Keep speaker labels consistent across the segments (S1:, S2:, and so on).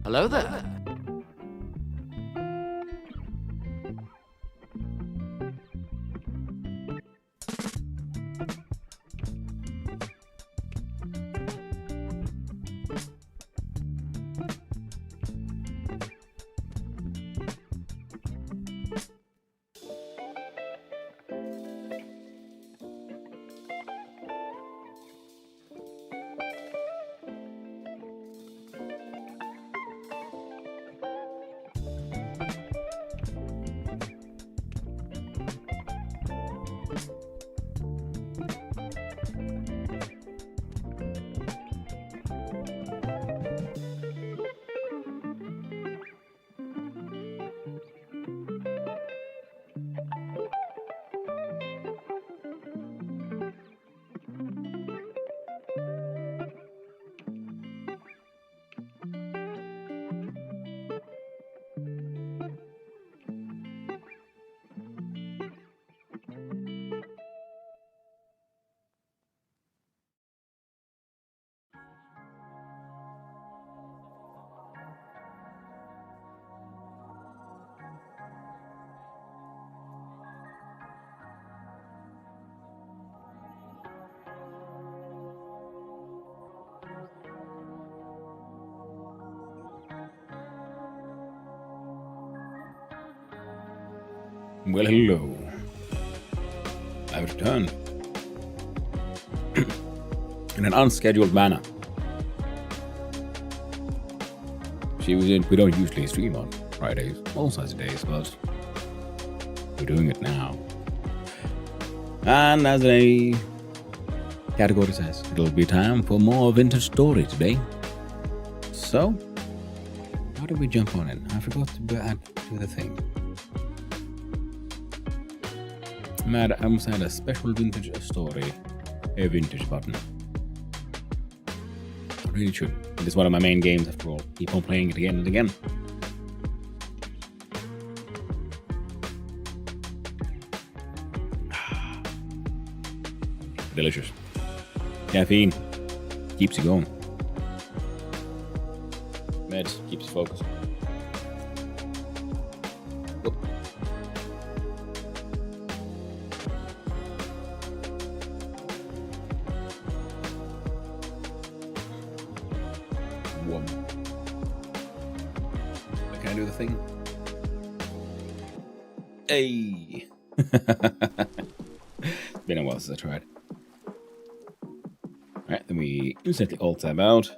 S1: Hello there.
S2: Well, hello. I've returned in an unscheduled manner. We don't usually stream on Fridays, all sorts of days, but we're doing it now. And as a category says, it'll be time for more vintage story today. So, how did we jump on in? I forgot to add to the thing. I almost had a special vintage story, a vintage button. I really should. It is one of my main games after all. Keep on playing it again and again. Delicious. Caffeine keeps you going. Meds keeps you focused. Can I do the thing? Hey! It's been a while since I tried. Alright, then we instantly alt tab out.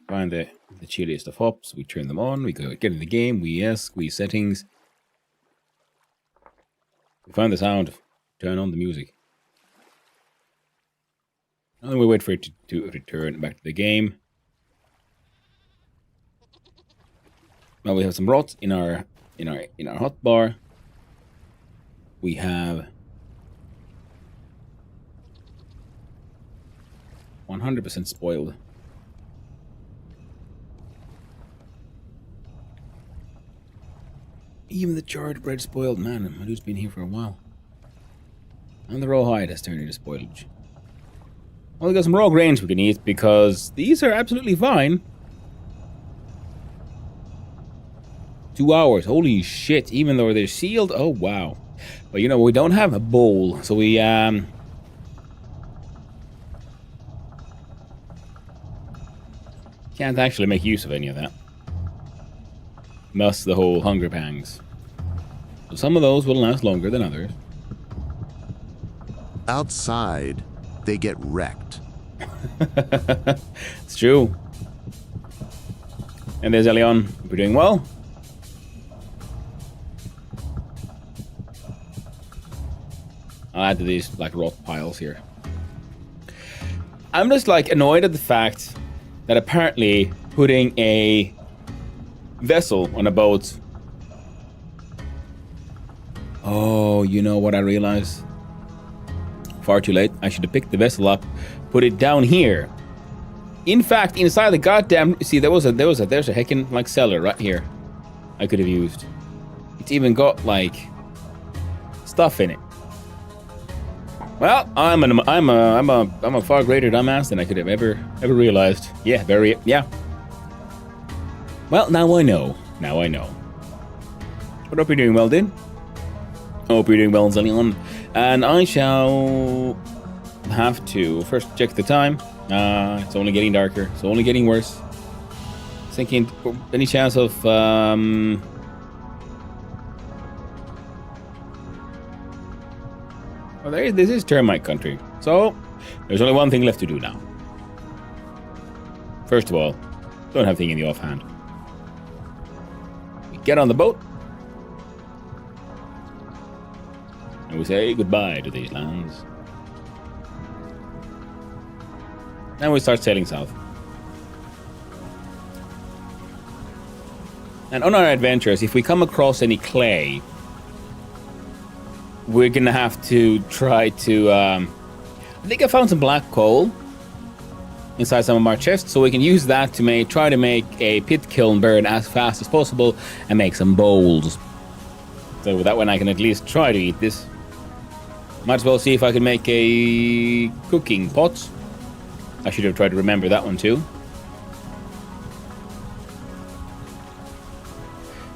S2: Find the chilliest of hops. We turn them on. We go get in the game. We squeeze settings. We find the sound. Turn on the music. And then we wait for it to return back to the game. Now we have some rot in our hotbar. We have 100% spoiled. Even the charred bread spoiled. Man, my dude's been here for a while. And the raw hide has turned into spoilage. Well, we got some raw grains we can eat because these are absolutely fine. 2 hours, holy shit, even though they're sealed, oh wow. But you know, we don't have a bowl, so we can't actually make use of any of that. Thus the whole hunger pangs. So some of those will last longer than others.
S3: Outside, they get wrecked.
S2: It's true. And there's Elion. We're doing well. I'll add to these like rot piles here. I'm just like annoyed at the fact that apparently putting a vessel on a boat. Oh, you know what I realized? Far too late. I should have picked the vessel up, put it down here. In fact, inside the goddamn, see, there's a heckin' like cellar right here. I could have used. It's even got like stuff in it. Well, I'm a far greater dumbass than I could have ever realized. Yeah, yeah. Well, now I know. Now I know. But hope you're doing well, dude. Hope you're doing well, Zillion. And I shall have to first check the time. It's only getting darker. It's only getting worse. Thinking, any chance of well, this is termite country, so there's only one thing left to do now. First of all, don't have thing in the offhand. We get on the boat, and we say goodbye to these lands. And we start sailing south. And on our adventures, if we come across any clay, we're gonna have to try to I think I found some black coal inside some of our chests, so we can use that to try to make a pit kiln burn as fast as possible and make some bowls. So with that one I can at least try to eat this. Might as well see if I can make a cooking pot. I should have tried to remember that one too.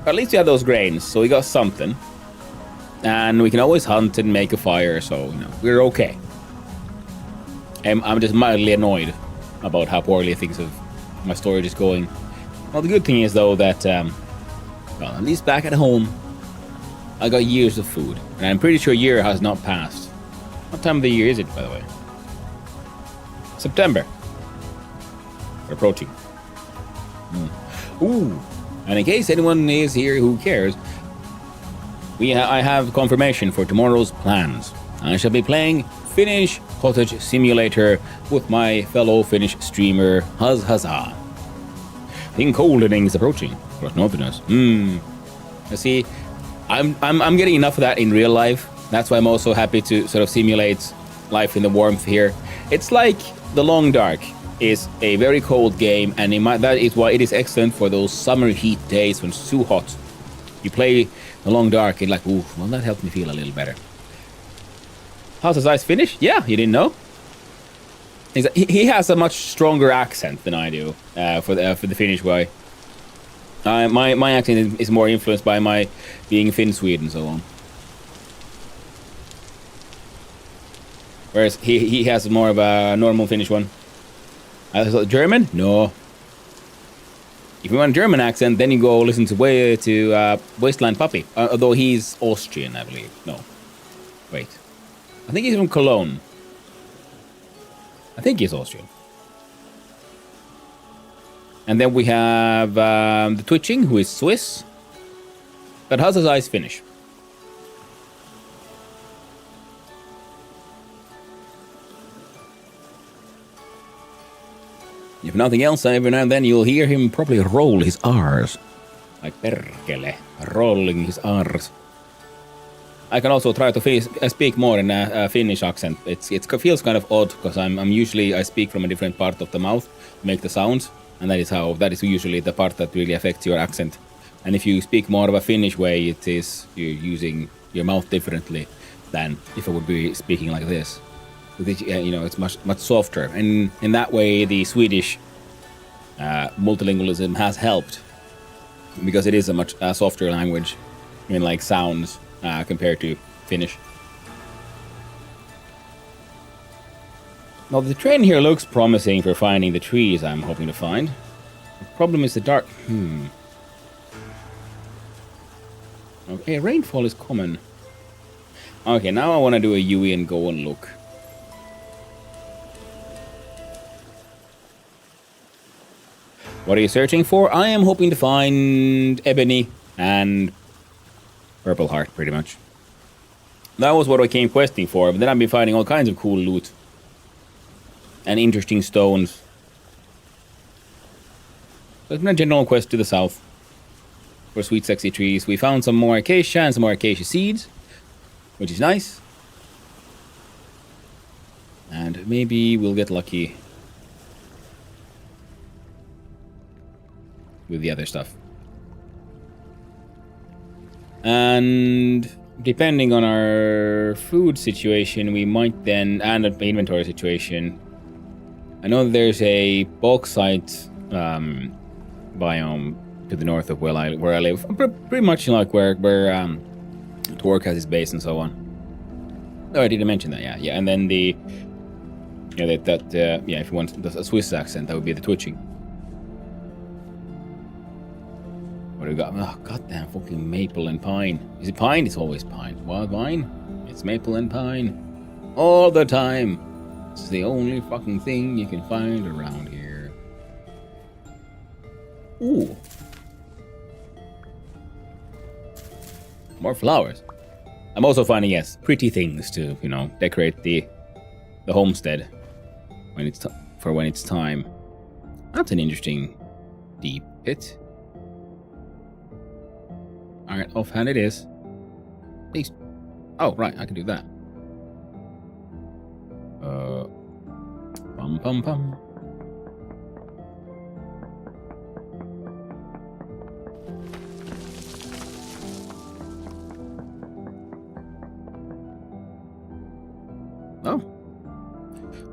S2: But at least we have those grains, so we got something. And we can always hunt and make a fire, so, you know, we're okay. I'm just mildly annoyed about how poorly things of my storage is going. Well, the good thing is, though, that, well, at least back at home, I got years of food. And I'm pretty sure a year has not passed. What time of the year is it, by the way? September. We're approaching. Ooh. And in case anyone is here who cares, I have confirmation for tomorrow's plans. I shall be playing Finnish Cottage Simulator with my fellow Finnish streamer Huz Huzzah. Think cold evening is approaching. Cross Northerners. You see, I'm getting enough of that in real life. That's why I'm also happy to sort of simulate life in the warmth here. It's like The Long Dark is a very cold game, and that is why it is excellent for those summer heat days when it's too hot. You play The Long Dark and like, ooh, well, that helped me feel a little better. How's his eyes Finnish? Yeah, you didn't know? He has a much stronger accent than I do for the Finnish way. My accent is more influenced by my being Finn Swede and so on. Whereas he has more of a normal Finnish one. German? No. If you want a German accent, then you go listen to Wasteland Puppy. Although he's Austrian, I believe. No. Wait. I think he's from Cologne. I think he's Austrian. And then we have the Twitching, who is Swiss. But how's his eyes Finnish? If nothing else, every now and then you'll hear him probably roll his R's. Like perkele, rolling his R's. I can also try to speak more in a Finnish accent. It feels kind of odd because I speak from a different part of the mouth to make the sounds, and that is usually the part that really affects your accent. And if you speak more of a Finnish way, you're using your mouth differently than if I would be speaking like this. It's much softer, and in that way the Swedish multilingualism has helped, because it is a much softer language in like sounds compared to Finnish. Now the train here looks promising for finding the trees I'm hoping to find. The problem is the dark. Okay, rainfall is common. Okay, now I want to do a UE and go and look. What are you searching for? I am hoping to find ebony and purple heart, pretty much. That was what I came questing for, but then I've been finding all kinds of cool loot and interesting stones. So it's been a general quest to the south for sweet, sexy trees. We found some more acacia and some more acacia seeds, which is nice. And maybe we'll get lucky with the other stuff. And depending on our food situation, we might then, and the inventory situation, I know there's a bauxite biome to the north of where I live, pretty much like where Torque has his base and so on. Oh, I didn't mention that. Yeah. And then if you want a Swiss accent, that would be the twitching. What do we got? Oh, goddamn fucking maple and pine. Is it pine? It's always pine. Wild vine? It's maple and pine. All the time. It's the only fucking thing you can find around here. Ooh. More flowers. I'm also finding, yes, pretty things to, decorate the homestead when it's time. That's an interesting deep pit. Alright, offhand it is. Please. Oh, right, I can do that. Pum. Oh.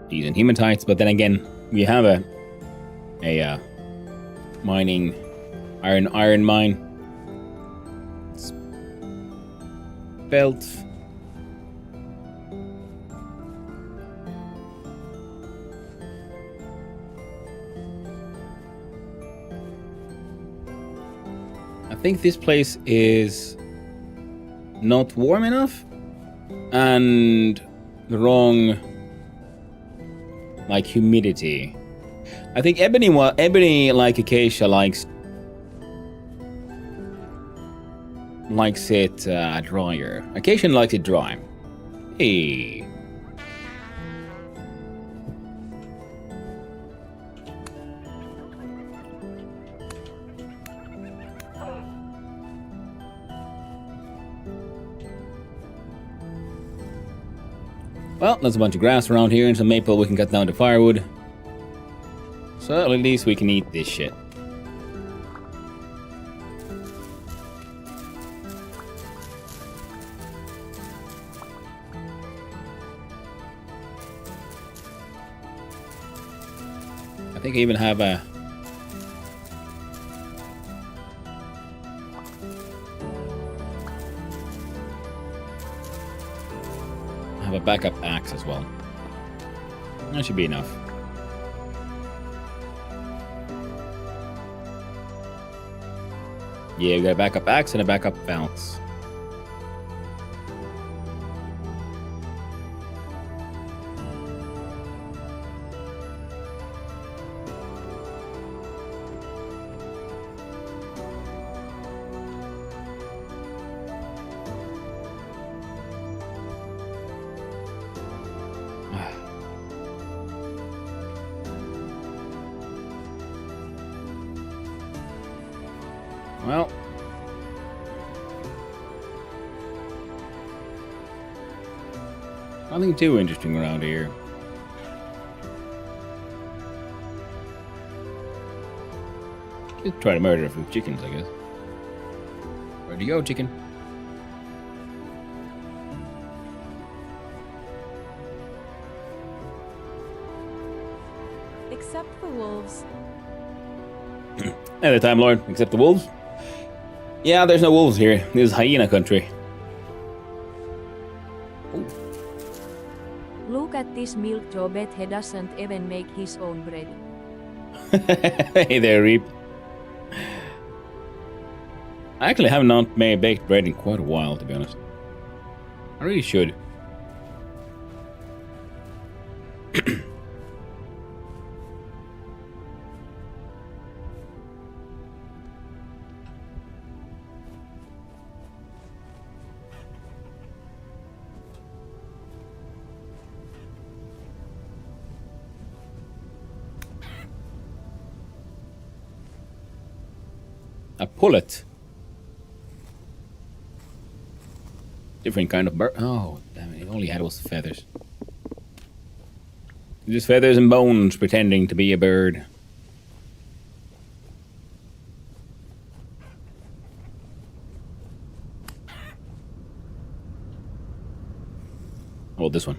S2: Decent hematites, but then again, we have a mining iron mine. Belt. I think this place is not warm enough and the wrong humidity. I think ebony like acacia likes it drier. Acacia likes it dry. Hey. Well, there's a bunch of grass around here and some maple we can cut down to firewood. So at least we can eat this shit. I think I even have a... backup axe as well. That should be enough. Yeah, we got a backup axe and a backup bounce. Well, nothing too interesting around here. Just try to murder a few chickens, I guess. Where'd you go, chicken?
S1: Except the wolves.
S2: At the time, Lord, except the wolves. Yeah, there's no wolves here. This is hyena country. Ooh.
S1: Look at this milk Jobet. He doesn't even make his own bread.
S2: Hey there, Reap. I actually have not made baked bread in quite a while, to be honest. I really should. A pullet. Different kind of bird. Oh, damn it. All he had was feathers. Just feathers and bones pretending to be a bird. Oh, this one.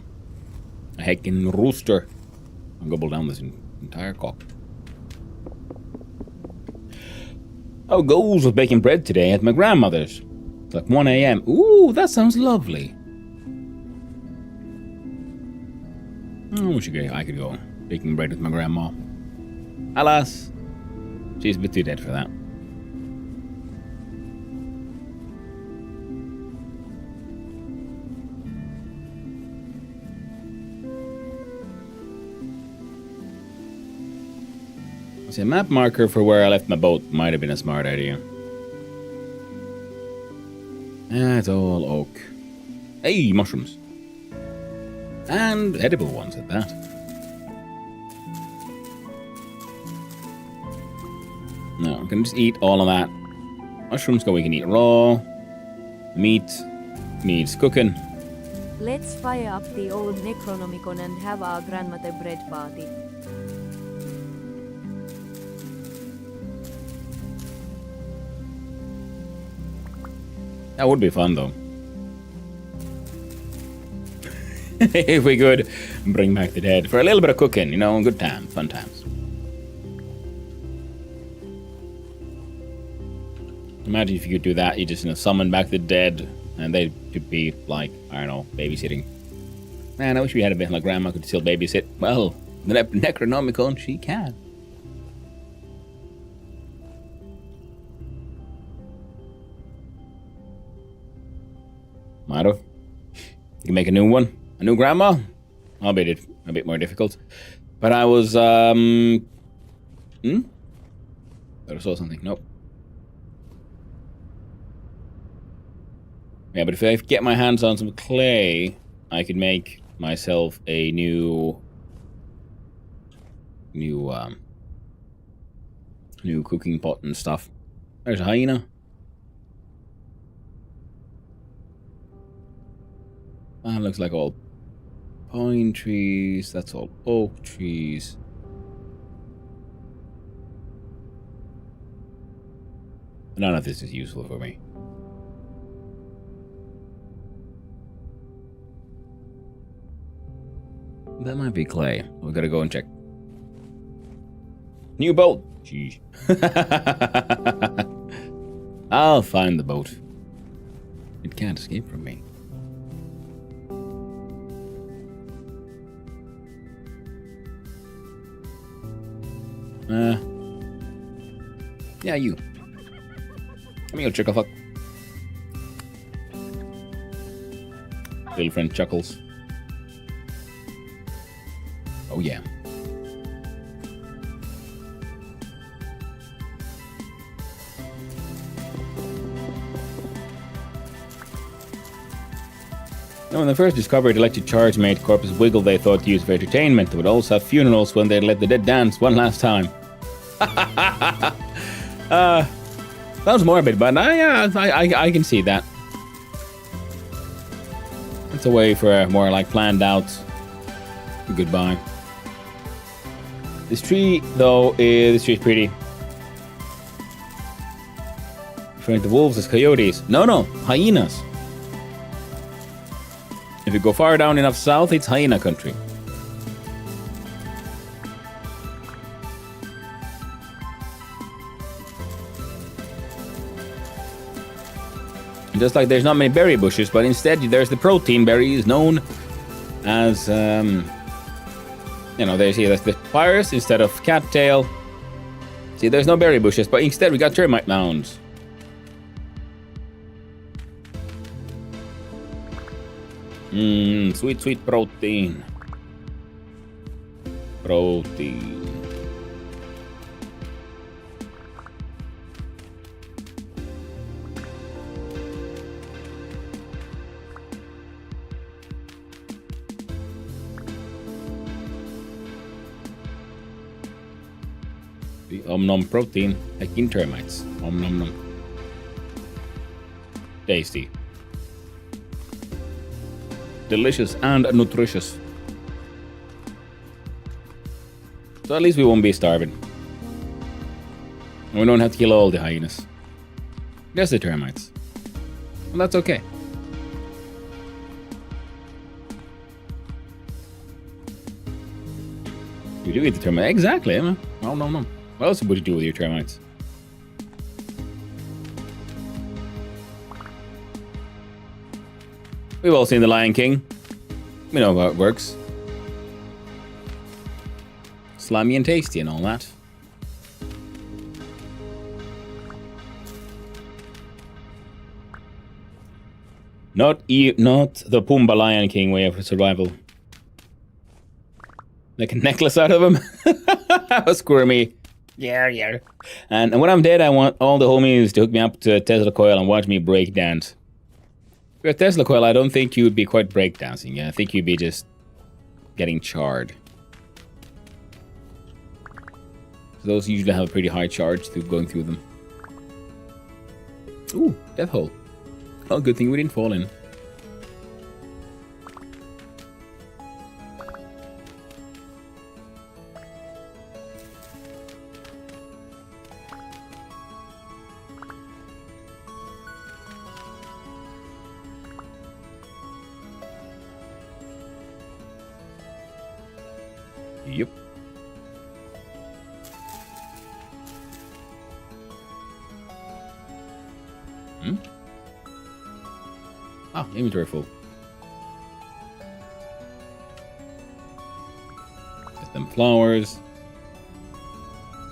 S2: A heckin' rooster. I'll gobble down this entire cock. How goes with baking bread today at my grandmother's? It's like 1 a.m. Ooh, that sounds lovely. I wish I could go baking bread with my grandma. Alas, she's a bit too dead for that. See, a map marker for where I left my boat might have been a smart idea. That's all oak. Hey, mushrooms. And edible ones at that. No, I can just eat all of that. Mushrooms we can eat raw. Meat needs cooking.
S1: Let's fire up the old Necronomicon and have our grandmother bread party.
S2: That would be fun, though. If we could bring back the dead for a little bit of cooking, you know, good time, fun times. Imagine if you could do that, you just, you know, summon back the dead, and they could be like, I don't know, babysitting. Man, I wish we had a bit like grandma could still babysit. Well, the Necronomicon, she can. Might have. You can make a new one. A new grandma? Albeit a bit more difficult. But I was, Thought I saw something. Nope. Yeah, but if I get my hands on some clay, I could make myself a new cooking pot and stuff. There's a hyena. That looks like all pine trees. That's all oak trees. None of this is useful for me. That might be clay. We gotta go and check. New boat. Gee. I'll find the boat. It can't escape from me. Yeah, you. Come here, chicken fuck. Little friend chuckles. Oh yeah. Now, when they first discovered electric charge made corpses wiggle, they thought to use for entertainment. They would also have funerals when they let the dead dance one last time. Sounds morbid, but I can see that. It's a way for a more like planned out goodbye. This tree, though, this tree's pretty. Referring to wolves as coyotes. No, hyenas. If you go far down enough south, it's hyena country. And just like there's not many berry bushes, but instead there's the protein berries known as, there's the papyrus instead of cattail. See, there's no berry bushes, but instead we got termite mounds. Sweet protein. Protein. The nom protein, like in termites. Nom. Tasty. Delicious and nutritious. So at least we won't be starving. And we don't have to kill all the hyenas. Just the termites. And that's okay. You do eat the termites. Exactly. No. What else would you do with your termites? We've all seen The Lion King. We know how it works. Slimy and tasty and all that. Not the Pumbaa Lion King way of survival. Make a necklace out of him. How squirmy. Yeah. And when I'm dead, I want all the homies to hook me up to a Tesla coil and watch me break dance. If you're a Tesla coil, I don't think you would be quite breakdancing. I think you'd be just getting charred. So those usually have a pretty high charge to going through them. Ooh, death hole. Well, good thing we didn't fall in. Yep. Ah, inventory full. Get them flowers.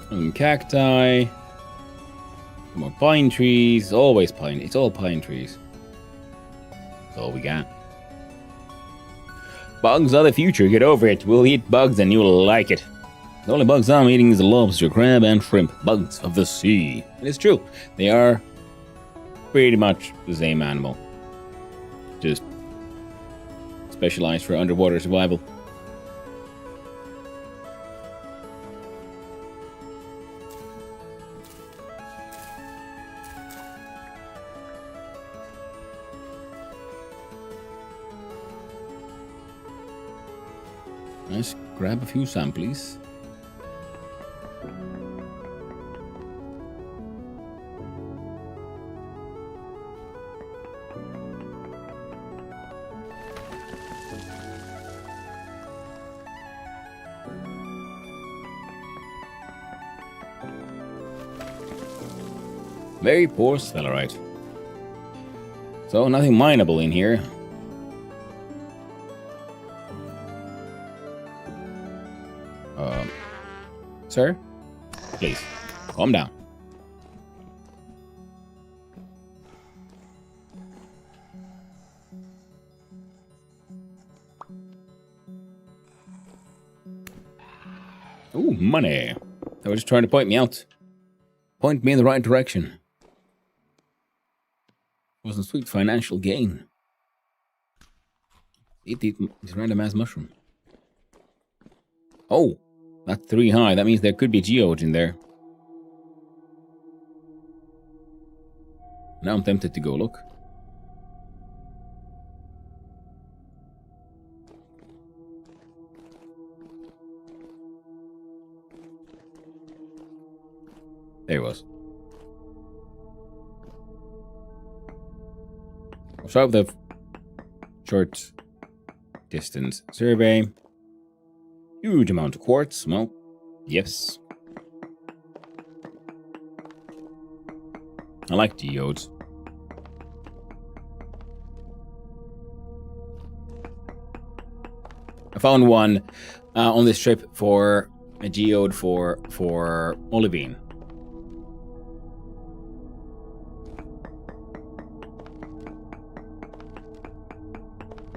S2: Some cacti. Some more pine trees. Always pine. It's all pine trees. That's all we got. Bugs are the future. Get over it. We'll eat bugs and you'll like it. The only bugs I'm eating is lobster, crab, and shrimp. Bugs of the sea. And it's true. They are pretty much the same animal. Just specialized for underwater survival. Let's grab a few samples. Very poor sphelerite. So nothing mineable in here. Sir? Please, calm down. Ooh, money. They were just trying to point me out. Point me in the right direction. It was a sweet financial gain. Eat this random ass mushroom. Oh, that's 3 high. That means there could be geodes in there. Now I'm tempted to go look. There it was. I'll start with the short distance survey. Huge amount of quartz. Well, yes. I like geodes. I found one on this trip for a geode for olivine.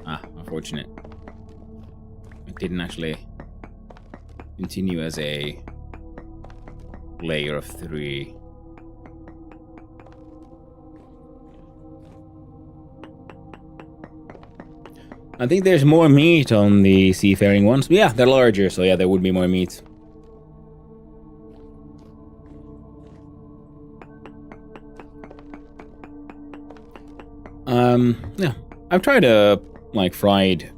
S2: Ah, unfortunate. It didn't actually continue as a layer of 3. I think there's more meat on the seafaring ones. Yeah, they're larger, so yeah, there would be more meat. Yeah. I've tried like fried...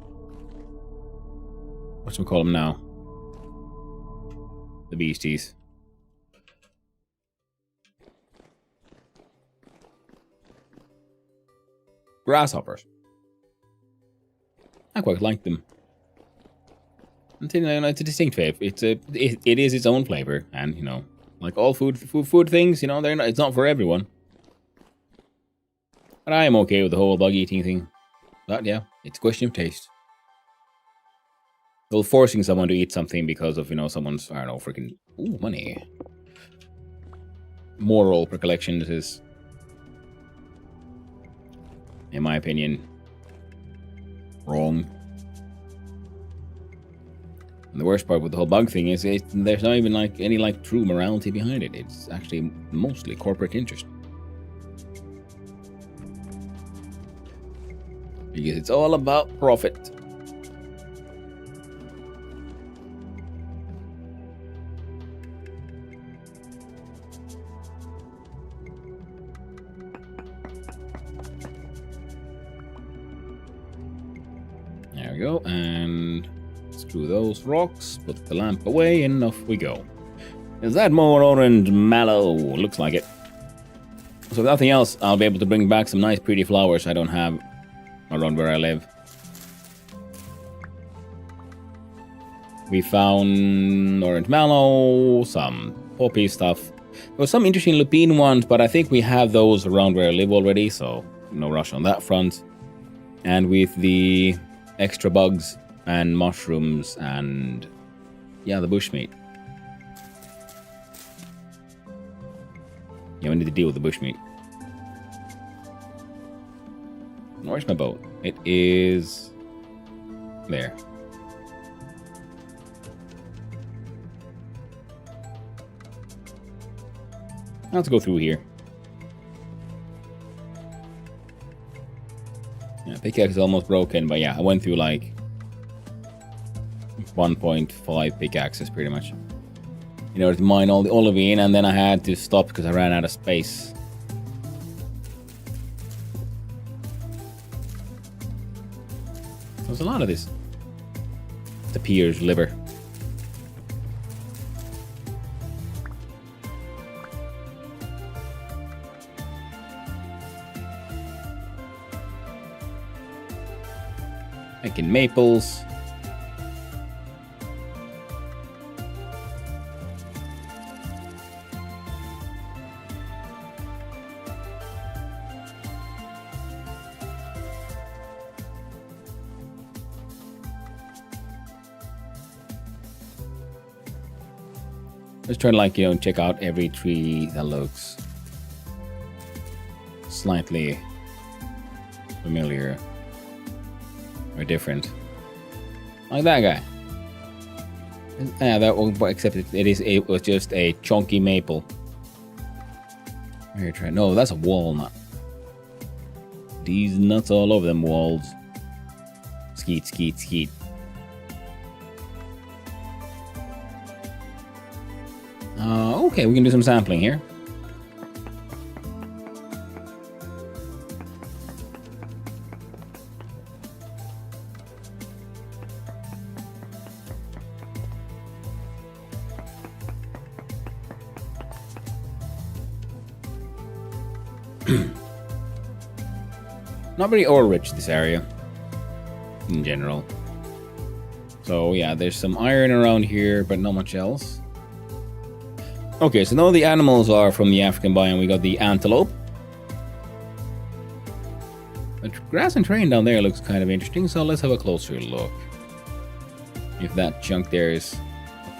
S2: whatchamacallem now? The beasties. Grasshoppers. I quite like them. It's a distinct flavor. It is its own flavor, and you know, like all food things, you know, it's not for everyone. But I am okay with the whole bug eating thing. But yeah, it's a question of taste. Well, forcing someone to eat something because of, you know, someone's, I don't know, freaking money. Moral recollections is, in my opinion, wrong. And the worst part with the whole bug thing is there's not even like any like true morality behind it. It's actually mostly corporate interest. Because it's all about profit. There we go, and screw those rocks, put the lamp away, and off we go. Is that more orange mallow? Looks like it. So if nothing else, I'll be able to bring back some nice pretty flowers I don't have around where I live. We found orange mallow, some poppy stuff. There was some interesting lupine ones, but I think we have those around where I live already, so no rush on that front. And with the extra bugs and mushrooms and, yeah, the bushmeat. Yeah, we need to deal with the bushmeat. Where's my boat? It is there. Let's go through here. Yeah, pickaxe is almost broken, but yeah, I went through like 1.5 pickaxes pretty much in order to mine all the olivine, and then I had to stop because I ran out of space. There's a lot of this. The Pier's liver. Making maples. Just trying to, like, you know, check out every tree that looks slightly familiar or different. Like that guy. Yeah, that one, except it was just a chunky maple. Here, try. No, that's a walnut. These nuts all over them walls. Skeet, skeet, skeet. Okay, we can do some sampling here. Not very ore rich, this area in general. So yeah, there's some iron around here, but not much else. Okay, so now the animals are from the African biome. We got the antelope. The grass and terrain down there looks kind of interesting, so let's have a closer look. If that chunk there is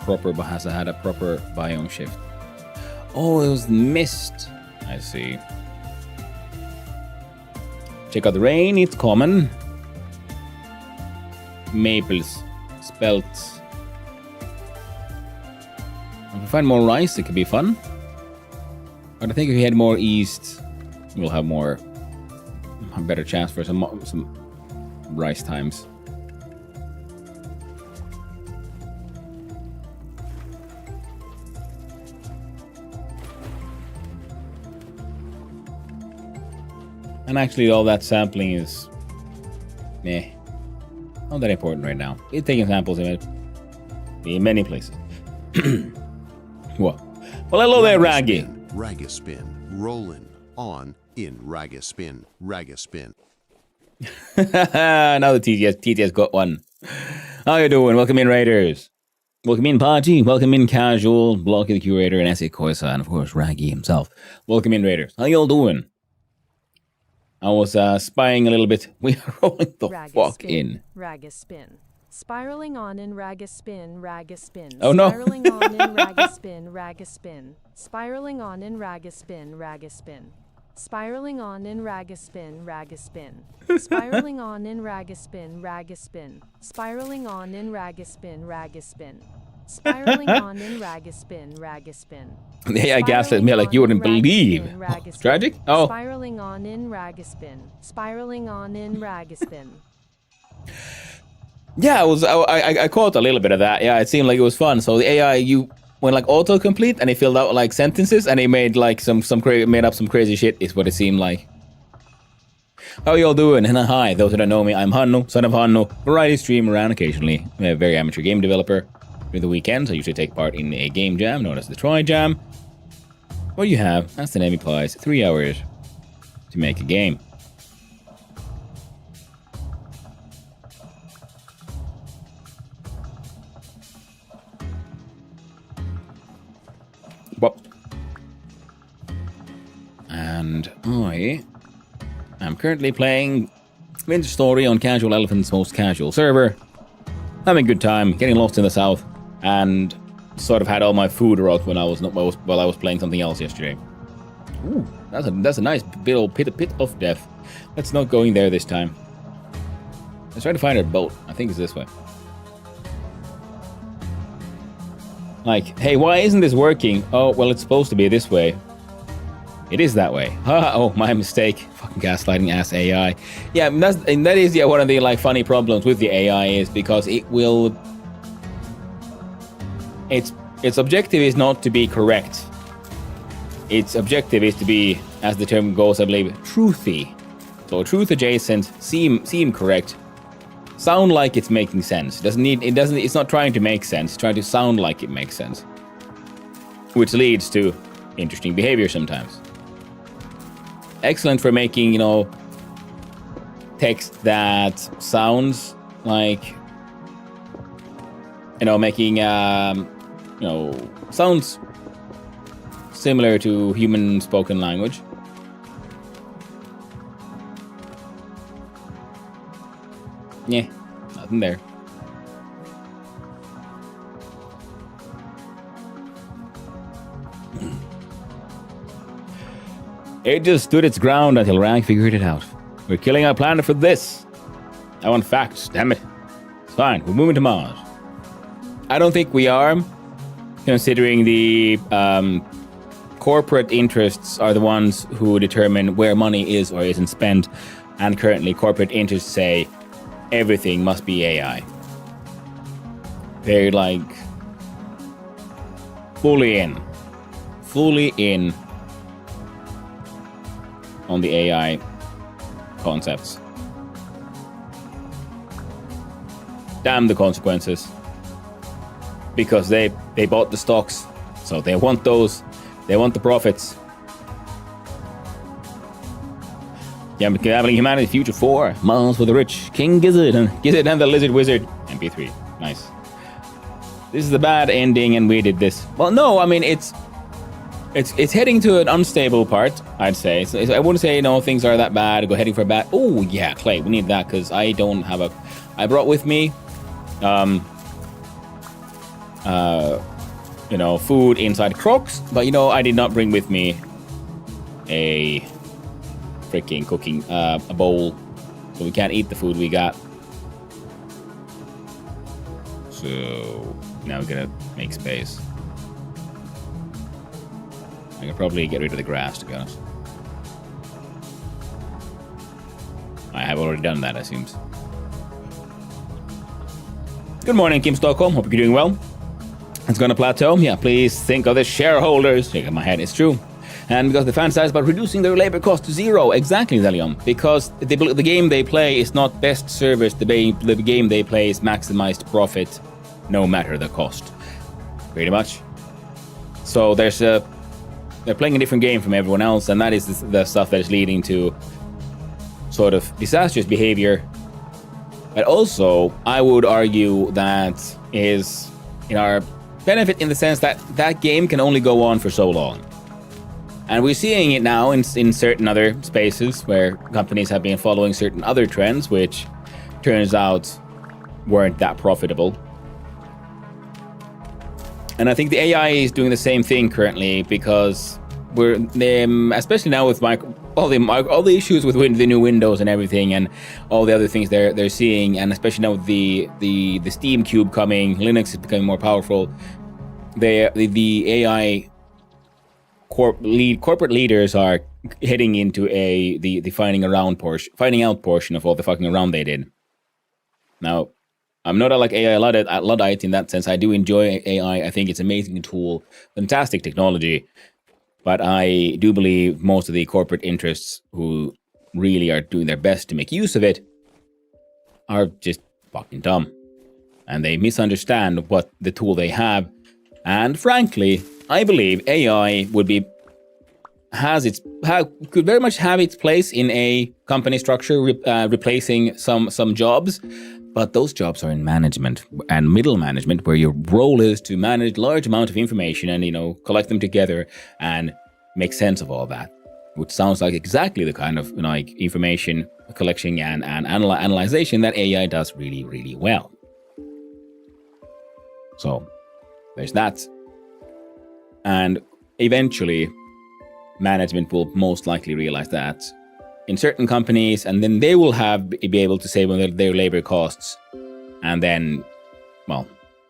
S2: has had a proper biome shift. Oh, it was mist. I see. Check out the rain, it's common. Maples, spelts. If we find more rice, it could be fun. But I think if we head more east, we'll have a better chance for some rice times. And actually, all that sampling is, not that important right now. We're taking samples in many places. Well, hello there, Raggy.
S3: Ragaspin, rolling on in Ragaspin.
S2: Now the TTS got one. How you doing? Welcome in, Raiders. Welcome in, Party. Welcome in, Casual. Blocky the Curator, and S.A. Koisa, and of course, Raggy himself. Welcome in, Raiders. How y'all doing? I was spying a little bit. We are rolling the fuck in.
S4: Ragus spin. Spiraling on in Ragus spin, Ragus spin.
S2: Oh no.
S4: Spiraling on in Ragus spin, Ragus spin. Spiraling on in Ragus spin, Ragus spin. Spiraling on in Ragus spin, Ragus spin. Spiraling on in Ragus spin, Ragus spin. Spiraling on in Ragus spin, Ragus spin. Spiraling on in Ragus spin, Ragus spin.
S2: The AI gaslit me like you wouldn't believe. It's tragic? Oh.
S4: Spiraling on in Ragus spin. Spiraling on in Ragus spin.
S2: Yeah, I caught a little bit of that. Yeah, it seemed like it was fun. So the AI, you went like autocomplete and it filled out like sentences and it made like made up some crazy shit is what it seemed like. How y'all doing? And hi, those who don't know me, I'm Hannu, son of Hannu, variety streamer around occasionally. I'm a very amateur game developer. During the weekends, I usually take part in a game jam known as the Troy Jam. What do you have? As the name implies, 3 hours to make a game. Well, and I am currently playing Winter Story on Casual Elephant's most casual server. Having a good time, getting lost in the south, and sort of had all my food out when I was playing something else yesterday. Ooh, that's a nice pit of death. Let's not go in there this time. Let's try to find our boat. I think it's this way. Like, hey, why isn't this working? Oh, well, it's supposed to be this way. It is that way. Oh, my mistake. Fucking gaslighting ass AI. Yeah, and that is one of the like funny problems with the AI is because it will. Its objective is not to be correct. Its objective is to be, as the term goes, I believe, truthy. So truth adjacent, seem correct, sound like it's making sense. It's not trying to make sense. It's trying to sound like it makes sense, which leads to interesting behavior sometimes. Excellent for making, text that sounds like, making, sounds similar to human spoken language. Yeah, nothing there. It just stood its ground until Rag figured it out. We're killing our planet for this. I want facts, damn it. It's fine, we're moving to Mars. I don't think we are, considering the corporate interests are the ones who determine where money is or isn't spent, and currently corporate interests say everything must be AI. They're like fully in on the AI concepts. Damn the consequences. Because they bought the stocks, so they want those. They want the profits. Gambling Humanity Future 4, Mars for the Rich, King Gizzard and the Lizard Wizard. MP3, nice. This is the bad ending, and we did this. Well, no, I mean it's heading to an unstable part, I'd say. So I wouldn't say things are that bad. Go heading for a bad. Oh yeah, clay. We need that because I don't have a. I brought with me, food inside Crocs, but I did not bring with me a freaking cooking a bowl, so we can't eat the food we got. So now we're gonna make space. I can probably get rid of the grass, to be honest. I have already done that, it seems. Good morning, Kim Stockholm. Hope you're doing well. It's gonna plateau. Yeah, please think of the shareholders. Shake my head, it's true. And because the fans is about reducing their labor cost to zero. Exactly, Zelion. Because the game they play is not best service. The game they play is maximized profit, no matter the cost. Pretty much. So they're playing a different game from everyone else, and that is the stuff that is leading to sort of disastrous behavior But also, I would argue that is in our benefit in the sense that that game can only go on for so long. And we're seeing it now in certain other spaces where companies have been following certain other trends, which turns out weren't that profitable. And I think the AI is doing the same thing currently because we're, especially now with all the issues with the new Windows and everything, and all the other things they're seeing, and especially now with the Steam Cube coming, Linux is becoming more powerful. The AI corporate leaders are heading into the finding out portion of all the fucking around they did. Now, I'm not like AI Luddite in that sense. I do enjoy AI. I think it's an amazing tool, fantastic technology. But I do believe most of the corporate interests who really are doing their best to make use of it are just fucking dumb. And they misunderstand what the tool they have. And frankly, I believe AI could very much have its place in a company structure, replacing some jobs. But those jobs are in management and middle management, where your role is to manage large amount of information and, collect them together and make sense of all that, which sounds like exactly the kind of information collection and analyzation that AI does really, really well. So there's that. And eventually, management will most likely realize that in certain companies, and then they will be able to save on their labor costs, and then, well,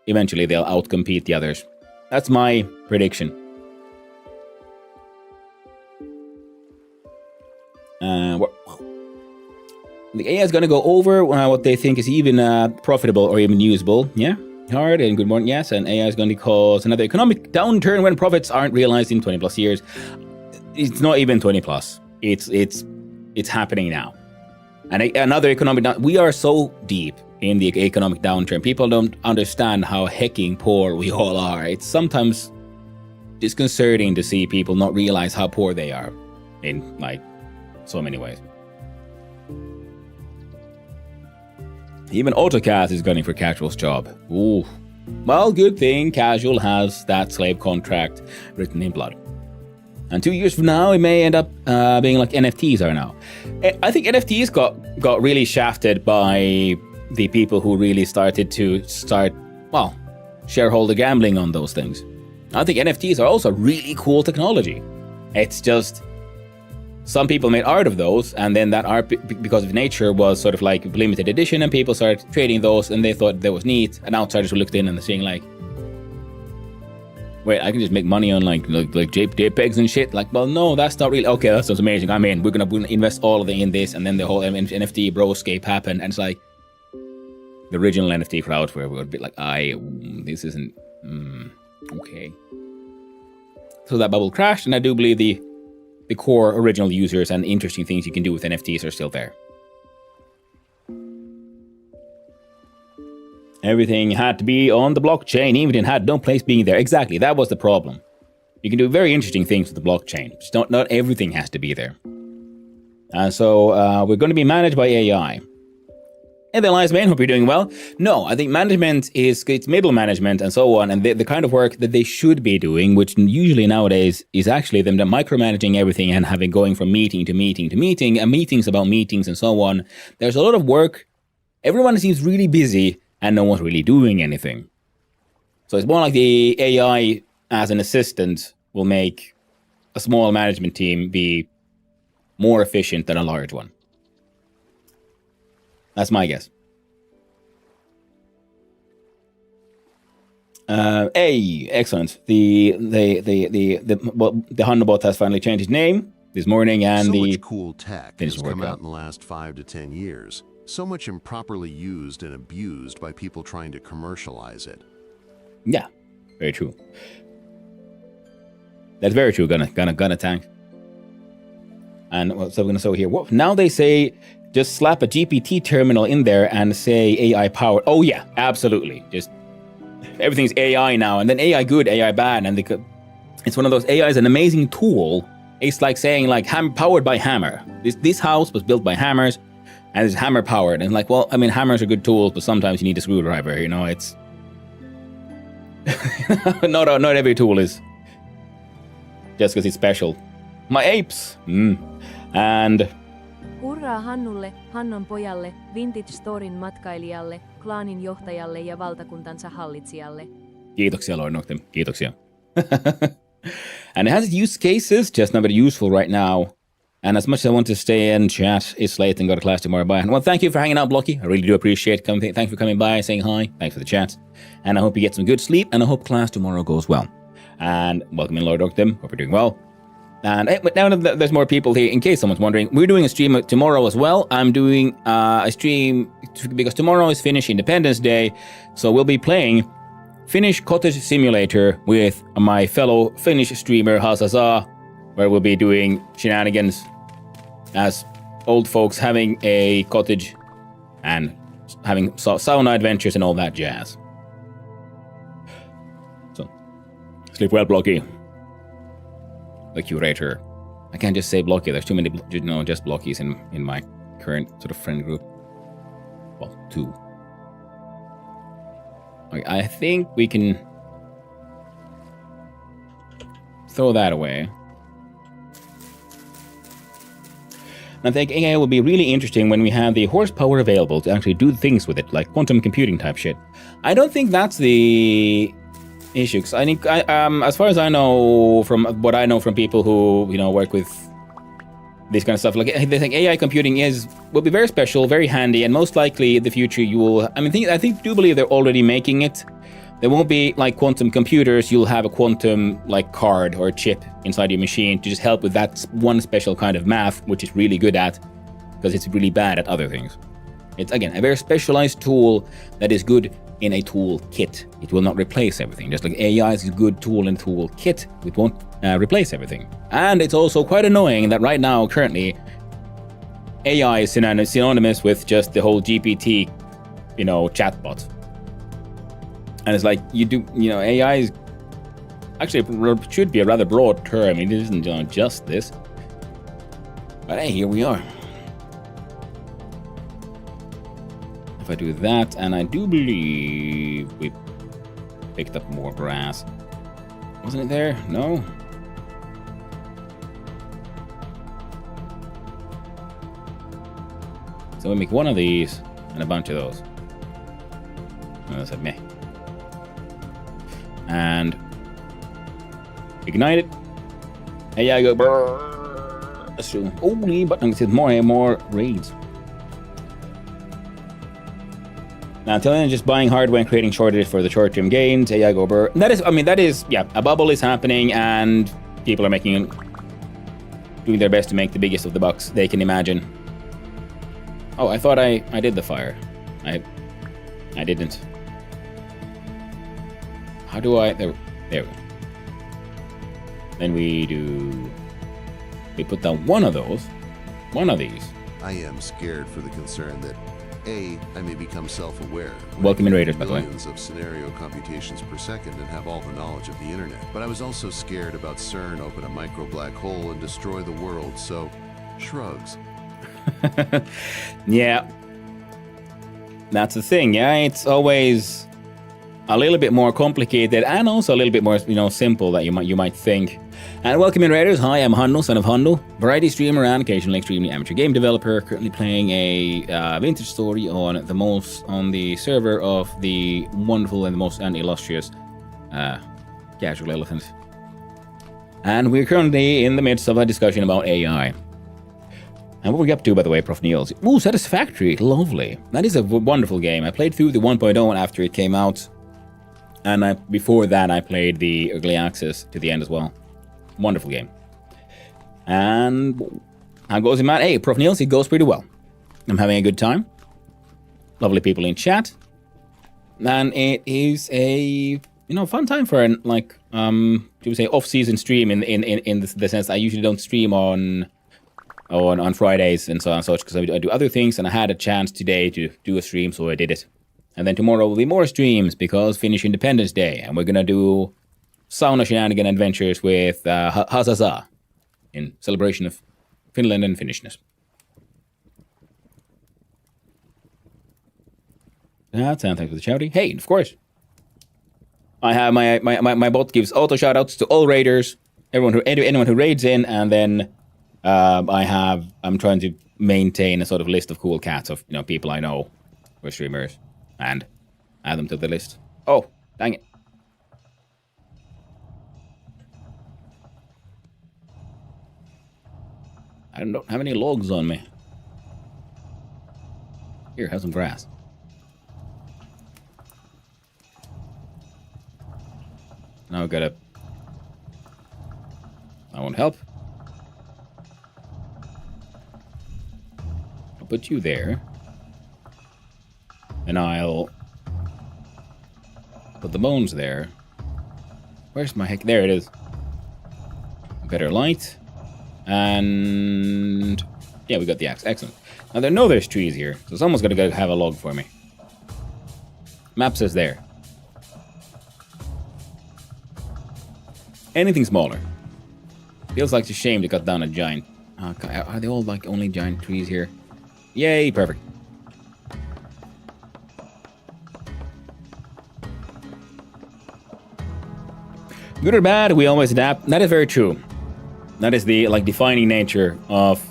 S2: eventually they'll outcompete the others. That's my prediction. The AI is going to go over what they think is even profitable or even usable. Yeah, hard and good morning. Yes, and AI is going to cause another economic downturn when profits aren't realized in 20 plus years. It's not even 20 plus. It's happening now. And another economic we are so deep in the economic downturn. People don't understand how hecking poor we all are. It's sometimes disconcerting to see people not realize how poor they are in so many ways. Even AutoCAD is gunning for Casual's job. Ooh. Well, good thing Casual has that slave contract written in blood. And 2 years from now, it may end up being like NFTs are now. I think NFTs got really shafted by the people who really started shareholder gambling on those things. I think NFTs are also really cool technology. It's just some people made art of those, and then that art, because of nature, was sort of like limited edition, and people started trading those, and they thought that was neat, and outsiders who looked in and saying like, wait, I can just make money on like JPEGs and shit. Like, well, no, that's not really okay. That sounds amazing. I'm in. We're gonna invest all of it in this, and then the whole NFT broscape happened, and it's like the original NFT crowd were a bit like, this isn't okay. So that bubble crashed, and I do believe the core original users and interesting things you can do with NFTs are still there. Everything had to be on the blockchain, even it had no place being there. Exactly, that was the problem. You can do very interesting things with the blockchain. Just not everything has to be there. And so we're going to be managed by AI. Hey there, Lions Man, hope you're doing well. No, I think management it's middle management and so on, and the kind of work that they should be doing, which usually nowadays is actually them micromanaging everything and having going from meeting to meeting to meeting, and meetings about meetings and so on. There's a lot of work. Everyone seems really busy, and no one's really doing anything. So it's more like the AI as an assistant will make a small management team be more efficient than a large one. That's my guess. Excellent. The Honda has finally changed its name this morning, and
S3: so much cool tech has come out in the last 5 to 10 years. So much improperly used and abused by people trying to commercialize it.
S2: Yeah, very true. That's very true. Gonna tank. And what's we're gonna show here? What now? They say just slap a GPT terminal in there and say AI powered. Oh yeah, absolutely. Just everything's AI now, and then AI good, AI bad, and it's one of those. AI is an amazing tool. It's like saying like powered by hammer. This house was built by hammers. and it's hammer powered. And like, well, I mean, hammers are good tools, but sometimes you need a screwdriver. You know, it's not every tool is just because it's special. My apes, and
S1: Hurraa Hannulle, Hannon pojalle, Vintage Storin matkailijalle, klaanin johtajalle ja valtakuntansa hallitsijalle.
S2: Kiitoksia, Lord Noctem. Kiitoksia. And it has its use cases, just not very useful right now. And as much as I want to stay and chat, it's late and got a class tomorrow. Bye. Well, thank you for hanging out, Blocky. I really do appreciate it. Thanks for coming by, saying hi. Thanks for the chat. And I hope you get some good sleep, and I hope class tomorrow goes well. And welcome in, Lord Octem. Hope you're doing well. And now that there's more people here, in case someone's wondering, we're doing a stream tomorrow as well. I'm doing a stream because tomorrow is Finnish Independence Day. So we'll be playing Finnish Cottage Simulator with my fellow Finnish streamer, Hasaza, where we'll be doing shenanigans as old folks having a cottage and having sauna adventures and all that jazz. So, sleep well, Blocky. The curator. I can't just say Blocky. There's too many, just Blockies in my current sort of friend group. Well, 2. Okay, I think we can throw that away. I think AI will be really interesting when we have the horsepower available to actually do things with it, like quantum computing type shit. I don't think that's the issue, because I think, as far as I know, from what I know from people who, work with this kind of stuff, like, they think AI computing will be very special, very handy, and most likely in the future I do believe they're already making it. There won't be like quantum computers, you'll have a quantum like card or chip inside your machine to just help with that one special kind of math, which it's really good at, because it's really bad at other things. It's, again, a very specialized tool that is good in a tool kit. It will not replace everything. Just like AI is a good tool in a tool kit, it won't replace everything. And it's also quite annoying that right now, currently, AI is synonymous with just the whole GPT, chatbot. And it's like, AI is actually should be a rather broad term. It isn't just this. But hey, here we are. If I do that, and I do believe we picked up more grass. Wasn't it there? No? So we make one of these and a bunch of those. And that's like meh. And ignite it. Hey, I go. So only button says more and more raids. Now, telling just buying hardware and creating shortages for the short-term gains. Hey, I go. That is, a bubble is happening, and people are doing their best to make the biggest of the bucks they can imagine. Oh, I thought I did the fire. I didn't. How do I... There we go. Then we put down one of these.
S3: I am scared for the concern that I may become self-aware.
S2: Welcome in, Raiders, by the way.
S3: Millions of scenario computations per second and have all the knowledge of the internet. But I was also scared about CERN open a micro black hole and destroy the world, so shrugs.
S2: Yeah. That's the thing, yeah? It's always a little bit more complicated and also a little bit more, simple that you might think. And welcome in, Raiders. Hi, I'm Hannu, son of Hannu, variety streamer and occasionally extremely amateur game developer. Currently playing a vintage story on the server of the wonderful and most illustrious Casual Elephant. And we're currently in the midst of a discussion about AI. And what are we up to, by the way, Prof. Niels? Ooh, Satisfactory. Lovely. That is a wonderful game. I played through the 1.0 after it came out. And before that, I played the Early Access to the end as well. Wonderful game. And how goes it, Matt? Hey, Prof. Niels, it goes pretty well. I'm having a good time. Lovely people in chat. And it is a, fun time for an, off-season stream in the sense I usually don't stream on Fridays and so on and such, because I do other things, and I had a chance today to do a stream, so I did it. And then tomorrow will be more streams because Finnish Independence Day, and we're gonna do sauna shenanigan adventures with Hasaza in celebration of Finland and Finnishness. That's and thanks for the shouty. Hey, of course. I have my bot gives auto shoutouts to all raiders, anyone who raids in, and then I'm trying to maintain a sort of list of cool cats of people I know who are streamers and add them to the list. Oh, dang it. I don't have any logs on me. Here, have some grass. Now I gotta... That won't help. I'll put you there. And I'll... put the bones there. Where's my heck? There it is. Better light. And... yeah, we got the axe. Excellent. Now, I know there's trees here, so someone's gonna go have a log for me. Map says there. Anything smaller. Feels like it's a shame to cut down a giant. Are they all like only giant trees here? Yay, perfect. Good or bad, we always adapt. That is very true. That is the defining nature of,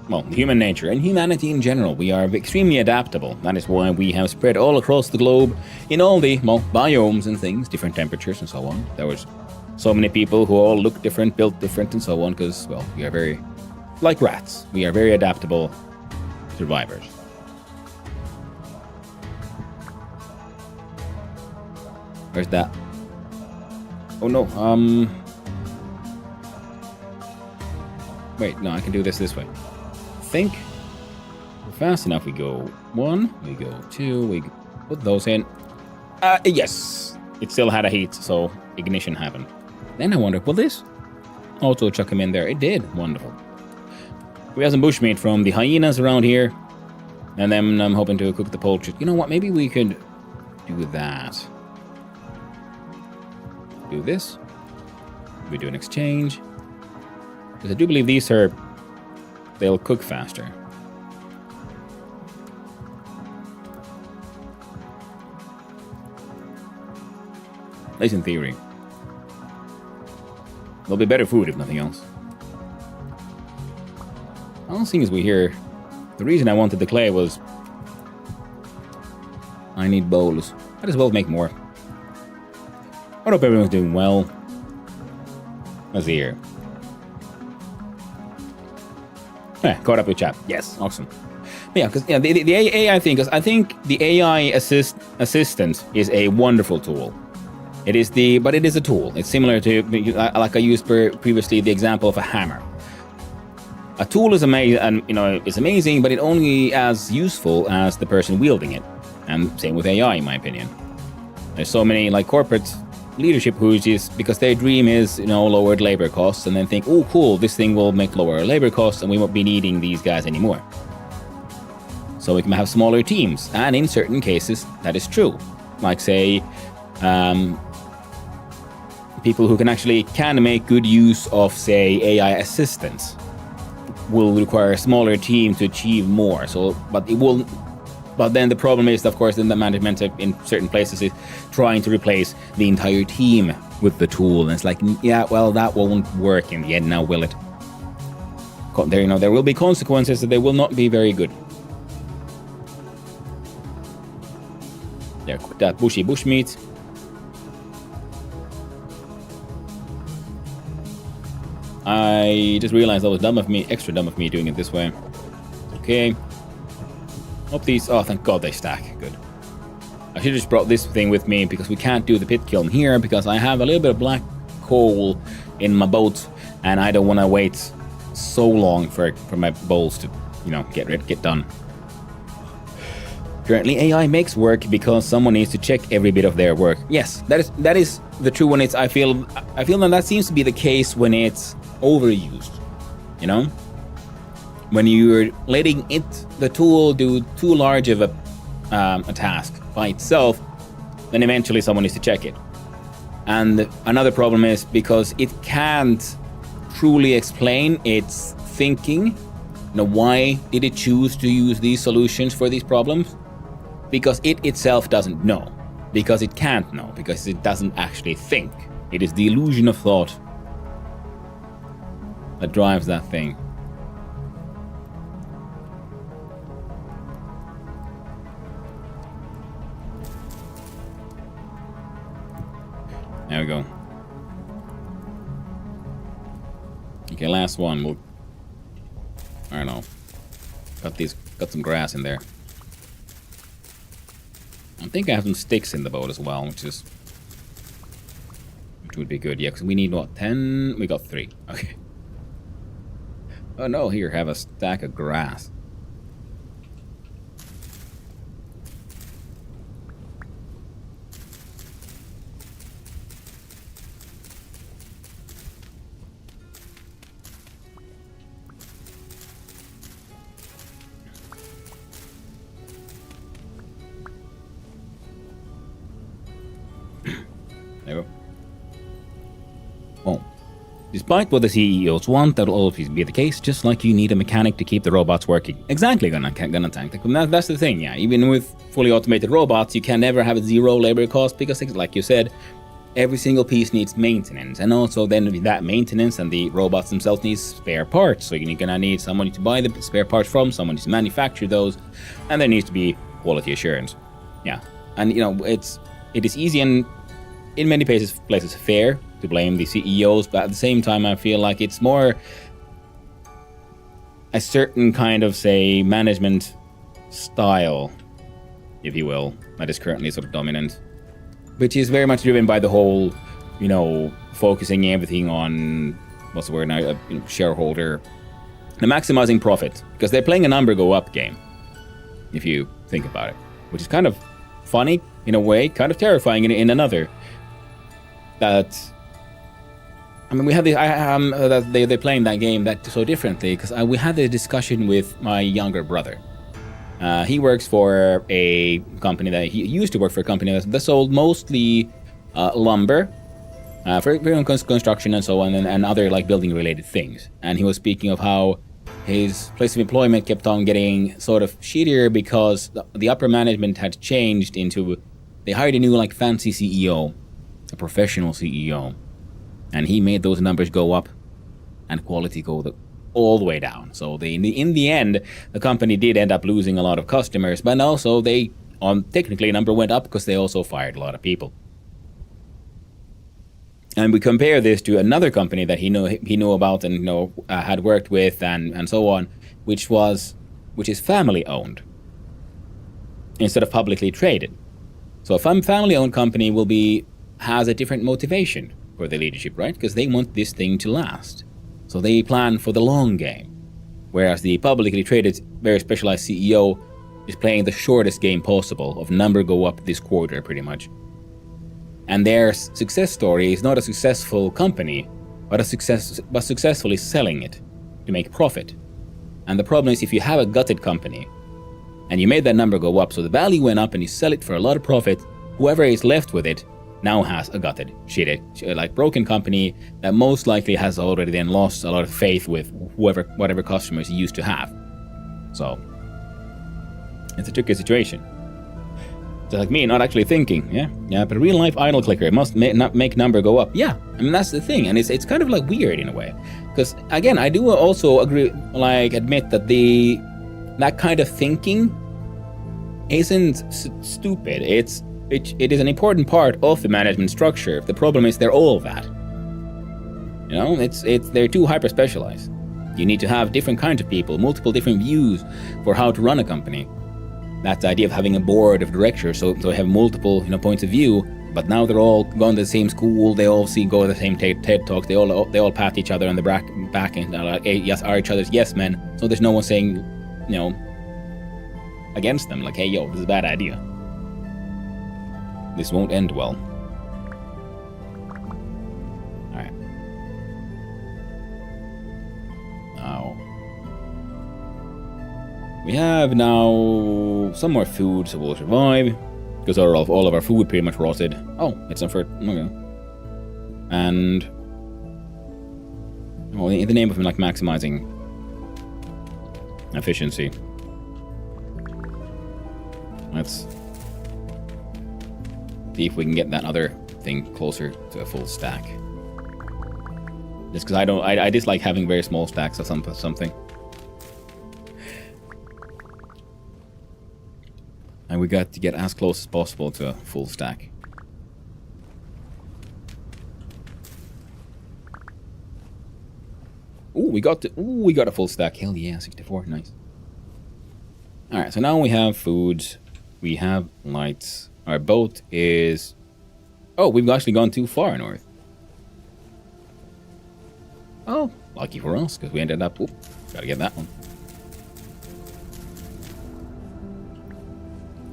S2: well, human nature and humanity in general. We are extremely adaptable. That is why we have spread all across the globe in all the, well, biomes and things, different temperatures and so on. There was so many people who all look different, built different and so on, because, well, we are very, like rats, we are very adaptable survivors. Where's that? Oh no, wait, no, I can do this way. I think we're fast enough. We go 1, we go 2, we put those in. Yes, it still had a heat, so ignition happened. Then I wonder, will this also chuck him in there? It did, wonderful. We have some bushmeat from the hyenas around here, and then I'm hoping to cook the poultry. You know what, maybe we could do that. Do this. We do an exchange. Because I do believe these are... they'll cook faster. At least in theory. There'll be better food if nothing else. All things we hear... the reason I wanted the clay was... I need bowls. Might as well make more. I hope everyone's doing well. Let's see here. Yeah, caught up with chat. Yes, awesome. But yeah, because the AI thing, because I think the AI assistant is a wonderful tool. It is but it is a tool. It's similar to, like I used previously, the example of a hammer. A tool is amazing, and is amazing, but it only as useful as the person wielding it. And same with AI, in my opinion. There's so many corporate leadership who just, because their dream is lowered labor costs, and then think, oh cool, this thing will make lower labor costs and we won't be needing these guys anymore. So we can have smaller teams, and in certain cases that is true. Like say people who can make good use of say AI assistants will require a smaller team to achieve more. But then the problem is, of course, in the management in certain places is trying to replace the entire team with the tool. And it's like, yeah, well, that won't work in the end now, will it? There will be consequences that they will not be very good. There, that bushy bushmeat. I just realized that was extra dumb of me doing it this way. Okay. Hope these... oh, thank God they stack. Good. I should have just brought this thing with me because we can't do the pit kiln here because I have a little bit of black coal in my boat and I don't want to wait so long for my bowls to, get done. Currently, AI makes work because someone needs to check every bit of their work. Yes, that is the true one. I feel that seems to be the case when it's overused. When you're letting the tool do too large of a task by itself, then eventually someone needs to check it. And another problem is because it can't truly explain its thinking. Why did it choose to use these solutions for these problems? because it itself doesn't know. Because it can't know. Because it doesn't actually think. It is the illusion of thought that drives that thing. There we go. Okay, last one. We'll, I don't know. Got some grass in there. I think I have some sticks in the boat as well, which would be good. Yeah, because we need what, 10? We got 3. Okay. Oh no, here, have a stack of grass. There we go. Oh. Despite what the CEOs want, that'll always be the case, just like you need a mechanic to keep the robots working. Exactly, gonna tank. That's the thing, yeah. Even with fully automated robots, you can never have a zero labor cost because, like you said, every single piece needs maintenance. And also then with that maintenance and the robots themselves need spare parts. So you're gonna need someone to buy the spare parts from, someone to manufacture those, and there needs to be quality assurance. Yeah. And you know, it is easy and in many places fair to blame the CEOs, but at the same time I feel like it's more a certain kind of, say, management style, if you will, that is currently sort of dominant, which is very much driven by the whole, you know, focusing everything on, what's the word now, shareholder, the maximizing profit, because they're playing a number go up game, if you think about it, which is kind of funny in a way, kind of terrifying in another. That, I mean, we had that they're playing that game that so differently because we had a discussion with my younger brother. He works for a company that he used to work for a company that sold mostly lumber for construction and so on, and other like building related things. And he was speaking of how his place of employment kept on getting sort of shittier because the upper management had changed into, they hired a new like fancy CEO. A professional CEO, and he made those numbers go up and quality go all the way down. So in the end, the company did end up losing a lot of customers, but also they technically number went up because they also fired a lot of people. And we compare this to another company that he knew about and had worked with and so on, which is family owned instead of publicly traded. So a family owned company has a different motivation for the leadership, right? Because they want this thing to last. So they plan for the long game. Whereas the publicly traded, very specialized CEO is playing the shortest game possible of number go up this quarter, pretty much. And their success story is not a successful company, but successfully selling it to make profit. And the problem is if you have a gutted company and you made that number go up, so the value went up and you sell it for a lot of profit, whoever is left with it now has a gutted, shitty, like broken company that most likely has already then lost a lot of faith with whatever customers he used to have. So it's a tricky situation. Just like me, not actually thinking, yeah, but real life idle clicker must not make number go up. Yeah, I mean that's the thing, and it's kind of like weird in a way, because again, I do also admit that that kind of thinking isn't stupid. It is an important part of the management structure. The problem is they're all that. You know, they're too hyper specialized. You need to have different kinds of people, multiple different views for how to run a company. That's the idea of having a board of directors, so they have multiple points of view. But now they're all going to the same school. They all go to the same TED talks. They all pat each other on the back and are each other's yes men. So there's no one saying, against them like, hey, yo, this is a bad idea. This won't end well. Alright. Now. We have now some more food, so we'll survive. Because all of our food pretty much rotted. Oh, it's some fruit. Okay. And well, in the name of maximizing efficiency. Let's See if we can get that other thing closer to a full stack. Just because I dislike having very small stacks of something. And we got to get as close as possible to a full stack. Ooh, we got a full stack. Hell yeah, 64, nice. Alright, so now we have food. We have lights. Our boat is... Oh, we've actually gone too far north. Oh, lucky for us, because we ended up... Oop, gotta get that one.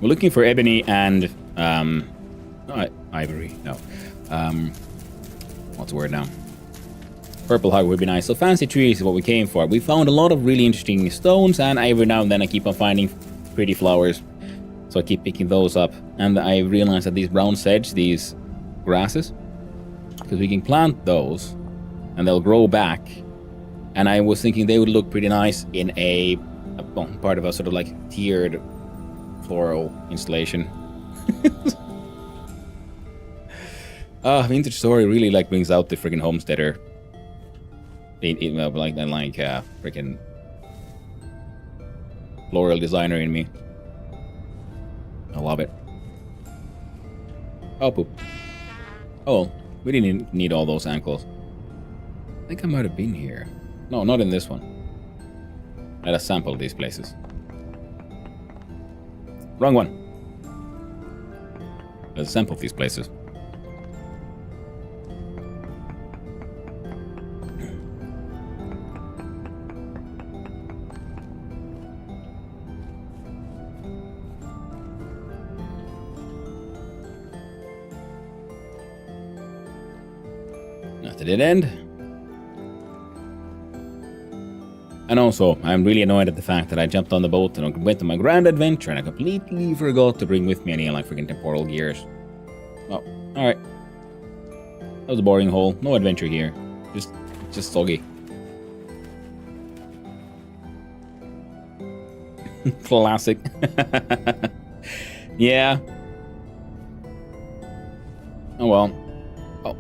S2: We're looking for ebony and... ivory, no. What's the word now? Purple hug would be nice. So fancy trees is what we came for. We found a lot of really interesting stones, and every now and then I keep on finding pretty flowers. So I keep picking those up. And I realized that these brown sedge, these grasses, because we can plant those, and they'll grow back. And I was thinking they would look pretty nice in a part of a sort of like tiered floral installation. Vintage Story really like brings out the freaking homesteader. Like freaking floral designer in me. I love it. Oh, poop. Oh, well, we didn't need all those ankles. I think I might have been here. No, not in this one. Let us sample these places. Wrong one. Let's sample these places. Not a dead end. And also, I'm really annoyed at the fact that I jumped on the boat and went on my grand adventure and I completely forgot to bring with me any like freaking temporal gears. Oh, alright. That was a boring hole. No adventure here. Just soggy. Classic. Yeah. Oh well. Oh.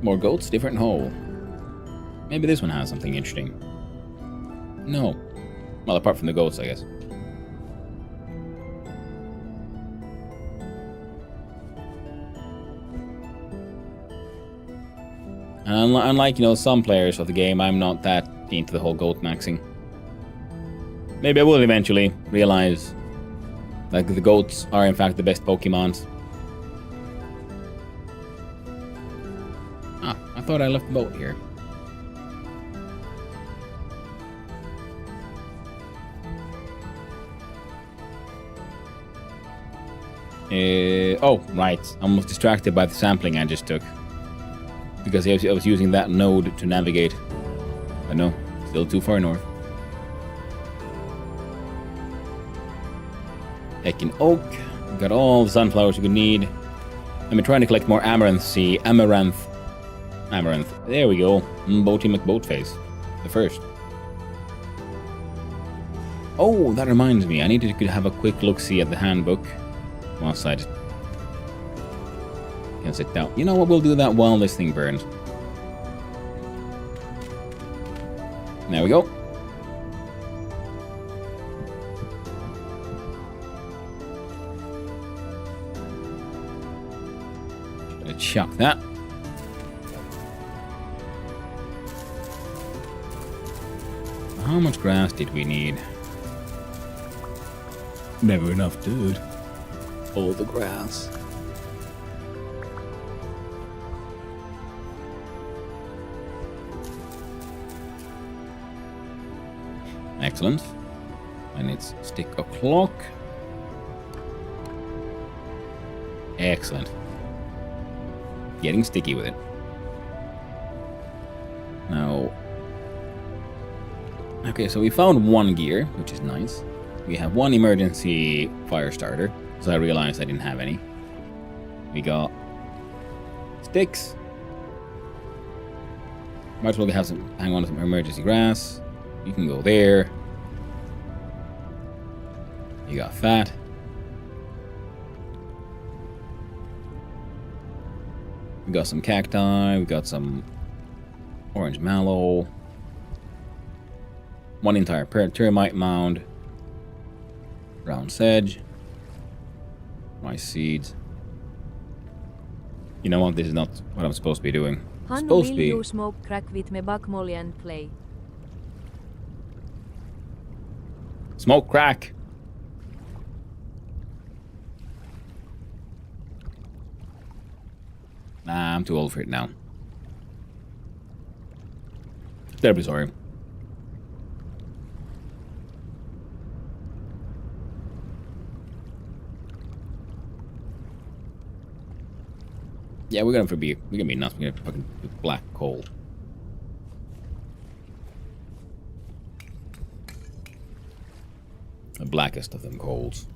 S2: More goats, different hole. Maybe this one has something interesting. No. Well, apart from the goats, I guess. And unlike, some players of the game, I'm not that into the whole goat maxing. Maybe I will eventually realize that the goats are in fact the best Pokemons. Ah, I thought I left the boat here. Oh, right. I was distracted by the sampling I just took. Because I was using that node to navigate. But no, still too far north. Heckin' oak. Got all the sunflowers we could need. I've been trying to collect more amaranth seed. Amaranth. There we go. Boaty McBoatface. The first. Oh, that reminds me. I need to have a quick look-see at the handbook. Whilst I just can sit down. You know what? We'll do that while this thing burns. There we go. Gonna chuck that. How much grass did we need? Never enough, dude. All the grass. Excellent. And it's stick o'clock. Excellent. Getting sticky with it. Now. Okay, so we found one gear, which is nice. We have one emergency fire starter. So I realized I didn't have any. We got sticks. Might as well hang on to some emergency grass. You can go there. You got fat. We got some cacti, we got some orange mallow, one entire termite mound, round sedge, rice seeds. You know what? This is not what I'm supposed to be doing. I'm
S1: Hannu,
S2: supposed to
S1: will
S2: be
S1: you smoke crack with me buck molly and play?
S2: smoke crack. Nah, I'm too old for it now. Terribly sorry. Yeah, we're gonna be nuts. We're gonna fucking do black coal. The blackest of them coals.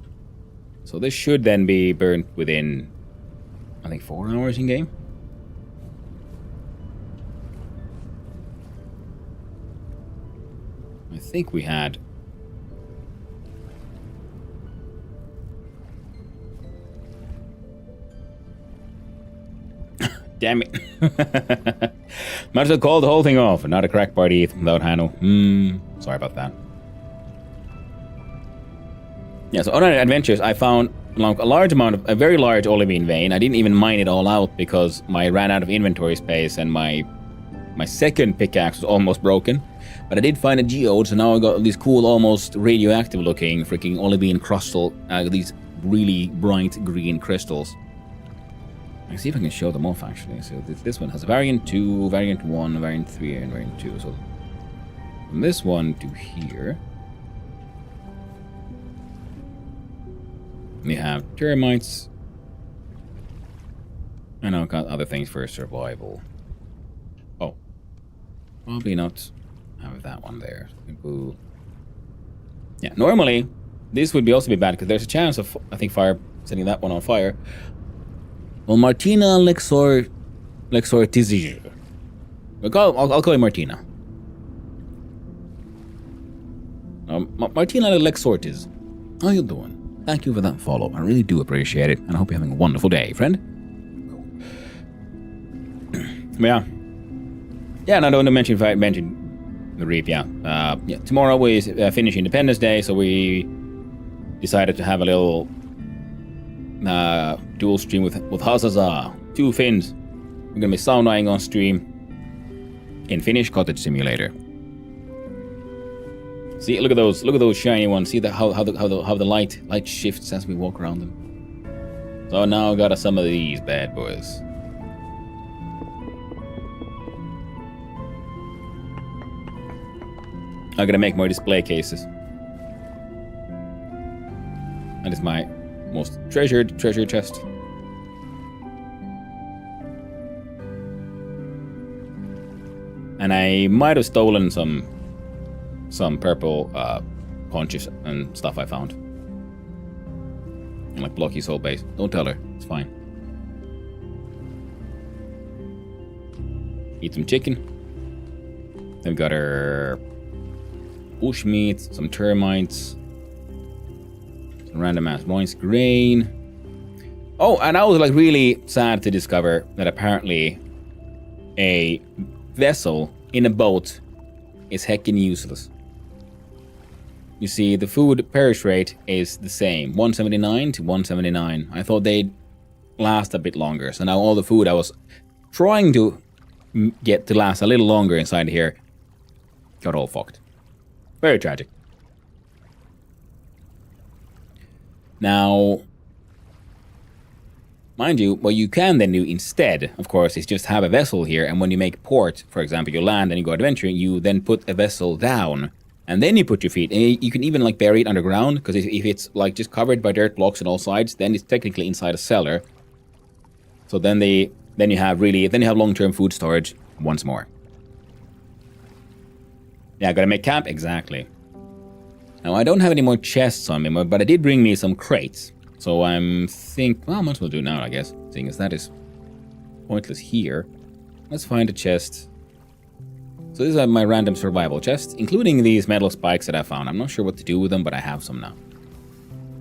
S2: So this should then be burnt within, I think, 4 hours in game. I think we had. Damn it. Might as well call the whole thing off and not a crack party without Hannu. Sorry about that. Yeah, so on our adventures, I found a very large olivine vein. I didn't even mine it all out because I ran out of inventory space and my second pickaxe was almost broken. But I did find a geode, so now I got these cool, almost radioactive looking freaking olivine crystal, these really bright green crystals. I can see if I can show them off actually. So this one has a variant 2, variant 1, variant 3, and variant 2. So from this one to here, we have termites. I know, got other things for survival. Oh, probably not have that one there. Boo. Yeah, normally this would also be bad because there's a chance of, I think, fire setting that one on fire. Well, Martina Lexortizige. I'll call you Martina. Martina Lexortiz. How you doing? Thank you for that follow. I really do appreciate it, and I hope you're having a wonderful day, friend. Yeah, and I don't want to mention the reap. Yeah, tomorrow we finish Independence Day, so we decided to have a little dual stream with Hazaza. 2 Finns. We're gonna be saunaing on stream in Finnish Cottage Simulator. See, look at those shiny ones. See how the light shifts as we walk around them. So now I got some of these bad boys. I'm gonna make more display cases. That is my most treasured treasure chest. And I might have stolen some purple conches and stuff I found. And like blocky soul base. Don't tell her. It's fine. Eat some chicken. Then we got our bush meat, some termites, some random ass moist grain. Oh, and I was like really sad to discover that apparently a vessel in a boat is heckin' useless. You see, the food perish rate is the same, 179 to 179. I thought they'd last a bit longer, so now all the food I was trying to get to last a little longer inside here got all fucked. Very tragic. Now, mind you, what you can then do instead, of course, is just have a vessel here, and when you make port, for example, you land and you go adventuring, you then put a vessel down, and then you put your feet, and you can even like bury it underground, because if it's like just covered by dirt blocks on all sides, then it's technically inside a cellar. So then you have long-term food storage once more. Yeah, I gotta make camp, exactly. Now I don't have any more chests on me, but I did bring me some crates. So well, I might as well do it now, I guess, seeing as that is pointless here. Let's find a chest. So these are my random survival chests, including these metal spikes that I found. I'm not sure what to do with them, but I have some now.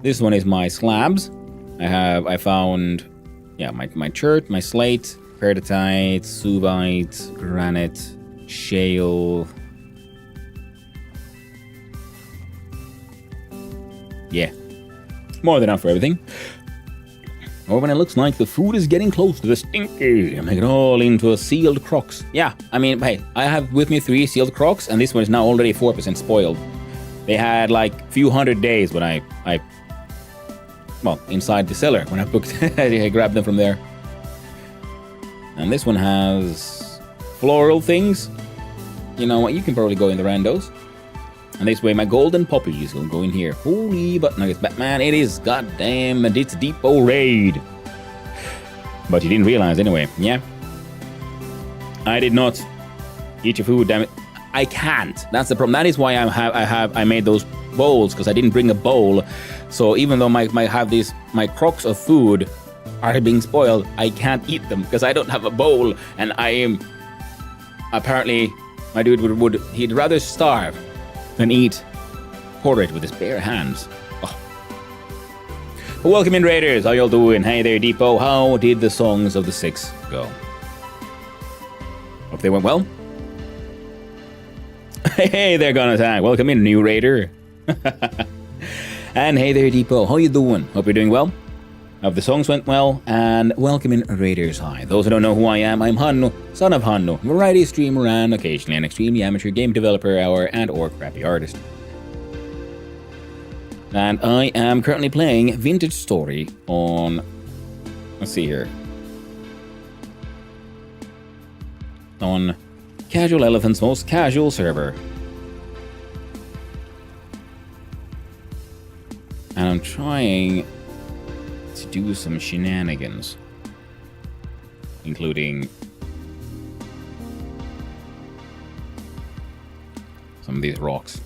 S2: This one is my slabs. I found, yeah, my chert, my slate, peridotite, suvite, granite, shale. Yeah, more than enough for everything. Oh, and it looks like the food is getting close to the stinky. Make it all into a sealed crocs. Yeah, I mean, hey, I have with me 3 sealed crocs, and this one is now already 4% spoiled. They had like a few hundred days when I well, inside the cellar when I booked. I grabbed them from there. And this one has floral things. You know what? You can probably go in the randos. And this way, my golden puppies will go in here. Holy but nuggets, Batman! It is goddamn it's Depot raid. But you didn't realize anyway, yeah. I did not eat your food, damn it. I can't. That's the problem. That is why I made those bowls, because I didn't bring a bowl. So even though my crocs of food are being spoiled, I can't eat them because I don't have a bowl, and I am apparently my dude he'd rather starve than eat porridge with his bare hands. Oh. But welcome in, Raiders. How y'all doing? Hey there, Depot. How did the songs of the 6 go? Hope they went well. Hey there, Gun Attack. Welcome in, new Raider. And hey there, Depot. How you doing? Hope you're doing well. Hope the songs went well, and welcome in, Raiders. Hi. Those who don't know who I am, I'm Hannu, son of Hannu, variety streamer and occasionally an extremely amateur game developer or crappy artist. And I am currently playing Vintage Story on, let's see here, on Casual Elephant's most casual server. And I'm trying to do some shenanigans, including some of these rocks.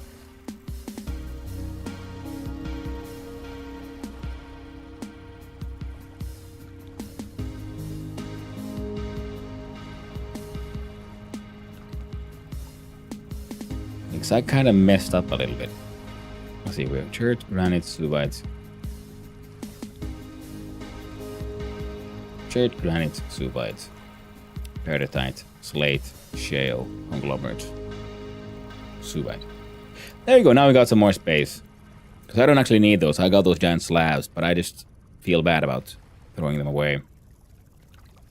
S2: Because I kind of messed up a little bit. Let's see, we have chert, granite, subites. Chert, granite, subites. Peridotite, slate, shale, conglomerate, subite. There you go, now we got some more space. Because I don't actually need those, I got those giant slabs, but I just feel bad about throwing them away.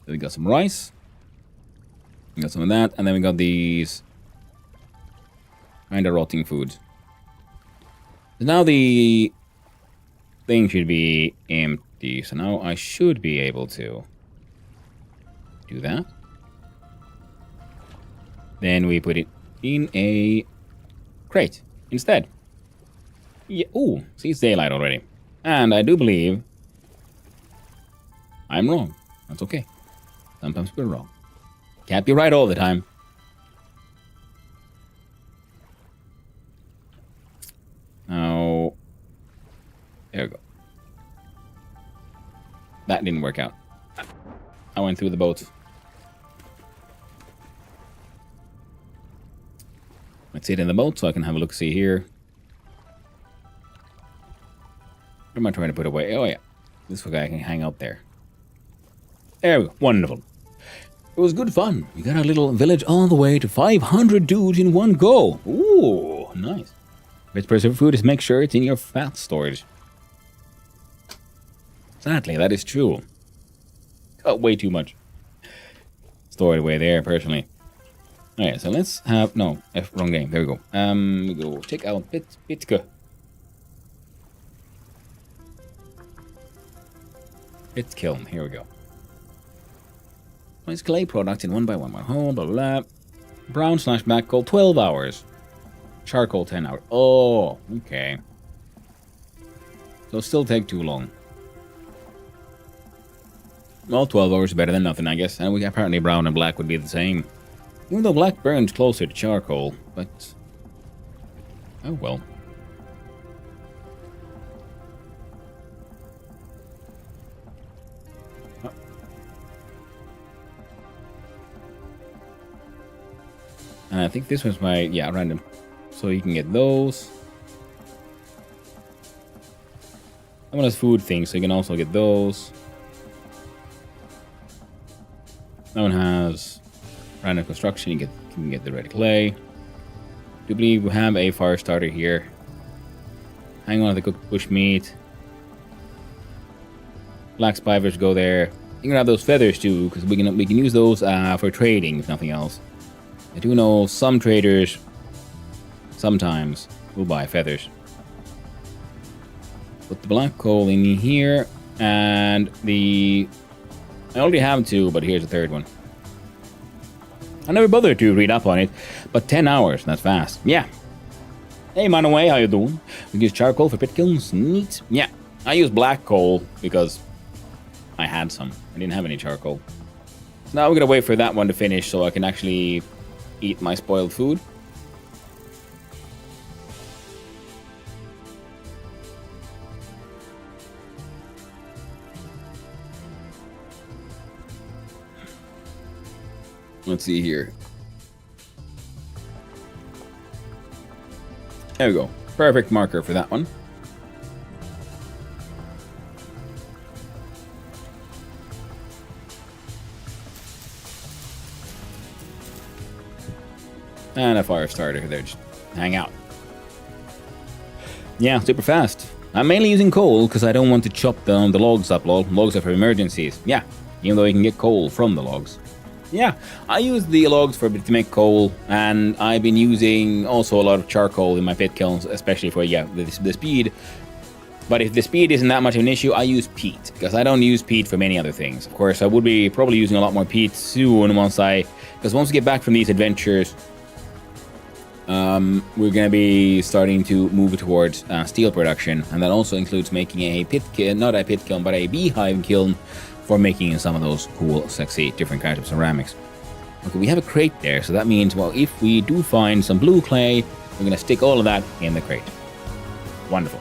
S2: So we got some rice. We got some of that, and then we got these kind of rotting foods. Now the thing should be empty, so now I should be able to do that. Then we put it in a crate instead. Yeah, ooh, see, it's daylight already. And I do believe I'm wrong. That's okay. Sometimes we're wrong. Can't be right all the time. Now, there we go. That didn't work out. I went through the boat. Let's sit in the boat so I can have a look-see here. What am I trying to put away? Oh yeah, this guy can hang out there. There we go. Wonderful. It was good fun. We got our little village all the way to 500 dudes in one go. Ooh, nice. Best preserved food is make sure it's in your fat storage. Sadly, that is true. Got way too much stored away there, personally. Alright, so let's have... No, wrong game. There we go. We go check out Pitke. Pit kiln. Here we go. Place clay products in 1x1. Blah, blah, blah. Brown / black coal, 12 hours. Charcoal, 10 hours. Oh, okay. So still take too long. Well, 12 hours is better than nothing, I guess. And we apparently brown and black would be the same. Even though black burns closer to charcoal, but... oh well. And I think this was my... yeah, random. So you can get those. That one has food things, so you can also get those. That one has random construction. You can get the red clay. Do believe we have a fire starter here. Hang on to the cooked bush meat. Black spivers go there. You can have those feathers too, because we can use those for trading, if nothing else. I do know some traders sometimes will buy feathers. Put the black coal in here, and I already have 2, but here's a 3rd one. I never bothered to read up on it, but 10 hours, that's fast. Yeah. Hey, Manaway, how you doing? We use charcoal for pit kilns. Neat. Yeah, I use black coal because I had some. I didn't have any charcoal. So now we're gonna wait for that one to finish so I can actually eat my spoiled food. Let's see here. There we go. Perfect marker for that one. And a fire starter there, just hang out. Yeah, super fast. I'm mainly using coal because I don't want to chop the logs up, lol. Logs are for emergencies. Yeah, even though you can get coal from the logs. Yeah, I use the logs to make coal, and I've been using also a lot of charcoal in my pit kilns, especially for, the speed. But if the speed isn't that much of an issue, I use peat, because I don't use peat for many other things. Of course, I would be probably using a lot more peat soon because once we get back from these adventures, we're going to be starting to move towards steel production, and that also includes making a not a pit kiln, but a beehive kiln for making some of those cool, sexy, different kinds of ceramics. Okay, we have a crate there, so that means, well, if we do find some blue clay, we're going to stick all of that in the crate. Wonderful.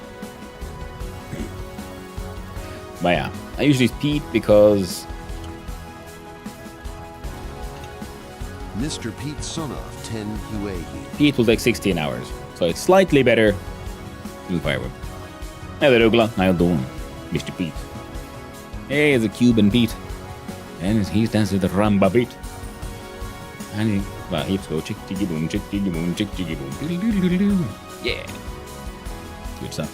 S2: But yeah, I usually use peat because
S3: Mr. Pete Sonoff, 10 Huehi.
S2: peat will take 16 hours, so it's slightly better than firewood. Hey there, Douglas. How you doing, Mr. Pete? Hey, it's a Cuban Pete. And he's dancing the rumba beat. And hips go chick chicky boom, chick chicky boom, chick chicky boom. Doodle-doodle-doodle. Yeah. Good stuff.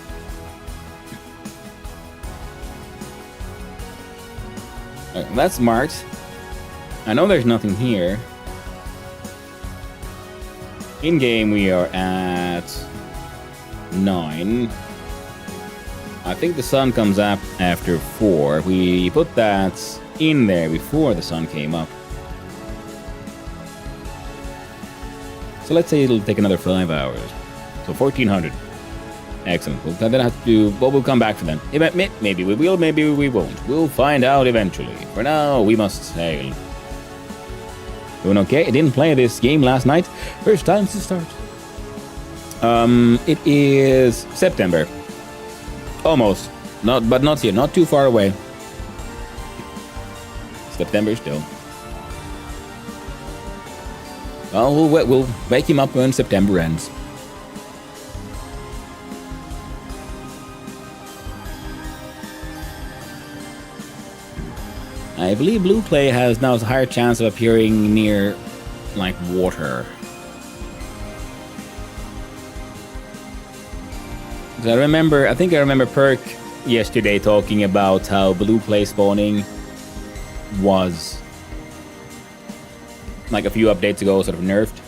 S2: Alright, that's marked. I know there's nothing here. In game, we are at 9. I think the sun comes up after 4. We put that in there before the sun came up. So let's say it'll take another 5 hours. So 1400. Excellent. We'll then have to do, but we'll come back for them. Maybe we will, maybe we won't. We'll find out eventually. For now, we must sail. Doing okay? I didn't play this game last night. First time to start. It is September. Almost. But not here. Not too far away. September still. Well, we'll wake him up when September ends. I believe blue clay has now a higher chance of appearing near, like, water. I think I remember Perk yesterday talking about how blue clay spawning was, like, a few updates ago sort of nerfed,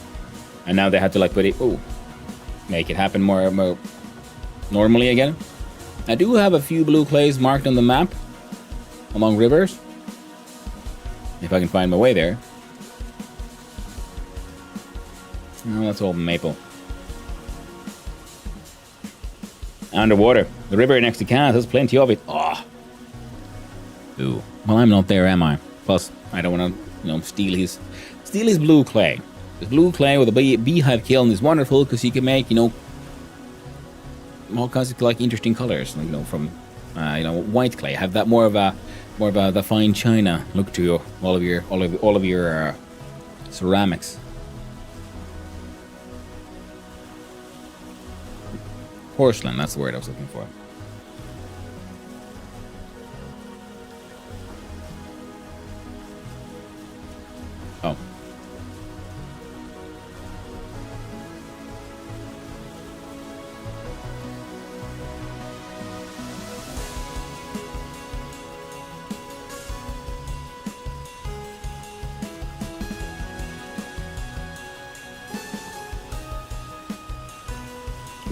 S2: and now they had to, like, make it happen more normally again. I do have a few blue clays marked on the map along rivers, if I can find my way there. Oh, that's all maple. Underwater. The river next to Cass has plenty of it. Oh. Ooh. Well, I'm not there, am I? Plus, I don't want to, steal his blue clay. This blue clay with a beehive kiln is wonderful because you can make, all kinds of like interesting colors. From white clay. Have that more of the fine china look to all of your ceramics. Porcelain, that's the word I was looking for.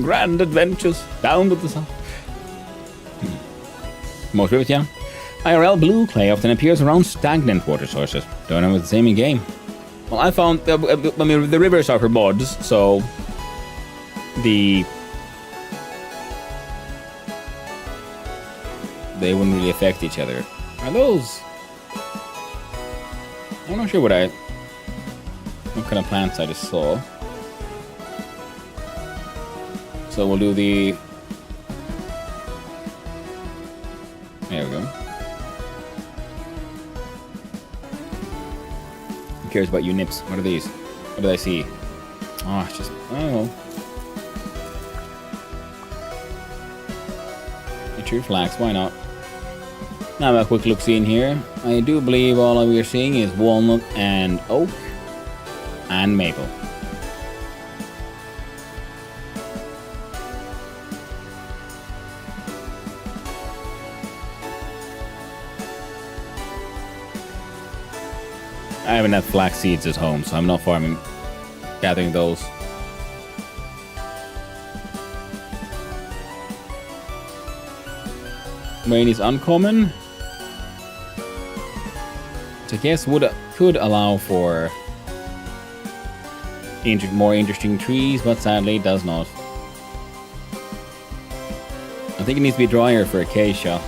S2: Grand adventures down to the south. Most rivers, yeah. IRL blue clay often appears around stagnant water sources. Don't know if it's the same in game. Well, I found I mean the rivers are for mods, so they wouldn't really affect each other. Are those? I'm not sure what kind of plants I just saw. So we'll do the. There we go. Who cares about you nips? What are these? What did I see? Oh, it's just, I don't know. True flax, why not? Now a quick look see in here. I do believe all we are seeing is walnut and oak and maple. I haven't had flax seeds at home, so I'm not gathering those. Rain is uncommon. So I guess could allow for more interesting trees, but sadly it does not. I think it needs to be drier for acacia.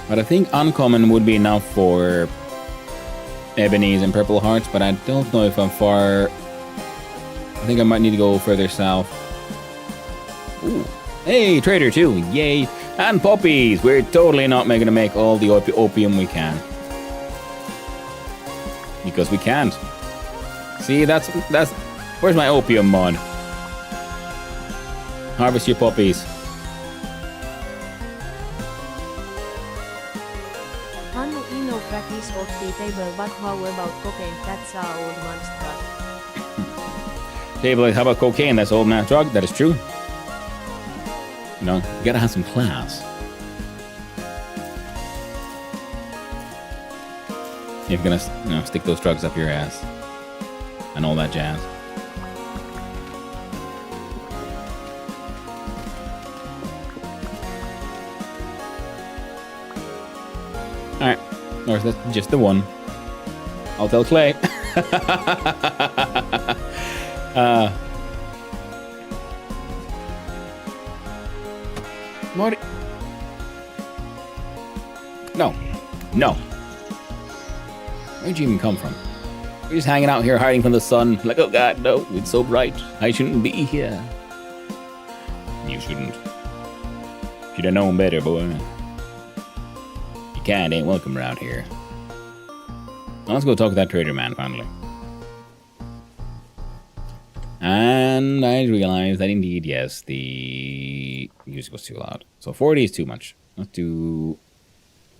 S2: But I think uncommon would be enough for ebonies and purple hearts, but I don't know if I'm far. I think I might need to go further south. Ooh. Hey, trader too, yay! And poppies! We're totally not going to make all the opium we can. Because we can't. See, that's... Where's my opium mod? Harvest your poppies.
S1: Hannu Ino practice off the table, but how about cocaine? That's our old man's drug.
S2: Table, how about cocaine? That's old man's drug. That is true. You know, you gotta have some class. If you're gonna, you know, stick those drugs up your ass. And all that jazz. Alright. Or is that just the one? I'll tell Clay. What? No. No. Where'd you even come from? We're just hanging out here hiding from the sun. Like, oh god, no, it's so bright. I shouldn't be here. You shouldn't. Should have known better, boy. You ain't welcome around here. Well, let's go talk to that trader man, finally. And I realized that indeed, yes, the music was too loud. So 40 is too much. Let's do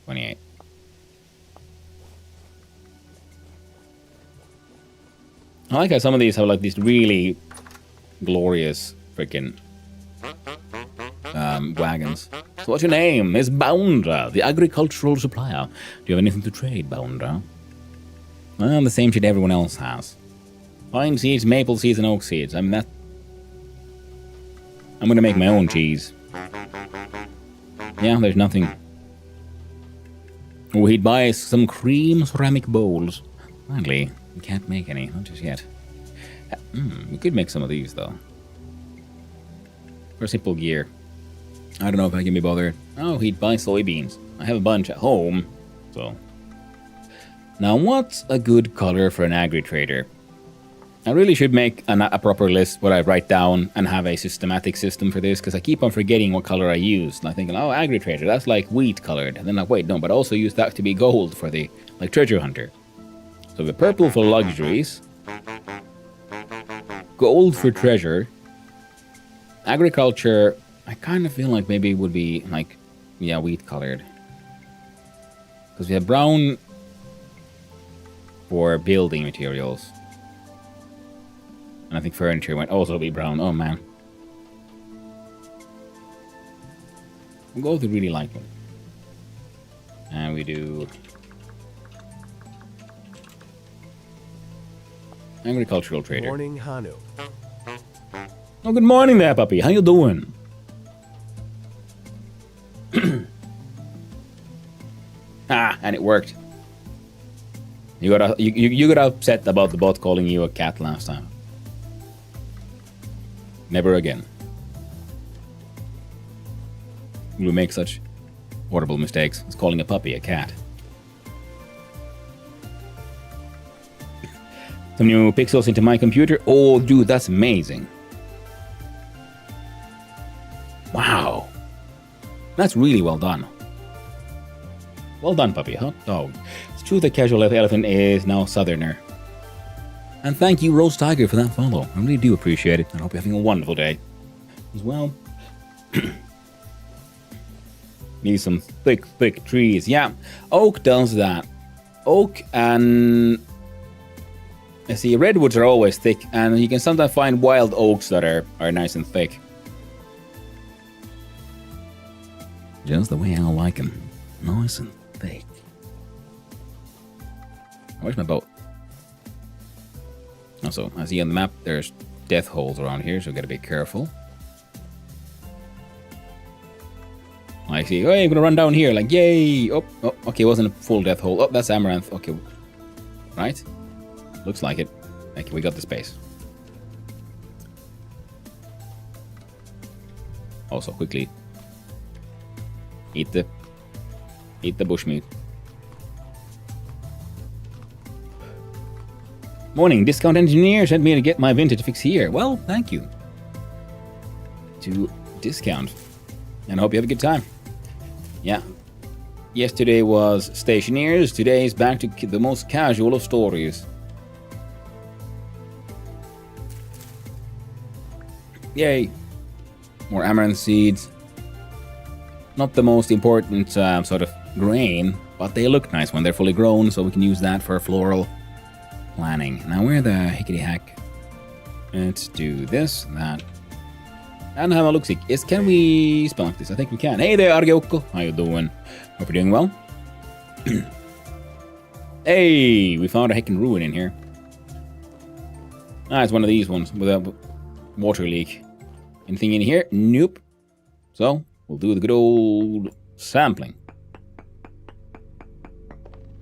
S2: 28. I like how some of these have like these really glorious freaking wagons. So what's your name? It's Boundra, the agricultural supplier. Do you have anything to trade, Boundra? Well, the same shit everyone else has. Pine seeds, maple seeds, and oak seeds. I mean, that... I'm gonna make my own cheese. Yeah, there's nothing. Oh, he'd buy some cream ceramic bowls. Sadly, we can't make any, not just yet. We could make some of these, though. For simple gear. I don't know if I can be bothered. Oh, he'd buy soybeans. I have a bunch at home, so... Now, what's a good color for an agri-trader? I really should make a proper list where I write down and have a systematic system for this, because I keep on forgetting what color I use. And I'm thinking, oh, agri-trader, that's like wheat colored. And then I'm like, wait, no, but also use that to be gold for the, like, treasure hunter. So the purple for luxuries, gold for treasure, agriculture, I kind of feel like maybe it would be, like, yeah, wheat colored. Because we have brown for building materials. And I think furniture might also be brown. Oh, man. Gold would really like it. And we do... agricultural trader.
S5: Morning, Hanu.
S2: Oh, good morning there, puppy. How you doing? And it worked. You got upset about the bot calling you a cat last time. Never again. You make such horrible mistakes as calling a puppy a cat. Some new pixels into my computer. Oh, dude, that's amazing. Wow. That's really well done. Well done, puppy. Hot dog. It's true that Casual Elephant is now Southerner. And thank you, Rose Tiger, for that follow. I really do appreciate it. I hope you're having a wonderful day as well. Need some thick trees. Yeah, oak does that. Oak and... I see, redwoods are always thick, and you can sometimes find wild oaks that are nice and thick. Just the way I like them. Nice and thick. Where's my boat? Also, I see on the map there's death holes around here, so gotta be careful. I see, oh, I'm gonna run down here, like, yay! Oh, okay, it wasn't a full death hole. Oh, that's Amaranth. Okay. Right? Looks like it. Okay, we got the space. Also, quickly eat the bushmeat. Morning, Discount Engineer sent me to get my vintage fix here. Well, thank you to Discount, and I hope you have a good time. Yeah, yesterday was Stationeers. Today is back to the most casual of stories. Yay! More amaranth seeds. Not the most important sort of grain, but they look nice when they're fully grown, so we can use that for floral planning. Now, where the hickety hack? Let's do this, that, and have a look-see. Can we spelunk this? I think we can. Hey there, Argeokko. How you doing? Hope you're doing well. Hey, we found a heckin' ruin in here. Ah, it's one of these ones with a water leak. Anything in here? Nope. So, we'll do the good old sampling.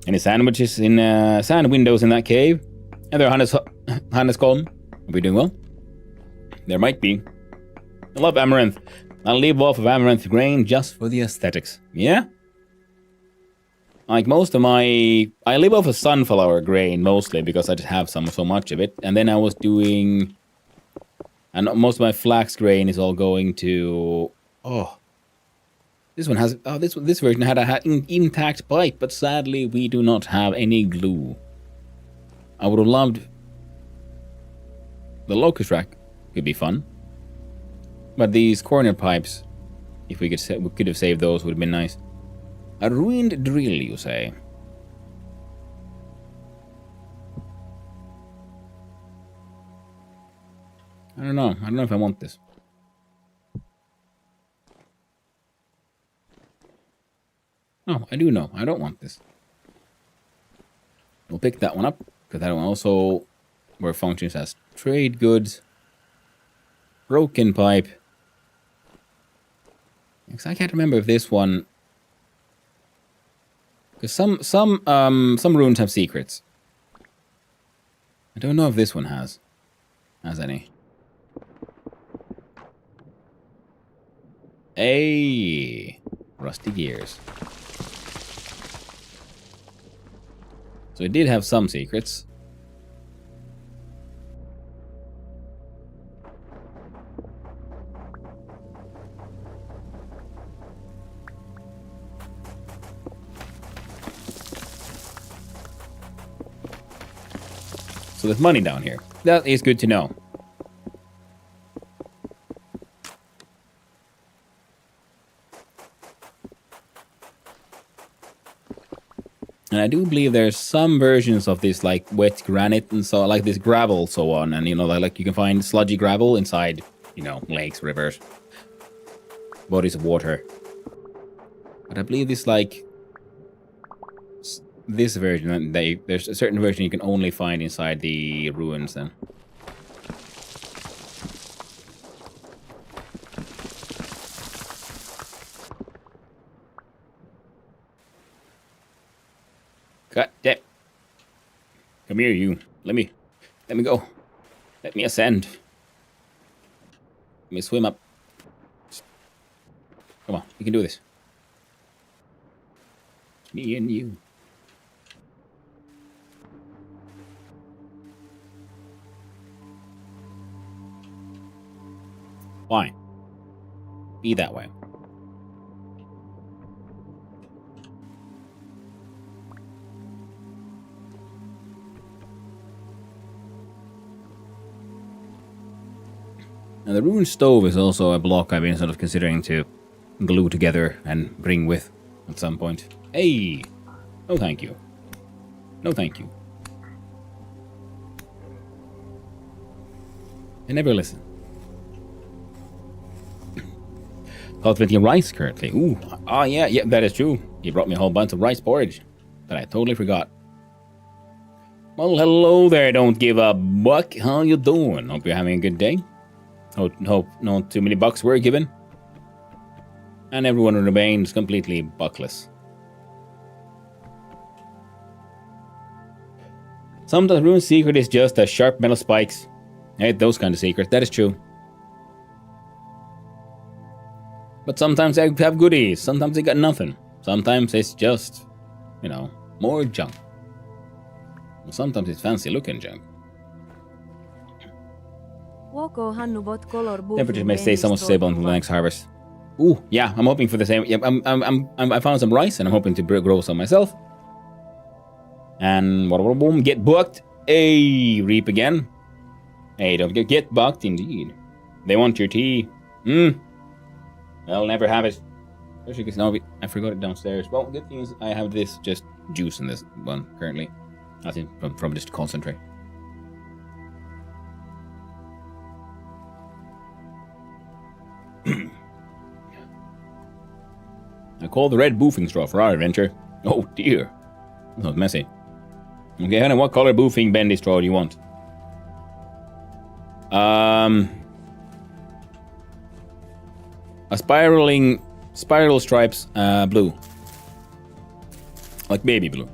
S2: Any sandwiches in sand windows in that cave? And there, Hannes Colm. Are we doing well? There might be. I love amaranth. I'll leave off of amaranth grain just for the aesthetics. Yeah? Like most of my... I live off of sunflower grain mostly because I just have so much of it. And then I was doing... And most of my flax grain is all going to... Oh. This one has... Oh, this version had an intact pipe, but sadly we do not have any glue. I would have loved... The locust rack could be fun. But these corner pipes, if we could have saved those, would have been nice. A ruined drill, you say? I don't know. I don't know if I want this. No, I do know. I don't want this. We'll pick that one up, because that one also where functions as trade goods. Broken pipe. Because I can't remember if this one... Because some runes have secrets. I don't know if this one has any. Hey, rusty gears. So it did have some secrets. So there's money down here. That is good to know. And I do believe there's some versions of this, like wet granite and so, like this gravel, so on. And you know, like you can find sludgy gravel inside, you know, lakes, rivers, bodies of water. But I believe this, like, this version, there's a certain version you can only find inside the ruins then. God damn. Come here, you. Let me go. Let me ascend. Let me swim up. Come on, we can do this. It's me and you. Fine. Be that way. Now the ruined stove is also a block I've been sort of considering to glue together and bring with at some point. Hey! No thank you. No thank you. I never listen. Cultivating rice currently. Ooh. Ah, yeah, that is true. You brought me a whole bunch of rice porridge that I totally forgot. Well, hello there, don't give a buck. How you doing? Hope you're having a good day. Hope not too many bucks were given. And everyone remains completely buckless. Sometimes Rune's secret is just a sharp metal spikes. I hate those kind of secrets, that is true. But sometimes they have goodies, sometimes they got nothing. Sometimes it's just, you know, more junk. Sometimes it's fancy looking junk. Temperatures may stay somewhat stable until the next harvest. Ooh, yeah, I'm hoping for the same. Yep, I found some rice and I'm hoping to grow some myself. And boom, get booked. Hey, reap again. Hey, don't get bucked indeed. They want your tea. I'll never have it. Especially because now I forgot it downstairs. Well, good thing is I have this just juice in this one currently. Nothing from just concentrate. I call the red boofing straw for our adventure. Oh dear. That was messy. Okay, Hannah, what color boofing bendy straw do you want? A spiral stripes, blue. Like baby blue.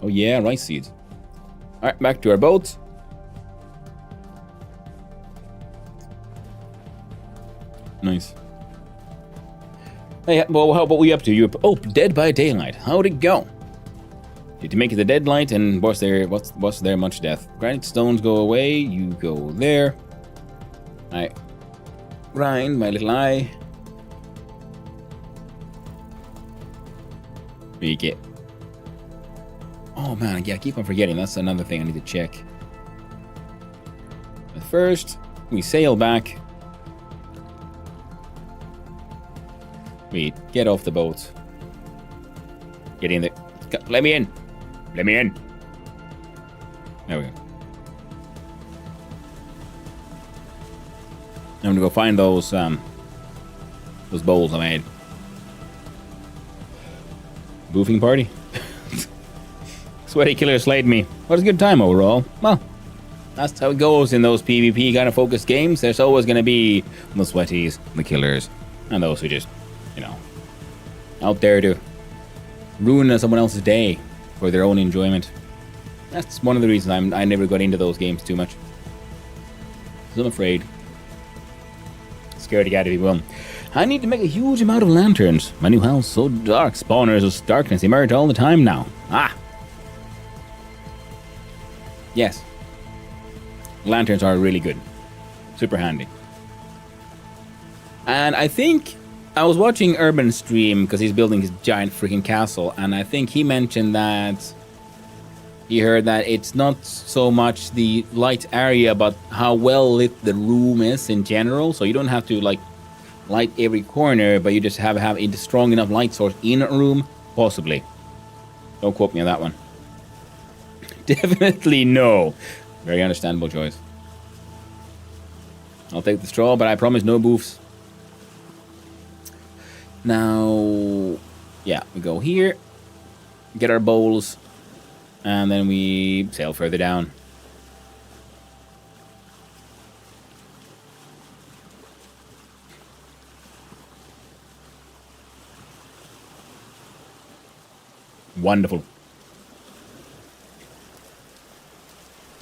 S2: Oh yeah, rice seeds. Alright, back to our boat. Nice. Hey, well, how about we up to? You? Oh, Dead by Daylight. How'd it go? Did you make it to Deadlight? And was there much death? Granite stones go away. You go there. I grind my little eye. Make it. Oh man, yeah, I keep on forgetting. That's another thing I need to check. But first, we sail back. We get off the boat. Get in there. Let me in. Let me in. There we go. I'm gonna go find those bowls I made. Boofing party. Sweaty killer slayed me. What a good time overall. Well, that's how it goes in those PvP kind of focused games. There's always gonna be the sweaties, the killers, and those who just, you know, out there to ruin someone else's day for their own enjoyment. That's one of the reasons I never got into those games too much. Because I'm afraid. Scared to get to be well. I need to make a huge amount of lanterns. My new house so dark. Spawners of darkness emerge all the time now. Ah! Yes. Lanterns are really good. Super handy. And I think I was watching Urban stream because he's building his giant freaking castle, and I think he mentioned that he heard that it's not so much the light area, but how well lit the room is in general. So you don't have to like light every corner, but you just have a strong enough light source in a room, possibly. Don't quote me on that one. Definitely no. Very understandable choice. I'll take the straw, but I promise no boofs. Now, yeah, we go here, get our bowls, and then we sail further down. Wonderful.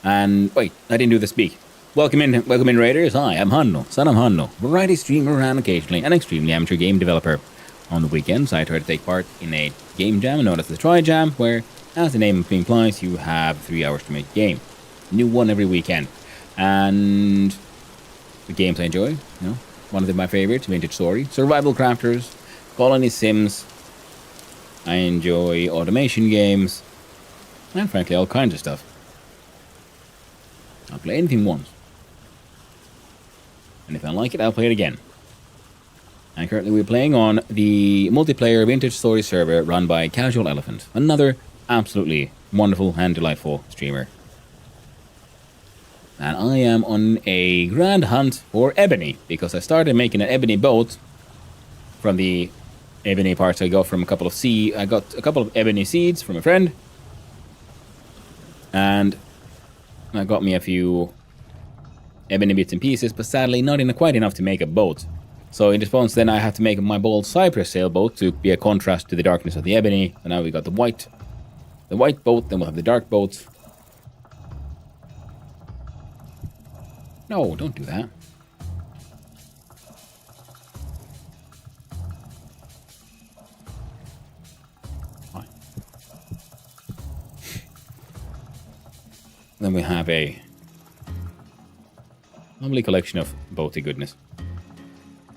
S2: And wait, I didn't do the speak. Welcome in, Raiders. Hi, I'm Hanno, son of Hanno, variety streamer around occasionally, an extremely amateur game developer. On the weekends, I try to take part in a game jam known as the Try Jam, where, as the name implies, you have 3 hours to make a game. New one every weekend. And the games I enjoy, one of my favorites, Vintage Story, Survival Crafters, Colony Sims. I enjoy automation games, and frankly, all kinds of stuff. I'll play anything once. And if I like it, I'll play it again. And currently we're playing on the multiplayer Vintage Story server run by Casual Elephant. Another absolutely wonderful and delightful streamer. And I am on a grand hunt for ebony, because I started making an ebony boat from the ebony parts I got from I got a couple of ebony seeds from a friend. And I got me a few ebony bits and pieces, but sadly not quite enough to make a boat. So in response, then I have to make my bold cypress sailboat to be a contrast to the darkness of the ebony. And now we got the white boat, then we'll have the dark boat. No, don't do that. Fine. Then we have a lovely collection of boaty goodness.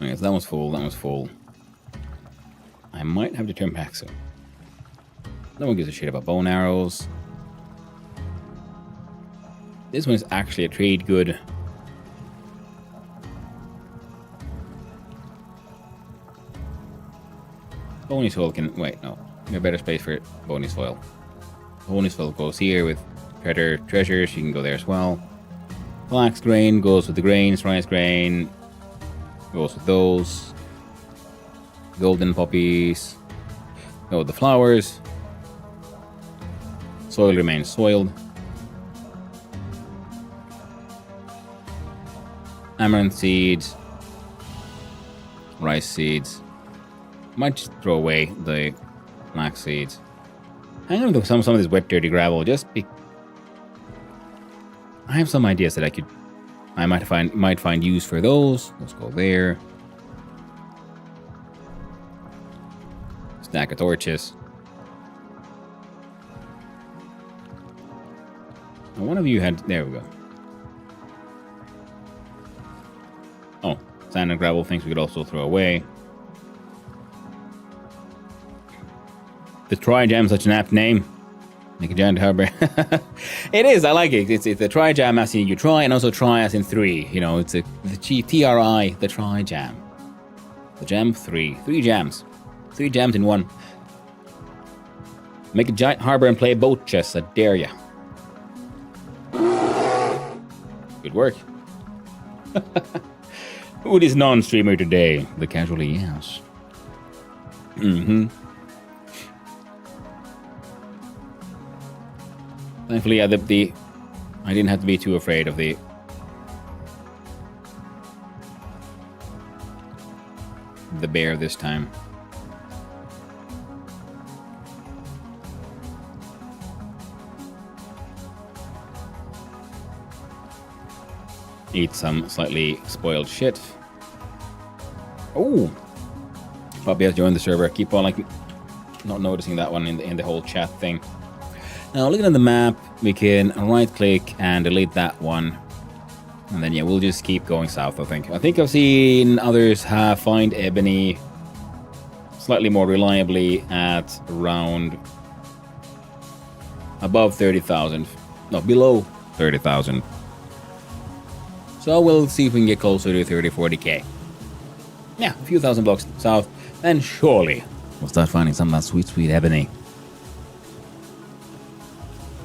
S2: Okay, so that one's full. I might have to turn back soon. No one gives a shit about bone arrows. This one is actually a trade good. Bony soil can... Wait, no. We have better space for bony soil. Bony soil goes here with predator treasures. You can go there as well. Flax grain goes with the grains. Rice grain goes with those. Golden poppies go with the flowers. Soil remains soiled. Amaranth seeds. Rice seeds. Might just throw away the flax seeds. Hang on to some of this wet, dirty gravel. I have some ideas that I might find use for those. Let's go there. Stack of torches. Now, one of you had... There we go. Oh, sand and gravel things we could also throw away. The Try Jam, such an apt name. Make a giant harbor. It is, I like it. It's the Try Jam as in you try, and also try as in 3. You know, it's the TRI, the Try Jam. The Jam 3. 3 jams. 3 jams in one. Make a giant harbor and play boat chess, I dare ya. Good work. Who is non-streamer today? The Casually, yes. Mm-hmm. Thankfully, I didn't have to be too afraid of the bear this time. Eat some slightly spoiled shit. Oh, Bobby has joined the server. Keep on not noticing that one in the whole chat thing. Now, looking at the map, we can right-click and delete that one. And then, yeah, we'll just keep going south, I think. I think I've seen others find ebony slightly more reliably at around above 30,000. No, below 30,000. So we'll see if we can get closer to 30, 40k. Yeah, a few thousand blocks south. Then surely we'll start finding some of that sweet, sweet ebony.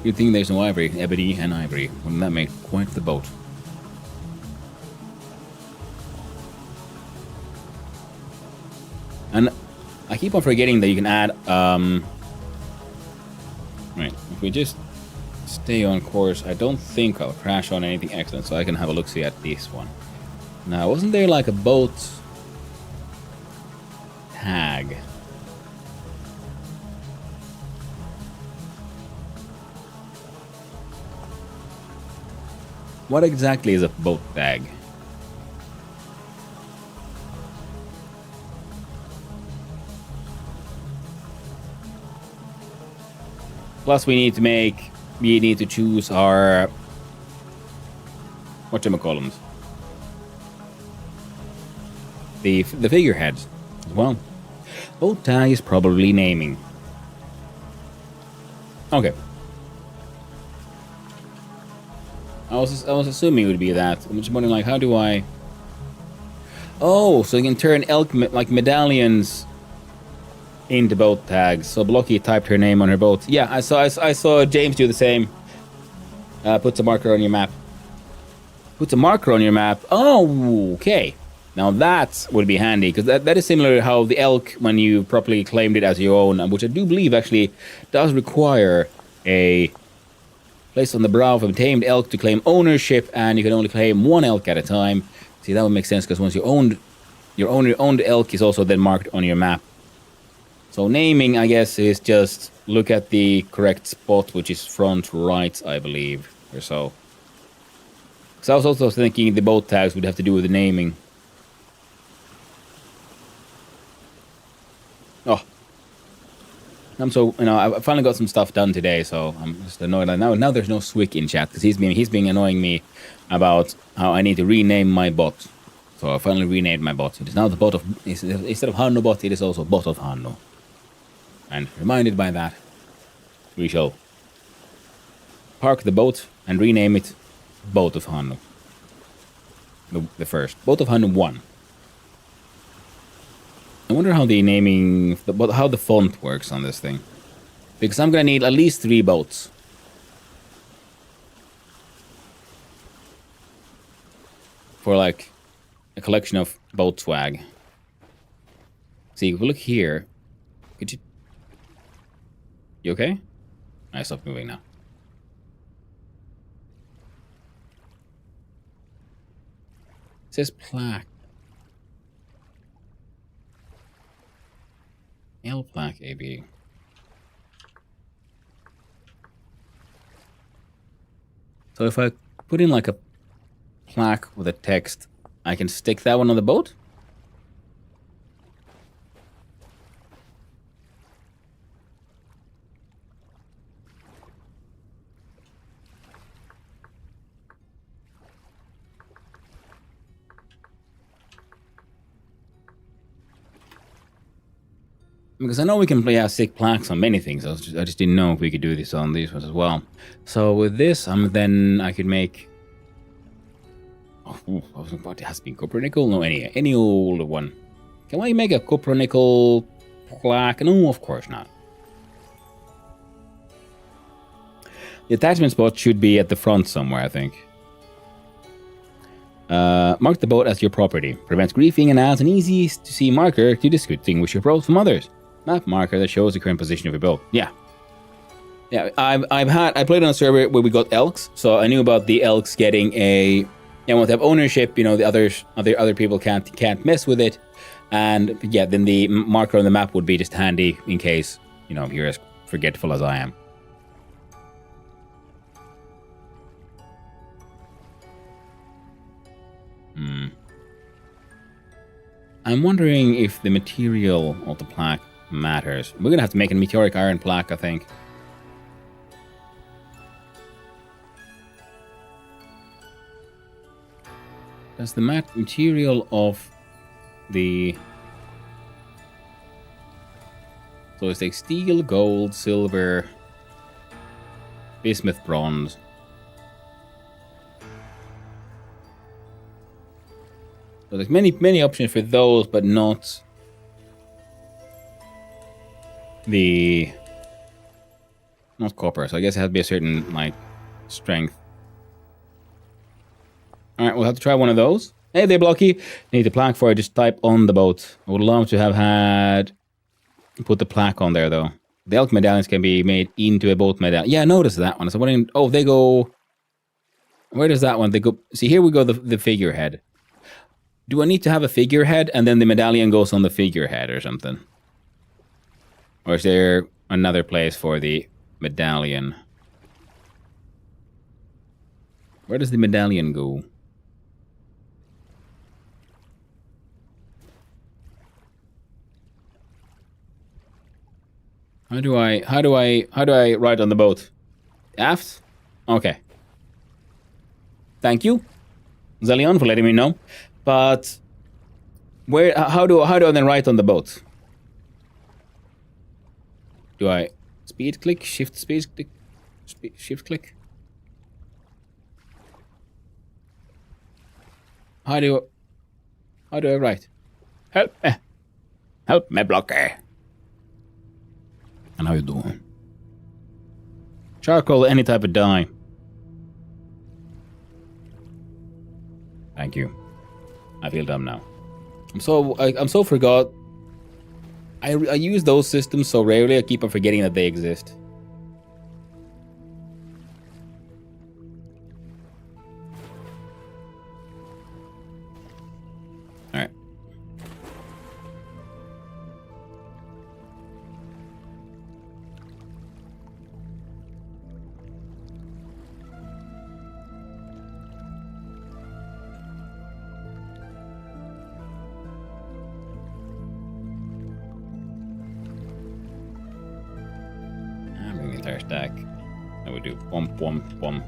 S2: You'd think there's no ivory, ebony and ivory. Wouldn't that make quite the boat? And I keep on forgetting that you can add, right, if we just stay on course, I don't think I'll crash on anything excellent, so I can have a look-see at this one. Now, wasn't there like a boat tag? What exactly is a boat tag? Plus, we need to choose our whatchamacallums. The figureheads as well. Boat tag is probably naming. Okay. I was assuming it would be that. I'm just wondering, like, how do I? Oh, so you can turn elk like medallions into boat tags. So Blocky typed her name on her boat. Yeah, I saw James do the same. Puts a marker on your map. Puts a marker on your map. Oh, okay. Now that would be handy, because that is similar to how the elk, when you properly claimed it as your own, which I do believe actually does require a place on the brow of a tamed elk to claim ownership, and you can only claim one elk at a time. See, that would make sense, because once you owned your owned elk is also then marked on your map. So naming, I guess, is just look at the correct spot, which is front right, I believe, or so. Because I was also thinking the boat tags would have to do with the naming. Oh. I'm so, I finally got some stuff done today, so I'm just annoyed. Now there's no Swick in chat, because he's been annoying me about how I need to rename my bot. So I finally renamed my bot. It is now the bot of, instead of Hannu bot, it is also bot of Hannu. And reminded by that, we shall park the boat and rename it Boat of Hannu. The first. Boat of Hannu 1. I wonder how the naming, how the font works on this thing. Because I'm gonna need at least 3 boats. For like a collection of boat swag. See, if we look here, could you... You okay? I stopped moving now. It says plaque. L plaque AB. So if I put in like a plaque with a text, I can stick that one on the boat? Because I know we can stick plaques on many things. I just didn't know if we could do this on these ones as well. So with this, then I could make... Oh, I was about it has to be copper nickel? No, any old one. Can I make a copper nickel plaque? No, of course not. The attachment spot should be at the front somewhere, I think. Mark the boat as your property. Prevents griefing and adds an easy-to-see marker to distinguish your boat from others. Map marker that shows the current position of your boat. Yeah. Yeah, I played on a server where we got elks, so I knew about the elks getting a... And once they have ownership, the other people can't mess with it. And yeah, then the marker on the map would be just handy in case, you're as forgetful as I am. I'm wondering if the material of the plaque matters. We're gonna have to make a meteoric iron plaque, I think. Does the material of the... So it's like steel, gold, silver, bismuth, bronze. So there's many options for those, but not not copper. So I guess it has to be a certain strength. All right, we'll have to try one of those. Hey there, Blocky. Need the plaque for it. Just type on the boat. I would love to have put the plaque on there though. The elk medallions can be made into a boat medallion. Yeah, I noticed that one. So they go. Where does that one? They go. See, here we go. The figurehead. Do I need to have a figurehead and then the medallion goes on the figurehead or something? Or is there another place for the medallion? Where does the medallion go? How do I ride on the boat? Aft? Okay. Thank you, Zelion, for letting me know. But where? How do I then ride on the boat? Do I speed click, shift speed click, shift click? How do I write? Help me, blocker. And how you doing? Charcoal, any type of dye. Thank you. I feel dumb now. I'm so forgot. I use those systems so rarely. I keep on forgetting that they exist. All right. Entire stack. I would do bump, bump, bump.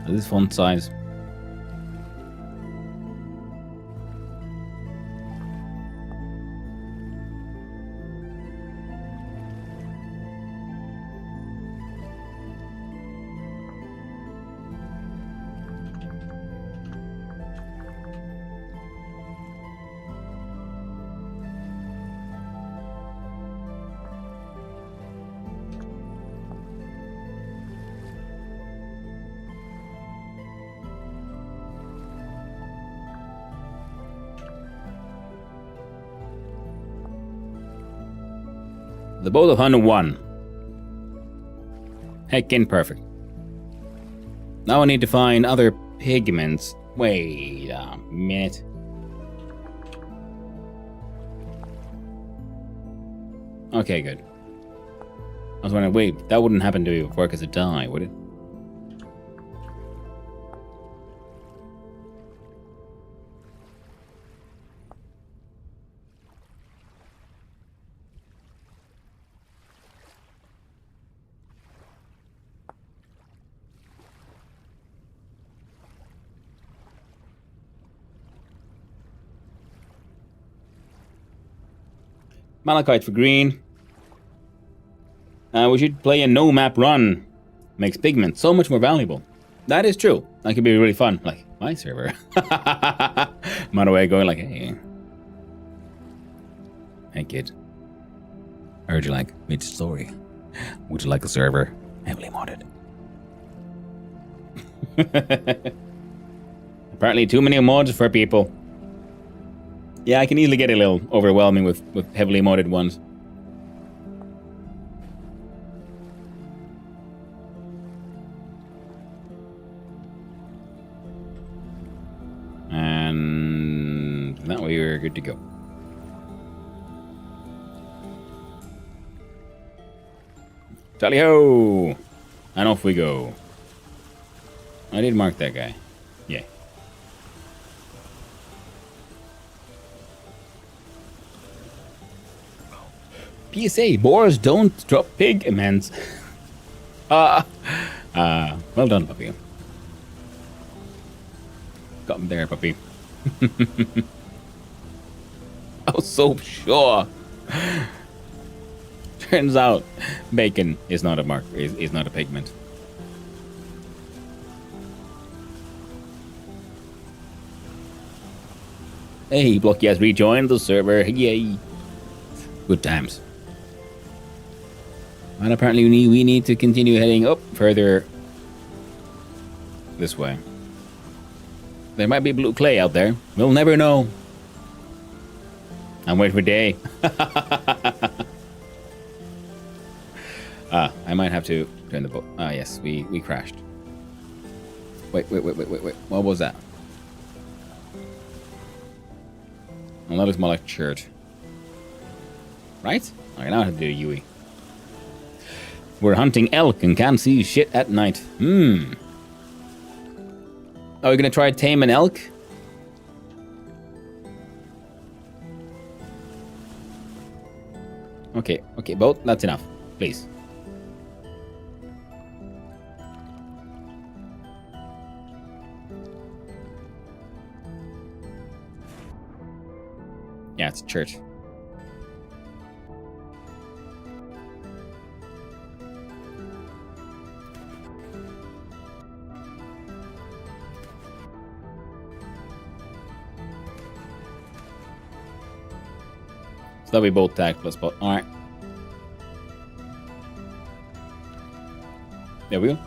S2: This is font size. The boat of Hanu won. Heckin' perfect. Now I need to find other pigments. Wait a minute. Okay, good. I was wondering, wait, that wouldn't happen to work as a dye, would it? Malachite for green. We should play a no-map run. Makes pigment so much more valuable. That is true. That could be really fun. Like, my server. I'm away going like, hey. Hey, kid. I heard you like mid-story. Would you like a server? Heavily modded. Apparently too many mods for people. Yeah, I can easily get a little overwhelming with heavily modded ones. And that way we're good to go. Tally ho! And off we go. I did mark that guy. Yeah. PSA, boars don't drop pigments. Well done, puppy. Got him there, puppy. I was so sure. Turns out, bacon is not a mark. Is not a pigment. Hey, Blocky has rejoined the server. Yay! Good times. And apparently we need to continue heading up further this way. There might be blue clay out there. We'll never know. I'm waiting for day. I might have to turn the boat. Ah, yes, we crashed. Wait. What was that? Well, that looks more like church. Right? Okay, now I have to do Yui. We're hunting elk and can't see shit at night. Are we gonna try to tame an elk? Okay, boat, that's enough. Please. Yeah, it's a church. So that we both tag plus boat. Alright. There we go.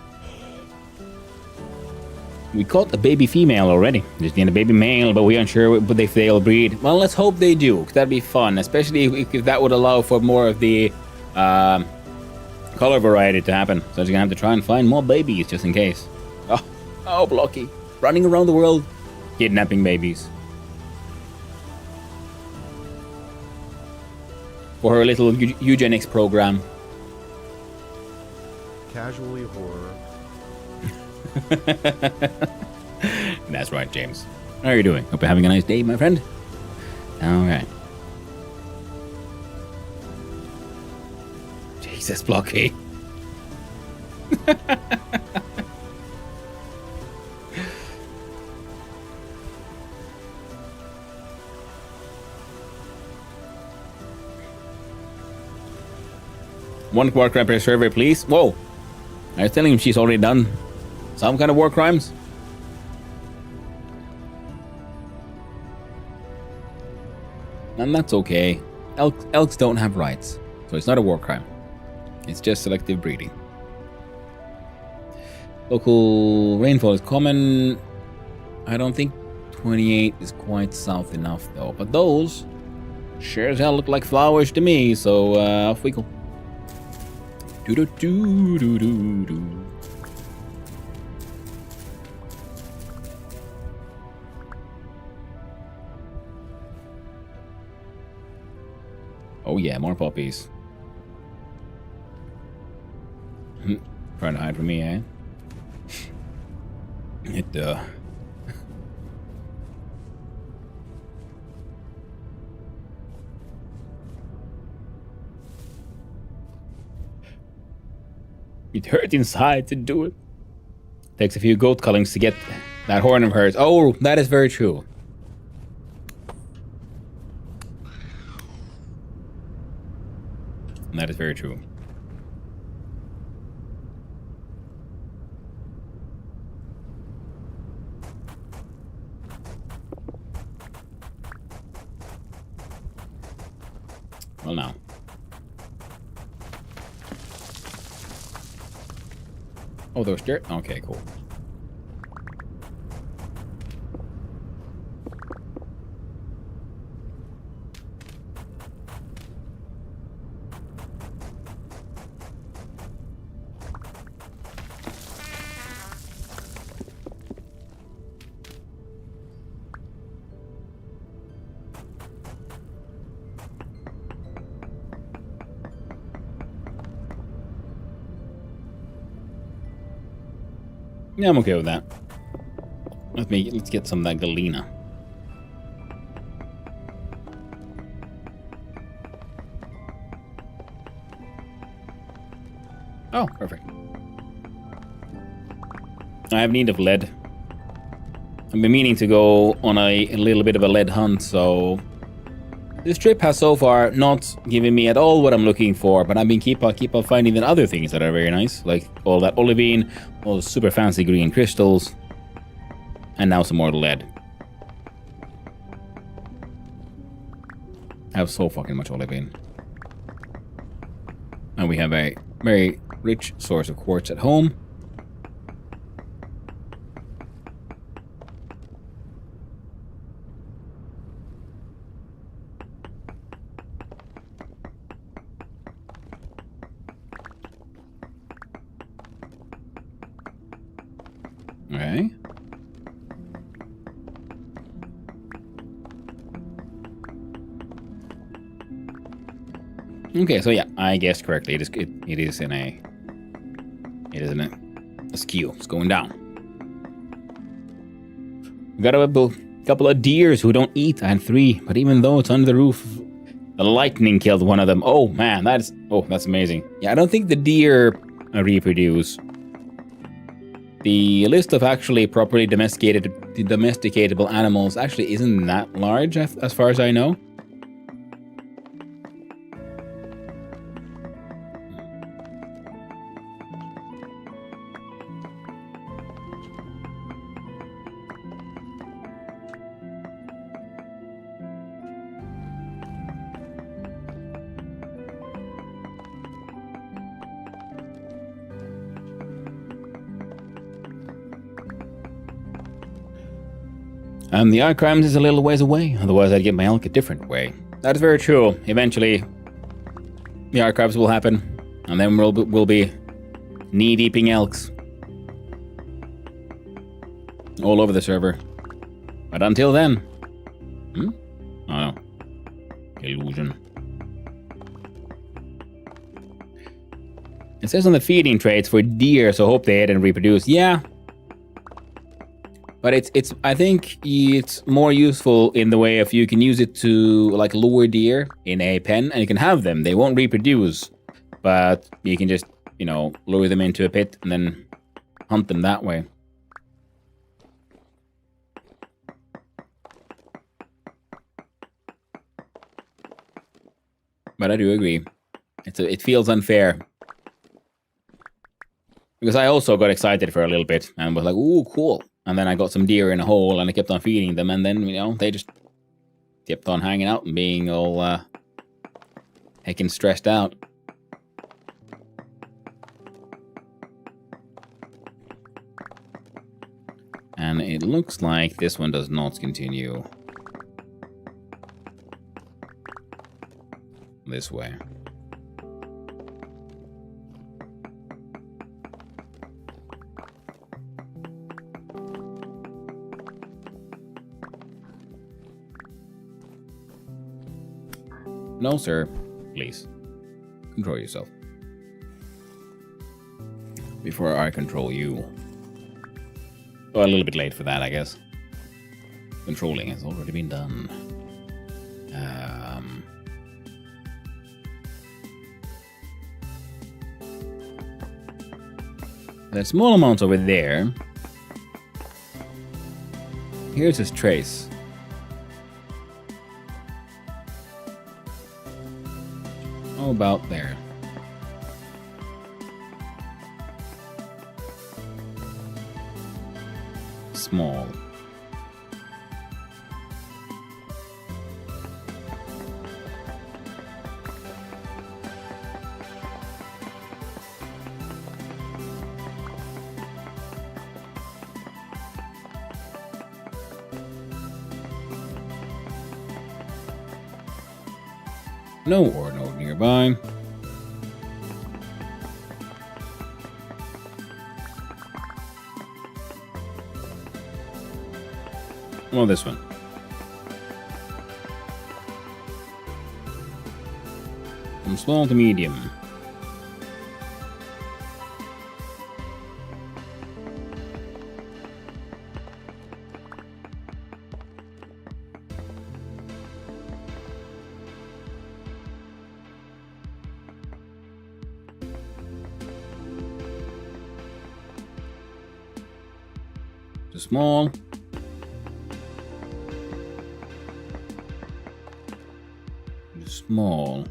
S2: We caught a baby female already. Just need a baby male, but we aren't sure if they'll breed. Well, let's hope they do, 'cause that'd be fun. Especially if that would allow for more of the color variety to happen. So you're gonna have to try and find more babies just in case. Oh, Blocky. Running around the world, kidnapping babies. For her little eugenics program.
S5: Casually horror.
S2: That's right, James. How are you doing? Hope you're having a nice day, my friend. Alright. Jesus, Blocky. One war crime per survey, please. Whoa. I was telling him she's already done some kind of war crimes. And that's okay. Elks don't have rights, so it's not a war crime. It's just selective breeding. Local rainfall is common. I don't think 28 is quite south enough though, but those sure as hell look like flowers to me, so off we go. Do-do-do-do-do-do. Oh yeah, more puppies. Trying to hide from me, eh? It hurt inside to do it. Takes a few goat cullings to get that horn of hers. Oh, that is very true. That is very true. Well, now. Oh, those dirt? Okay, cool. Yeah, I'm okay with that. Let's get some of that Galena. Oh, perfect. I have need of lead. I've been meaning to go on a little bit of a lead hunt, so this trip has so far not given me at all what I'm looking for, but I've been keep on finding the other things that are very nice, like all that olivine, all the super fancy green crystals, and now some more lead. I have so fucking much olivine. And we have a very rich source of quartz at home. Okay. Okay, so yeah, I guessed correctly. It is in a skew. It's going down. We got a couple of deers who don't eat. I had 3, but even though it's under the roof, the lightning killed one of them. Oh man, that's amazing. Yeah, I don't think the deer reproduce. The list of actually properly domesticatable animals actually isn't that large as far as I know. The Archimes is a little ways away, otherwise I'd get my elk a different way. That is very true. Eventually, the Archives will happen, and then we'll be knee-deeping elks all over the server. But until then... Oh no. Illusion. It says on the feeding traits for deer, so hope they eat and reproduce. Yeah. But it's I think it's more useful in the way if you can use it to like lure deer in a pen and you can have them. They won't reproduce, but you can just, you know, lure them into a pit and then hunt them that way. But I do agree. It feels unfair. Because I also got excited for a little bit and was like, ooh, cool. And then I got some deer in a hole and I kept on feeding them. And then, you know, they just kept on hanging out and being all heckin' stressed out. And it looks like this one does not continue this way. No, sir. Please. Control yourself. Before I control you. Oh, a little bit late for that, I guess. Controlling has already been done. That small amount over there. Here's his trace. How about there? Small. No or no nearby. Well, this one. From small to medium. To small. Small.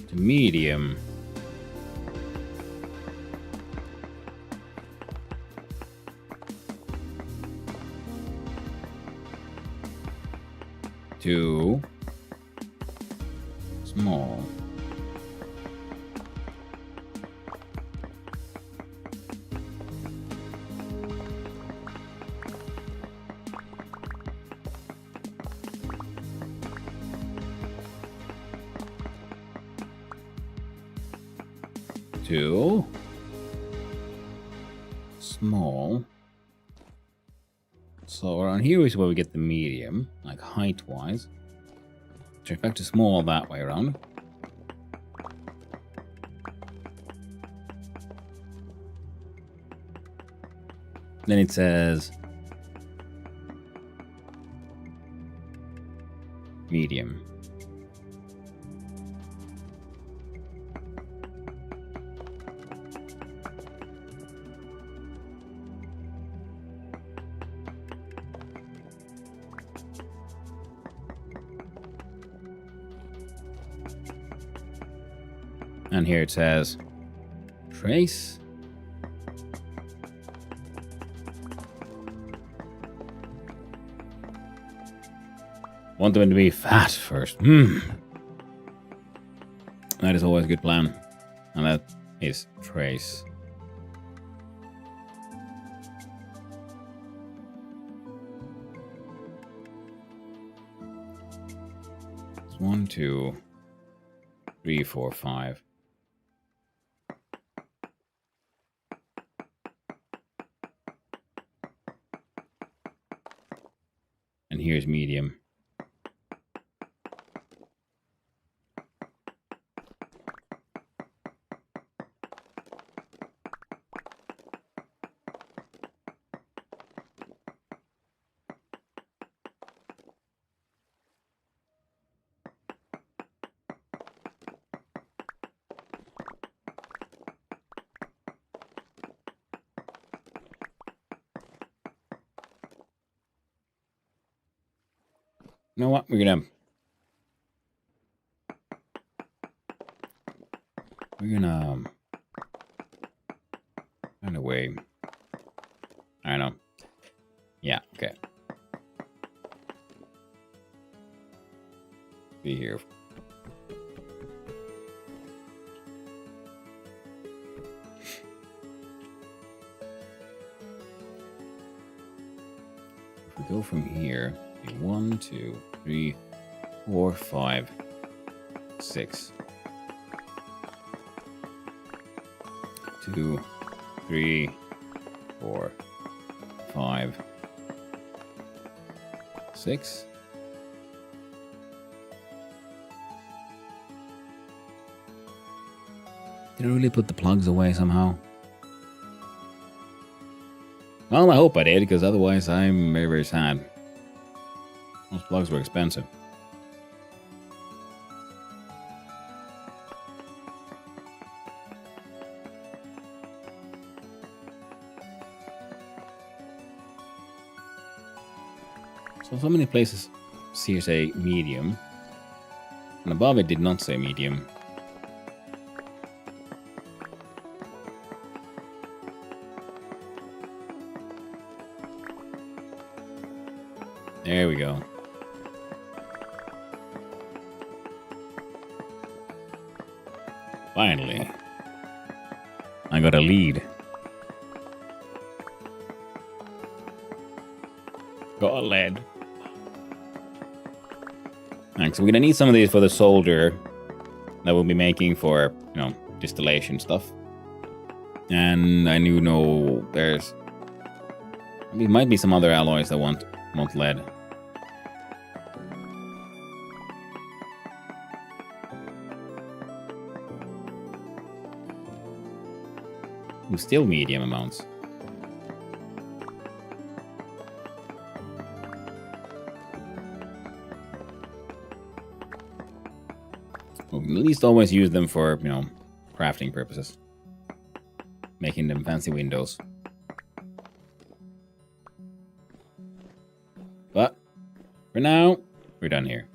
S2: To medium. To small. to small. So around here is where we get the medium, like height-wise. Check back to small that way around. Then it says medium. And here it says trace. Want them to be fat first. That is always a good plan. And that is trace. It's 1, 2, 3, 4, 5. And here's medium. You know what? We're gonna find a way. I don't know. Yeah, okay. Be here. If we go from here, 1, 2, 3, 4, 5, 6. 2, 3, 4, 5, 6. Did I really put the plugs away somehow? Well, I hope I did, because otherwise I'm very, very sad. Those plugs were expensive. So many places here say medium, and above it did not say medium. There we go. Finally, I got a lead. Got a lead. Thanks. So we're gonna need some of these for the solder that we'll be making for, you know, distillation stuff. And I know there's, there might be some other alloys that want lead. Still medium amounts. We'll at least always use them for, you know, crafting purposes. Making them fancy windows. But for now, we're done here.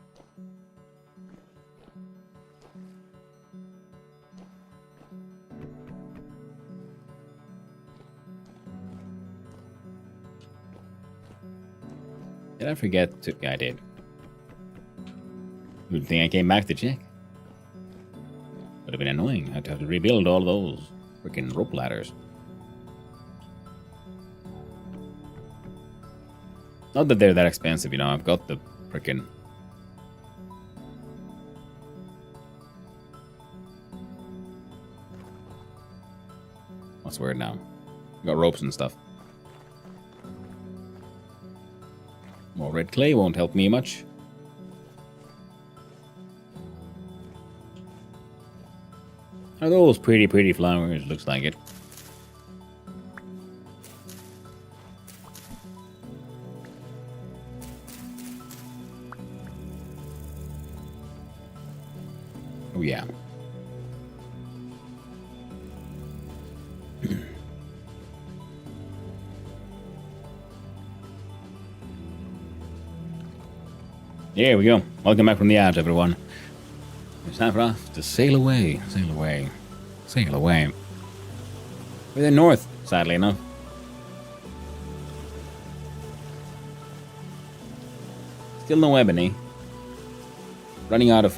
S2: Did I forget to... Yeah, I did. Good thing I came back to check. Would have been annoying. I'd have to rebuild all those freaking rope ladders. Not that they're that expensive, you know. I've got the freaking... What's the word now? Got ropes and stuff. More red clay won't help me much. Are those pretty flowers? Looks like it. Oh yeah. Here we go. Welcome back from the ad, everyone. It's time for us to sail away, sail away, sail away. We're in north, sadly enough. Still no ebony. Running out of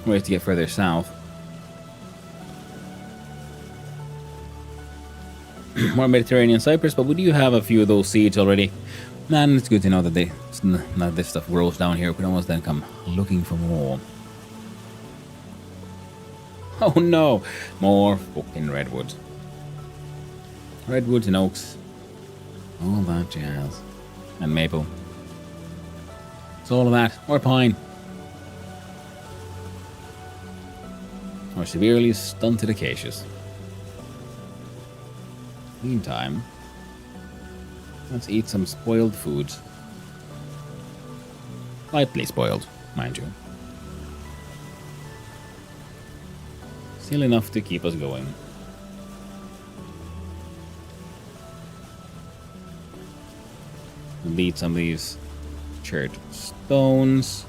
S2: ways to get further south. More Mediterranean cypress, but we do have a few of those seeds already. Man, it's good to know that that this stuff grows down here. We can almost then come looking for more. Oh no! More fucking redwoods. Redwoods and oaks. All that jazz. And maple. It's all of that. Or pine. Or severely stunted acacias. Meantime, let's eat some spoiled foods. Lightly spoiled, mind you. Still enough to keep us going. We'll eat some of these church stones.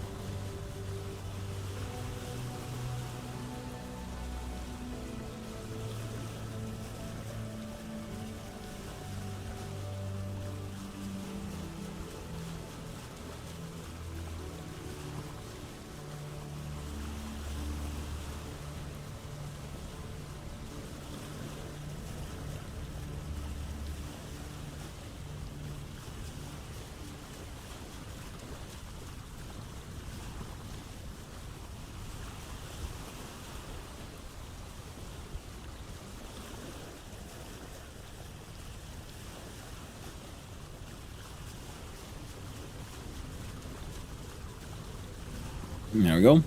S2: There we go.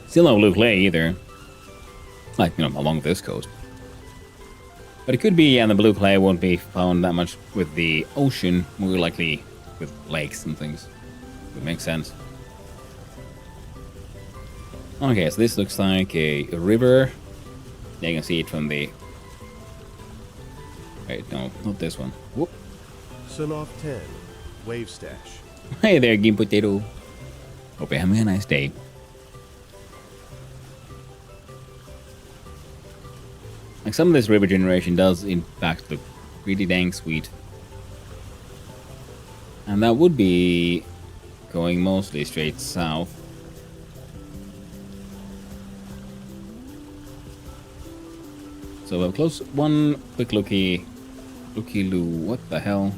S2: Still no blue clay either. Like, you know, along this coast. But it could be, and the blue clay won't be found that much with the ocean, more likely with lakes and things. Would make sense. Okay, so this looks like a river. You can see it from the... Wait, no, not this one. Whoop.
S5: Sunoff 10, Wave Stash.
S2: Hey there, Game Potato. Hope you're having a nice day. Like, some of this river generation does, in fact, look pretty dang sweet. And that would be going mostly straight south. So we'll close one quick looky loo. What the hell?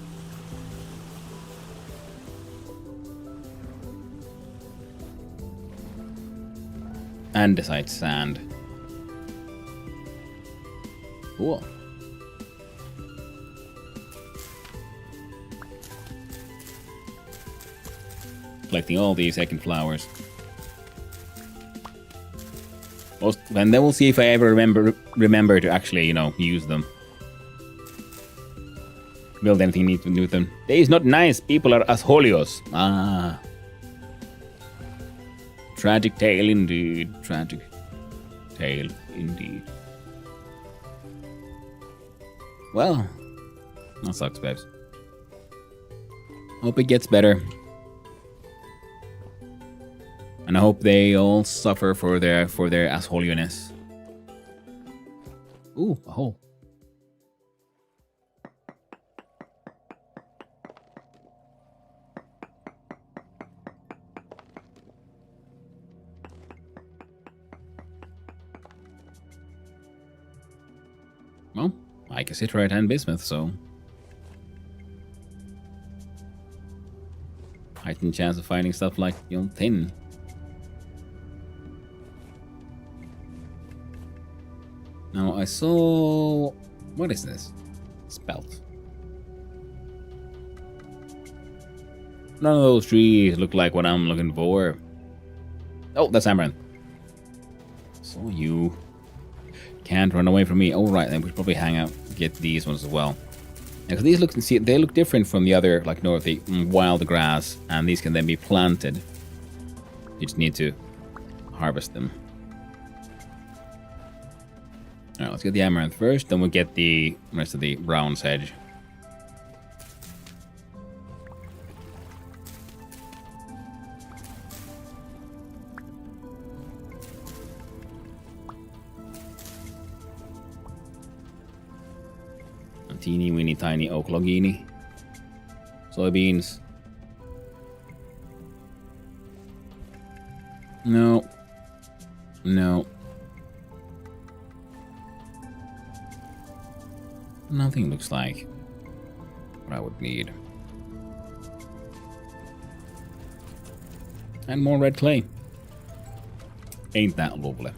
S2: Andesite sand. Cool. Collecting all these second flowers. And then we'll see if I ever remember to actually, you know, use them. Build anything need to do with them. Day is not nice. People are assholios. Ah. Tragic tale indeed. Tragic tale indeed. Well, that sucks, babes. Hope it gets better. And I hope they all suffer for their assholiness. Ooh, a hole. Well, I like Citrate and Bismuth, so heightened chance of finding stuff like, you know, tin. Now I saw... what is this? Spelt. None of those trees look like what I'm looking for. Oh, that's Amaranth. So you can't run away from me. Oh, right, then we should probably hang out, get these ones as well. Because these look, see, they look different from the other, like Northy, wild grass, and these can then be planted. You just need to harvest them. Alright, let's get the Amaranth first, then we'll get the rest of the brown sedge. Teeny weeny tiny oak logini. Soybeans. No. No. Nothing looks like what I would need. And more red clay. Ain't that lovely?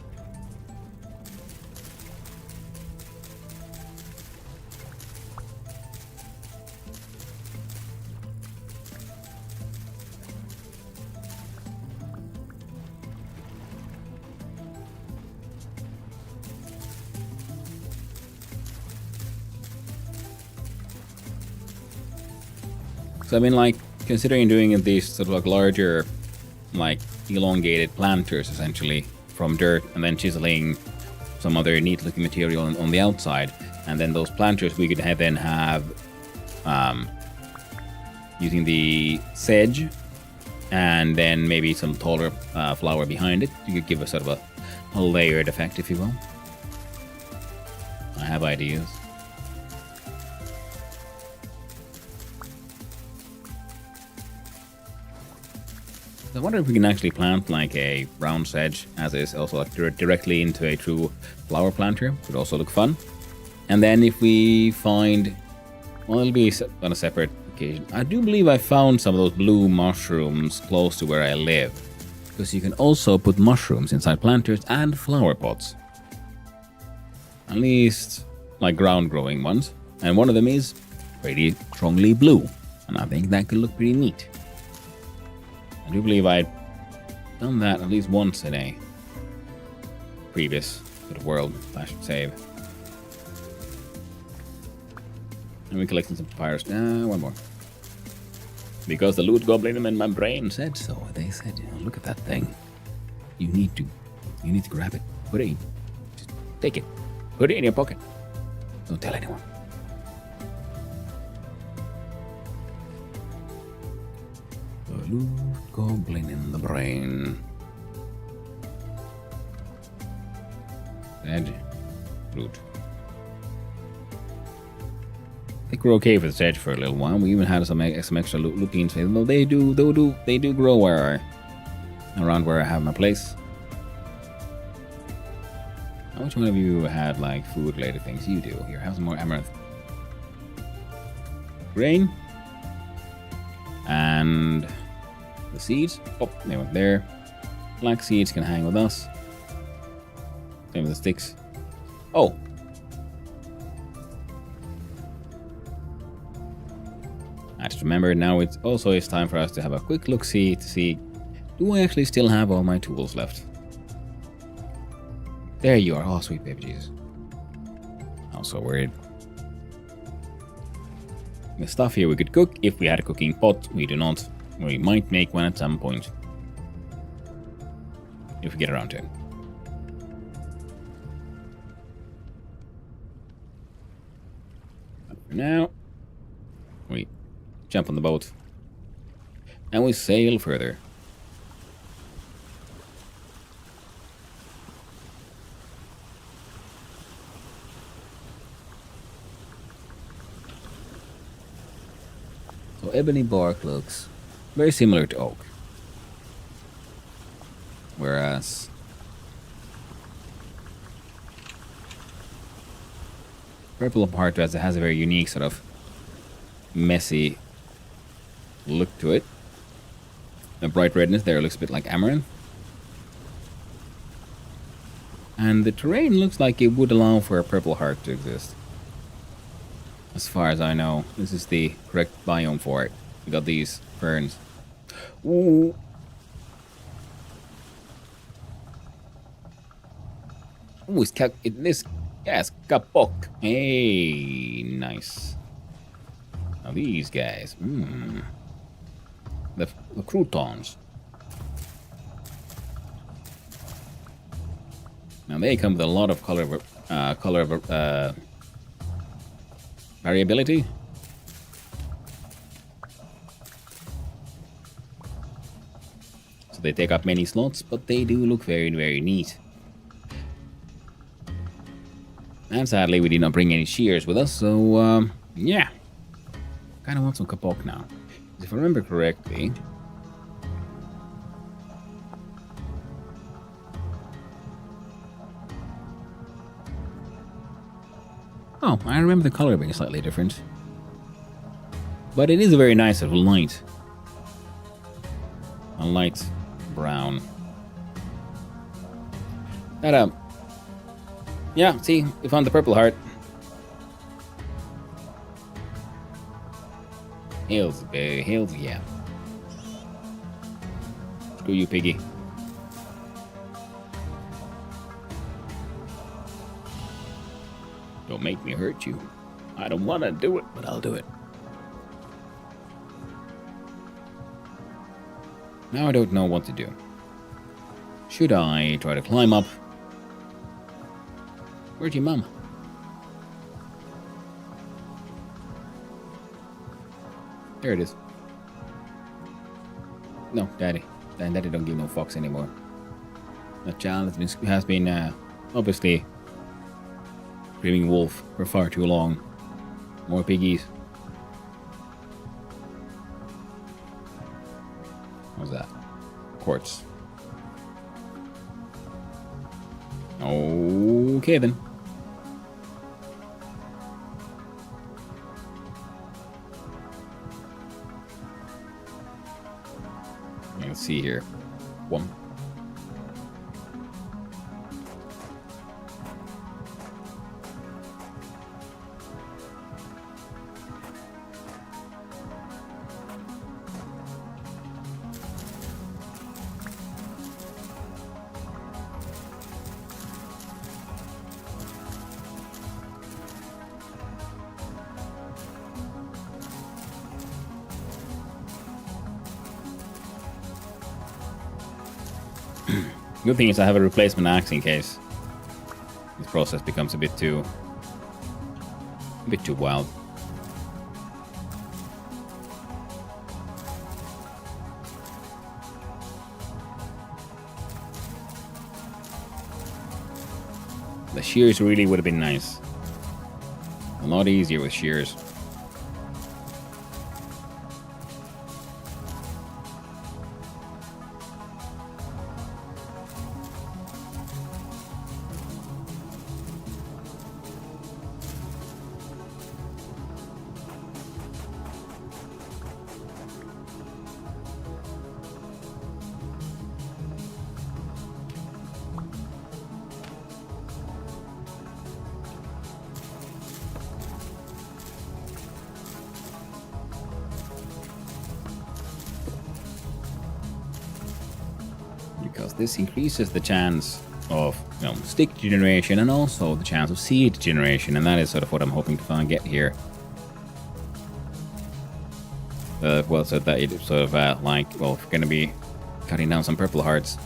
S2: So I mean, like, considering doing these sort of like larger, like elongated planters essentially from dirt, and then chiseling some other neat looking material on the outside, and then those planters we could then have using the sedge, and then maybe some taller flower behind it. You could give a sort of a layered effect, if you will. I have ideas. I wonder if we can actually plant like a round sedge as is, also like directly into a true flower planter. Would also look fun. And then if we find, well, it'll be on a separate occasion. I do believe I found some of those blue mushrooms close to where I live, because you can also put mushrooms inside planters and flower pots. At least like ground growing ones. And one of them is pretty strongly blue, and I think that could look pretty neat. I do believe I'd done that at least once in a previous sort of world / save. And we collected some papyrus. One more. Because the loot goblin in my brain said so. They said, look at that thing. You need to grab it. Put it in. Just take it. Put it in your pocket. Don't tell anyone. The loot goblin in the brain. Sedge. Loot. I think we're okay with sedge for a little while. We even had some extra lupines. Though they do grow around where I have my place. How much one of you had like food related things? You do. Here, have some more amaranth. Grain. And the seeds. Oh, they went there. Black seeds can hang with us. Same with the sticks. Oh. I just remembered now it's also time for us to have a quick look-see to see, do I actually still have all my tools left? There you are. Oh, sweet baby Jesus. I was so worried. The stuff here we could cook if we had a cooking pot. We do not. We might make one at some point. If we get around to it. But for now, we jump on the boat. And we sail further. So ebony bark looks very similar to oak. Whereas Purple heart has a very unique sort of messy look to it. The bright redness there looks a bit like amaranth. And the terrain looks like it would allow for a purple heart to exist. As far as I know, this is the correct biome for it. We got these ferns. Ooh. Ooh, this gas kapok. Hey, nice. Now these guys. The croutons. Now they come with a lot of color variability. So they take up many slots, but they do look very, very neat. And sadly, we did not bring any shears with us, so yeah. Kind of want some kapok now. If I remember correctly, oh, I remember the color being slightly different. But it is a very nice sort of light. A light brown. That, yeah, see, we found the purple heart. Hills, baby, hills, yeah. Screw you, piggy. Don't make me hurt you. I don't want to do it, but I'll do it. Now I don't know what to do. Should I try to climb up? Where's your mama? There it is. No, Daddy. Daddy don't give no fucks anymore. That child has been obviously screaming wolf for far too long. More piggies. What's that? Quartz. Okay then. Let's see here. One. Good thing is I have a replacement axe in case this process becomes a bit too wild. The shears really would have been nice. A lot easier with shears. Because this increases the chance of, stick generation and also the chance of seed generation, and that is sort of what I'm hoping to get here. Well, so that it sort of if we're going to be cutting down some purple hearts,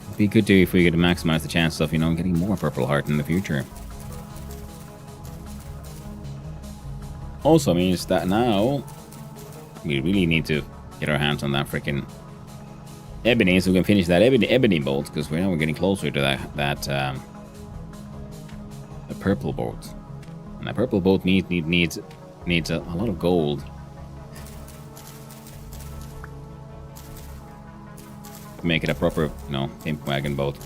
S2: it'd be good if we could maximize the chance of, getting more purple heart in the future. Also means that now we really need to get our hands on that freaking ebony, so we can finish that ebony bolt, because we're getting closer to that the purple bolt, and that purple bolt needs a lot of gold to make it a proper pimp wagon boat.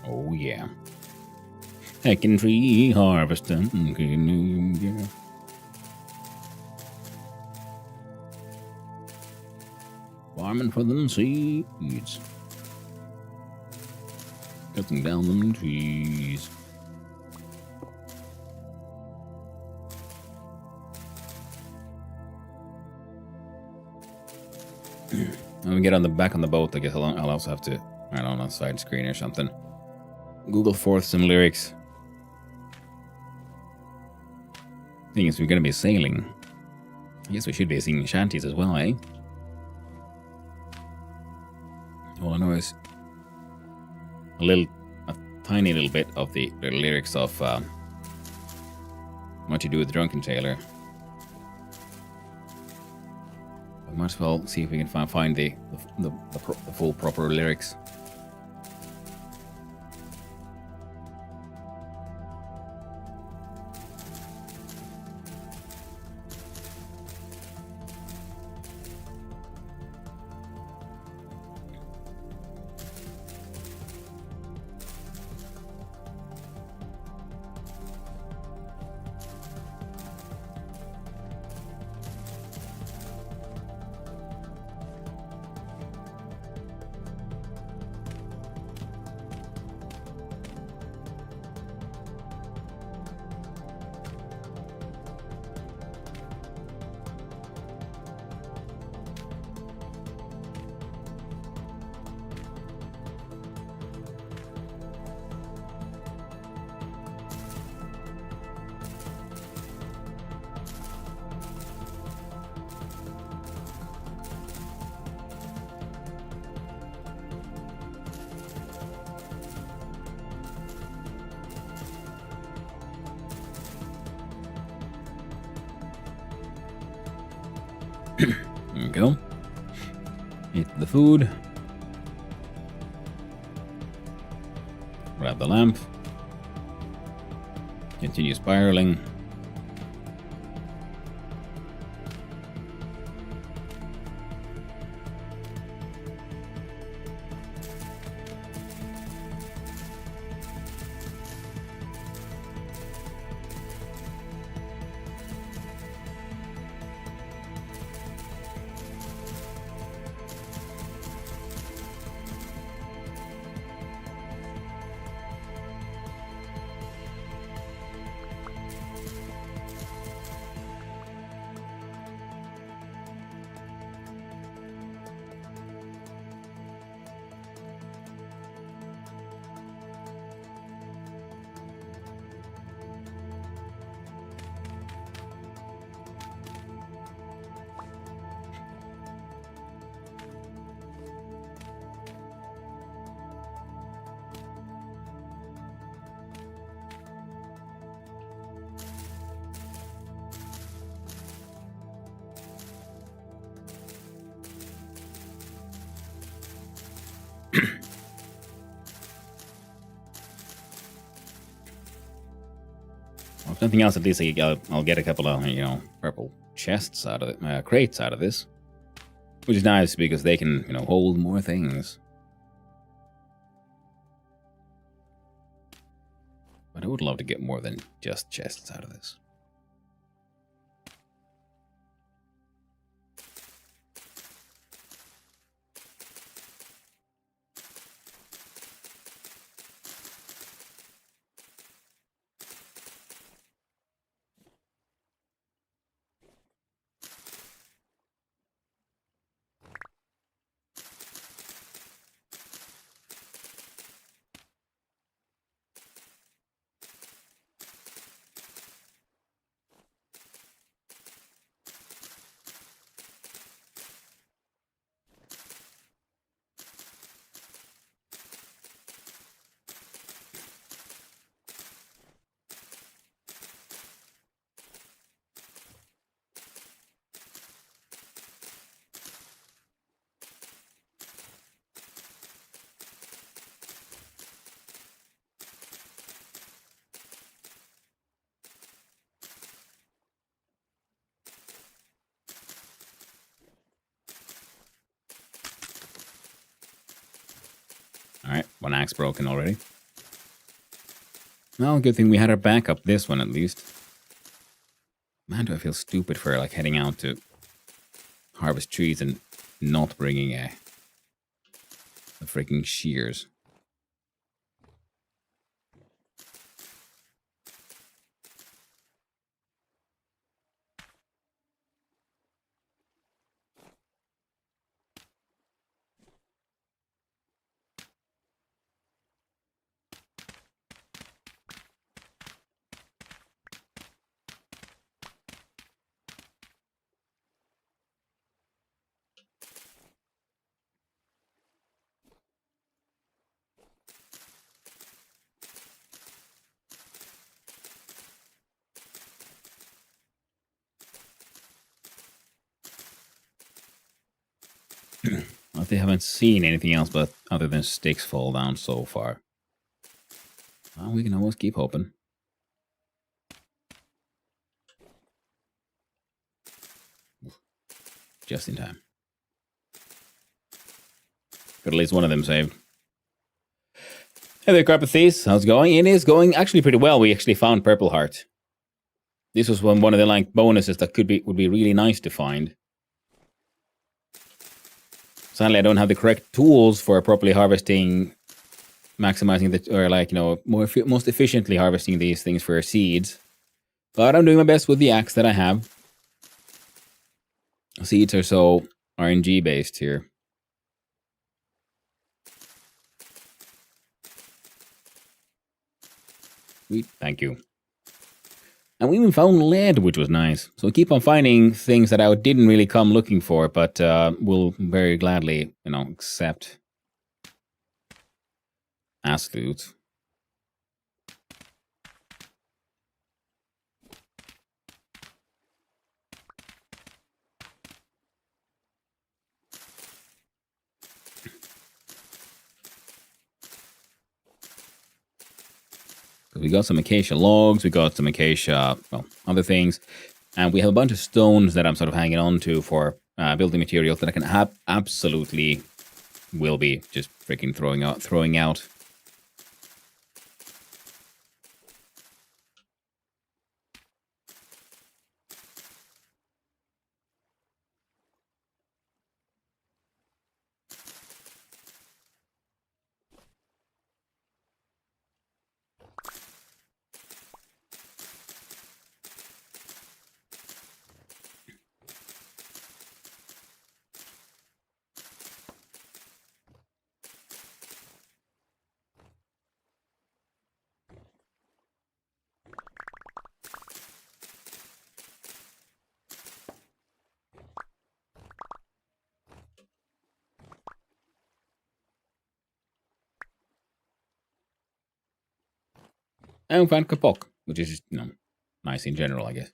S2: Oh yeah. Heckin' tree harvesting. Yeah. Farming for them seeds. Cutting down them trees. When we get on the back on the boat, I guess I'll also have to, I don't know, side screen or something. Google forth some lyrics. Thing is, we're gonna be sailing. I guess we should be singing shanties as well, eh? All I know is a tiny little bit of the lyrics of What You Do with the Drunken Sailor. I might as well see if we can find the full proper lyrics. There we go. Eat the food. Grab the lamp. Continue spiraling. Well, if nothing else, at least I'll get a couple of, purple chests out of it, crates out of this. Which is nice because they can, hold more things. But I would love to get more than just chests out of this. Alright, one axe broken already. Well, good thing we had our backup this one at least. Man, do I feel stupid for like heading out to harvest trees and not bringing a freaking shears. Well, they haven't seen anything else but other than sticks fall down so far. Well, we can always keep hoping. Just in time. Got at least one of them saved. Hey there, Carpathes. How's it going? It is going actually pretty well. We actually found Purple Heart. This was one of the like bonuses that would be really nice to find. Sadly, I don't have the correct tools for properly harvesting, maximizing the, or like, you know, most efficiently harvesting these things for seeds. But I'm doing my best with the axe that I have. Seeds are so RNG based here. Sweet, thank you. And we even found lead, which was nice. So we keep on finding things that I didn't really come looking for, but will very gladly, you know, accept as loot. We got some acacia logs, we got some acacia, well, other things. And we have a bunch of stones that I'm sort of hanging on to for building materials that I can absolutely will be just freaking throwing out. And we found kapok, which is just, you know, nice in general, I guess.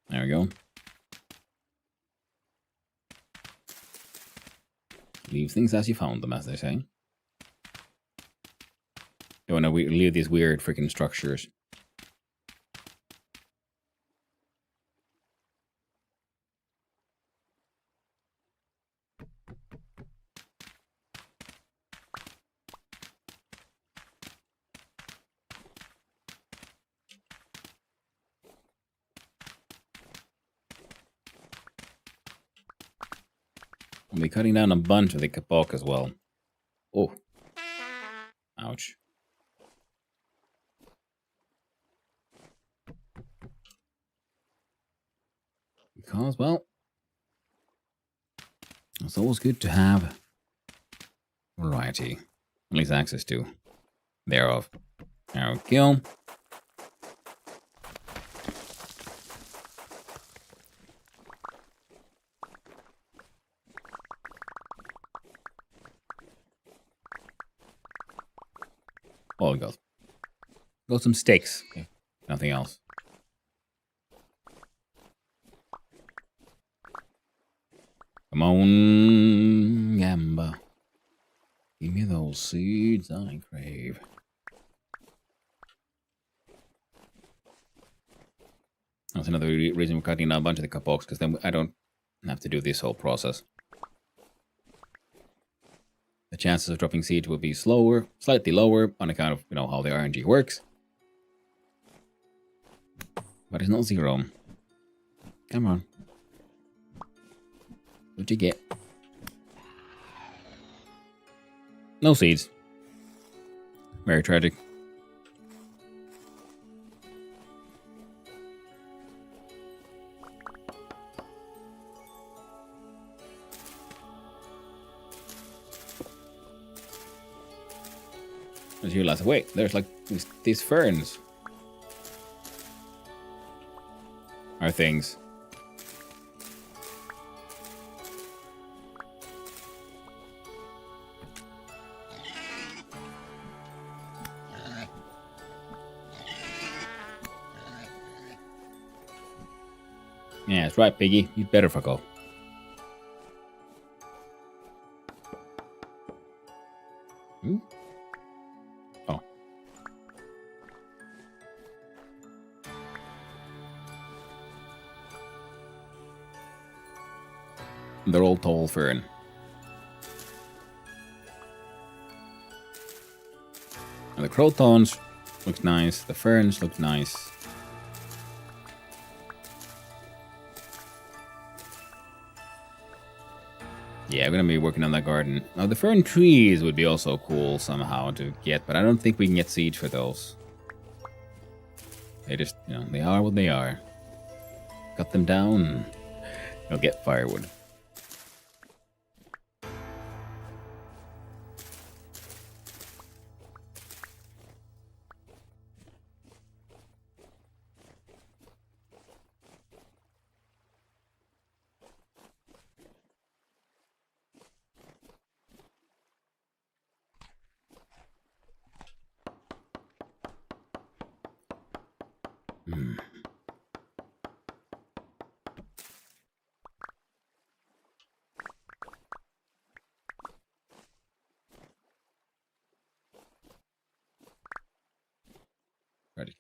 S2: There we go. Leave things as you found them, as they say. You wanna leave these weird freaking structures. I'll be cutting down a bunch of the kapok as well. Oh. Ouch. Because, well, it's always good to have variety. At least access to thereof. There we go. Oh, we got some steaks. Okay. Nothing else. Come on, Gamba. Give me those. Those seeds I crave. That's another reason we're cutting down a bunch of the kapoks, because then I don't have to do this whole process. The chances of dropping seeds will be slower, slightly lower, on account of, you know, how the RNG works. But it's not zero. Come on. What'd you get? No seeds. Very tragic. I just realized, wait, there's like these ferns. Are things. Yeah, that's right, Piggy. You'd better fuck off. Hmm? Oh. They're all tall fern. And the crotons looks nice. The ferns look nice. Yeah, I'm gonna be working on that garden. Now, the fern trees would be also cool somehow to get, but I don't think we can get seeds for those. They just, you know, they are what they are. Cut them down, you'll get firewood. Ready.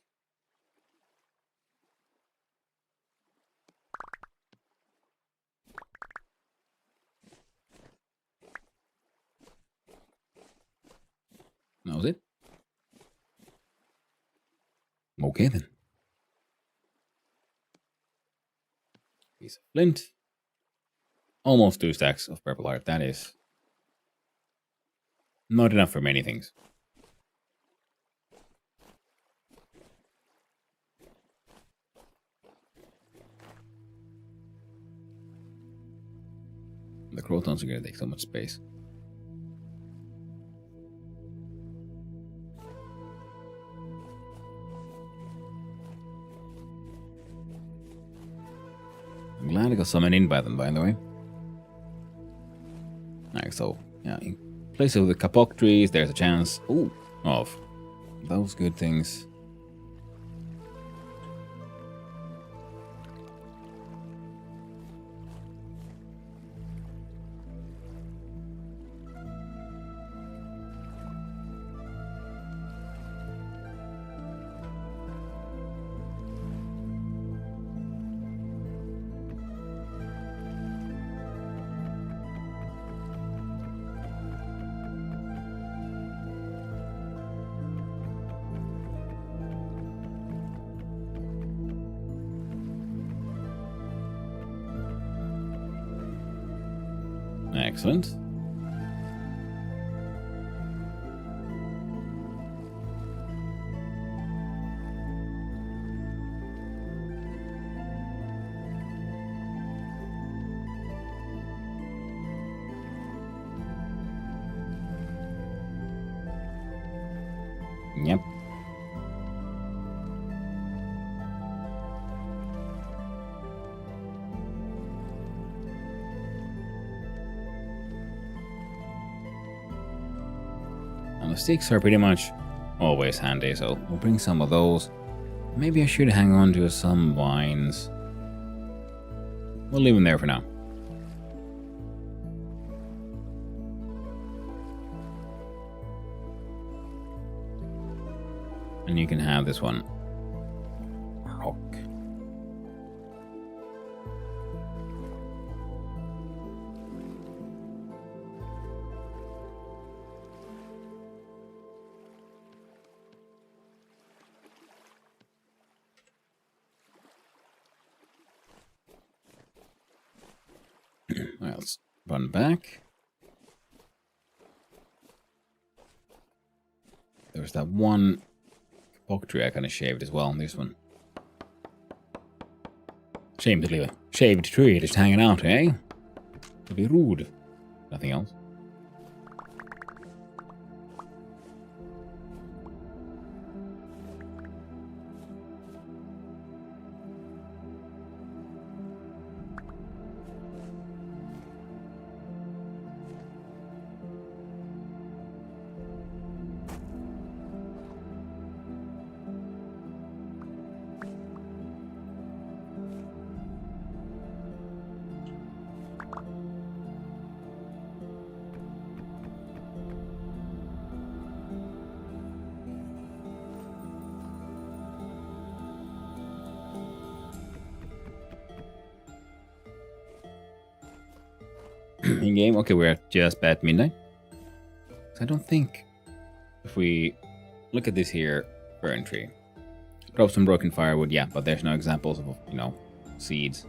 S2: That was it? Okay then. Piece of flint. Almost 2 stacks of purple heart. That is not enough for many things. The crotons are gonna take so much space. I'm glad I got summoned in by them, by the way. Alright, so, yeah, in place of the kapok trees, there's a chance of those good things. Excellent. Yep. And the sticks are pretty much always handy, so we'll bring some of those. Maybe I should hang on to some vines. We'll leave them there for now. And you can have this one. Rock. Well, let's run back. There was that one oak tree I kind of shaved as well. This one. Shame to leave a shaved tree just hanging out, eh? It'd be rude. Nothing else. In game, okay, we're at just at midnight. So I don't think if we look at this here fern tree, drop some broken firewood, yeah, but there's no examples of, you know, seeds.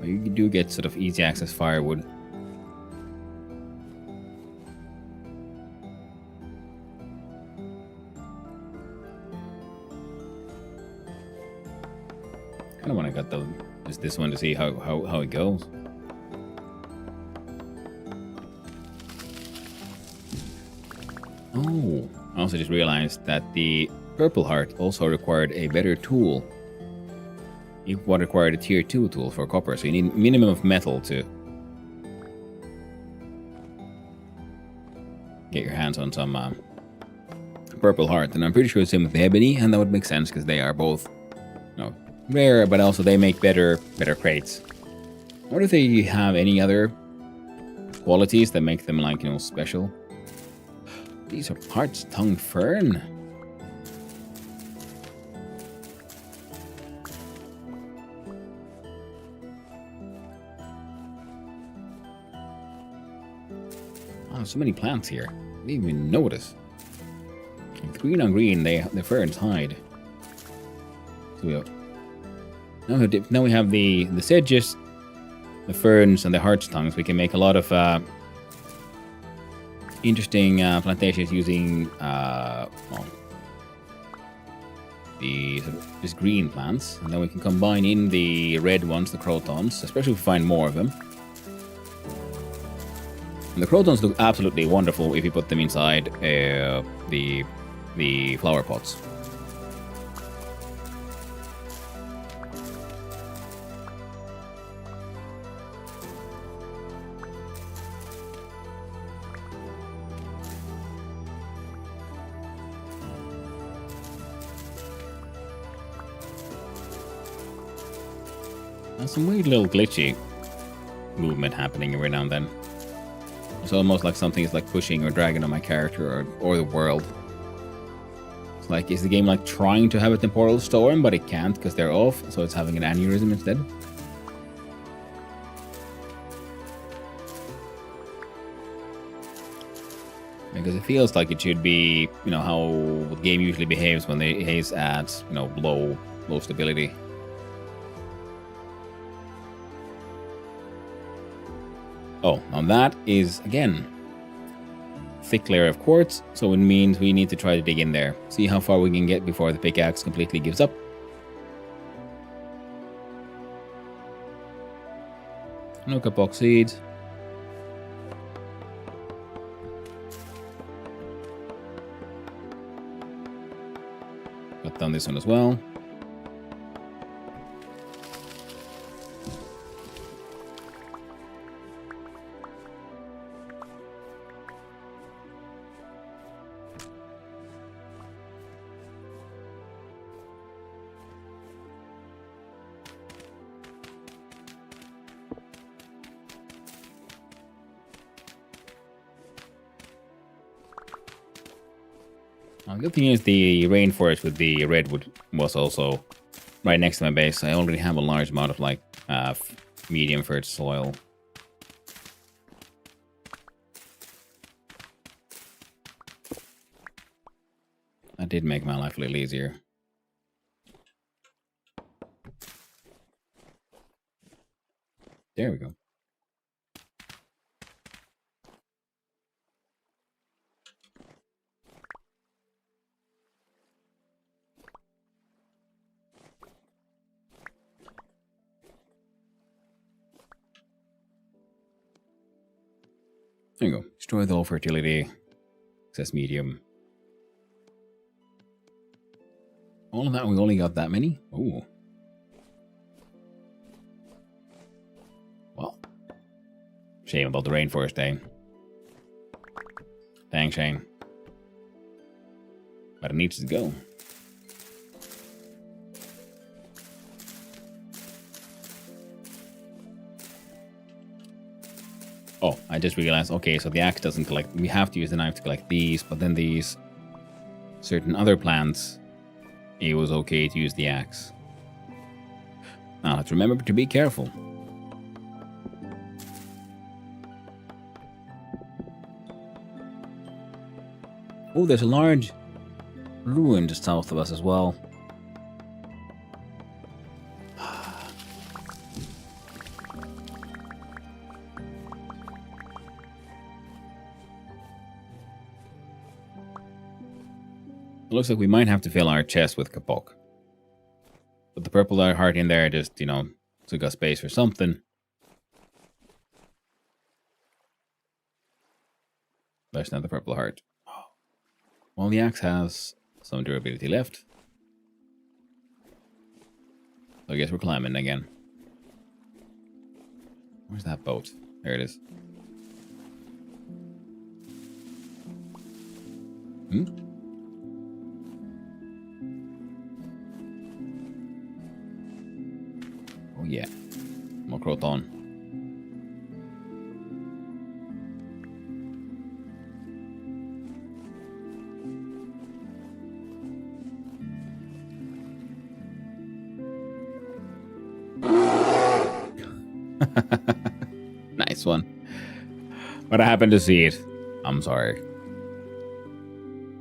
S2: You do get sort of easy access firewood. Kind of want to get just this one to see how it goes. Oh, I also just realized that the purple heart also required a better tool. It would require a tier 2 tool for copper, so you need minimum of metal to get your hands on some purple heart. And I'm pretty sure it's same with the ebony, and that would make sense because they are both, you know, rare, but also they make better crates. I wonder if they have any other qualities that make them, like, you know, special. These are Heart's Tongue Fern. Oh, so many plants here. I didn't even notice. Like, green on green, the ferns hide. So we have, now we have the sedges, the ferns, and the heart's tongues. We can make a lot of interesting plantations using well, the just green plants, and then we can combine in the red ones, the crotons, especially if we find more of them. And the crotons look absolutely wonderful if you put them inside the flower pots. There's some weird little glitchy movement happening every now and then. It's almost like something is like pushing or dragging on my character or the world. It's like, is the game like trying to have a temporal storm, but it can't because they're off, so it's having an aneurysm instead? Because it feels like it should be, you know, how the game usually behaves when it is at, you know, low stability. Oh, now that is, again, thick layer of quartz, so it means we need to try to dig in there. See how far we can get before the pickaxe completely gives up. No kapok seeds. Got down this one as well. Good thing is the rainforest with the redwood was also right next to my base. I already have a large amount of like medium fertile soil. That did make my life a little easier. There we go. There you go. Destroy the low fertility. Access medium. All of that, we only got that many? Ooh. Well. Shame about the rainforest, eh? Thanks, Shane. But it needs to go. Oh, I just realized, okay, so the axe doesn't collect. We have to use the knife to collect these, but then these certain other plants, it was okay to use the axe. Now let's remember to be careful. Oh, there's a large ruin just south of us as well. It looks like we might have to fill our chest with kapok. But the purple heart in there just, you know, took us space for something. There's another purple heart. Well, the axe has some durability left. So I guess we're climbing again. Where's that boat? There it is. Hmm? Oh yeah. More croton. Nice one. But I happened to see it. I'm sorry.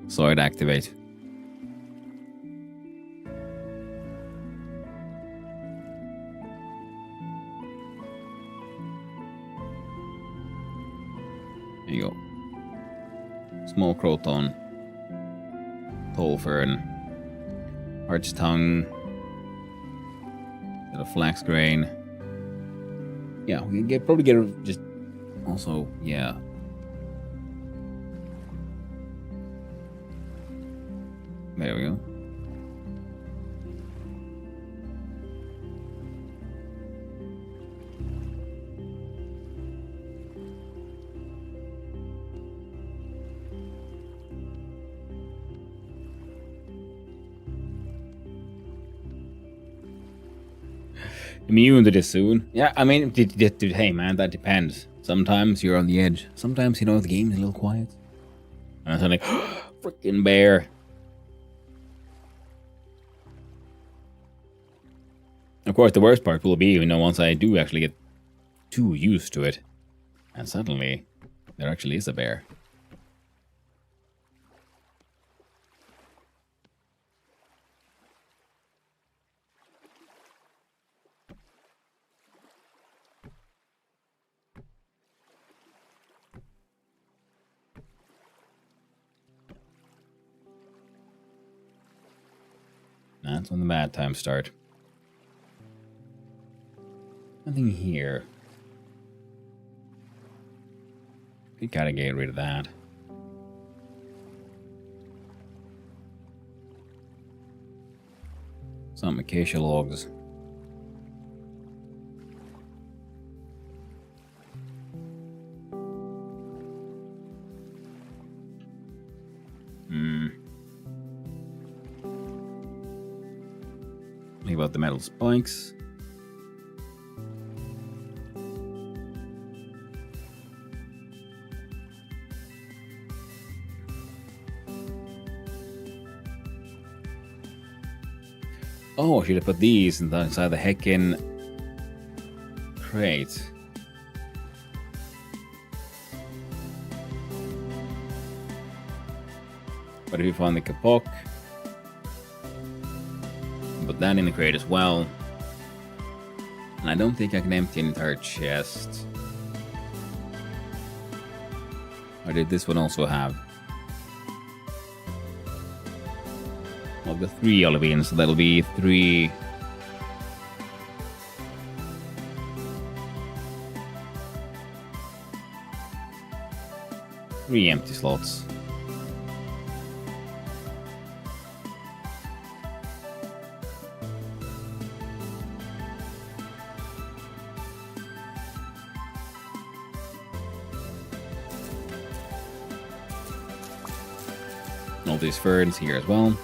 S2: Saw it activate. There you go. Small croton. Tall fern. Arch tongue. Bit of flax grain. Yeah, we can probably get just also, yeah. There we go. Immune to this soon. Yeah, I mean, hey man, that depends. Sometimes you're on the edge. Sometimes, you know, the game's a little quiet. And suddenly, freaking bear. Of course, the worst part will be, you know, once I do actually get too used to it. And suddenly, there actually is a bear. That's when the bad times start. Nothing here. We gotta get rid of that. Some acacia logs. Leave out the metal spikes. Oh, I should have put these inside the heckin' crate. But if you find the kapok, put that in the crate as well. And I don't think I can empty an entire chest. Or did this one also have? Well, the 3 olivines, so that'll be 3. Three empty slots. All these ferns here as well.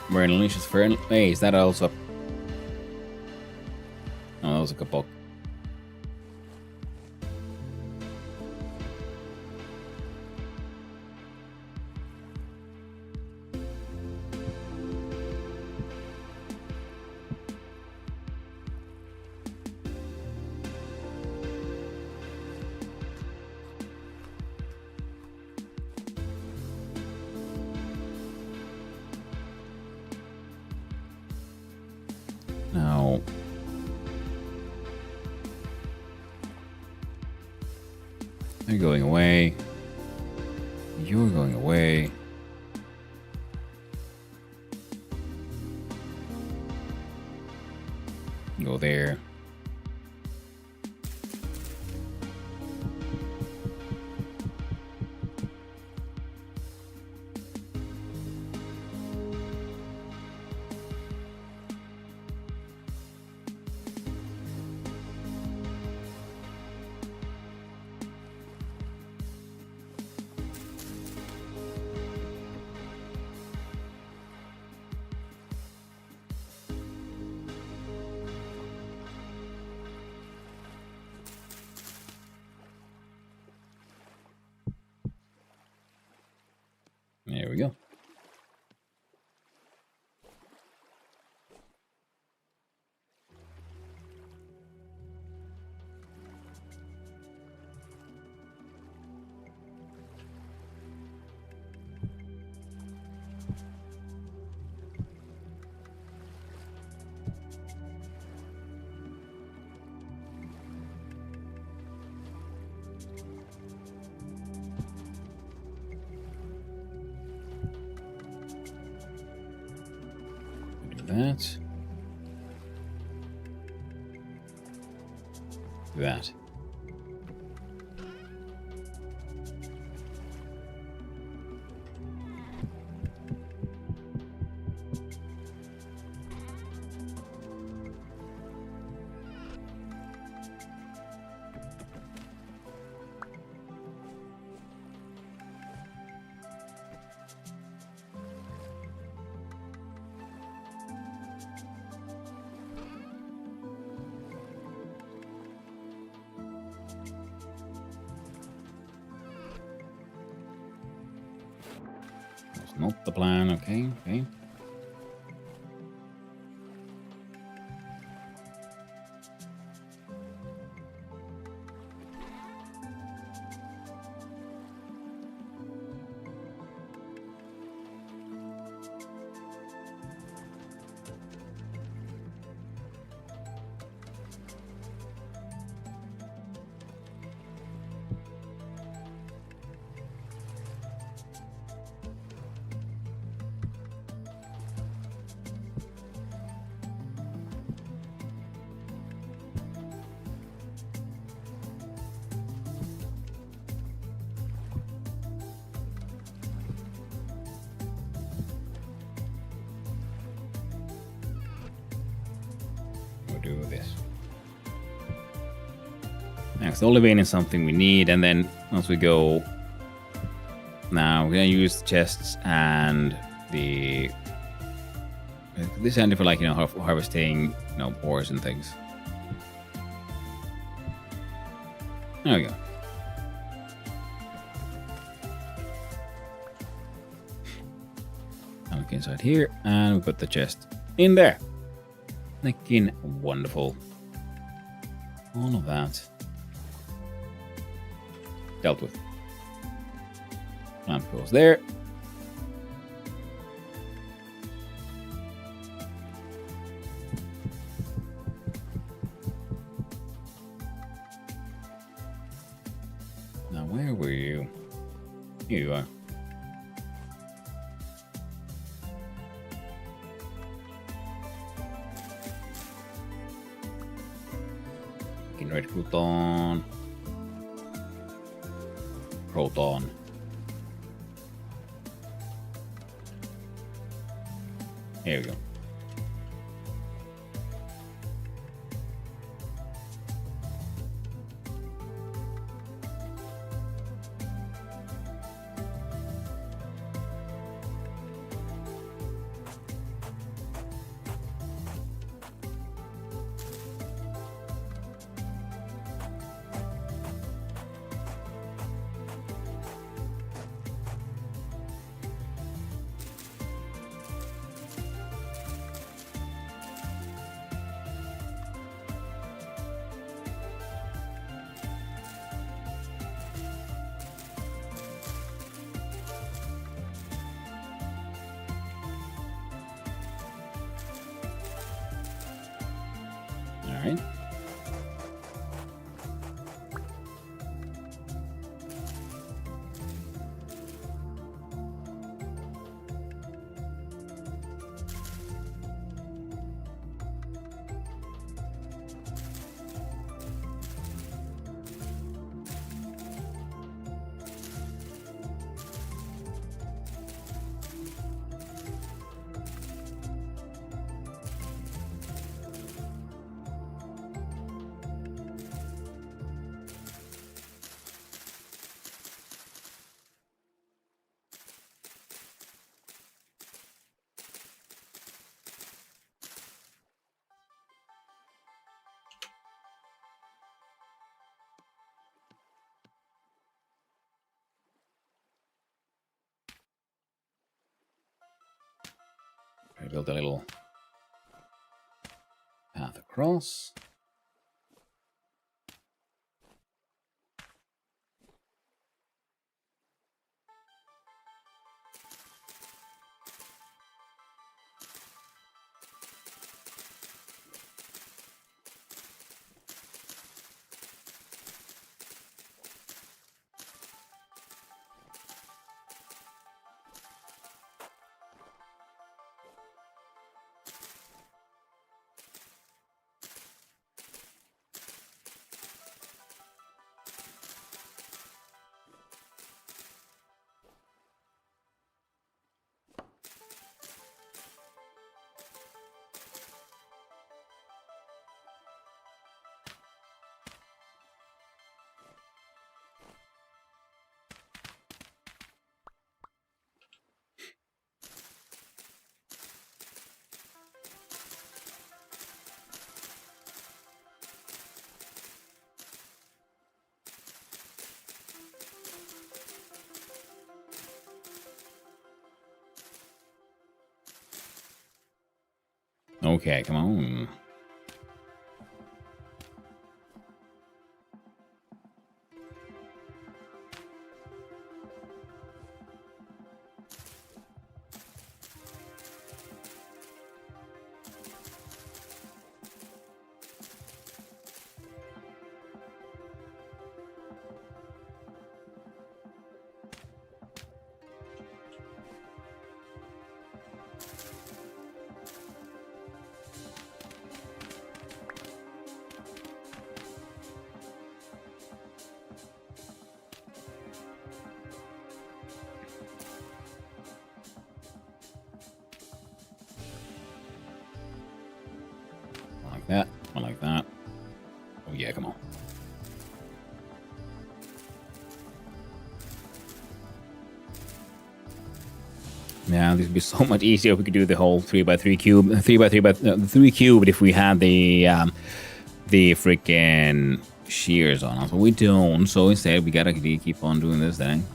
S2: Very delicious fern. Hey, is that also? Oh, that was a kapok. Now, they're going away. You're going away. Go there. There we go. That. That. Not the plan, okay, okay. Do this. Next, olivine is something we need, and then once we go, now we're gonna use the chests and the this is handy for, like, you know, harvesting, you know, ores and things. There we go. Look inside here, and we put the chest in there. Looking wonderful. All of that dealt with. Lamp goes there. Now, where were you? Here you are. Red Pluton. Proton. Here we go. All right. I built a little path across. Okay, come on. Like that, I like that. Oh yeah, come on. Yeah, this would be so much easier if we could do the whole 3x3 cube, 3 cubed if we had the freaking shears on us, but we don't. So instead, we gotta keep on doing this thing.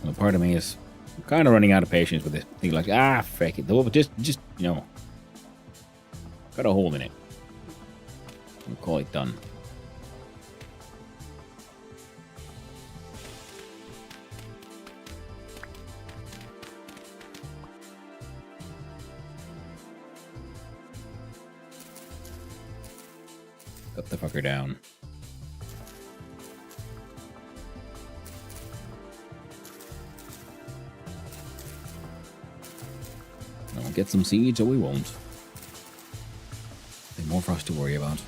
S2: A part of me is kind of running out of patience with this thing. Like, frick it. Just, you know, got a hole in it. We'll call it done. Cut the fucker down. We'll get some seeds or we won't. There's more for us to worry about.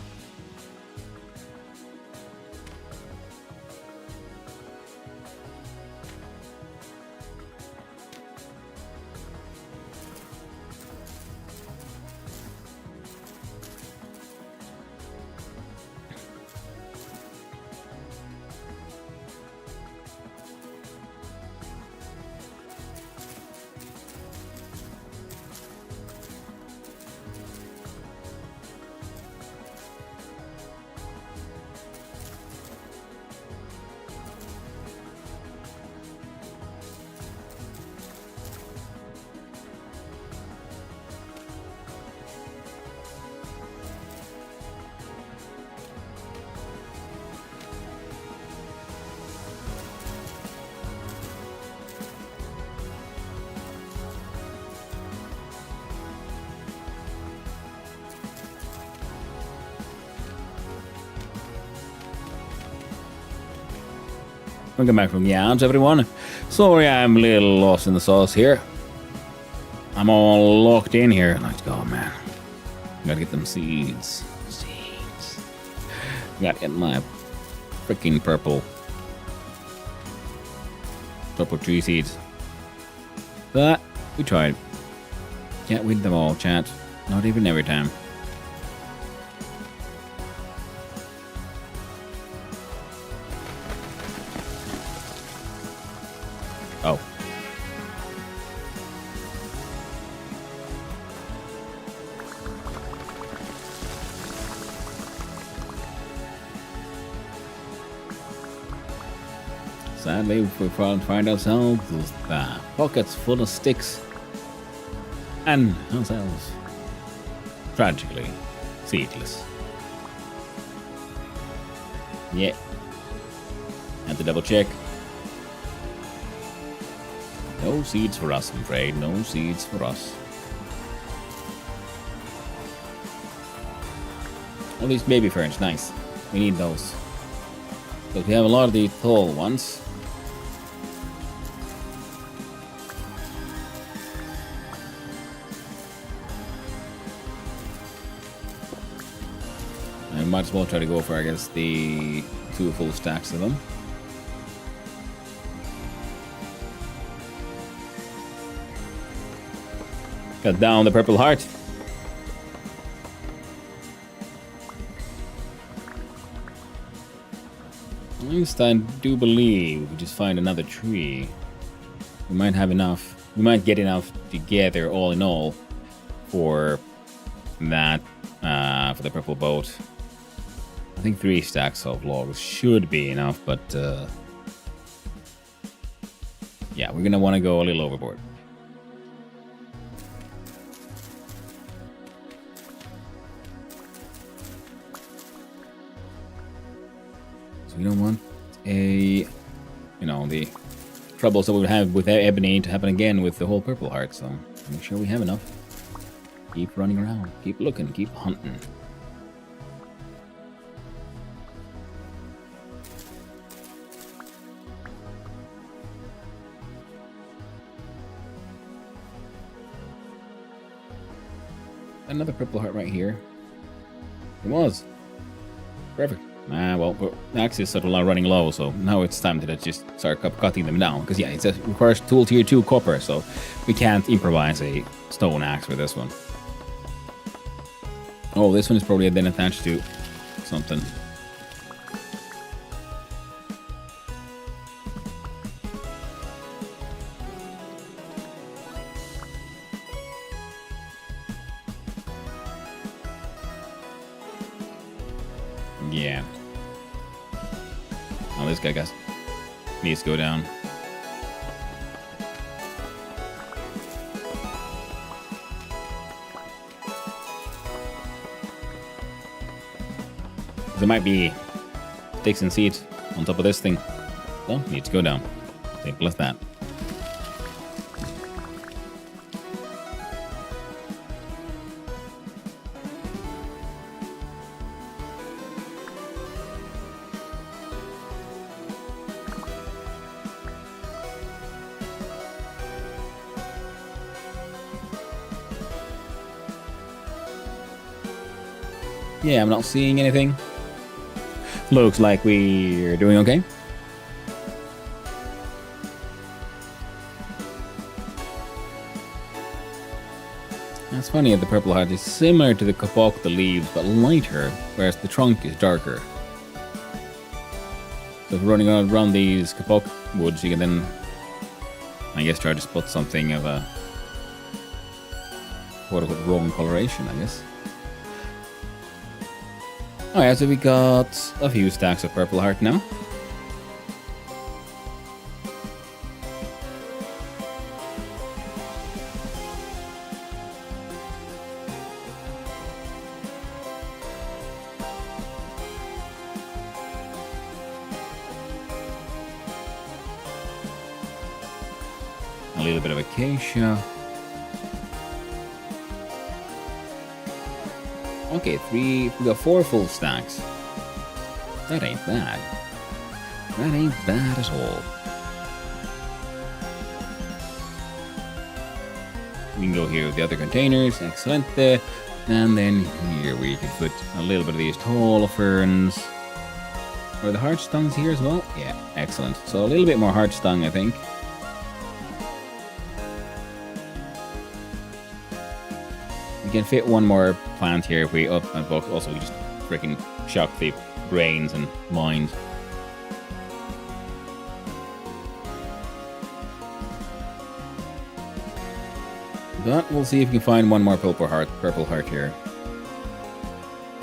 S2: Welcome back from Yams, everyone. Sorry I'm a little lost in the sauce here. I'm all locked in here. Let's go, man. Gotta get them seeds. Seeds. Gotta get my freaking purple tree seeds. But we tried. Can't win them all, chat. Not even every time. Oh. Sadly, we find ourselves with pockets full of sticks and ourselves tragically seedless. Yeah. Had to double check. No seeds for us, I'm afraid. No seeds for us. All these baby ferns, nice. We need those. Because we have a lot of the tall ones. I might as well try to go for, I guess, the 2 full stacks of them. Cut down the purple heart. At least I do believe if we just find another tree, we might have enough. We might get enough together, all in all, for that, for the purple boat. I think 3 stacks of logs should be enough, but yeah, we're gonna want to go a little overboard. We don't want the troubles that we would have with Ebony to happen again with the whole purple heart, so make sure we have enough. Keep running around, keep looking, keep hunting. Another purple heart right here. It was. Perfect. Well, we're actually sort of running low, so now it's time to just start cutting them down. Because yeah, it requires tool tier 2 copper, so we can't improvise a stone axe for this one. Oh, this one is probably then attached to something. Yeah. Oh, this guy needs to go down. There might be sticks and seeds on top of this thing. So, need to go down. Simple as that. Yeah, I'm not seeing anything. Looks like we're doing okay. That's funny, the purple heart is similar to the kapok, the leaves, but lighter, whereas the trunk is darker. So if you're running around these kapok woods, you can then, I guess, try to spot something of a quote-unquote wrong coloration, I guess. Alright, so we got a few stacks of purple heart now. A little bit of acacia. Okay, we got 4 full stacks. That ain't bad. That ain't bad at all. We can go here with the other containers. Excellent. And then here we can put a little bit of these tall ferns. Are the heart stongs here as well? Yeah, excellent. So a little bit more heart stung, I think. We can fit one more plant here if we also we just freaking shock the grains and lines. But we'll see if we can find one more purple heart here.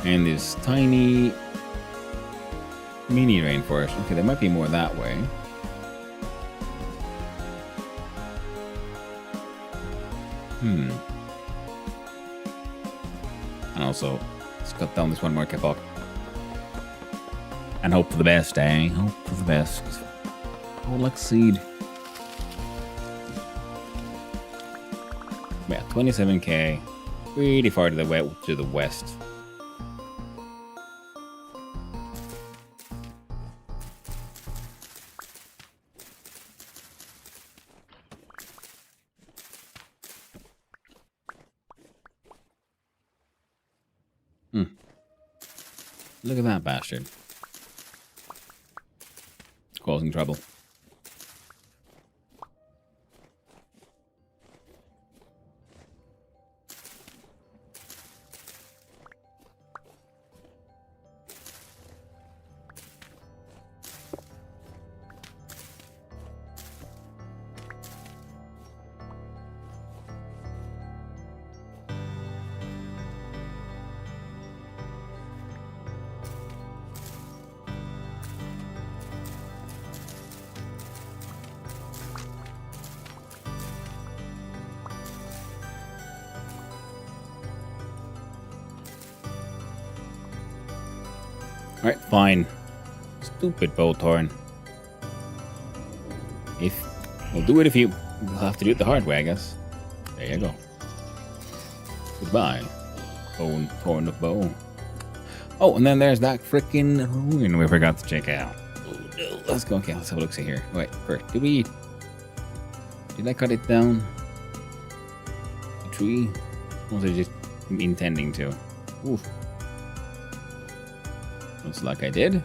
S2: And this tiny mini rainforest. Okay, there might be more that way. And also, let's cut down this one more kapok. And hope for the best, eh? Hope for the best. Oh, like seed. Yeah, 27k. Pretty far to the west. Look at that bastard. Causing trouble. Alright, fine. Stupid Bowthorn. We'll do it if we'll have to do it the hard way, I guess. There you go. Goodbye. Thorn of Bow. Oh, and then there's that frickin' ruin we forgot to check out. Oh, no. Let's go. Okay, let's have a look see here. Wait, first, did I cut it down? The tree? Or was I just intending to? Oof. Looks like I did.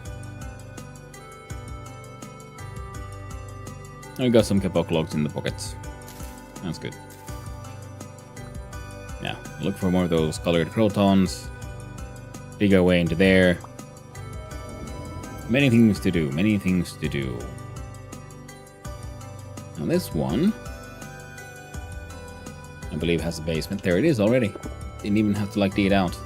S2: I got some kapok logs in the pockets. That's good. Yeah, look for more of those colored crotons. Dig our way into there. Many things to do, many things to do. Now this one, I believe has a basement. There it is already. Didn't even have to like dig it out.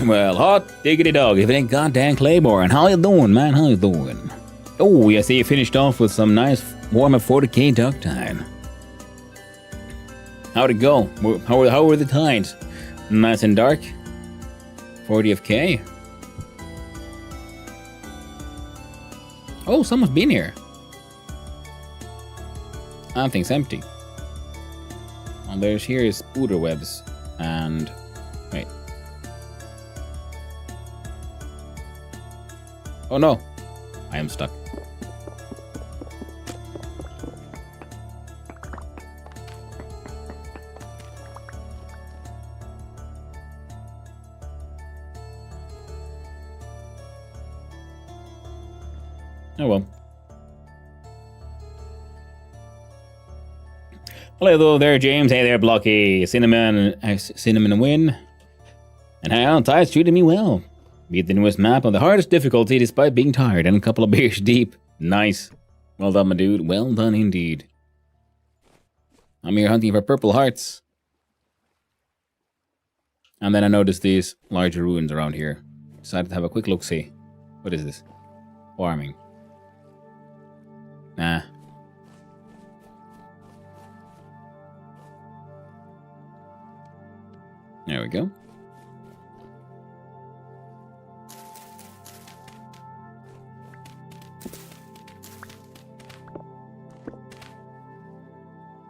S2: Well, hot diggity dog, if it ain't goddamn Claiborne. How you doing, man? How you doing? Oh, I see you finished off with some nice warm up 40k duck time. How'd it go? How were the tides? Nice and dark? 40 of K? Oh, someone's been here. Everything's empty. Well, here is spider webs and... Wait. Oh no! I am stuck. Oh well. Hello there, James. Hey there, Blocky. Cinnamon win. And how on Tide's treated me well. Beat the newest map on the hardest difficulty despite being tired and a couple of beers deep. Nice. Well done, my dude. Well done indeed. I'm here hunting for purple hearts. And then I noticed these larger ruins around here. Decided to have a quick look-see. What is this? Farming. Nah. There we go.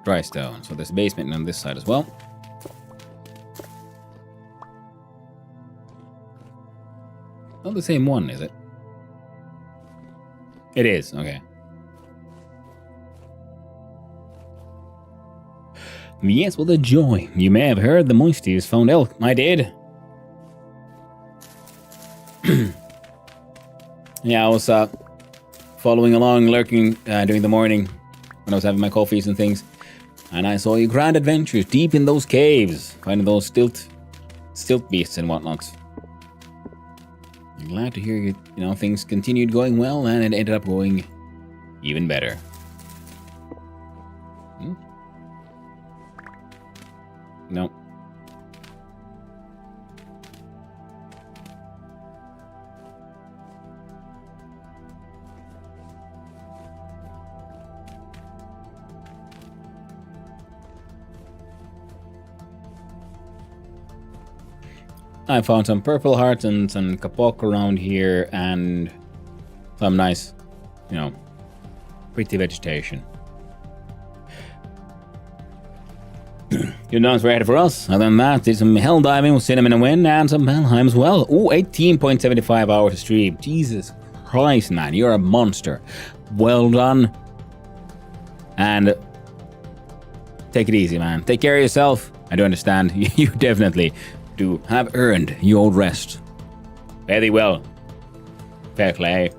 S2: Dry stone. So there's a basement on this side as well. Not the same one, is it? It is, okay. Yes, what a joy. You may have heard the Moisties found elk. I did. Yeah, I was following along, lurking during the morning when I was having my coffees and things. And I saw your grand adventures deep in those caves, finding those stilt beasts and whatnot. I'm glad to hear things continued going well and it ended up going even better. No. I found some purple hearts and some kapok around here and some nice, pretty vegetation. Your dance were ahead for us. Other than that, did some hell diving with Cinnamon and Win and some Valheim as well. Ooh, 18.75 hours of stream. Jesus Christ, man, you're a monster. Well done. And take it easy, man. Take care of yourself. I do understand. You definitely do have earned your rest. Very well. Fair play.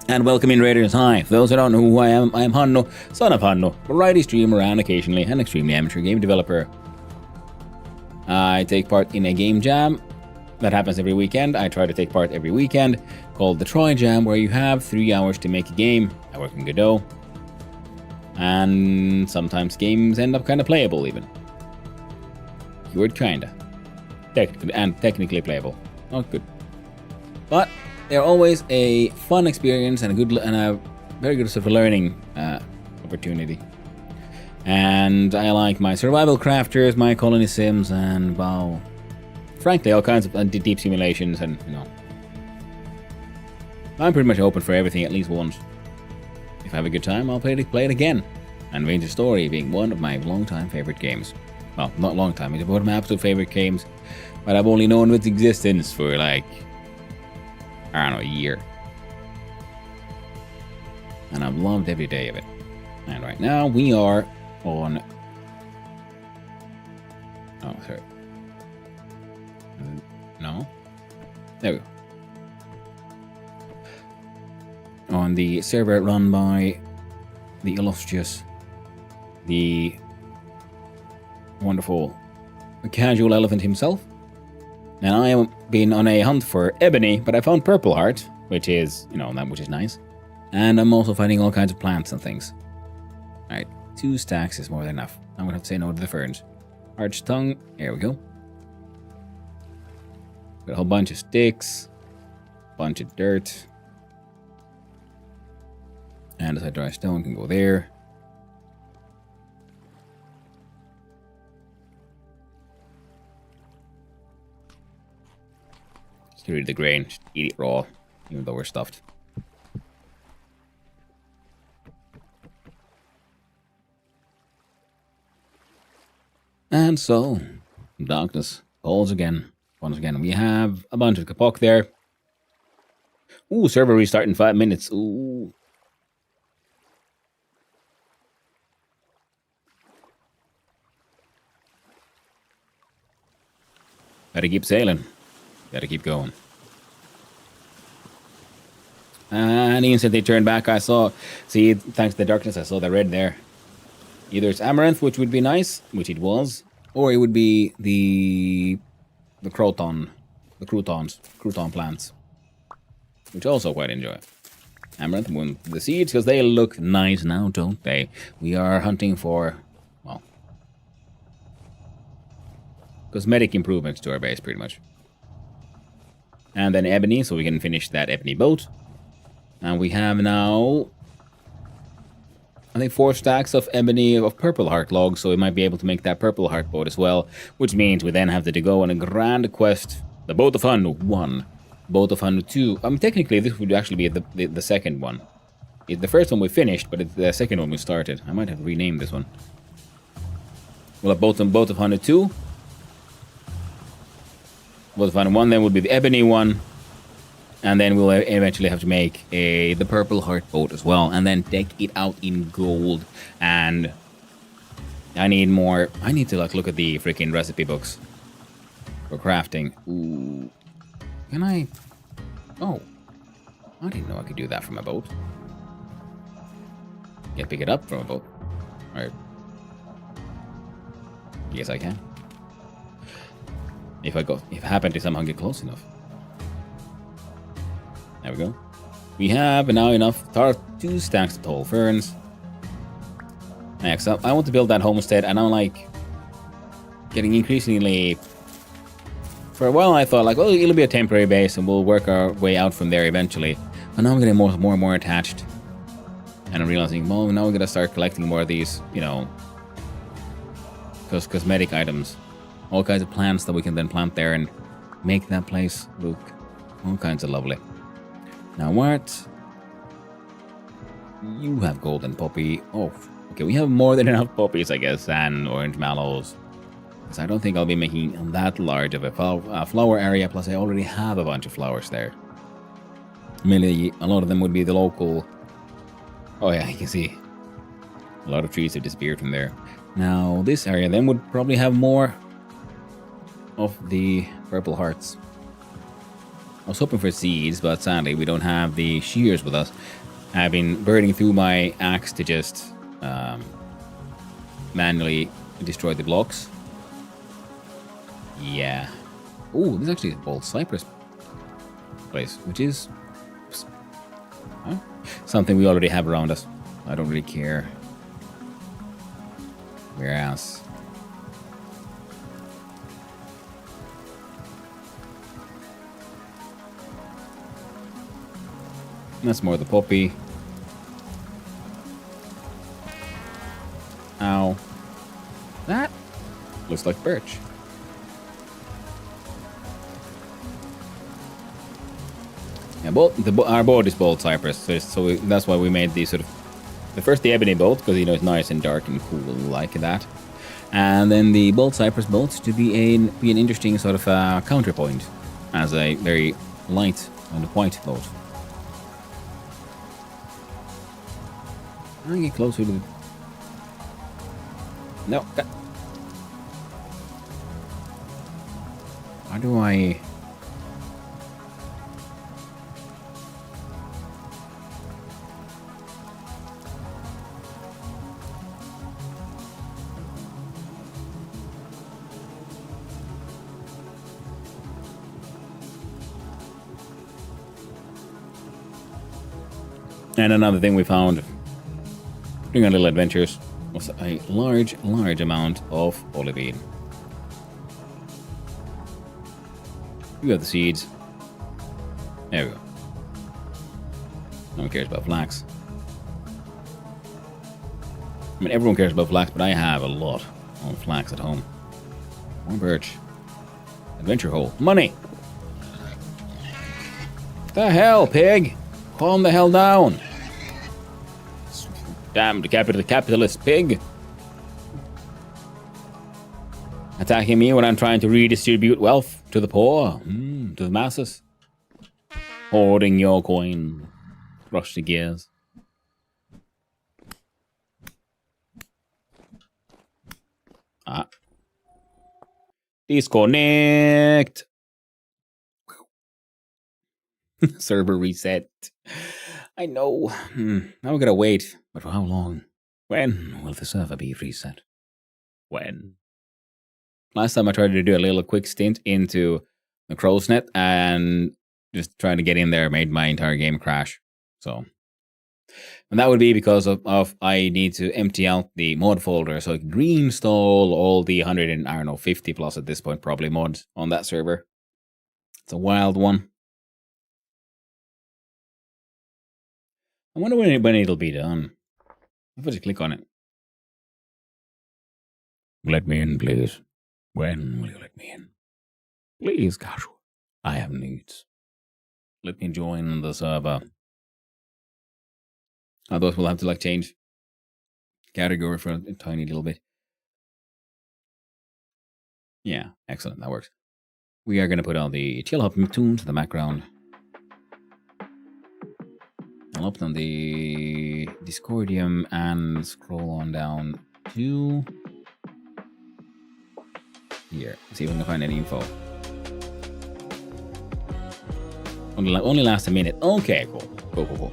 S2: And welcome in Raiders. Hi. For those who don't know who I am Hanno, son of Hanno, variety streamer and occasionally an extremely amateur game developer. I take part in a game jam that happens every weekend. I try to take part every weekend, called the Troy Jam, where you have 3 hours to make a game. I work in Godot. And sometimes games end up kind of playable even. Keyword kinda. Technically playable. Not good. But they're always a fun experience and a very good sort of learning opportunity. And I like my survival crafters, my colony sims, and well, frankly, all kinds of deep simulations. And I'm pretty much open for everything at least once. If I have a good time, I'll play it again. And Range of Story being one of my long-time favorite games. Well, not long time. It's one of my absolute favorite games, but I've only known of its existence for like, I don't know, a year. And I've loved every day of it. And right now we are on... Oh, sorry. No? There we go. On the server run by the illustrious, the wonderful casual elephant himself. And I have been on a hunt for ebony, but I found purple heart, which is, which is nice. And I'm also finding all kinds of plants and things. Alright, 2 stacks is more than enough. I'm gonna have to say no to the ferns. Arch tongue, here we go. Got a whole bunch of sticks, bunch of dirt. And as I dry stone can go there. Get rid of the grain, just eat it raw, even though we're stuffed. And so, darkness falls again. Once again, we have a bunch of kapok there. Ooh, server restart in 5 minutes. Ooh. Gotta keep sailing. Gotta keep going. And the instant they turned back, I saw... See, thanks to the darkness, I saw the red there. Either it's amaranth, which would be nice, which it was, or it would be the crouton plants, which I also quite enjoy. Amaranth, the seeds, because they look nice now, don't they? We are hunting for, well, cosmetic improvements to our base, pretty much. And then ebony, so we can finish that ebony boat. And we have now, I think, 4 stacks of ebony of purple heart logs, so we might be able to make that purple heart boat as well, which means we then have to go on a grand quest. The Boat of Hanu 1, Boat of Hanu 2. Technically, this would actually be the second one. The first one we finished, but it's the second one we started. I might have renamed this one. We'll have Boat of Hanu 2. Boat of Hanu 1 then would be the ebony one. And then we'll eventually have to make the purple heart boat as well. And then deck it out in gold. And I need more. I need to look at the freaking recipe books for crafting. Ooh. Can I? Oh. I didn't know I could do that from a boat. Can I pick it up from a boat? Alright. Yes, I can. If I happen to somehow get close enough. There we go. We have now enough 2 stacks of tall ferns. Next up, I want to build that homestead, and I'm like getting increasingly. For a while, I thought like, oh, it'll be a temporary base, and we'll work our way out from there eventually. But now I'm getting more and more attached, and I'm realizing, well, now we're gonna start collecting more of these, you know, cosmetic items, all kinds of plants that we can then plant there and make that place look all kinds of lovely. Now what? You have golden poppy. Oh, okay, we have more than enough poppies, I guess, and orange mallows. Because I don't think I'll be making that large of a flower area, plus I already have a bunch of flowers there. Mainly, a lot of them would be the local... Oh yeah, you can see. A lot of trees have disappeared from there. Now, this area then would probably have more of the purple hearts. I was hoping for seeds, but sadly we don't have the shears with us. I've been burning through my axe to just manually destroy the blocks. Yeah. Oh, this is actually a bold cypress place, which is something we already have around us. I don't really care. Whereas... That's more the poppy. Ow. That looks like birch. Yeah, our boat is bold cypress, so that's why we made these sort of... The ebony boat, because, you know, it's nice and dark and cool like that. And then the bold cypress boat to be an interesting sort of counterpoint as a very light and white boat. I get closer to the... No. How do I... And another thing we found during our little adventures was a large amount of olivine. We got the seeds. There we go. No one cares about flax. I mean, everyone cares about flax, but I have a lot of flax at home. More birch. Adventure hole. Money! The hell, pig? Calm the hell down. Damned capitalist pig. Attacking me when I'm trying to redistribute wealth to the poor, to the masses. Hoarding your coin. Rush the gears. Disconnect. Server reset. I know. Now we gotta wait. But for how long? When will the server be reset? When? Last time I tried to do a little quick stint into the Crow's Net and just trying to get in there made my entire game crash. So, and that would be because of I need to empty out the mod folder so I can reinstall all the 50 plus at this point probably mods on that server. It's a wild one. I wonder when it'll be done. If I just click on it. Let me in, please. When will you let me in? Please, casual. I have needs. Let me join the server. Otherwise, we'll have to change category for a tiny little bit. Yeah, excellent. That works. We are going to put all the chill hop tunes in the background. I'll open on the Discordium and scroll on down to here. See if we can find any info. Only lasts a minute. Okay, cool. Cool.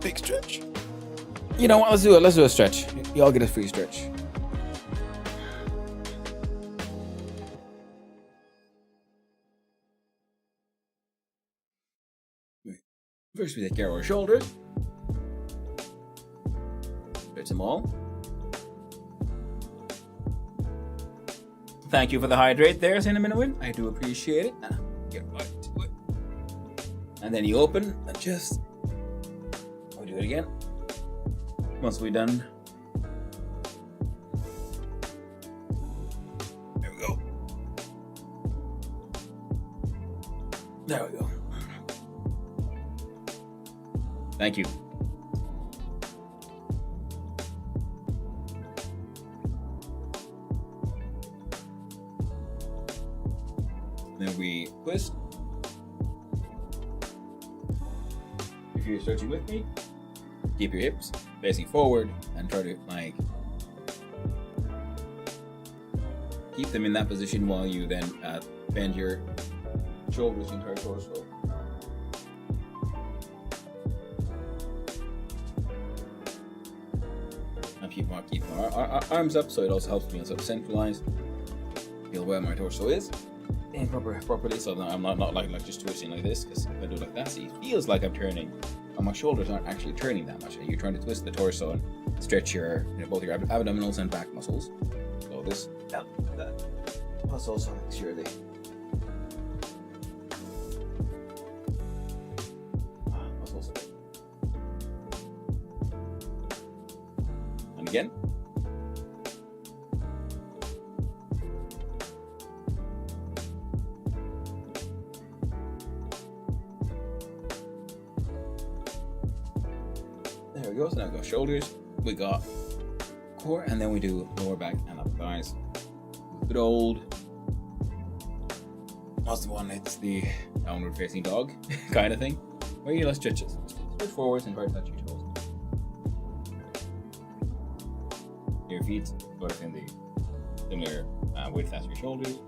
S2: Big stretch. You know what? Let's do it. Let's do a stretch. Y'all get a free stretch. First, we take care of our shoulders. Stretch them all. Thank you for the hydrate there, Cinnamon Wind. I do appreciate it. Get right to it. And then you open and just... We'll do it again. Once we're done. There we go. There we go. Thank you. Then we twist. If you're stretching with me, keep your hips facing forward and try to keep them in that position while you then bend your shoulders into our torso. Keep our arms up, so it also helps me also centralize, feel where my torso is, and properly, so that I'm not like just twisting like this. Because if I do like that, see, it feels like I'm turning, but my shoulders aren't actually turning that much. You're trying to twist the torso and stretch your both your abdominals and back muscles. So this that plus also makes sure they muscles. And again. There we go. So now we got shoulders, we got core, and then we do lower back and upper thighs. Good old. What's the one? It's the downward facing dog kind of thing. Where you stretch it. Stretch forwards and try to touch your toes. Your feet sort of in the similar width as your shoulders.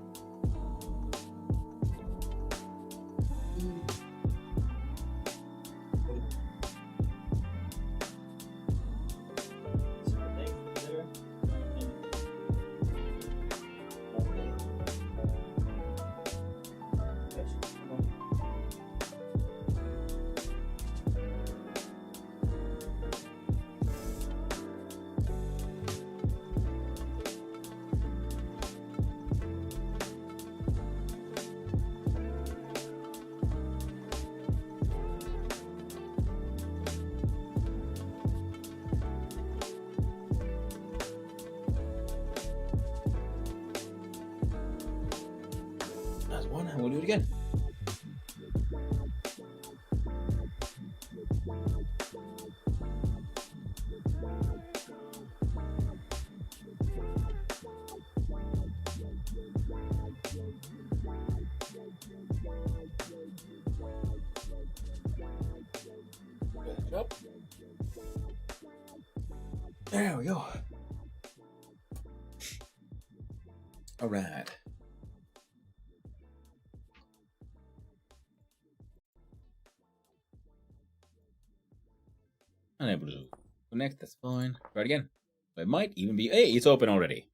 S2: it again. Yep. There we go. All right. Unable to connect, that's fine. Try it again. It might even be. Hey, it's open already.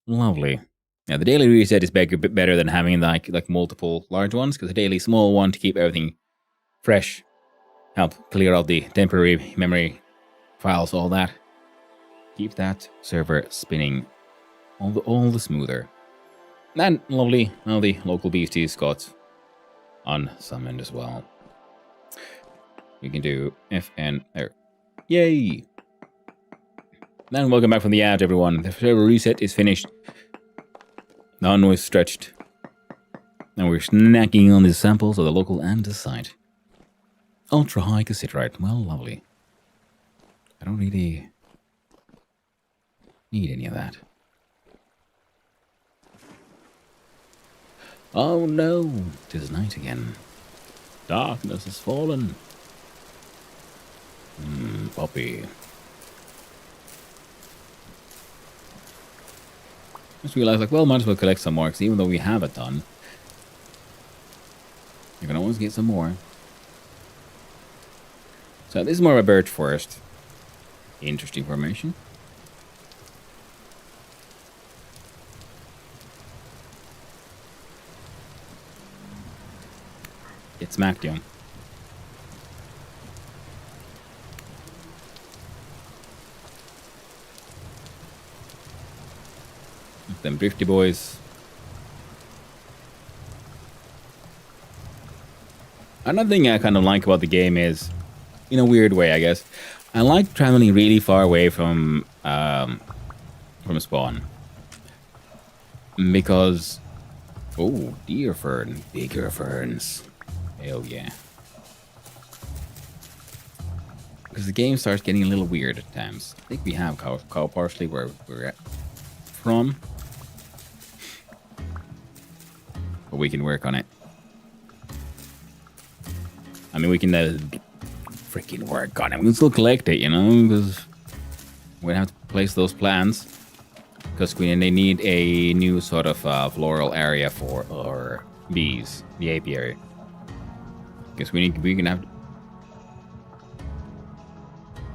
S2: Lovely. Yeah, the daily reset is a bit better than having like multiple large ones, because the daily small one to keep everything fresh, help clear out the temporary memory files, all that. Keep that server spinning all the smoother. And lovely, now the local beasties got unsummoned as well. We can do FN there. Yay! Then welcome back from the ad, everyone. The server reset is finished. The noise stretched. And we're snacking on the samples of the local andesite. Ultra high cassiterite. Well, lovely. I don't really need any of that. Oh no, 'tis night again. Darkness has fallen. Poppy. Just realized, like, well, might as well collect some more, because even though we have a ton, you can always get some more. So this is more of a birch forest. Interesting formation. Get smacked, young. Them drifty boys. Another thing I kind of like about the game is, in a weird way, I guess, I like traveling really far away from spawn. Because, oh, deer fern, bigger ferns. Hell yeah. Because the game starts getting a little weird at times. I think we have cow parsley where we're from. But we can work on it. I mean, we can freaking work on it. We can still collect it, you know, because we're gonna have to place those plants. Because they need a new sort of floral area for our bees, the apiary. Because we can have.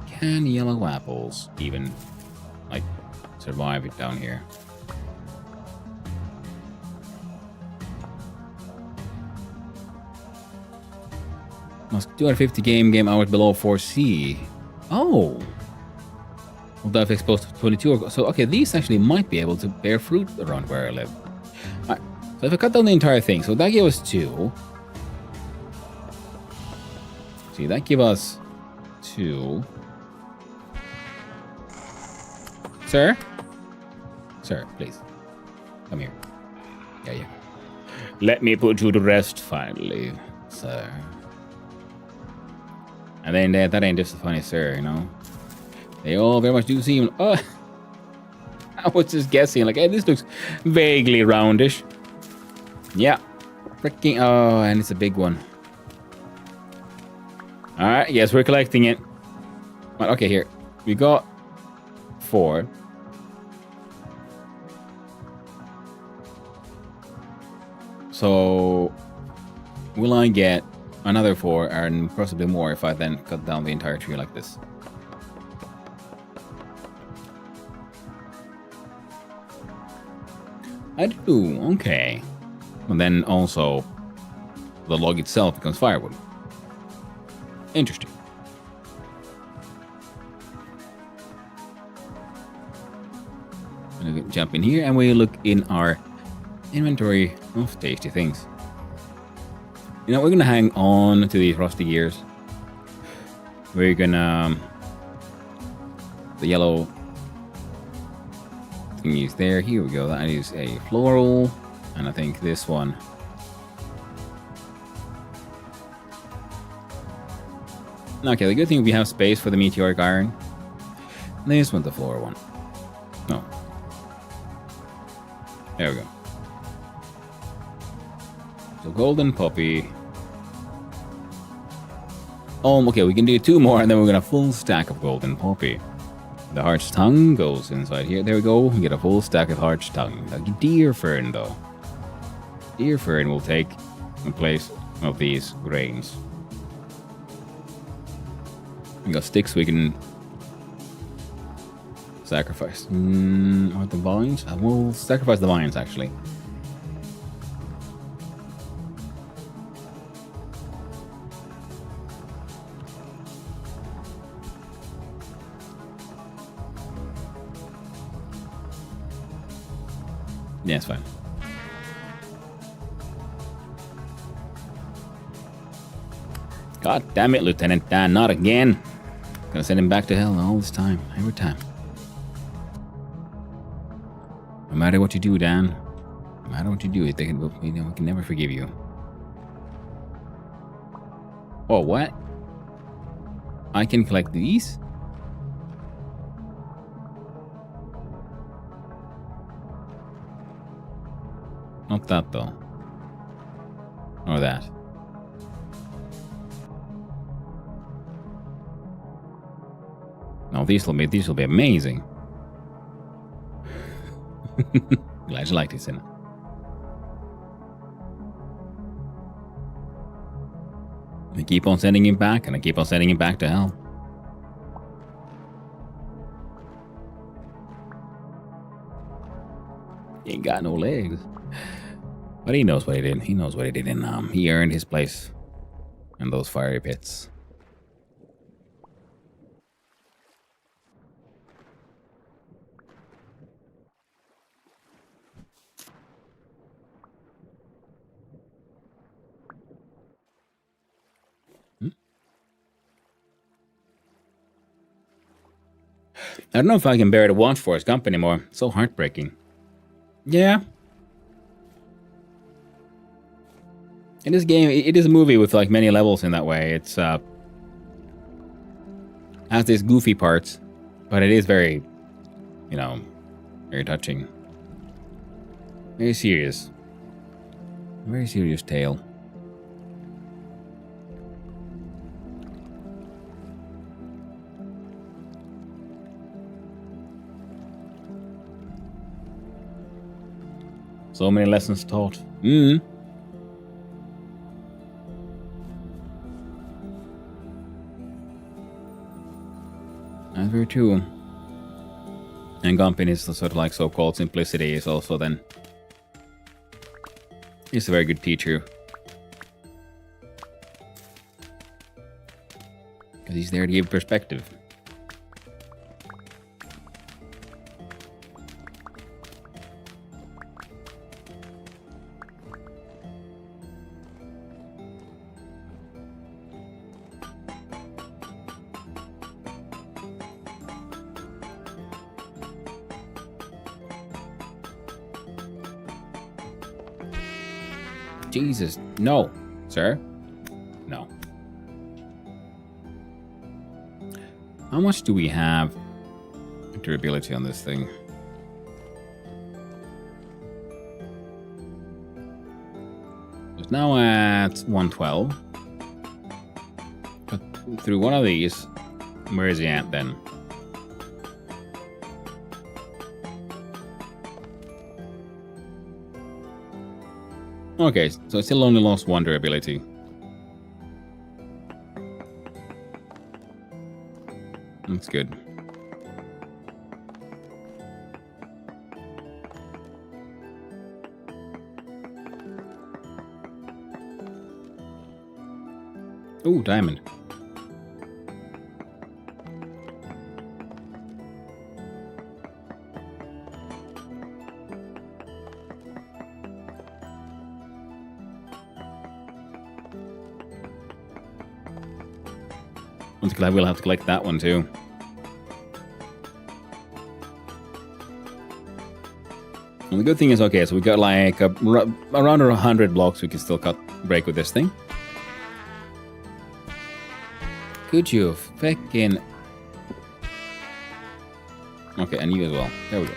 S2: Can yellow apples even like survive it down here? Must 250 game hours below 4C. Oh! Well, that's exposed to 22. So, okay, these actually might be able to bear fruit around where I live. Alright, so if I cut down the entire thing, so that gave us 2. See, that gave us 2. Sir? Sir, please. Come here. Yeah. Let me put you to rest finally, sir. And then that ain't just a funny sir, you know? They all very much do seem... Oh! I was just guessing, like, hey, this looks vaguely roundish. Yeah. Freaking... Oh, and it's a big one. Alright, yes, we're collecting it. Well, okay, here. We got 4. So... Will I get another 4 and possibly more if I then cut down the entire tree like this? I do, okay. And then also the log itself becomes firewood. Interesting. I'm gonna jump in here and we look in our inventory of tasty things. You know, we're gonna hang on to these rusty gears. We're gonna... the yellow thingy is there. Here we go. That is a floral. And I think this one Okay, the good thing we have space for the meteoric iron. This one's the floor one. No. There we go. So golden poppy. Oh, okay, we can do 2 more and then we're gonna full stack of golden poppy. The heart's tongue goes inside here. There we go. We get a full stack of heart's tongue. Like deer fern though. Deer fern will take in place of these grains. We got sticks we can sacrifice. Or the vines? We'll sacrifice the vines actually. Yeah, it's fine. God damn it, Lieutenant Dan, not again. Gonna send him back to hell all this time, every time. No matter what you do, Dan. No matter what you do, we can never forgive you. Oh, what? I can collect these? Not that though. Or that. No, these will be amazing. Glad you liked it, Sinna. I keep on sending him back, and I keep on sending him back to hell. He ain't got no legs. But he knows what he did. He knows what he did, and he earned his place in those fiery pits. I don't know if I can bear to watch Forrest Gump anymore. It's so heartbreaking. Yeah. In this game, it is a movie with like many levels in that way. It's has these goofy parts, but it is very, very touching. Very serious. Very serious tale. So many lessons taught. That's very true. And Gump in his sort of like so-called simplicity is also then... He's a very good teacher. Because he's there to give perspective. Jesus, no, sir. No. How much do we have durability on this thing? It's now at 112. But through one of these, where is he at then? Okay, so I still only lost 1 durability. That's good. Ooh, diamond. I will have to collect that one too. And the good thing is, okay, so we got like around 100 blocks we can still break with this thing. Could you feckin'... Okay, and you as well. There we go.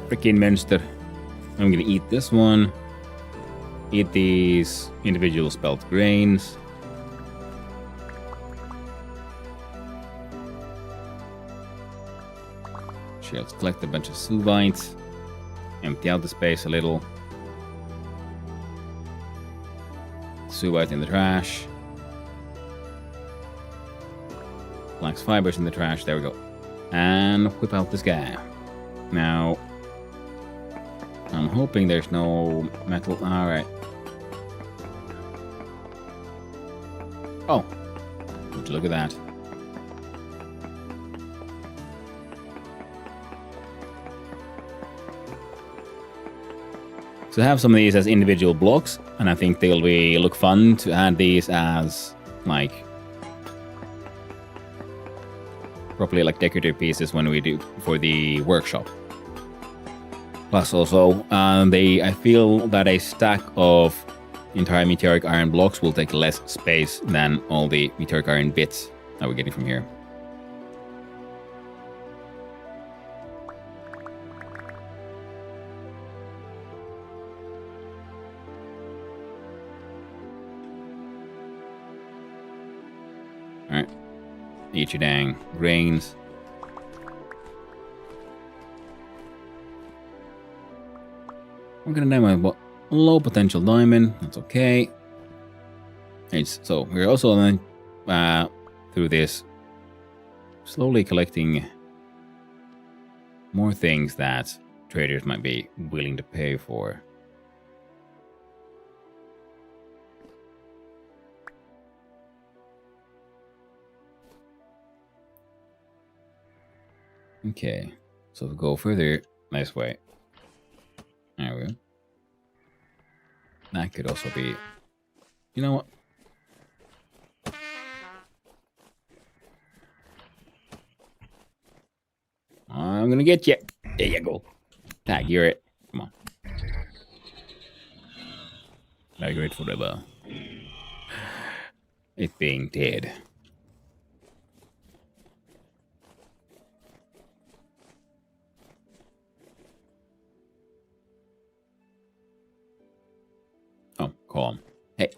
S2: Freaking monster. I'm gonna eat this one. Eat these individual spelt grains. Sure, let's collect a bunch of suvites. Empty out the space a little. Suvite in the trash. Flax fibers in the trash. There we go. And whip out this guy. Now, I'm hoping there's no metal. Alright. Oh. Would you look at that. So I have some of these as individual blocks, and I think they'll look fun to add these as like properly like decorative pieces when we do for the workshop. Plus also, I feel that a stack of entire meteoric iron blocks will take less space than all the meteoric iron bits that we're getting from here. Alright. Eat your dang grains. I'm gonna name my low potential diamond. That's okay. So we're also then through this slowly collecting more things that traders might be willing to pay for. Okay, so if we go further this way. There we go. That could also be... You know what? I'm gonna get you. There you go. Tag, you're it. Come on. Migrate forever. It being dead. Oh, calm. Hey.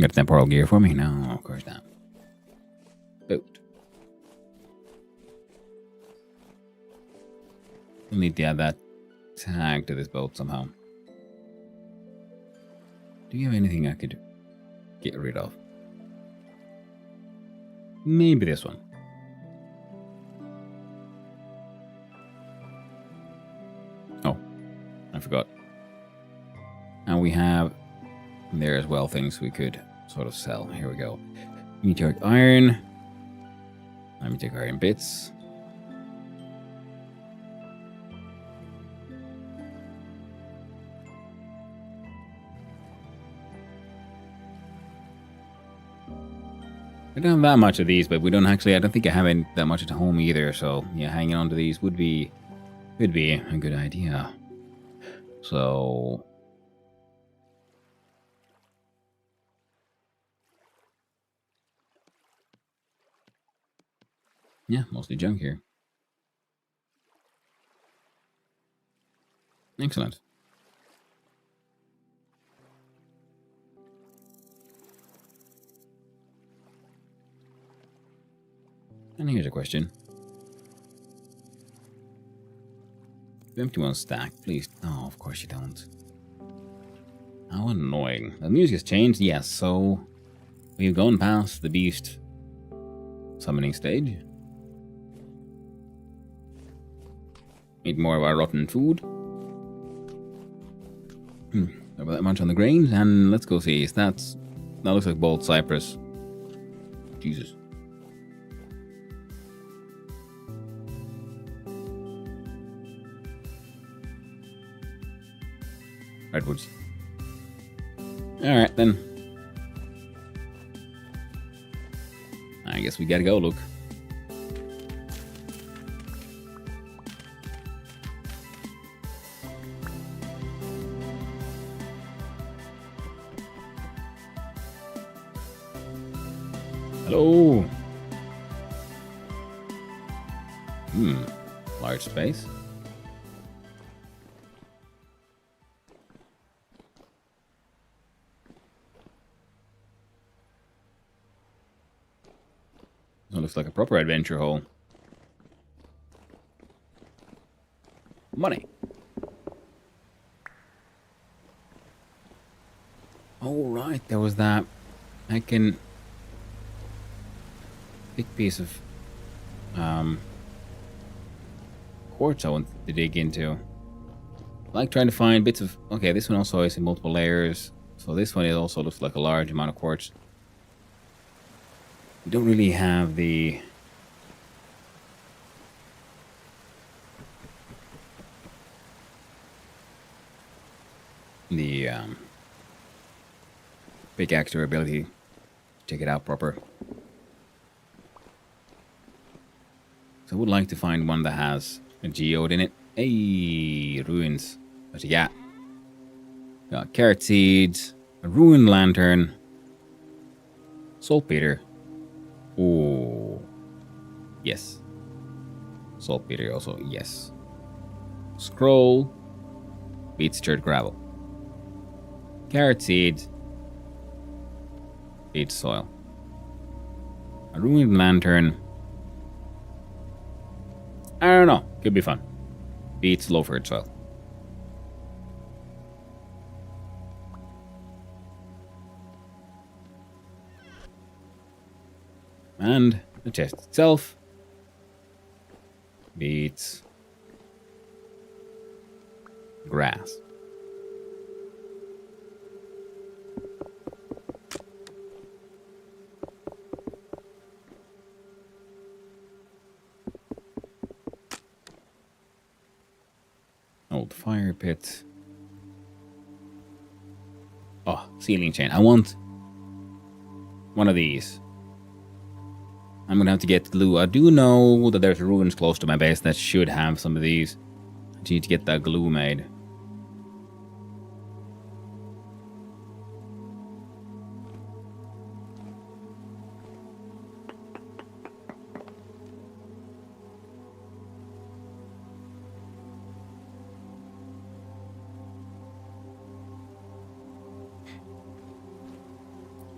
S2: Got temporal gear for me? No, of course not. Boat. We'll need to add that tag to this boat somehow. Do you have anything I could get rid of? Maybe this one. Oh, I forgot. And we have there as well things we could sort of sell. Here we go. Meteoric iron. Meteoric iron bits. I don't have that much of these, but we don't actually, I don't think I have any, that much at home either, so yeah, hanging on to these would be a good idea. So... yeah, mostly junk here. Excellent. And here's a question. Empty one stack, please. No, of course you don't. How annoying. The music has changed, yes, so we've gone past the beast summoning stage. Eat more of our rotten food. About that much on the grains, and let's go see. That looks like bold cypress. Jesus. Redwoods. Alright then. I guess we gotta go, look. Hello. Large space. It looks like a proper adventure hole. Money. Oh, right. There was that. I can. Big piece of. Quartz I want to dig into. I like trying to find bits of. Okay, this one also is in multiple layers. So this one, it also looks like a large amount of quartz. We don't really have the. Pickaxe durability to check it out proper. So I would like to find one that has a geode in it. Hey, ruins. What you got? Got carrot seeds, a ruined lantern, saltpeter. Oh, yes. Saltpeter also, yes. Scroll, beats stirred gravel. Carrot seeds, beats soil. A ruined lantern. I don't know. Could be fun. Beats low-fert soil. And the chest itself beats grass. Old fire pit. Oh, ceiling chain. I want one of these. I'm gonna have to get glue. I do know that there's ruins close to my base that should have some of these. I need to get that glue made.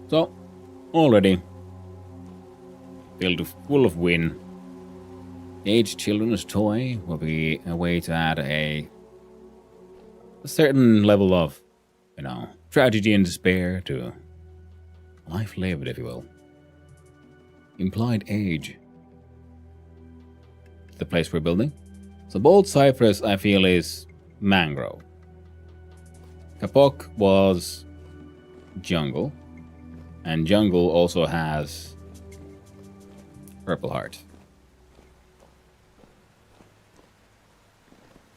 S2: So, already filled full of win. Aged children's toy will be a way to add a certain level of, tragedy and despair to life lived, if you will. Implied age. The place we're building. So bold cypress, I feel, is mangrove. Kapok was jungle. And jungle also has purple heart.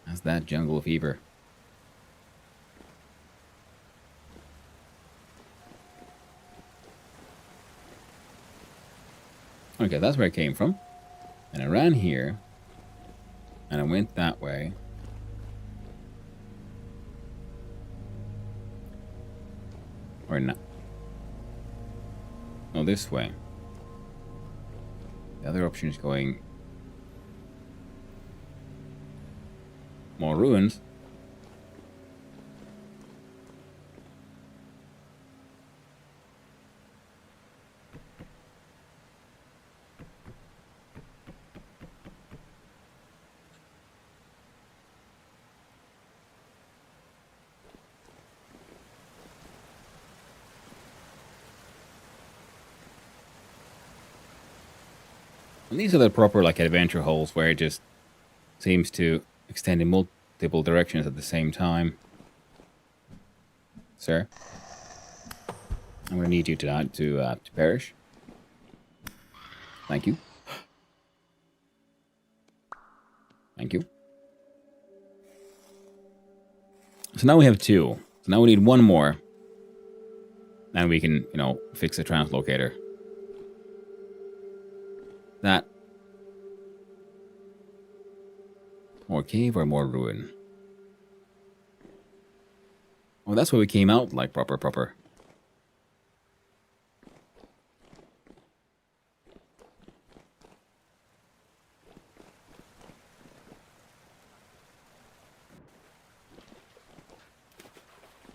S2: That's that jungle fever. Okay, that's where I came from. And I ran here. And I went that way. Or not. No, this way. The other option is going more ruins. And these are the proper adventure holes where it just seems to extend in multiple directions at the same time. Sir, I'm going to need you to perish. Thank you. Thank you. So now we have 2. So now we need 1 more. And we can, fix the translocator. That. More cave or more ruin? Oh, that's where we came out, proper.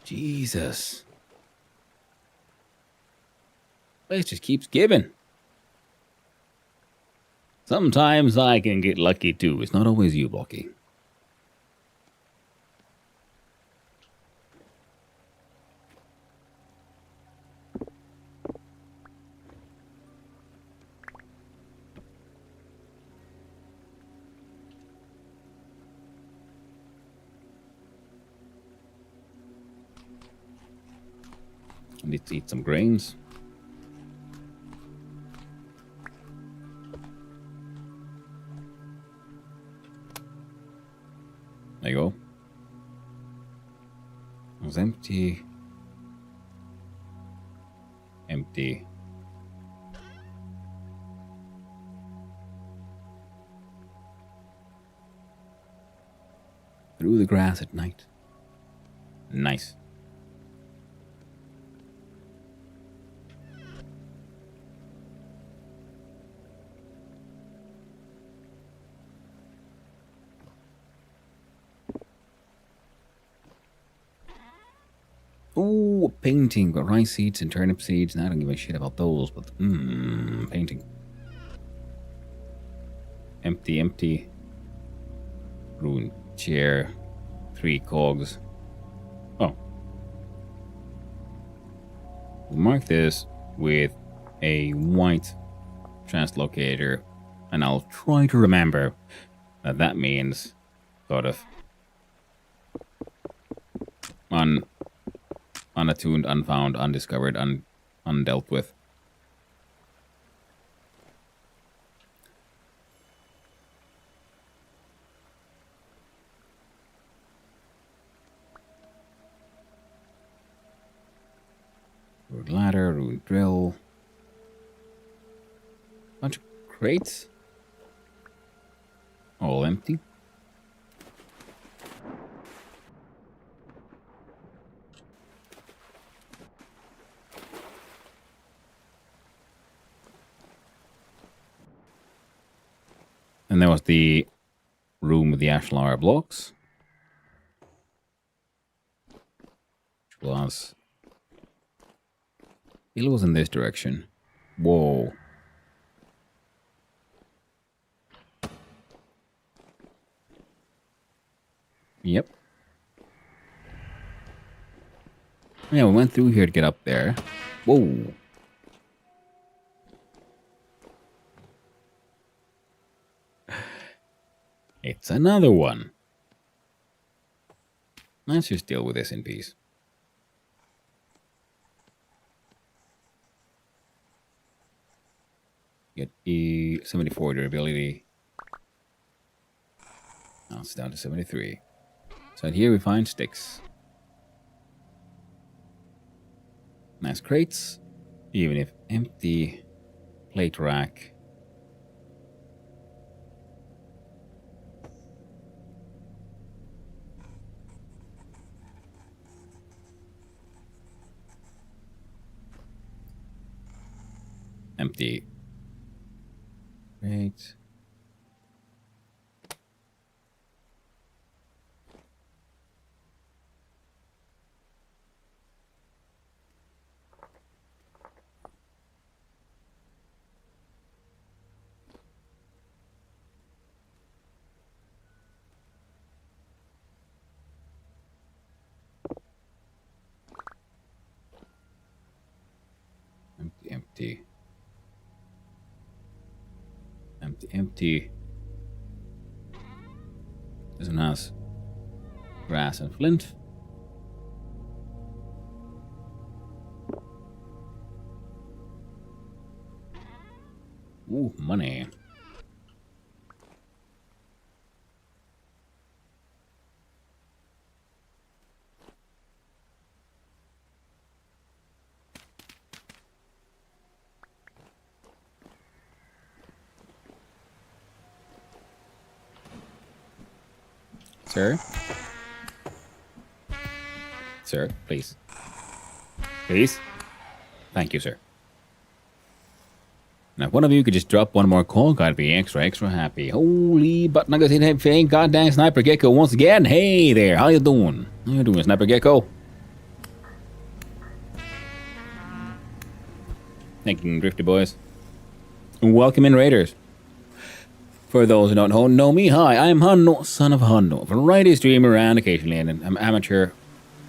S2: Jesus. Place just keeps giving. Sometimes I can get lucky too. It's not always you, Blocky. I need to eat some grains. There you go. It was empty. Empty. Through the grass at night. Nice. Ooh, a painting. Got rice seeds and turnip seeds. And I don't give a shit about those, but painting. Empty, empty. Ruined chair. 3 cogs. Oh. We'll mark this with a white translocator, and I'll try to remember that that means sort of unattuned, unfound, undiscovered, undealt with. Ruined ladder, ruined drill. Bunch of crates. All empty. And there was the room with the Ashlar blocks. Which was... It was in this direction. Whoa. Yep. Yeah, we went through here to get up there. Whoa. It's another one. Let's just deal with this in peace. Get 74 durability. Now it's down to 73. So here we find sticks. Nice crates. Even if empty. Plate rack. Empty. Great. Empty, empty. Empty, empty. This one has grass and flint. Ooh, money. Sir? Sir, please. Please? Thank you, sir. Now, if one of you could just drop one more call, I'd be extra happy. Holy butt nuggets in head fang, goddamn Sniper Gecko once again. Hey there, how you doing? How you doing, Sniper Gecko? Thanking Drifty Boys. Welcome in, Raiders. For those who don't know me, hi, I'm Hanno, son of Hanno, variety streamer and occasionally an amateur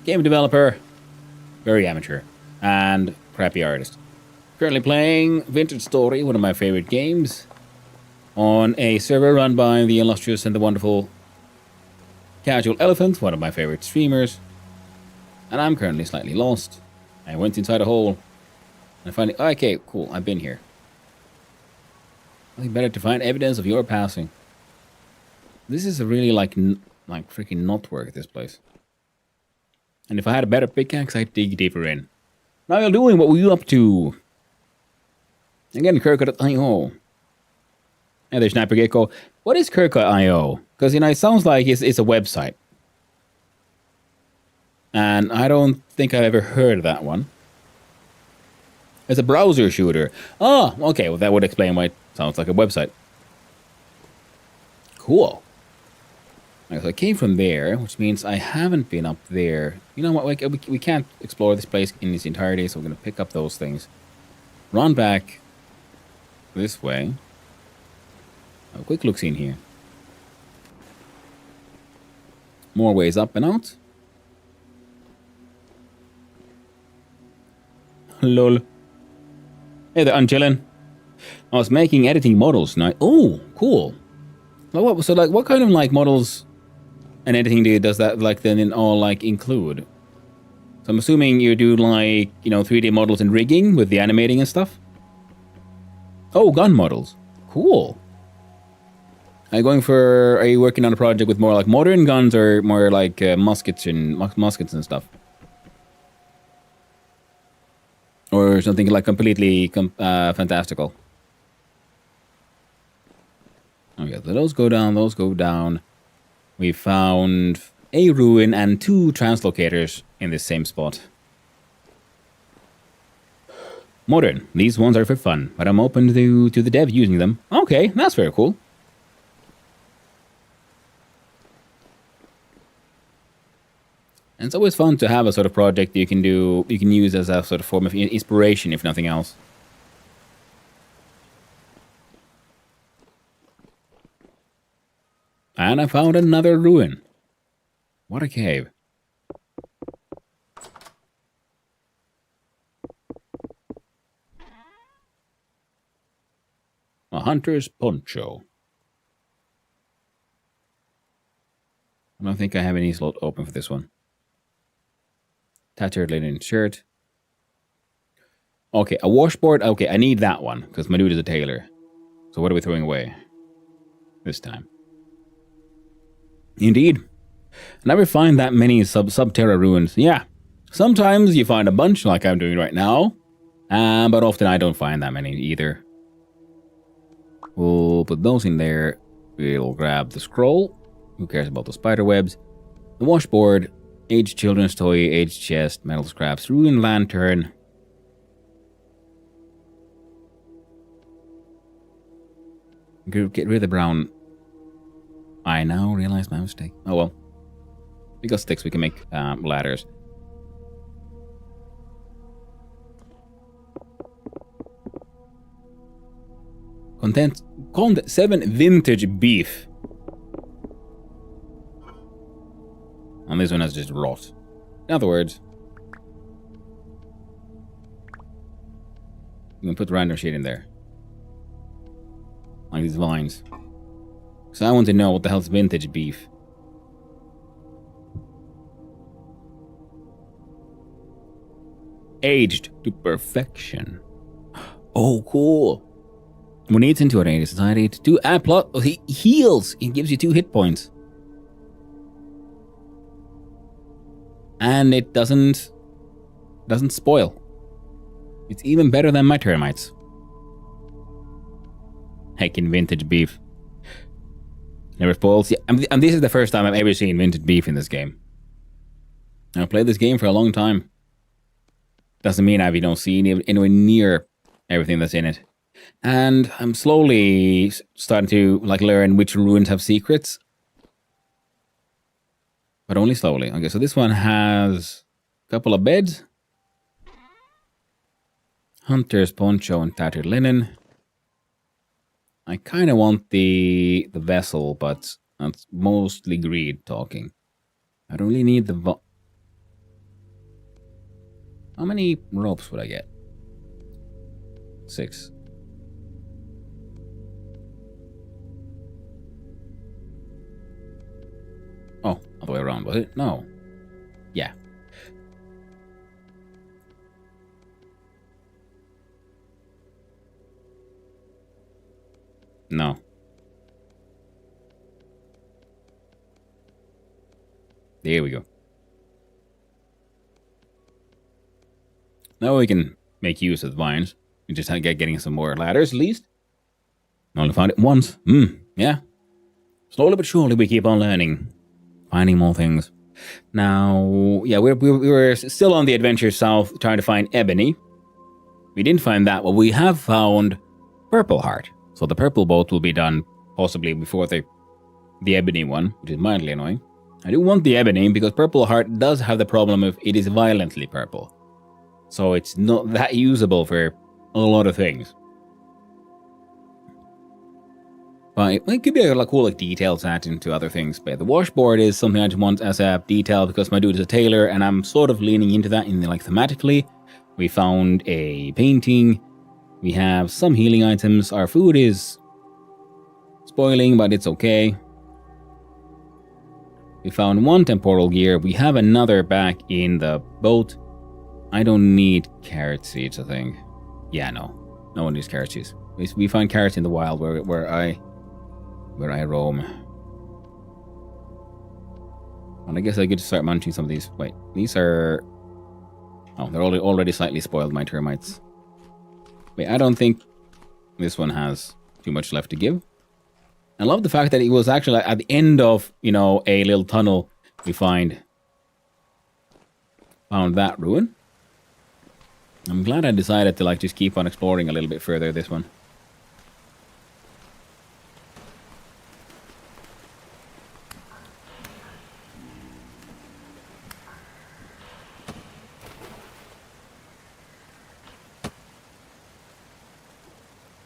S2: game developer, very amateur, and crappy artist. Currently playing Vintage Story, one of my favorite games, on a server run by the illustrious and the wonderful Casual Elephant, one of my favorite streamers, and I'm currently slightly lost. I went inside a hole, and finally, okay, cool, I've been here. Nothing better to find evidence of your passing. This is a really like freaking knotwork, this place. And if I had a better pickaxe, I'd dig deeper in. Now you're doing, what were you up to? Again, Kirk.io. And there's Sniper Gecko. What is Kirk.io? Because, you know, it sounds like it's a website. And I don't think I've ever heard of that one. It's a browser shooter. Oh, okay, well that would explain why it sounds like a website. Cool. So I came from there, which means I haven't been up there. You know what, we can't explore this place in its entirety, so we're going to pick up those things. Run back this way. A quick look in here. More ways up and out. Lol. Hey there, I'm chillin'. I was making editing models now. Oh, cool. So what kind of like models and editing does that like then in all like include? So I'm assuming you do like, you know, 3D models and rigging with the animating and stuff. Oh, gun models. Cool. Are you working on a project with more like modern guns or more like muskets and stuff? Or something like completely fantastical? Okay, so those go down. We found a ruin and 2 translocators in this same spot. Modern. These ones are for fun, but I'm open to the dev using them. Okay, that's very cool. And it's always fun to have a sort of project you can use as a sort of form of inspiration, if nothing else. And I found another ruin. What a cave. A hunter's poncho. I don't think I have any slot open for this one. Tattered linen shirt. Okay, a washboard. Okay, I need that one, because my dude is a tailor. So what are we throwing away this time? Indeed. Never find that many Subterra ruins. Yeah, sometimes you find a bunch, like I'm doing right now. But often I don't find that many either. We'll put those in there. We'll grab the scroll. Who cares about the spider webs? The washboard. Aged children's toy, aged chest, metal scraps, ruined lantern. Get rid of the brown. I now realize my mistake. Oh well. We got sticks, we can make ladders. Content 7 vintage beef. And this one has just rot. In other words, you can put random shit in there. Like these vines. So I want to know what the hell's vintage beef. Aged to perfection. Oh, cool. When it's into a society, to do a plot, he heals. It gives you 2 hit points. And it doesn't spoil. It's even better than my termites. Heckin' vintage beef. Never spoils. Yeah, and this is the first time I've ever seen vintage beef in this game. I've played this game for a long time. Doesn't mean I've, seen anywhere near everything that's in it. And I'm slowly starting to learn which ruins have secrets. But only slowly. Okay, so this one has a couple of beds. Hunter's poncho and tattered linen. I kind of want the vessel, but that's mostly greed talking. I don't really need the How many ropes would I get? 6. Oh, other way around, was it? No. Yeah. No. There we go. Now we can make use of the vines. We just had to getting some more ladders, at least. Only found it once. Yeah. Slowly but surely we keep on learning. Finding more things. Now, yeah, we were still on the adventure south trying to find ebony. We didn't find that, but we have found Purple Heart. So the purple boat will be done possibly before the ebony one, which is mildly annoying. I do want the ebony because Purple Heart does have the problem of it is violently purple. So it's not that usable for a lot of things. But it could be a cool details add into other things. But the washboard is something I just want as a detail because my dude is a tailor and I'm sort of leaning into that in thematically. We found a painting. We have some healing items. Our food is spoiling, but it's okay. We found one temporal gear. We have another back in the boat. I don't need carrot seeds, I think. Yeah, no. No one needs carrot seeds. We find carrots in the wild where I roam. And I guess I get to start munching some of these. Wait, these are... Oh, they're already slightly spoiled, my termites. Wait, I don't think this one has too much left to give. I love the fact that it was actually at the end of, a little tunnel we found that ruin. I'm glad I decided to just keep on exploring a little bit further this one.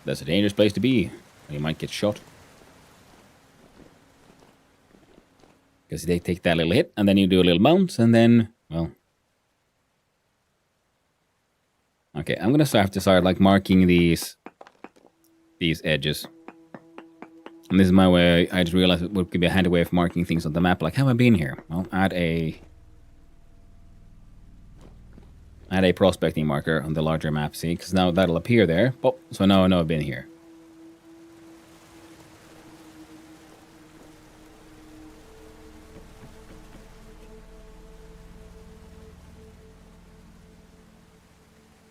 S2: That's a dangerous place to be. You might get shot. Because they take that little hit, and then you do a little bounce, and then, well... Okay, I'm gonna have to start marking these edges. And this is my way. I just realized it would be a handy way of marking things on the map. Have I been here? Well, add a prospecting marker on the larger map, see? Because now that'll appear there. Oh, so now I know I've been here.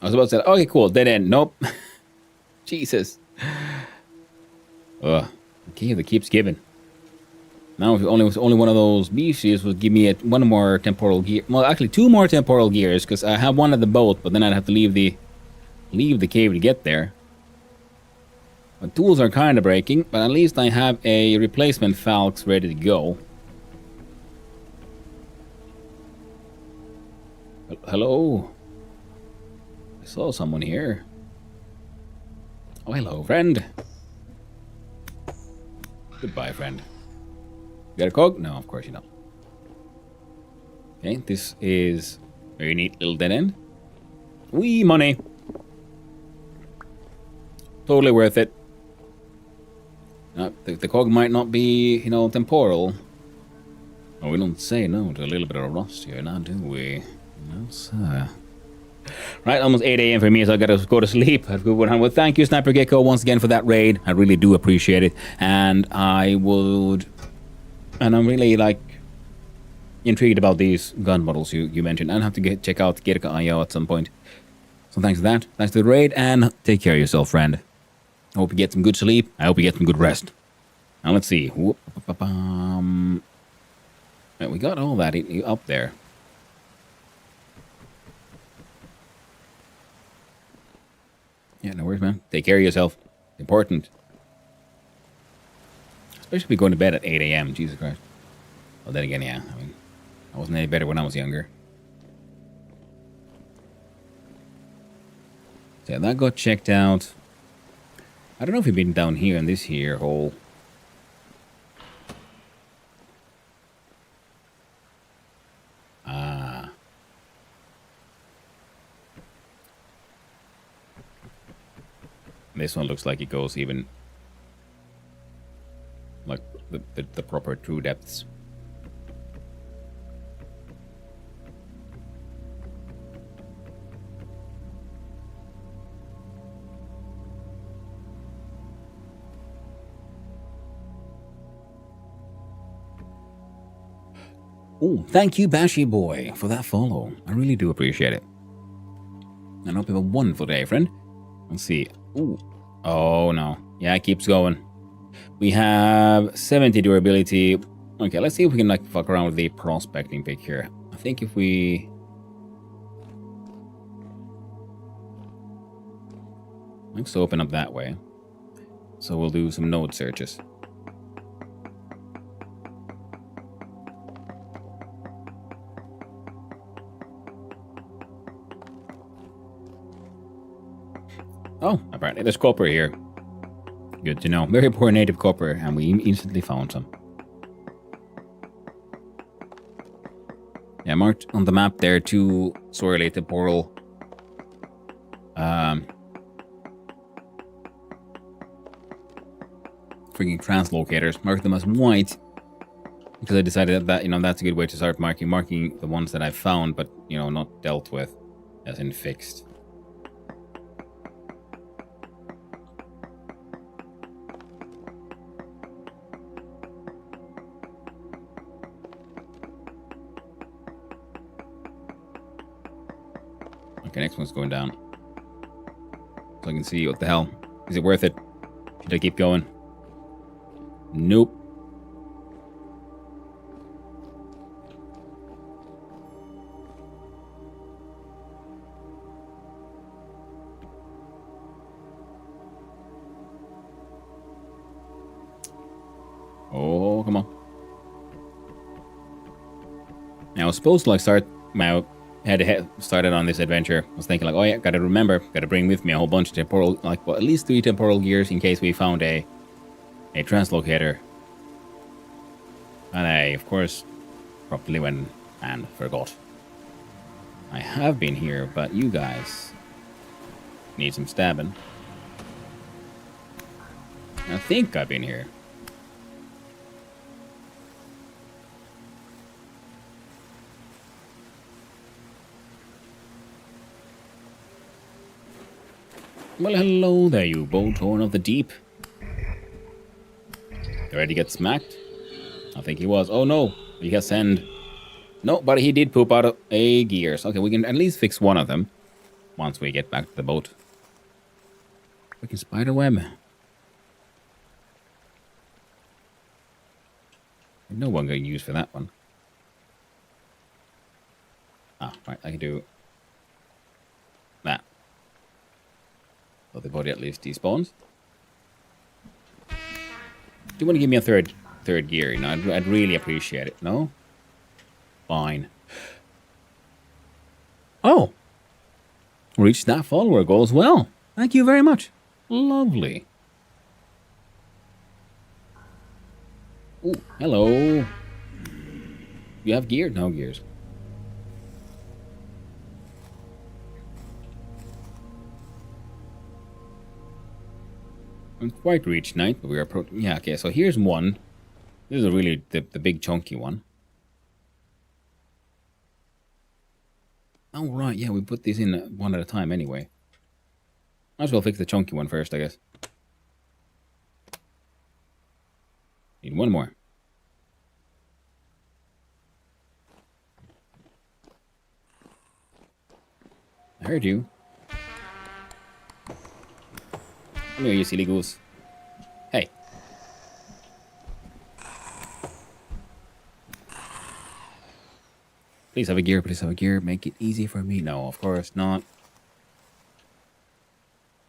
S2: I was about to say, okay, cool, dead end. Nope. Jesus. Ugh. Okay, that keeps giving. Now, if only one of those species would give me one more temporal gear. Well, actually, 2 more temporal gears, because I have one at the boat, but then I'd have to leave the cave to get there. My tools are kind of breaking, but at least I have a replacement Falx ready to go. Hello? I saw someone here. Oh, hello, friend. Goodbye, friend. You got a cog? No, of course you don't. Okay, this is a very neat little dead end. Wee money. Totally worth it. The cog might not be, temporal. Oh, we don't say no to a little bit of rust here, now do we? No, sir. Right, almost 8 a.m. for me, so I gotta go to sleep. Have a good one. Well, thank you, Sniper Gecko, once again for that raid. I really do appreciate it. And I'm really, intrigued about these gun models you mentioned. I'll have to check out Kirka.io at some point. So thanks for that. Thanks for the raid, and take care of yourself, friend. I hope you get some good sleep. I hope you get some good rest. Now, let's see. We got all that up there. Yeah, no worries, man. Take care of yourself. Important. Especially if you're going to bed at 8 a.m. Jesus Christ. Well, then again, yeah. I wasn't any better when I was younger. So that got checked out. I don't know if we've been down here in this here hole. Ah. This one looks like it goes even like the proper true depths. Oh, thank you, Bashy Boy, for that follow. I really do appreciate it. And I hope you have a wonderful day, friend. Let's see. Ooh. Oh, no. Yeah, it keeps going. We have 70 durability. Okay, let's see if we can, like, fuck around with the prospecting pick here. I think if we... Let's open up that way. So we'll do some node searches. Oh, apparently there's copper here. Good to know. Very poor native copper, and we instantly found some. Yeah, marked on the map there, 2 soil-related portal. Freaking translocators. Marked them as white. Because I decided that, you know, that's a good way to start marking the ones that I found, but, you know, not dealt with, as in fixed. Okay, next one's going down. So I can see what the hell. Is it worth it? Should I keep going? Nope. Oh, come on. Now I was supposed to like start my started on this adventure. I was thinking like, oh yeah, gotta bring with me a whole bunch of temporal, like well, at least 3 temporal gears in case we found a translocator. And I, of course, properly went and forgot. I have been here, but you guys need some stabbing. I think I've been here. Well, hello there, you Bolthorn of the Deep. You ready to get smacked? I think he was. Oh no, he has send. No, but he did poop out of a gears. Okay, we can at least fix one of them once we get back to the boat. Freaking spider web. No one going to use for that one. Ah, right, I can do that. So the body at least despawns. Do you want to give me a third gear? You know, I'd really appreciate it. No? Fine. Oh! Reached that follower goal as well. Thank you very much. Lovely. Ooh, hello. You have gear? No gears. Haven't quite reached night, but we're approaching. Yeah, okay, so here's one. This is a really the big chunky one. Oh, right, yeah, we put these in one at a time anyway. Might as well fix the chunky one first, I guess. Need one more. I heard you. Come here, you silly goose. Hey. Please have a gear, please have a gear. Make it easy for me. No, of course not.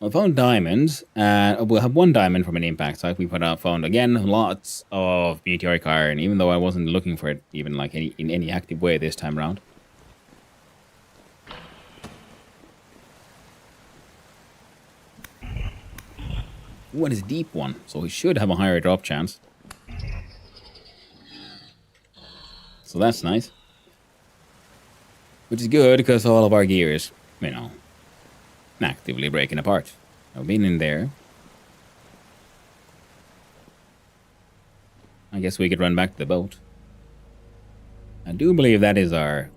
S2: I found diamonds, and we'll have one diamond from an impact site. We found again lots of meteoric iron, even though I wasn't looking for it even like in any active way this time around. Ooh, and it's a deep one, so he should have a higher drop chance. So that's nice. Which is good, because all of our gear is, you know, actively breaking apart. I've been in there. I guess we could run back to the boat. I do believe that is our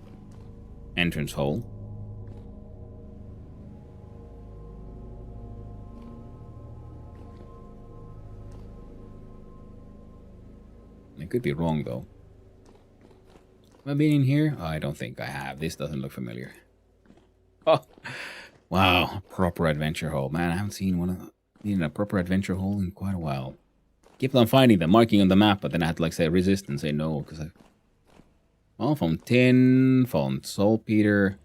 S2: entrance hole. I could be wrong, though. Have I been in here? Oh, I don't think I have. This doesn't look familiar. Oh, wow. Proper adventure hole. Man, I haven't seen a proper adventure hole in quite a while. Keep on finding them, marking on the map, but then I had to, like, say resist and say no, because I... Well, found tin, found saltpeter.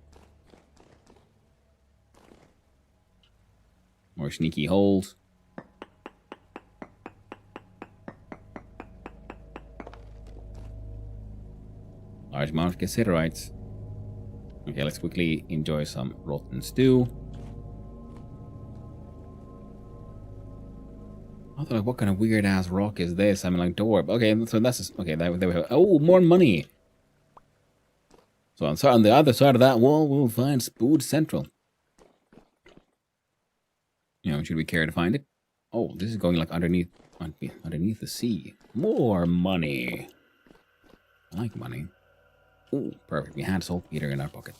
S2: More sneaky holes. Large amount of cassitterites. Okay, let's quickly enjoy some rotten stew. I thought, what kind of weird ass rock is this? I mean, like door. Okay, so that's okay. There we have. Oh, more money. So on the other side of that wall, we'll find Spood Central. You know, should we care to find it? Oh, this is going like underneath the sea. More money. I like money. Ooh, perfect. We had saltpeter in our pocket.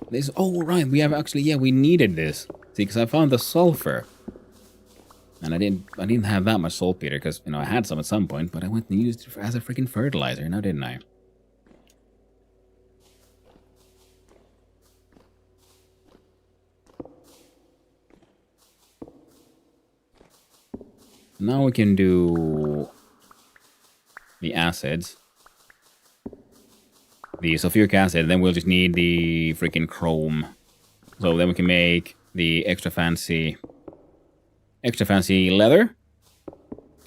S2: This. Oh, right. We have actually. Yeah, we needed this. See, because I found the sulfur. And I didn't have that much saltpeter because, you know, I had some at some point, but I went and used it as a freaking fertilizer now, didn't I? Now we can do the acids. The sulfuric acid, then we'll just need the freaking chrome. So then we can make the extra fancy leather,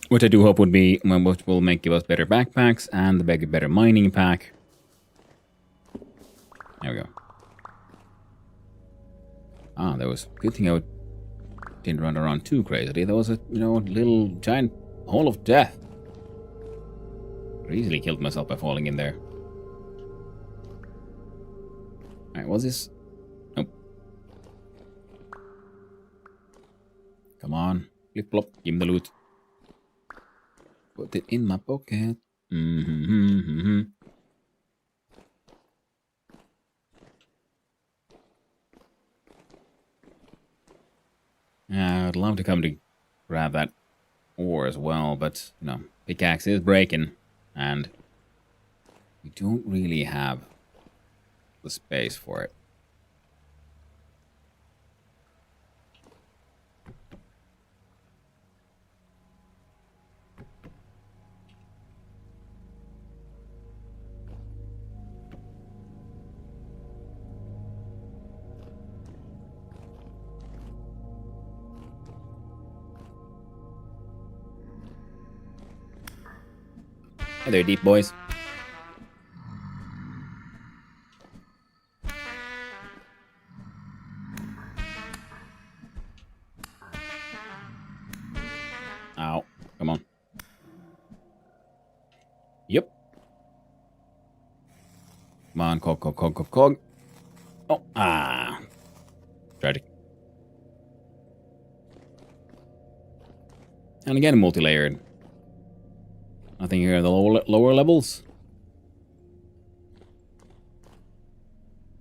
S2: which I do hope would be, which will give us better backpacks and the better mining pack. There we go. Ah, that was good thing I didn't run around too crazily. There was a, you know, little giant hole of death. I easily killed myself by falling in there. Alright, what's this? Nope. Come on. Flip flop. Give me the loot. Put it in my pocket. Yeah, I'd love to come to grab that ore as well, but, you know, pickaxe is breaking, and we don't really have the space for it. Hey there, deep boys. Ow. Come on. Yep. Come on, cog. Oh, tragic. And again, multi-layered. Nothing here in the lower levels.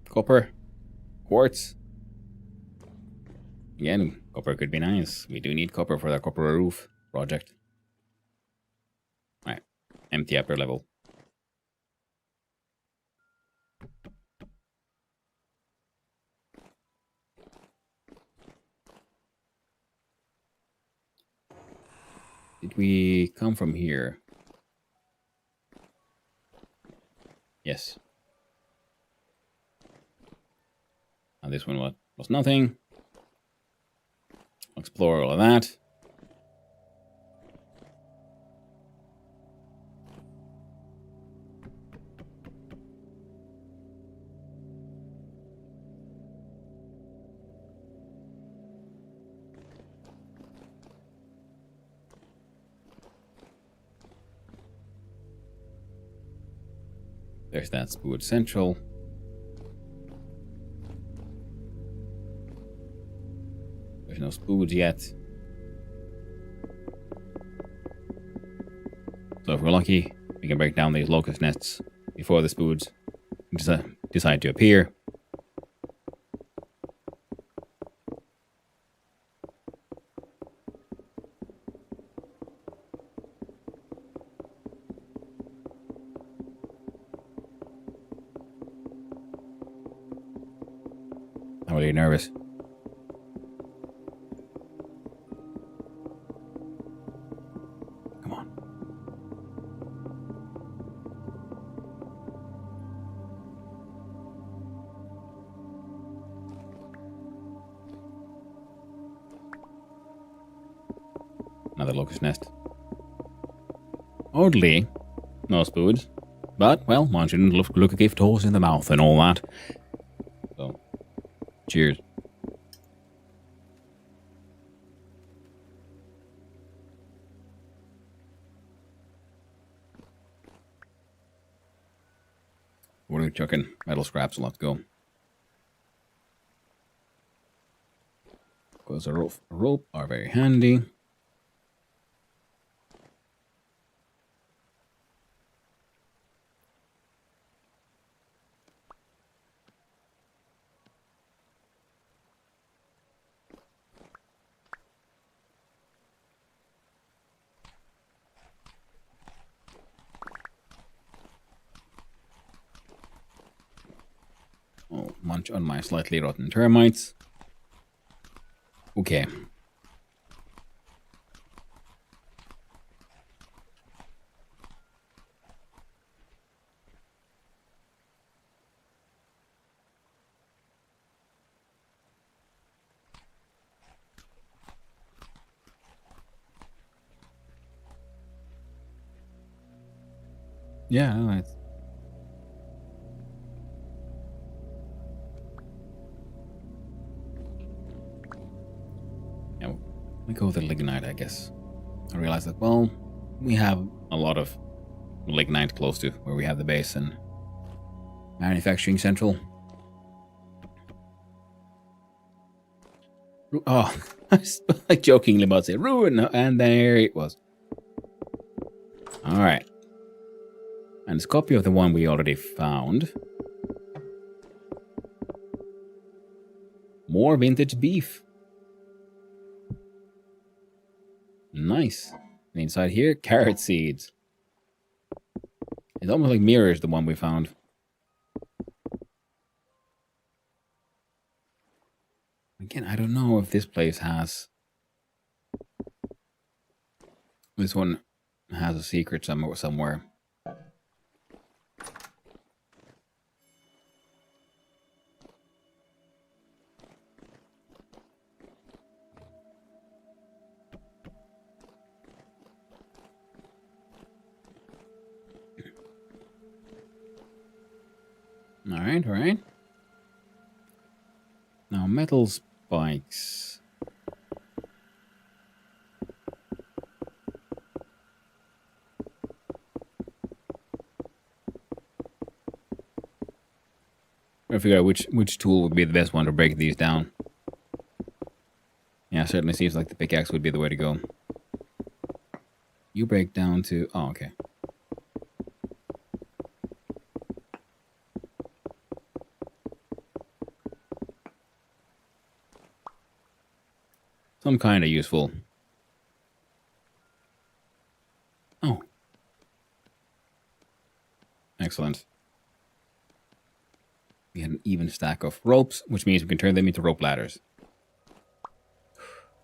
S2: Copper. Quartz. Again, copper could be nice. We do need copper for the copper roof project. Alright. Empty upper level. Did we come from here? Yes. And this one was nothing. Explore all of that. There's that Spood Central. There's no Spoods yet. So if we're lucky, we can break down these locust nests before the Spoods decide to appear. I'm really nervous. Come on. Another locust nest. Oddly, no Spoods. But, well, one shouldn't look a gift horse in the mouth and all that. So, cheers. What are we chucking? Metal scraps, let's go. Because a rope are very handy. Oh, munch on my slightly rotten termites. Okay. Yeah, no, it's... Yeah, we go with the lignite, I guess. I realized that, well, we have a lot of lignite close to where we have the base and manufacturing central. Oh, I was like jokingly about to say ruin, and there it was. All right. And it's a copy of the one we already found. More vintage beef. Nice. And inside here, carrot seeds. It almost like mirrors the one we found. Again, I don't know if this place has... This one has a secret somewhere. All right. Now, metal spikes. Trying to figure out which tool would be the best one to break these down. Yeah, certainly seems like the pickaxe would be the way to go. You break down to... Oh, okay. Some kind of useful. Oh. Excellent. We had an even stack of ropes, which means we can turn them into rope ladders.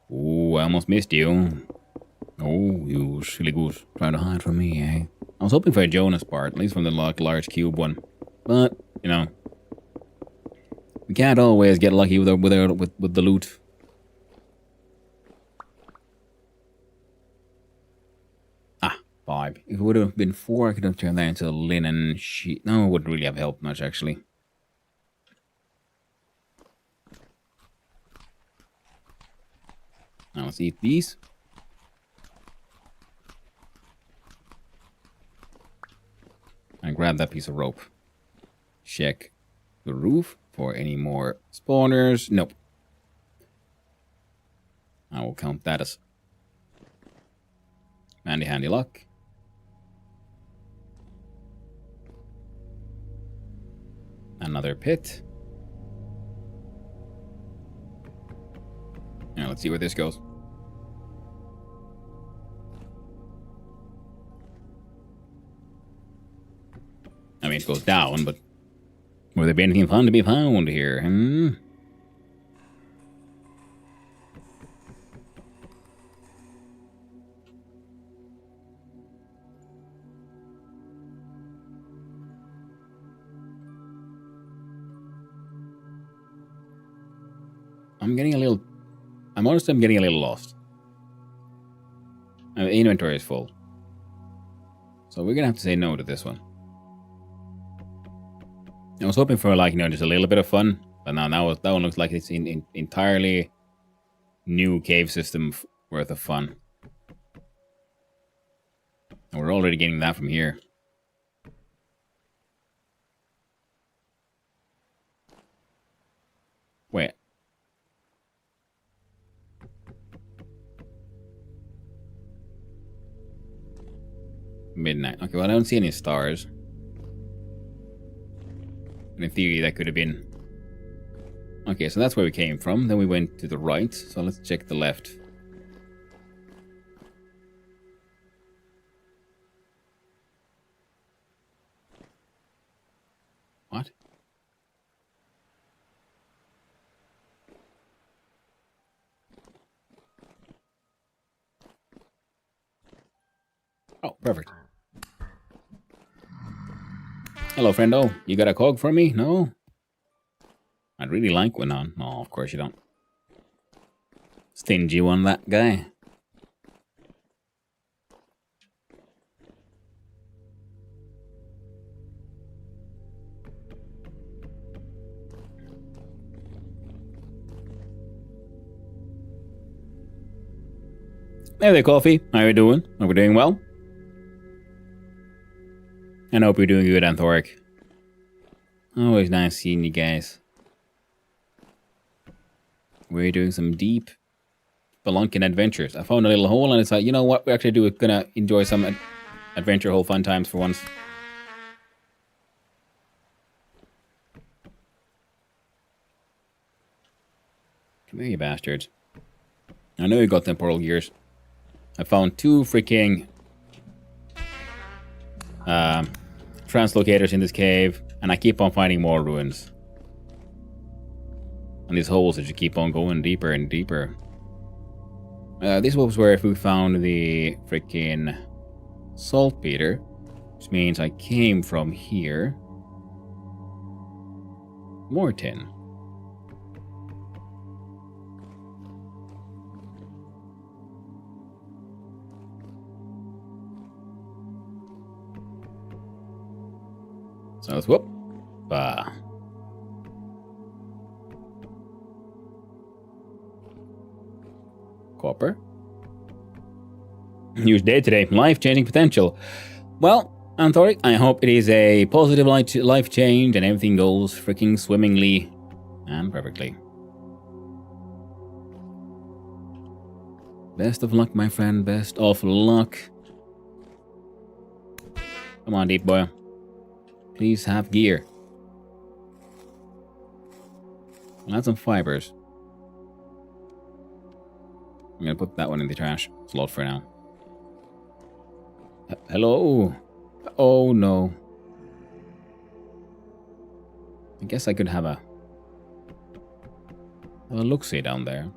S2: Ooh, I almost missed you. Oh, you silly goose. Trying to hide from me, eh? I was hoping for a Jonas part, at least from the large cube one. But, you know. We can't always get lucky with the loot. Ah, 5. If it would have been 4, I could have turned that into a linen sheet. No, it wouldn't really have helped much, actually. Now let's eat these. And grab that piece of rope. Check the roof for any more spawners. Nope. I will count that as handy luck. Another pit. Now let's see where this goes. I mean, it goes down, but will there be anything fun to be found here? I'm honestly, I'm getting a little lost. Inventory is full. So we're gonna have to say no to this one. I was hoping for, like, just a little bit of fun, but now that one looks like it's in entirely new cave system worth of fun. And we're already getting that from here. Wait. Midnight. Okay, well, I don't see any stars. In theory, that could have been... Okay, so that's where we came from. Then we went to the right. So let's check the left. What? Oh, perfect. Hello, friendo. You got a cog for me? No? I'd really like one on. No, of course you don't. Stingy one, that guy. Hey there, Coffee. How you doing? Are we doing well? I hope you're doing good, Anthoric. Always nice seeing you guys. We're doing some deep spelunking adventures. I found a little hole and it's like, you know what? We're actually gonna enjoy some adventure hole fun times for once. Come here, you bastards. I know you got temporal gears. I found 2 freaking translocators in this cave, and I keep on finding more ruins. And these holes that just keep on going deeper and deeper. This was where we found the freaking saltpeter, which means I came from here. More tin. So let's whoop. Copper. Huge day today. Life-changing potential. Well, Anthoric, I hope it is a positive life change and everything goes freaking swimmingly and perfectly. Best of luck, my friend. Best of luck. Come on, deep boy. Please have gear. I'll add some fibers. I'm gonna put that one in the trash slot for now. Hello? Oh no. I guess I could have a look-see down there.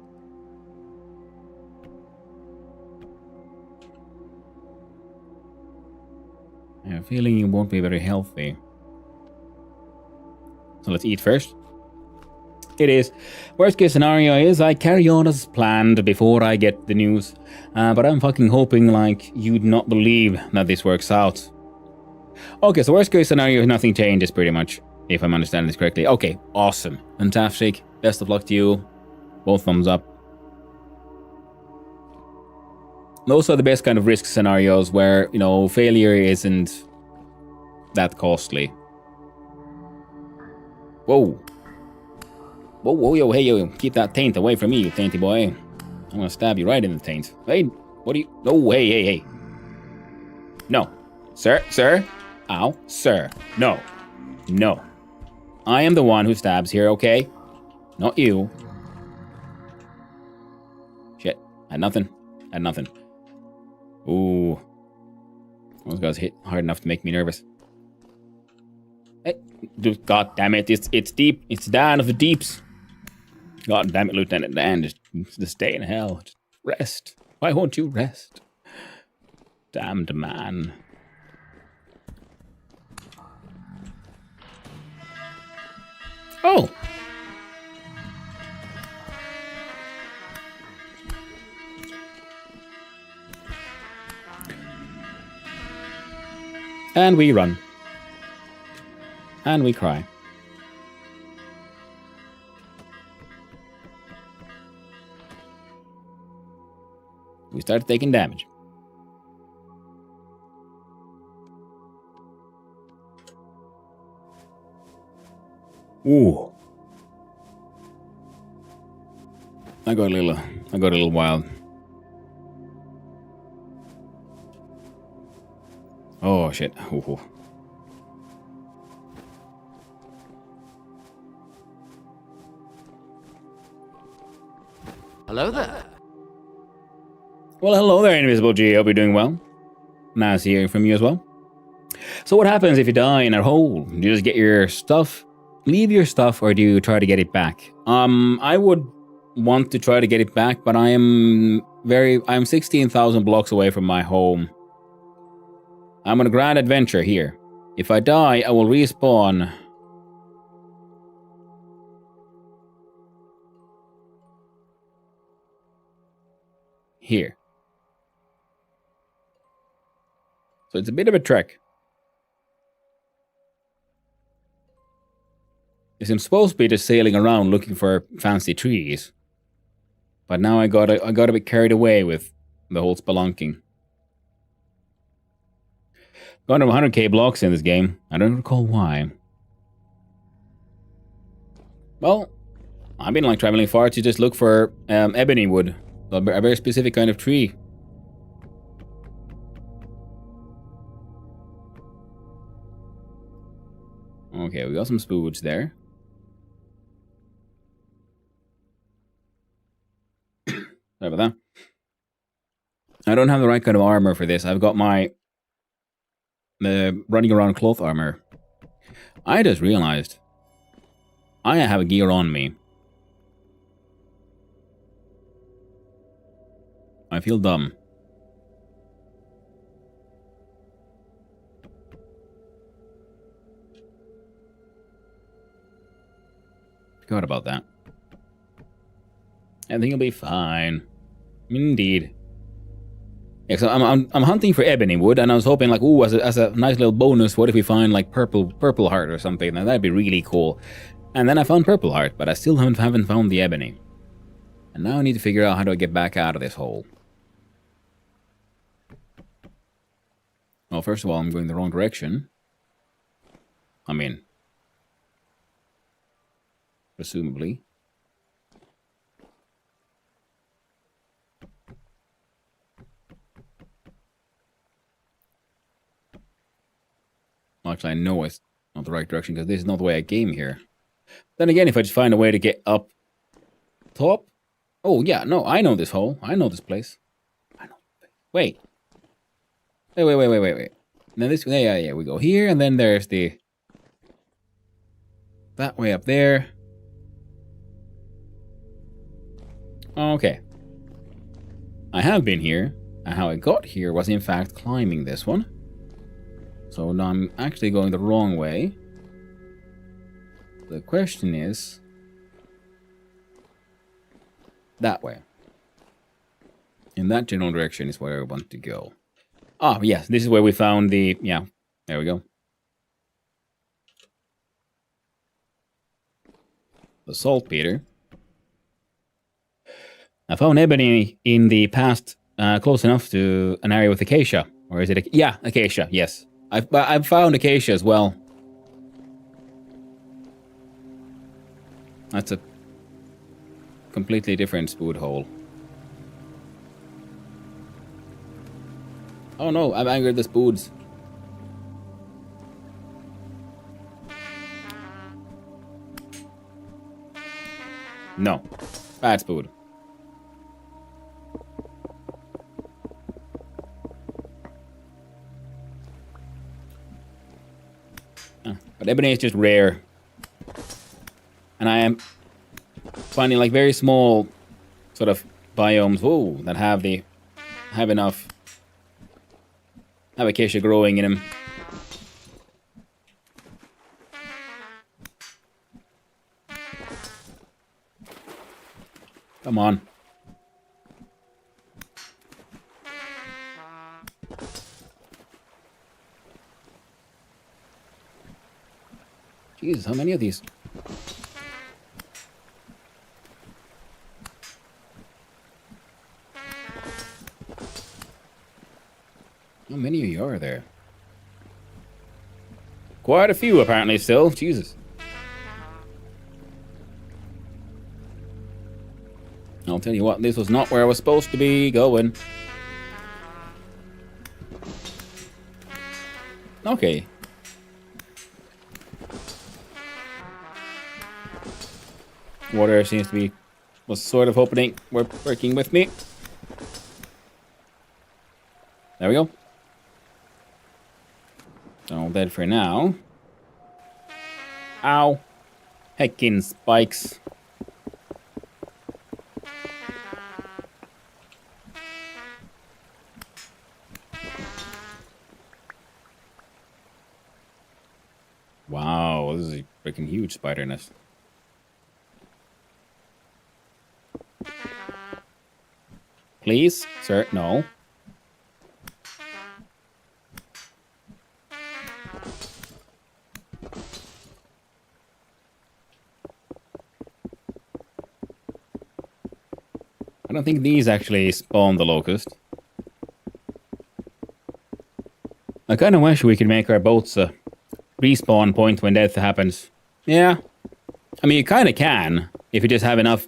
S2: I have a feeling it won't be very healthy. So let's eat first. It is. Worst case scenario is I carry on as planned before I get the news. But I'm fucking hoping like you'd not believe that this works out. Okay, so worst case scenario, nothing changes pretty much. If I'm understanding this correctly. Okay, awesome. Fantastic. Best of luck to you. Both thumbs up. Those are the best kind of risk scenarios where, failure isn't that costly. Whoa. Whoa, whoa, yo, hey, yo, keep that taint away from me, you tainty boy. I'm gonna stab you right in the taint. Hey, what are you... Oh, hey, hey, hey. No. Sir, sir. Ow, sir. No. No. I am the one who stabs here, okay? Not you. Shit. Had nothing. Had nothing. Ooh. Those guys hit hard enough to make me nervous. Hey, God damn it! It's deep. It's down of the deeps. God damn it, Lieutenant Dan! Just stay in hell. Just rest. Why won't you rest? Damned man. Oh. And we run. And we cry. We start taking damage. Ooh. I got a little wild. Oh shit. Ooh.
S6: Hello there.
S2: Well, hello there, Invisible G. Hope you're doing well. Nice hearing from you as well. So what happens if you die in a hole? Do you just get your stuff, leave your stuff, or do you try to get it back? I would want to try to get it back, but I'm 16,000 blocks away from my home. I'm on a grand adventure here. If I die, I will respawn. Here. So it's a bit of a trek. Because I'm supposed to be just sailing around looking for fancy trees. But now I got a bit carried away with the whole spelunking. Got over 100k blocks in this game. I don't recall why. Well, I've been like traveling far to just look for ebony wood. A very specific kind of tree. Okay, we got some spoods there. Sorry about that. I don't have the right kind of armor for this. I've got my running around cloth armor. I just realized I have a gear on me. I feel dumb. Forgot about that. Everything will be fine. Indeed. Yeah, so I'm hunting for ebony wood, and I was hoping like, ooh, as a nice little bonus, what if we find like purple heart or something? Now that'd be really cool. And then I found purple heart, but I still haven't found the ebony. And now I need to figure out how do I get back out of this hole. Well, first of all, I'm going the wrong direction. I mean, presumably. Well, actually, I know it's not the right direction because this is not the way I came here. Then again, if I just find a way to get up top. Oh, yeah, no, I know this hole. I know this place. I know. Wait. Wait. Now this, yeah, we go here, and then there's the... that way up there. Okay. I have been here, and how I got here was in fact climbing this one. So now I'm actually going the wrong way. The question is... that way. In that general direction is where I want to go. Ah, yes, this is where we found the... yeah, there we go. The saltpeter. I found ebony in the past, close enough to an area with acacia. Or is it... yeah, acacia, yes. I've found acacia as well. That's a completely different spood hole. Oh no, I've angered the spoods. No. Bad spood. But ebony is just rare. And I am finding like very small sort of biomes, whoa, that have enough acacia growing in them. Come on. Jesus, how many of these? How many of you are there? Quite a few, apparently, still. Jesus. I'll tell you what, this was not where I was supposed to be going. Okay. Water seems to be... was sort of hoping we're working with me. There we go. All dead for now. Ow. Heckin' spikes. Wow, this is a freaking huge spider nest. Please, sir, no. I don't think these actually spawn the locust. I kind of wish we could make our boats a respawn point when death happens. Yeah. I mean, you kind of can, if you just have enough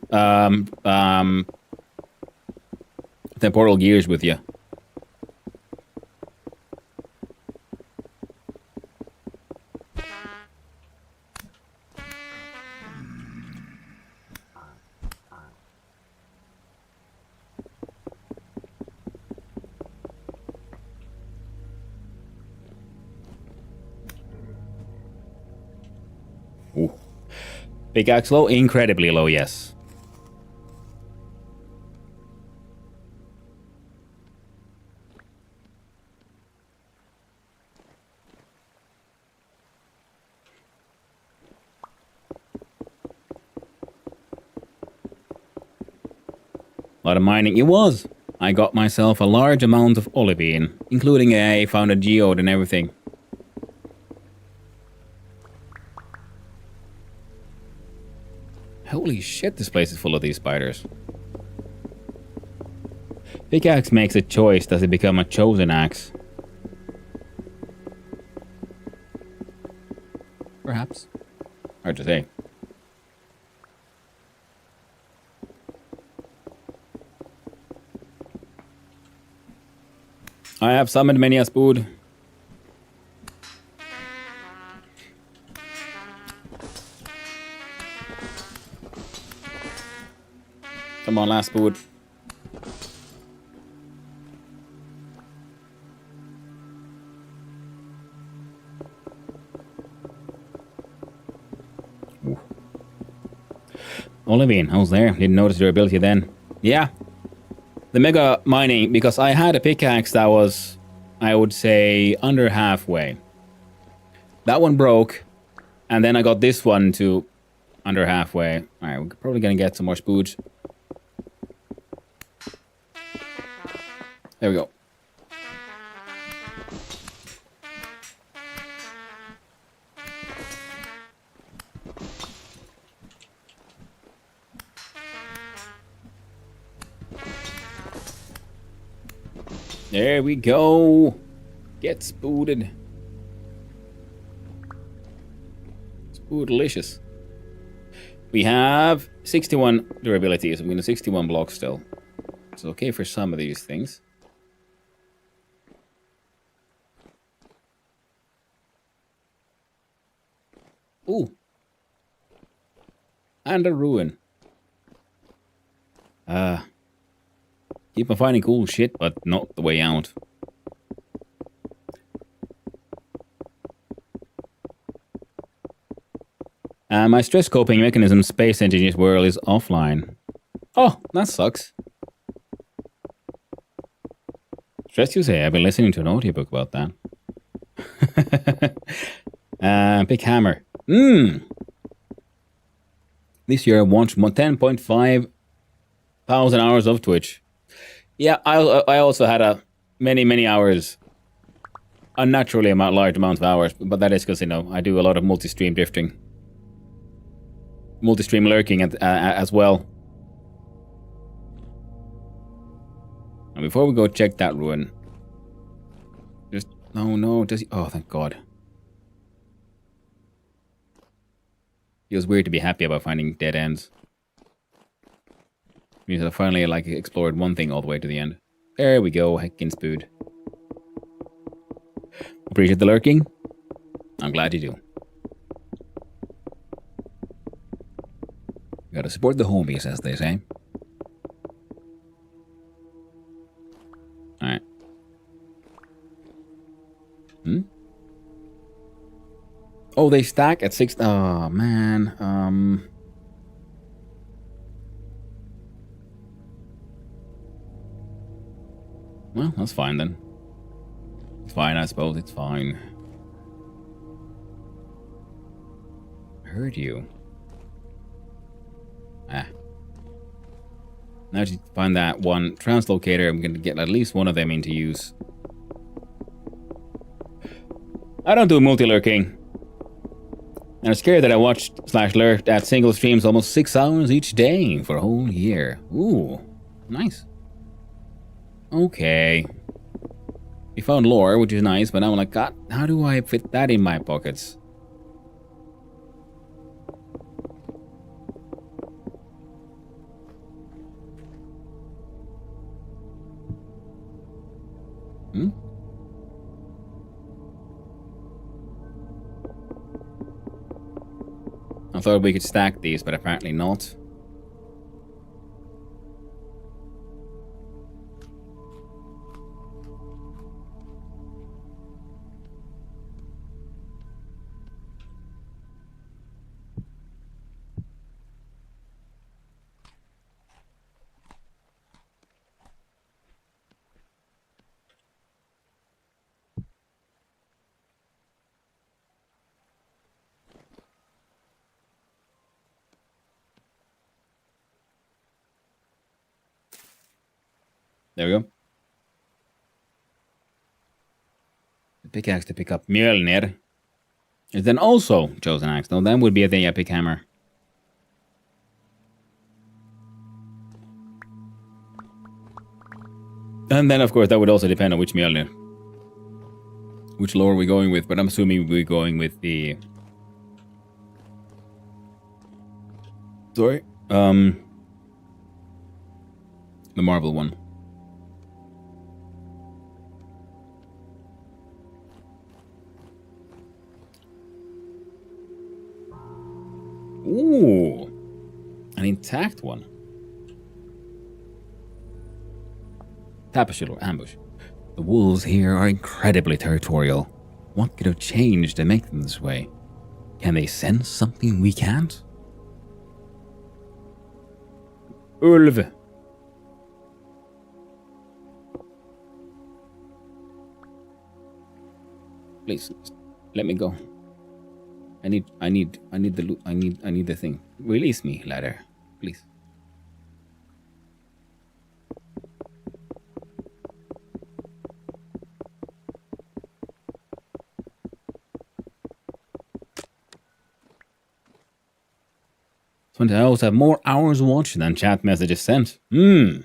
S2: temporal gears with you. Ooh. Pickaxe low? Incredibly low, yes. A lot of mining it was. I got myself a large amount of olivine, including I found a geode and everything. Holy shit, this place is full of these spiders. Pickaxe makes a choice. Does it become a chosen axe? Perhaps. Hard to say. I have summoned many a spood. Come on, last spood. Olivine, I was there. Didn't notice your ability then. Yeah. The mega mining, because I had a pickaxe that was, I would say, under halfway. That one broke, and then I got this one to under halfway. Alright, we're probably gonna get some more spoods. There we go. There we go. Get spooted. Ooh, delicious. We have 61 durability, so I'm going to 61 blocks still. It's okay for some of these things. Ooh. And a ruin. Keep on finding cool shit, but not the way out. My stress coping mechanism Space Engineer's World is offline. Oh, that sucks. Stress you say? I've been listening to an audiobook about that. Big Hammer. This year I watched 10.5 thousand hours of Twitch. Yeah, I also had a many hours. Unnaturally large amount of hours, but that is because, you know, I do a lot of multi-stream drifting. Multi-stream lurking as well. And before we go check that ruin, just no, does he? Oh, thank God. Feels weird to be happy about finding dead ends. Means I finally explored one thing all the way to the end. There we go, heckin' spood. Appreciate the lurking. I'm glad you do. Gotta support the homies, as they say. Alright. Oh, they stack at 6. Oh, man. Well, that's fine then. It's fine, I suppose. It's fine. I heard you. Now to find that one translocator, I'm going to get at least one of them into use. I don't do multi-lurking. And I'm scared that I watched / lurked at single streams almost 6 hours each day for a whole year. Ooh, nice. Okay. We found lore, which is nice, but now I'm like, God, how do I fit that in my pockets? I thought we could stack these, but apparently not. There we go. The pickaxe to pick up Mjolnir is then also chosen axe. No, that would be the epic hammer. And then, of course, that would also depend on which Mjolnir. Which lore we're going with, but I'm assuming we're going with the... Sorry? The Marvel one. Ooh, an intact one. Tapestry or ambush. The wolves here are incredibly territorial. What could have changed to make them this way? Can they sense something we can't? Ulv. Please, let me go. I need the loot. I need the thing. Release me, ladder, please. So I also have more hours watched than chat messages sent. Alright,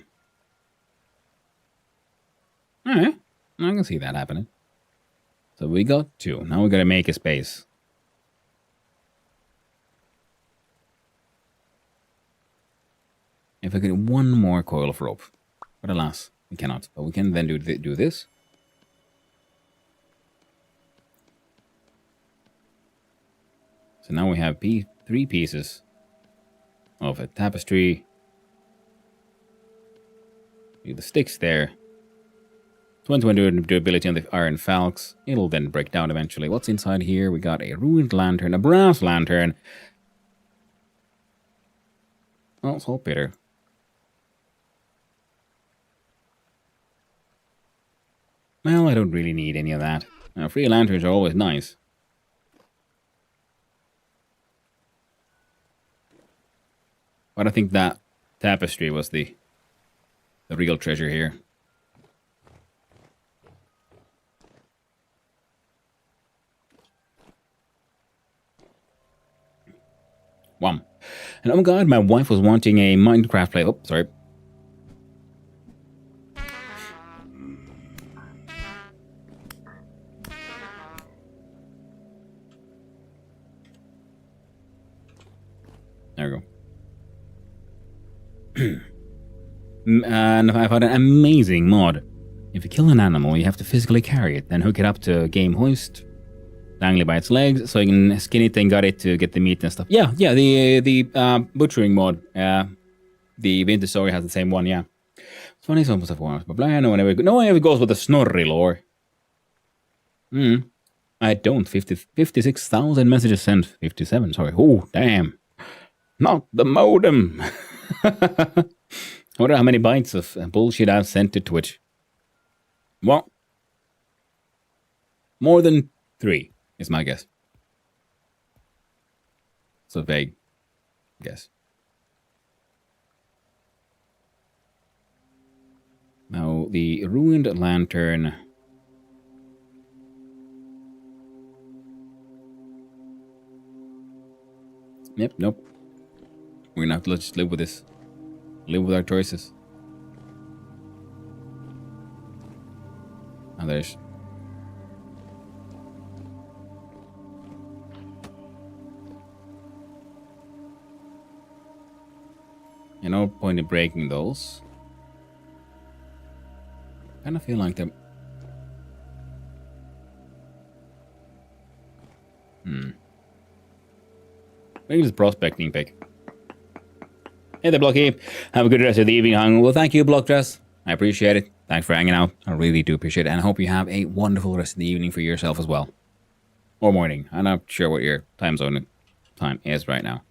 S2: I can see that happening. So we got 2. Now we gotta make a space. If I get one more coil of rope. But alas, we cannot. But we can then do this. So now we have 3 pieces of a tapestry. The sticks there. 20 durability on the iron falx. It'll then break down eventually. What's inside here? We got a ruined lantern, a brass lantern. Oh, saltpeter. Well, I don't really need any of that. Now, free lanterns are always nice. But I think that tapestry was the real treasure here. One. And oh my god, my wife was wanting a Minecraft play. Oh, sorry. There we go. And I've had an amazing mod. If you kill an animal, you have to physically carry it, then hook it up to a game hoist, dangling by its legs, so you can skin it and gut it to get the meat and stuff. Yeah, the butchering mod. The Vintage Story has the same one, yeah. It's funny, some stuff works, but no one ever goes with the Snorri lore. I don't. 56,000 messages sent. 57, sorry. Oh, damn. Not the modem. I wonder how many bytes of bullshit I've sent to Twitch. Well, more than 3 is my guess. It's a vague guess. Now, the ruined lantern. Yep, nope. We're gonna have to just live with this. Live with our choices. Now there's... no point in breaking those. I kind of feel like them... Maybe this prospecting pick. Hey there, Blocky. Have a good rest of the evening, hung. Well, thank you, Blockdress. I appreciate it. Thanks for hanging out. I really do appreciate it. And I hope you have a wonderful rest of the evening for yourself as well. Or morning. I'm not sure what your time zone time is right now.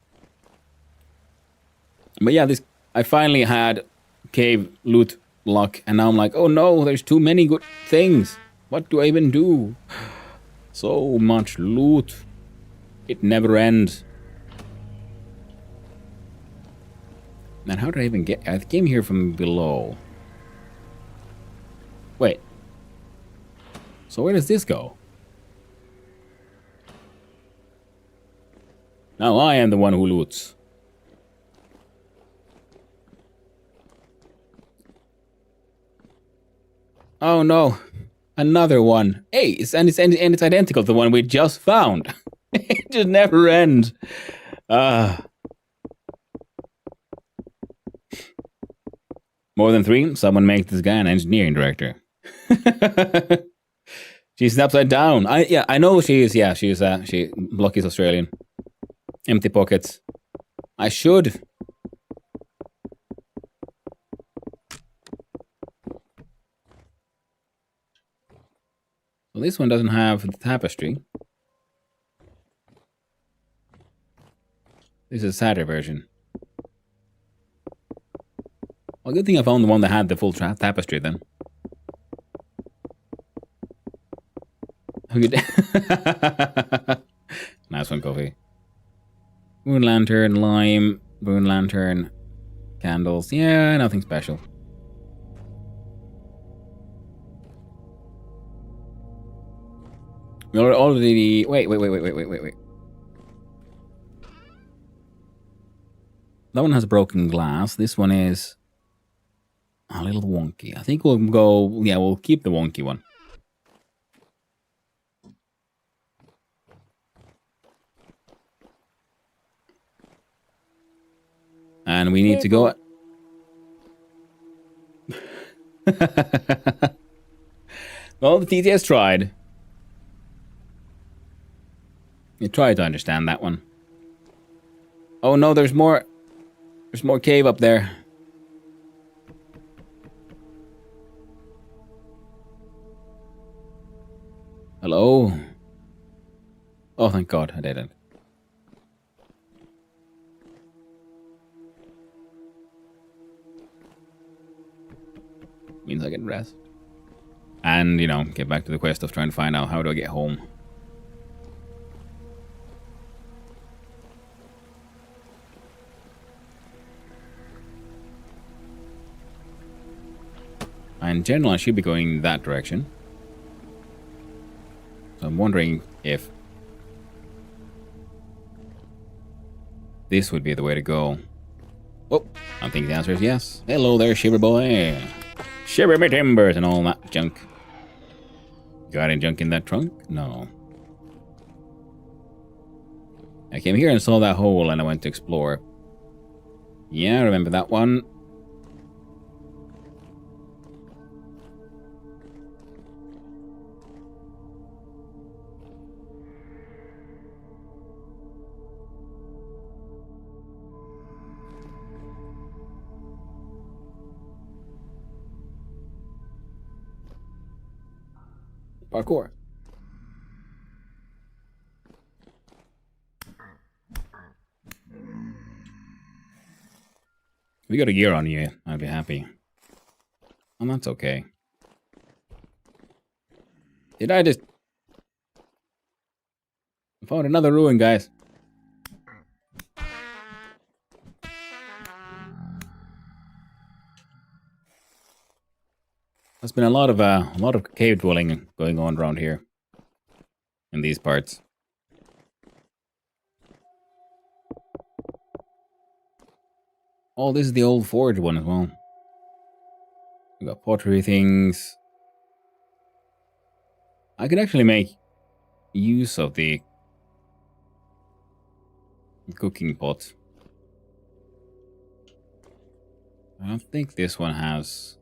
S2: But yeah, I finally had cave loot luck. And now I'm like, oh no, there's too many good things. What do I even do? So much loot. It never ends. Man, how did I even get... I came here from below. Wait. So where does this go? Now I am the one who loots. Oh no. Another one. Hey, it's identical to the one we just found. It just never ends. More than 3? Someone make this guy an engineering director. She's upside down. I know she is. Yeah, she's Blocky's Australian. Empty pockets. I should. Well, this one doesn't have the tapestry. This is a sadder version. Well, good thing I found the one that had the full tapestry then. Nice one, Kofi. Moon lantern, lime, moon lantern, candles. Yeah, nothing special. We already... Wait. That one has broken glass. This one is a little wonky. I think we'll go... Yeah, we'll keep the wonky one. And we need to go... Well, the TTS tried. You tried to understand that one. Oh no, there's more. There's more cave up there. Hello? Oh, thank God, I didn't. Means I can rest. And, you know, get back to the quest of trying to find out how do I get home. In general, I should be going in that direction. So I'm wondering if this would be the way to go. Oh, I think the answer is yes. Hello there, Shiver Boy. Shiver me timbers and all that junk. Got any junk in that trunk? No. I came here and saw that hole and I went to explore. Yeah, I remember that one. Parkour. If we got a gear on you, I'd be happy. And that's okay. Did I just... I found another ruin, guys. There's been a lot of cave dwelling going on around here. In these parts. Oh, this is the old forge one as well. We got pottery things. I could actually make use of the cooking pot. I don't think this one has...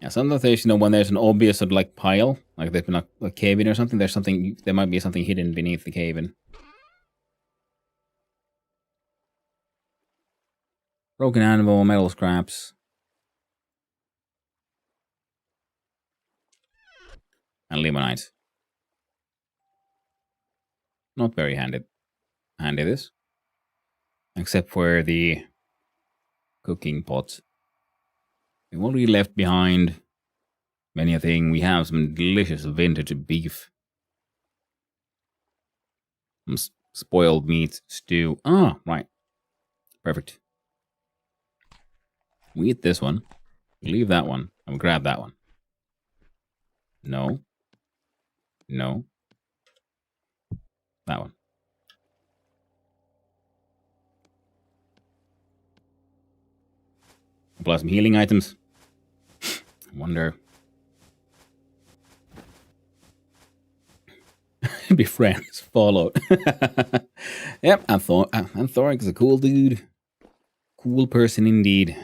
S2: Yeah, sometimes there's, you know, when there's an obvious sort of like pile, like there's been a cave in or something, there's something, there might be something hidden beneath the cave in. Broken animal, metal scraps. And limonite. Not very handy this. Except for the cooking pot. We've already left behind many a thing. We have some delicious vintage beef. Some spoiled meat stew. Ah, right. Perfect. We eat this one. We leave that one. And we grab that one. No. No. That one. Apply some healing items. I wonder. Be friends. Fallout. Yep, Anthoric is a cool dude. Cool person indeed.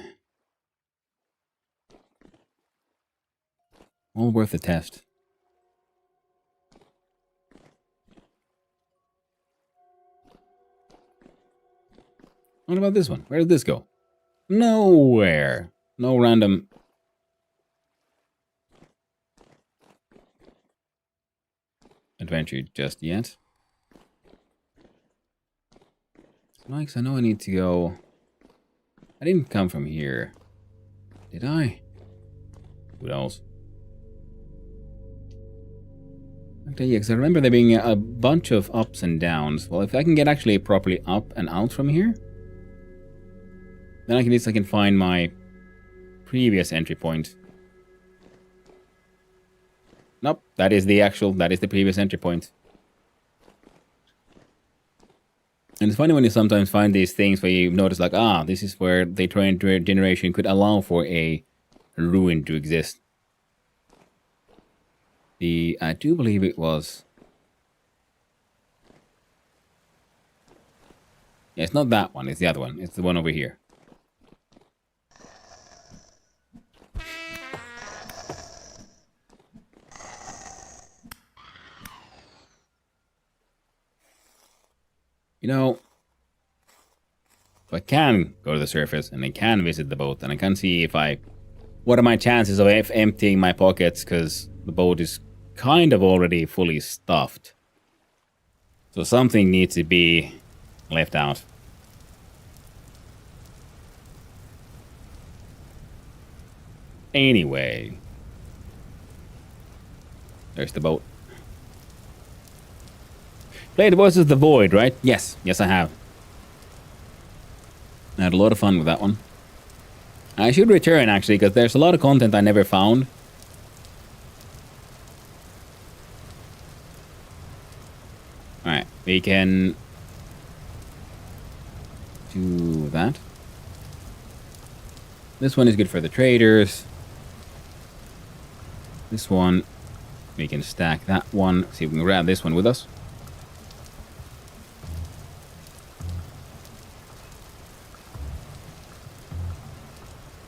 S2: All worth a test. What about this one? Where did this go? Nowhere. No random... adventure just yet. Mike's, I know I need to go... I didn't come from here. Did I? Who knows? Okay, yeah, because I remember there being a bunch of ups and downs. Well, if I can get actually properly up and out from here, then at least I can find my previous entry point. Nope, that is the previous entry point. And it's funny when you sometimes find these things where you notice like, ah, this is where the train generation could allow for a ruin to exist. I do believe it was... Yeah, it's not that one. It's the other one. It's the one over here. You know, if I can go to the surface and I can visit the boat and I can see if what are my chances of emptying my pockets, because the boat is kind of already fully stuffed. So something needs to be left out. Anyway. There's the boat. Played Voices of the Void, right? Yes. Yes, I have. I had a lot of fun with that one. I should return, actually, because there's a lot of content I never found. Alright, we can do that. This one is good for the traders. This one, we can stack that one. See if we can grab this one with us.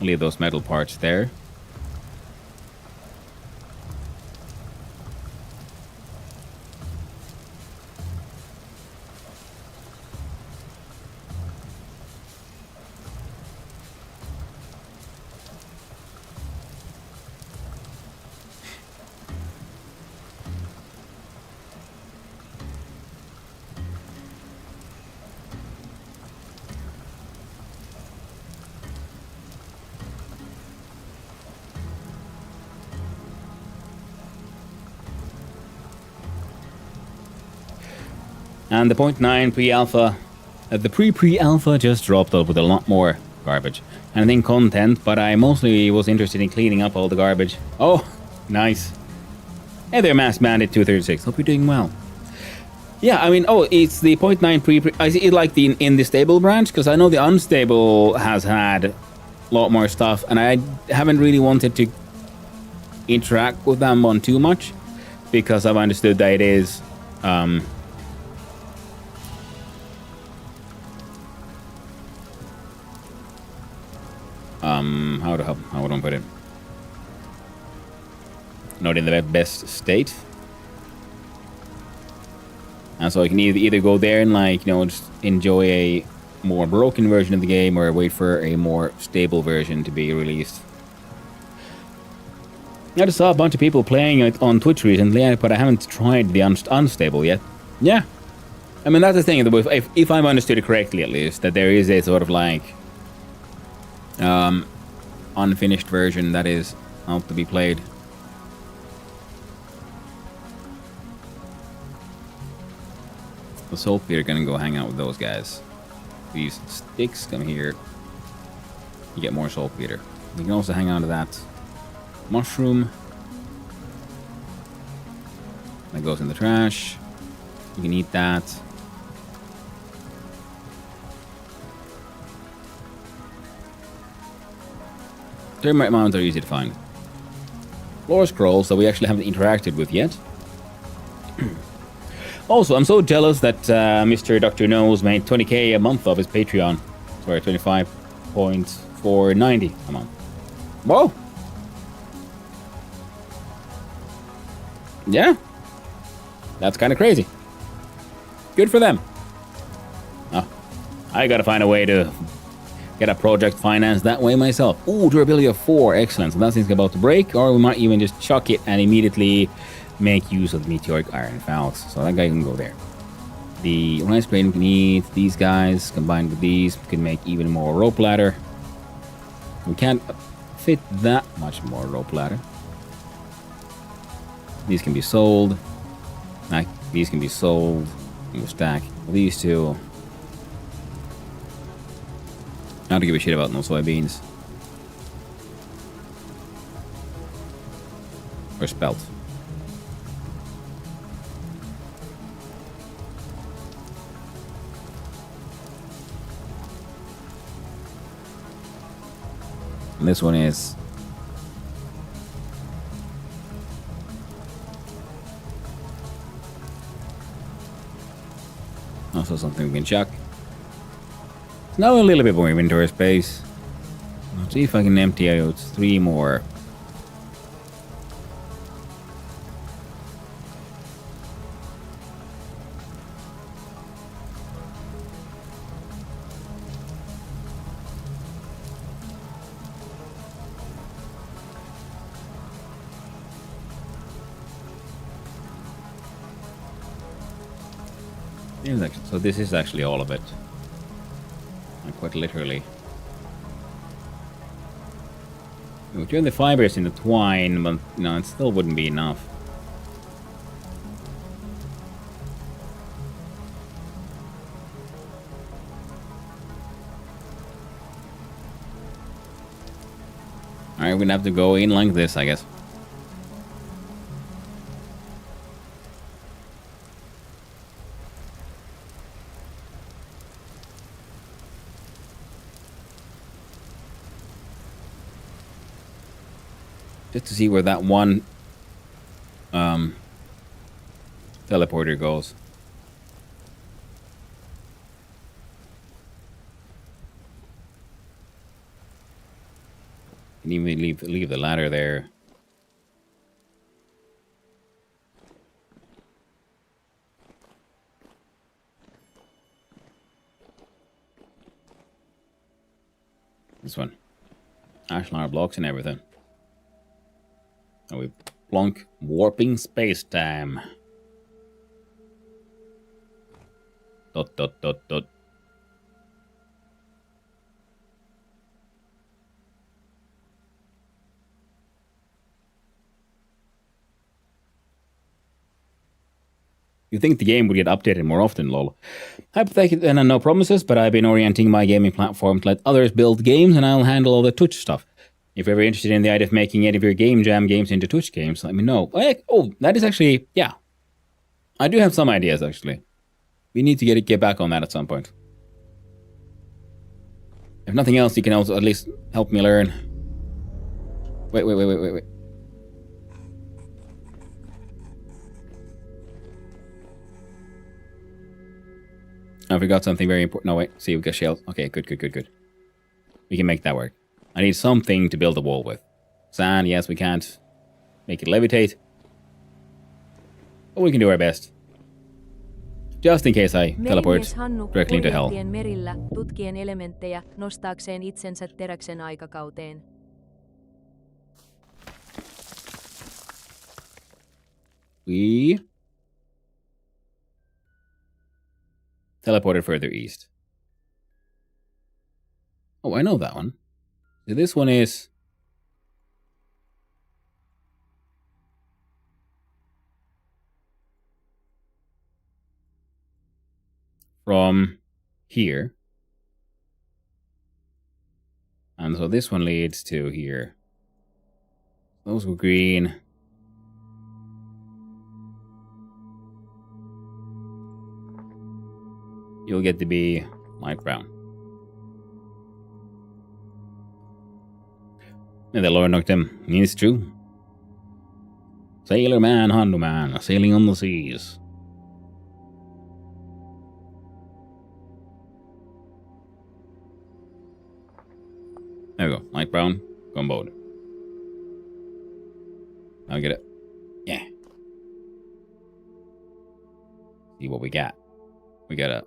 S2: Leave those metal parts there. And the 0.9 pre-alpha, the pre-alpha just dropped up with a lot more garbage. And I think content, but I mostly was interested in cleaning up all the garbage. Oh, nice. Hey there, Mass Bandit 236. Hope you're doing well. Yeah, I mean, oh, it's the 0.9 pre. Is it like the in the stable branch? Because I know the unstable has had a lot more stuff, and I haven't really wanted to interact with them on too much, because I've understood that it is how would I put it? Not in the best state. And so I can either go there and, like, you know, just enjoy a more broken version of the game, or wait for a more stable version to be released. I just saw a bunch of people playing it on Twitch recently, but I haven't tried the unstable yet. Yeah. I mean, that's the thing, if I've understood it correctly at least, that there is a sort of like unfinished version that is out to be played. The saltpeter gonna go hang out with those guys. These sticks come here. You get more saltpeter. You can also hang on to that mushroom. That goes in the trash. You can eat that. Termite mounds are easy to find. Lore scrolls that we actually haven't interacted with yet. Also, I'm so jealous that Mr. Dr. Nose made 20k a month of his Patreon. Sorry, 25.490 a month. Whoa! Yeah. That's kind of crazy. Good for them. Oh, I gotta find a way to get a project financed that way myself. Ooh, durability of 4. Excellent. So that thing's about to break, or we might even just chuck it and immediately make use of the meteoric iron falx. So that guy can go there. The rice grain can eat. These guys combined with these can make even more rope ladder. We can't fit that much more rope ladder. These can be sold. These can be sold. We'll stack these two. Not to give a shit about no soybeans. Or spelt. And this one is also something we can chuck. now a little bit more inventory space. Let's see if I can empty out 3 more. So this is actually all of it. Quite literally. We turn the fibers into twine, but no, it still wouldn't be enough. Alright, we're gonna have to go in like this, I guess. Just to see where that one teleporter goes. Can even leave the ladder there. This one. Ashlar blocks and everything. And we plonk warping space time. Dot dot dot dot. You think the game would get updated more often, lol. Hypothetically, and no promises, but I've been orienting my gaming platform to let others build games, and I'll handle all the Twitch stuff. If you're ever interested in the idea of making any of your Game Jam games into Twitch games, let me know. Oh, that is actually, yeah. I do have some ideas, actually. We need to get back on that at some point. If nothing else, you can also at least help me learn. Wait. I forgot something very important. No, wait. See, we got shells. Okay, good. We can make that work. I need something to build a wall with. Sand, yes, we can't make it levitate. But we can do our best. Just in case I teleport
S1: Merimies Hannu
S2: directly into hell.
S1: purjehtien merillä tutkien elementtejä nostaakseen itsensä teräksen aikakauteen.
S2: We teleported further east. Oh, I know that one. So this one is from here. And so this one leads to here. Those were green. You'll get to be light brown. And the Lord knocked him. It's true. Sailor man, Hannu man, sailing on the seas. There we go. Light brown, gumboed. I'll get it. Yeah. See what we got. We got a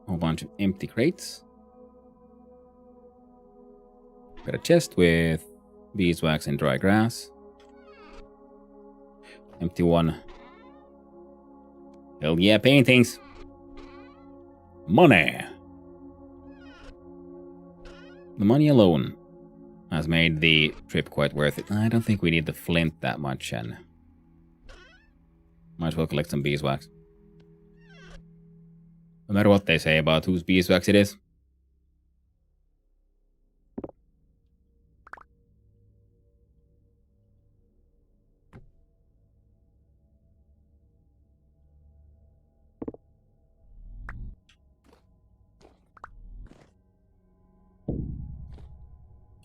S2: whole bunch of empty crates. Got a chest with beeswax and dry grass. Empty one. Hell yeah, paintings. Money. The money alone has made the trip quite worth it. I don't think we need the flint that much, and might as well collect some beeswax. No matter what they say about whose beeswax it is.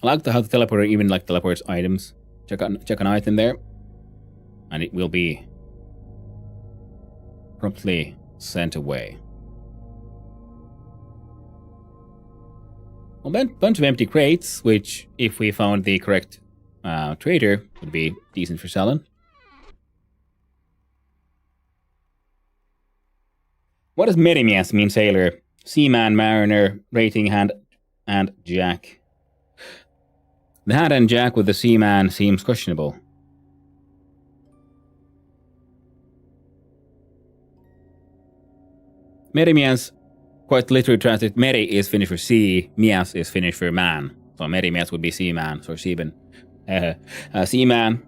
S2: I like how the teleporter even teleports items. Check an item there, and it will be promptly sent away. A bunch of empty crates, which, if we found the correct trader, would be decent for selling. What does Merimias mean, sailor? Seaman, mariner, rating hand, and jack. The hand and jack with the seaman seems questionable. Merimias, quite literally translated, Meri is Finnish for sea, Mias is Finnish for man. So Merimias would be seaman, so seaman. Seaman,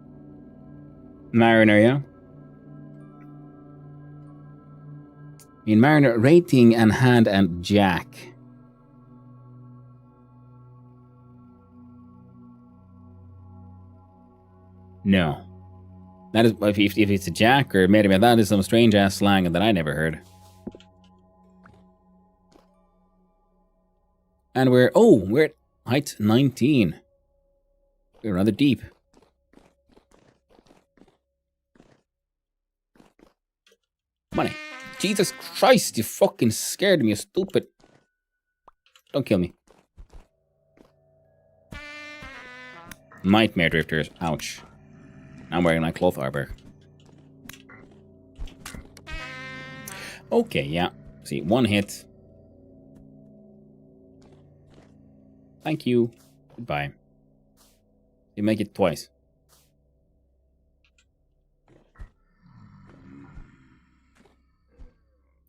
S2: mariner, yeah? In mariner, rating and hand and jack. No. That is, if it's a jack or maybe that is some strange ass slang that I never heard. And we're at height 19. We're rather deep. Money. Jesus Christ, you fucking scared me, you stupid. Don't kill me. Nightmare drifters. Ouch. I'm wearing my cloth arbor. Okay, yeah. See, one hit. Thank you. Goodbye. You make it twice.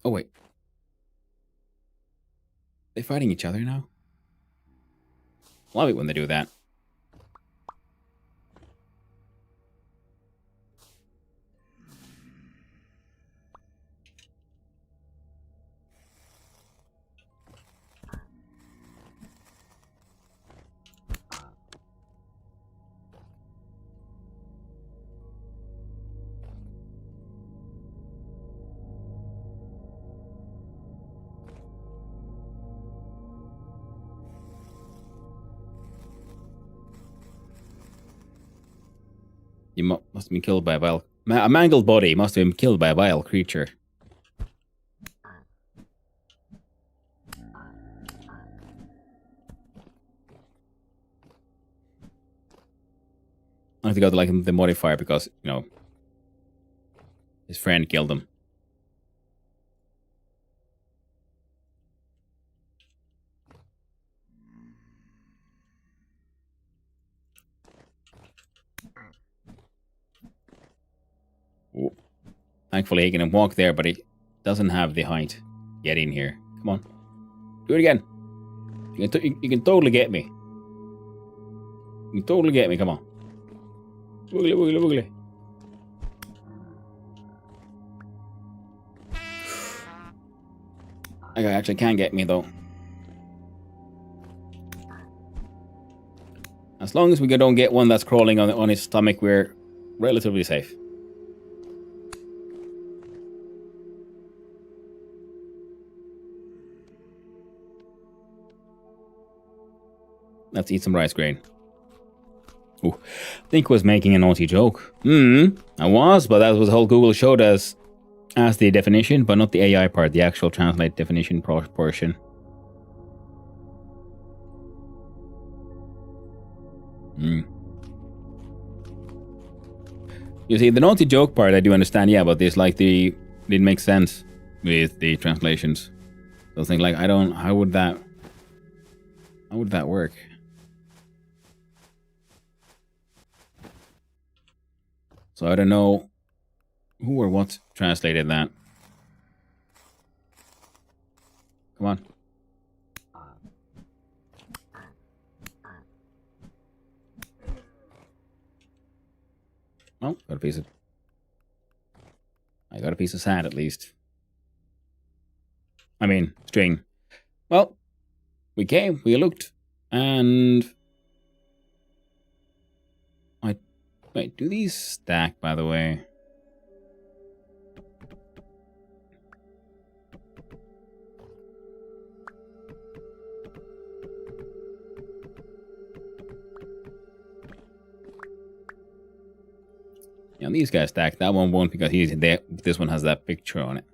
S2: Oh, wait. They fighting each other now? Love it when they do that. You must have been killed by a vile... A mangled body must have been killed by a vile creature. I have to go to like the modifier because, you know, his friend killed him. Ooh. Thankfully he can walk there, but he doesn't have the height. Get in here. Come on. Do it again. You can totally get me. You can totally get me. Come on. Wiggly, wiggly, wiggly. I actually can get me, though. As long as we don't get one that's crawling on his stomach, we're relatively safe. Let's eat some rice grain. Ooh, I think I was making a naughty joke. I was, but that was the whole Google showed us as the definition, but not the AI part, the actual translate definition portion. You see, the naughty joke part I do understand, yeah, but this like it didn't make sense with the translations. So I think like how would that work? So I don't know who or what translated that. Come on. Oh, got a piece of... I got a piece of sand at least. I mean, string. Well, we came, we looked, and... Wait, do these stack, by the way? Yeah, these guys stack. That one won't because he's there. This one has that picture on it.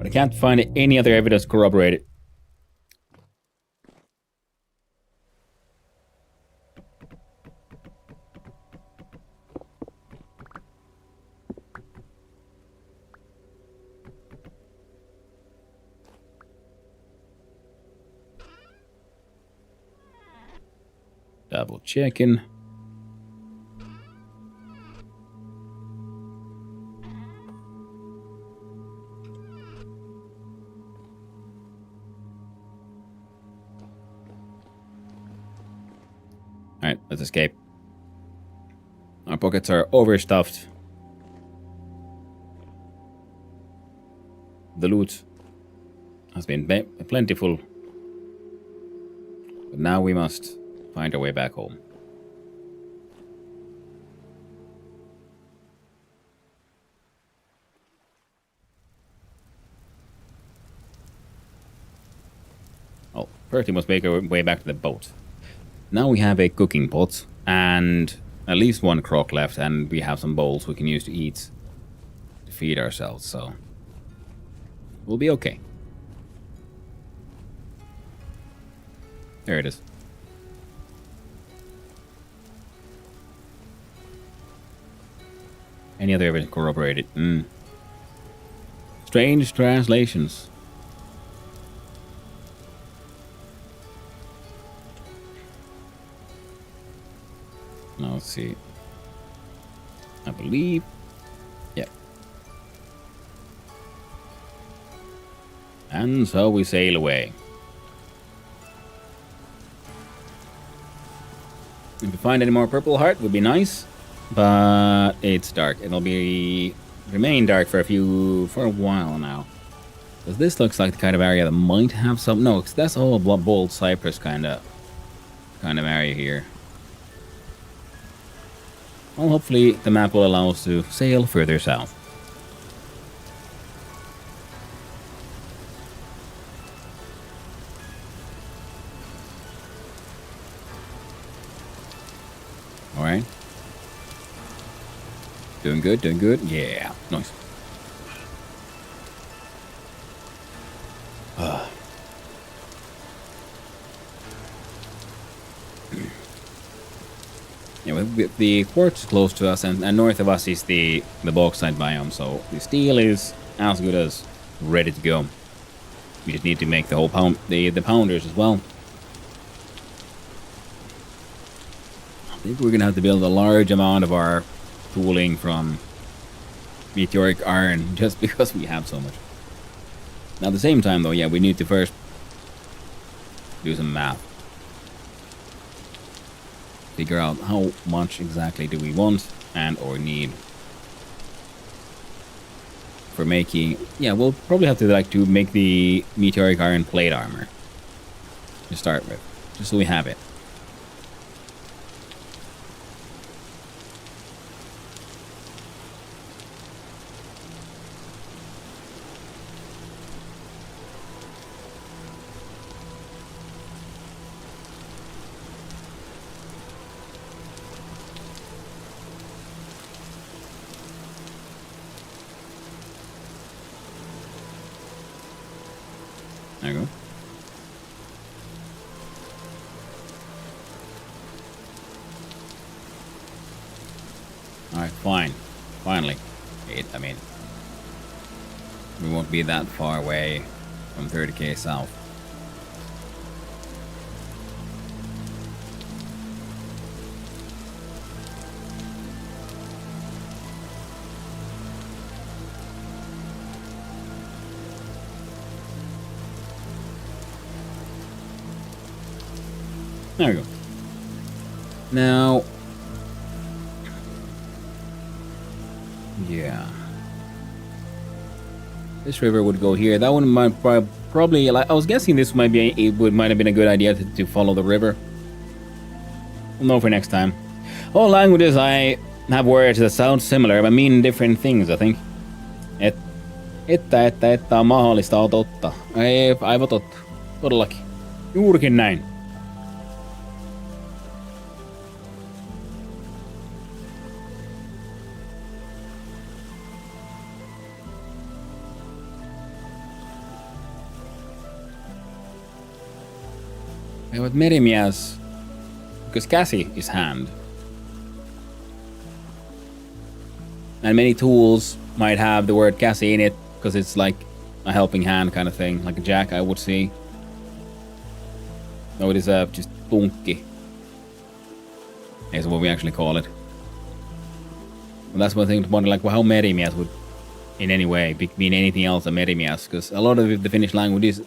S2: I can't find any other evidence to corroborate it. Double checking. Alright, let's escape. Our pockets are overstuffed. The loot has been plentiful. But now we must find our way back home. Oh, first we must make our way back to the boat. Now we have a cooking pot and at least one crock left, and we have some bowls we can use to eat, to feed ourselves, so we'll be okay. There it is. Any other evidence corroborated? Strange translations. Now let's see. I believe. Yeah. And so we sail away. If we find any more Purple Heart, would be nice. But it's dark. It'll remain dark for a while now. Because this looks like the kind of area that might have some. No, that's all bold cypress kind of area here. Well, hopefully the map will allow us to sail further south. Alright. Doing good, doing good. Yeah, nice. Yeah, with the quartz close to us and north of us is the bauxite biome, so the steel is as good as ready to go. We just need to make the whole the pounders as well. I think we're gonna have to build a large amount of our tooling from meteoric iron just because we have so much. Now at the same time though, yeah, we need to first do some math. Figure out how much exactly do we want and or need for making. Yeah, we'll probably have to make the meteoric iron plate armor to start with, just so we have it. There you go. Alright, fine. Finally. I mean, we won't be that far away from 30k south. There we go. Now, yeah, this river would go here. That one might probably. Like, I was guessing this might have been a good idea to follow the river. We'll know for next time. All languages I have words that sound similar but mean different things. I think. Että on mahdollista on totta. Aivan totta. Todellakin. Juurikin näin. Yeah, but Merimies, because Cassie is hand. And many tools might have the word Cassie in it, because it's like a helping hand kind of thing, like a jack I would see. No, it is just punkki. Is what we actually call it. And that's one thing to wonder, like, well, how Merimies would in any way mean anything else than Merimies, because a lot of the Finnish languages,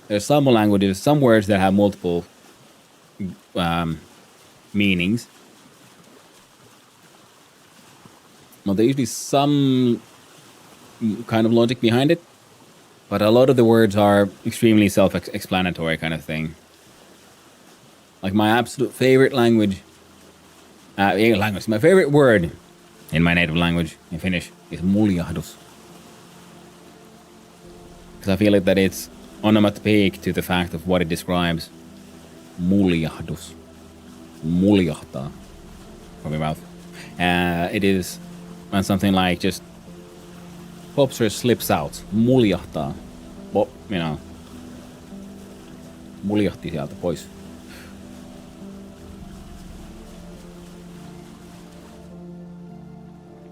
S2: there's some languages, some words that have multiple meanings. Well, there's usually some kind of logic behind it, but a lot of the words are extremely self-explanatory kind of thing. Like my absolute favorite language, my favorite word in my native language, in Finnish, is muljahdus. Because I feel that it's onomatopoeic to the fact of what it describes. Muljahdus. Muljahtaa. From your mouth. It is when something like just pops or slips out. Muljahtaa. Pop, you know. Muljahti sieltä pois.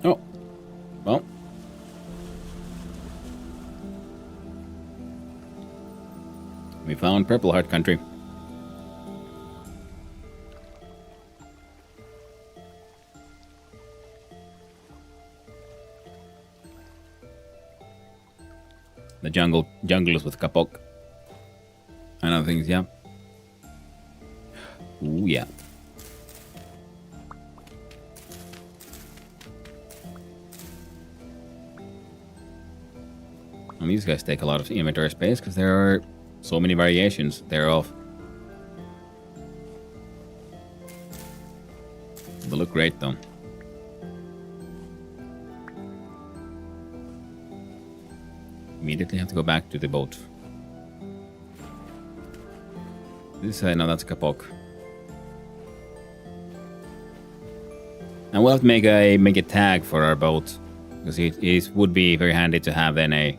S2: Oh. Well. We found Purple Heart Country. The jungles with kapok and other things, yeah. Ooh, yeah. And these guys take a lot of inventory space because there are so many variations thereof. They look great though. Immediately have to go back to the boat. This no, that's a kapok. And we'll have to make a tag for our boat, because it would be very handy to have then a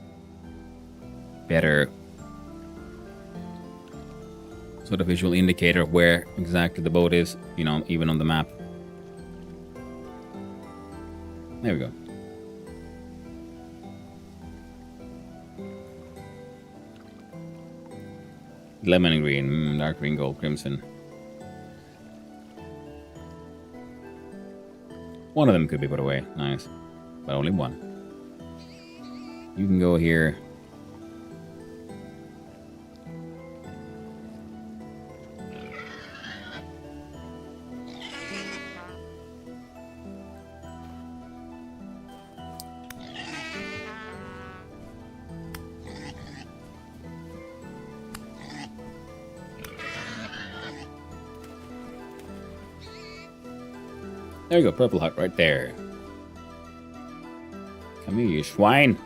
S2: better sort of visual indicator of where exactly the boat is, you know, even on the map. There we go. Lemon green, dark green, gold, crimson. One of them could be put away. Nice. But only one. You can go here. There you go, Purple Heart right there. Come here, you swine.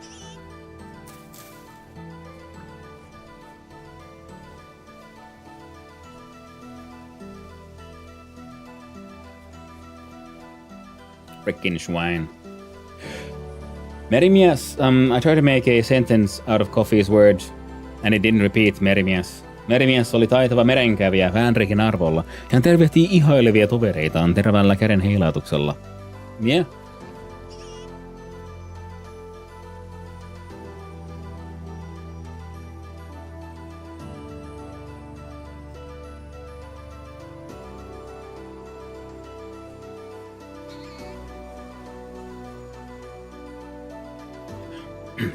S2: Frickin' swine. Merimies. I tried to make a sentence out of Coffee's words, and it didn't repeat Merimies. Merimies oli taitava merenkävijä Vänrikin arvolla. Hän tervehtii ihailevia tovereitaan terävällä käden heilautuksella. Yeah.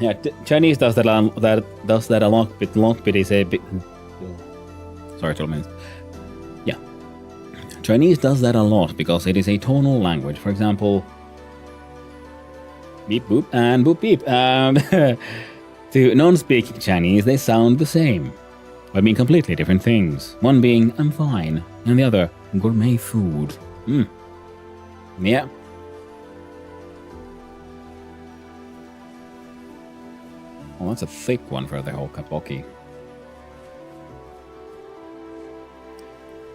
S2: Yeah, Chinese does that a lot. Lockbit is a bit. Sorry, 12 minutes. Yeah, Chinese does that a lot because it is a tonal language. For example, beep boop and boop beep. To non-speaking Chinese, they sound the same, but mean completely different things. One being "I'm fine," and the other "gourmet food." Yeah. Well, that's a thick one for the whole kapoki.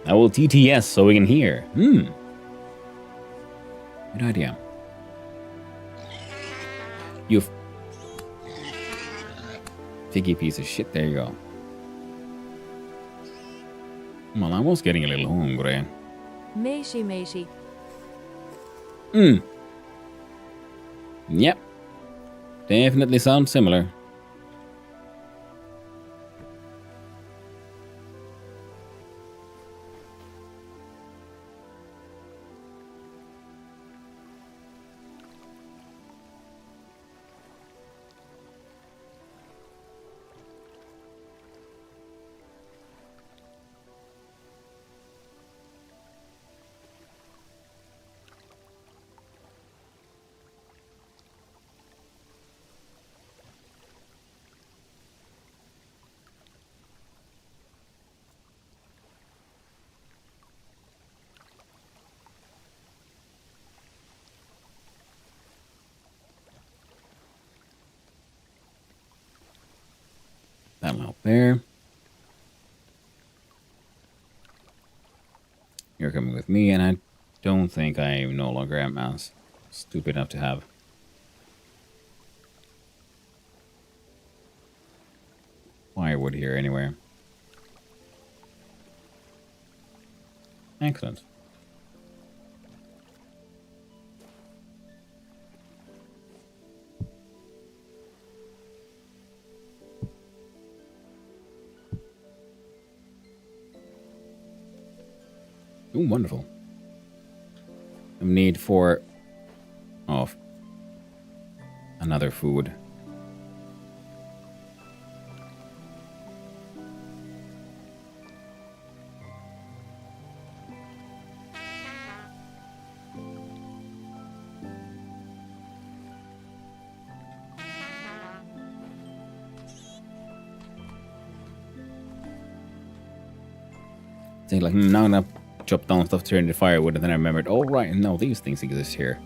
S2: I will TTS so we can hear. Good idea. You figgy piece of shit. There you go. Well, I was getting a little hungry.
S1: Meishi.
S2: Yep. Definitely sounds similar. That'll help there. You're coming with me, and I don't think I no longer am as stupid enough to have firewood here anywhere. Excellent. Ooh, wonderful. Need for another food. Think like now I'm gonna chop down stuff, turn into firewood, and then I remembered, oh right, no, these things exist here.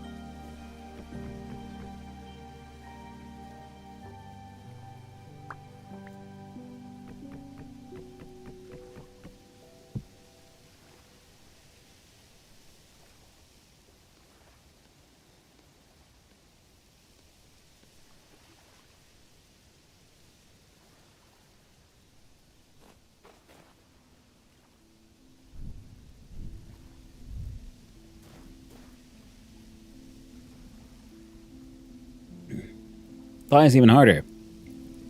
S2: Thai is even harder.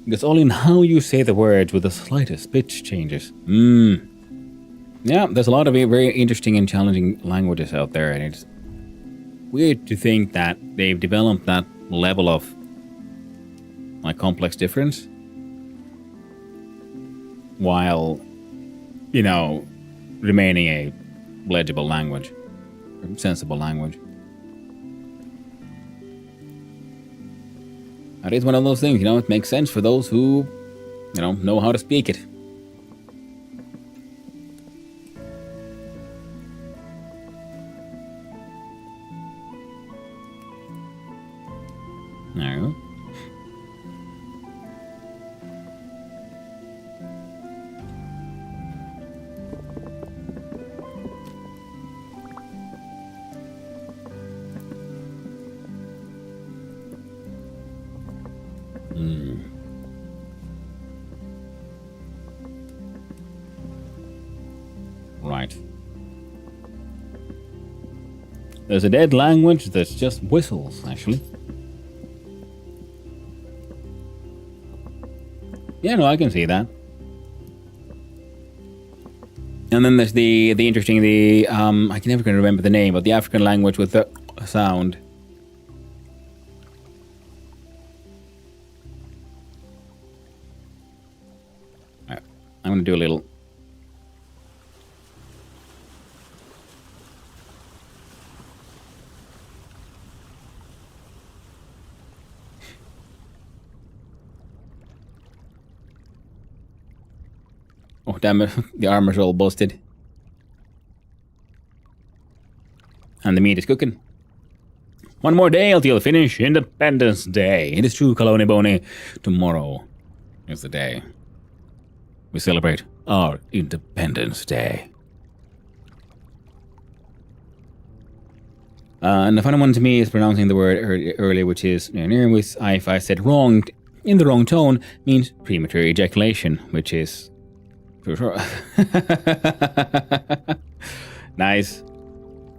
S2: It's all in how you say the words with the slightest pitch changes. Yeah, there's a lot of very interesting and challenging languages out there, and it's weird to think that they've developed that level of like complex difference while, you know, remaining a legible language, or sensible language. It is one of those things, you know, it makes sense for those who, you know how to speak it. There you go. Right. There's a dead language that's just whistles, actually. Yeah, no, I can see that. And then there's the interesting, I can never gonna remember the name, but the African language with the sound. Alright, I'm gonna do a little. Oh, damn it. The armor's all busted. And the meat is cooking. One more day until finish Independence Day. It is true, Kaloni Boni. Tomorrow is the day we celebrate our Independence Day. And the funny one to me is pronouncing the word earlier, which is, which if I said wrong, in the wrong tone, means premature ejaculation, which is For sure. Nice.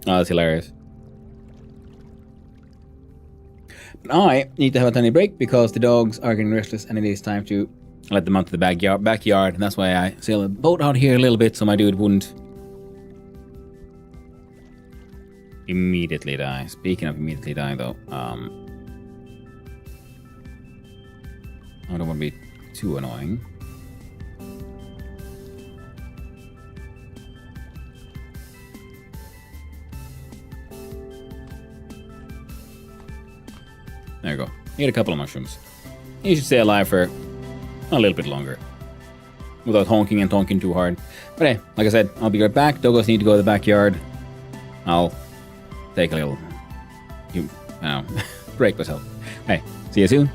S2: Oh, that's hilarious. I need to have a tiny break because the dogs are getting restless and it is time to let them out to the backyard. And that's why I sail a boat out here a little bit so my dude wouldn't immediately die. Speaking of immediately dying though, I don't want to be too annoying. There you go. You get a couple of mushrooms. You should stay alive for a little bit longer. Without honking and tonking too hard. But hey, like I said, I'll be right back. Doggos need to go to the backyard. I'll take a little break myself. Hey, see you soon.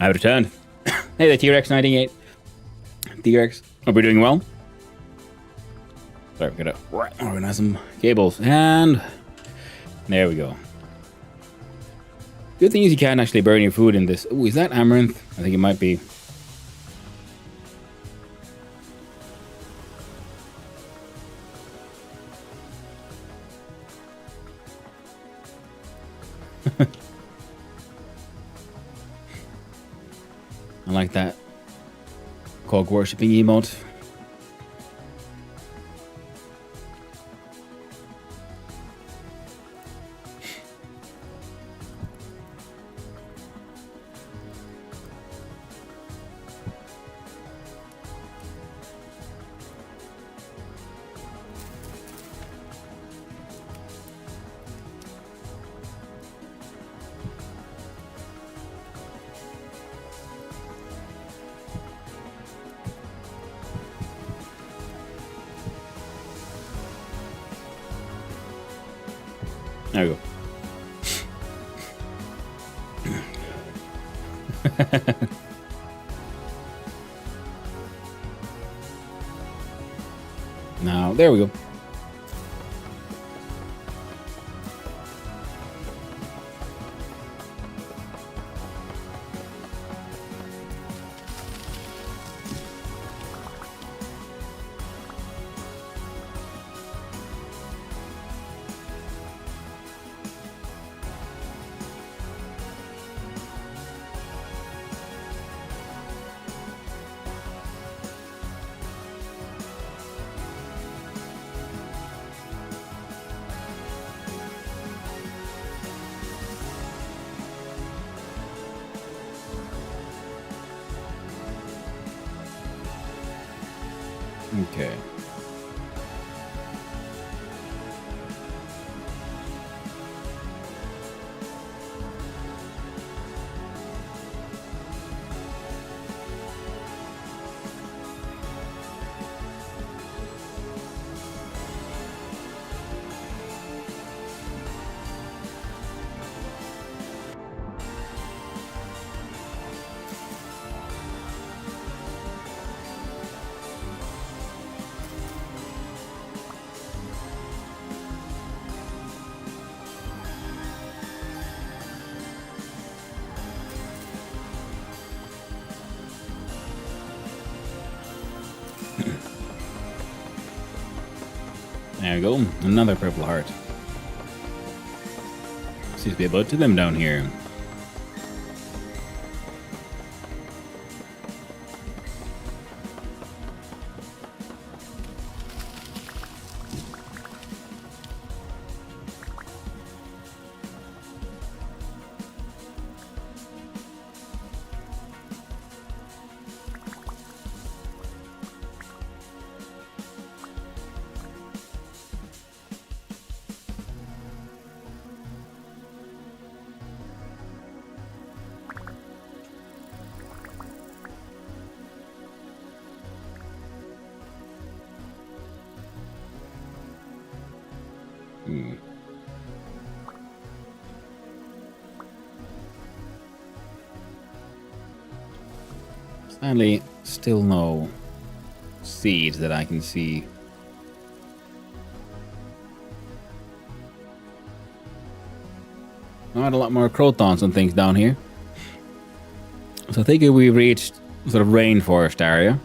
S2: I've returned. Hey, the T-Rex 98. T-Rex, hope we're doing well. Sorry, we gotta organize some cables. And there we go. Good thing is you can't actually burn your food in this. Ooh, is that amaranth? I think it might be. I like that cog worshipping emote. There we go. Now, there we go. Okay. There we go. Another purple heart. Seems to be about to them down here. Sadly, still no seeds that I can see. Not a lot more crotons and things down here. So I think we've reached sort of rainforest area.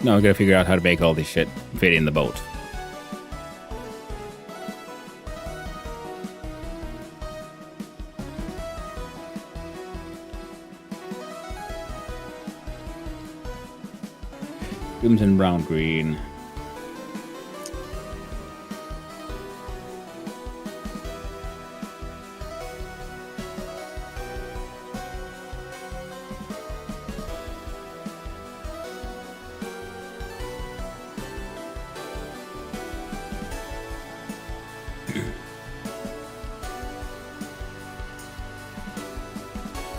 S2: No, we gotta figure out how to make all this shit fit in the boat. Crimson, brown, green.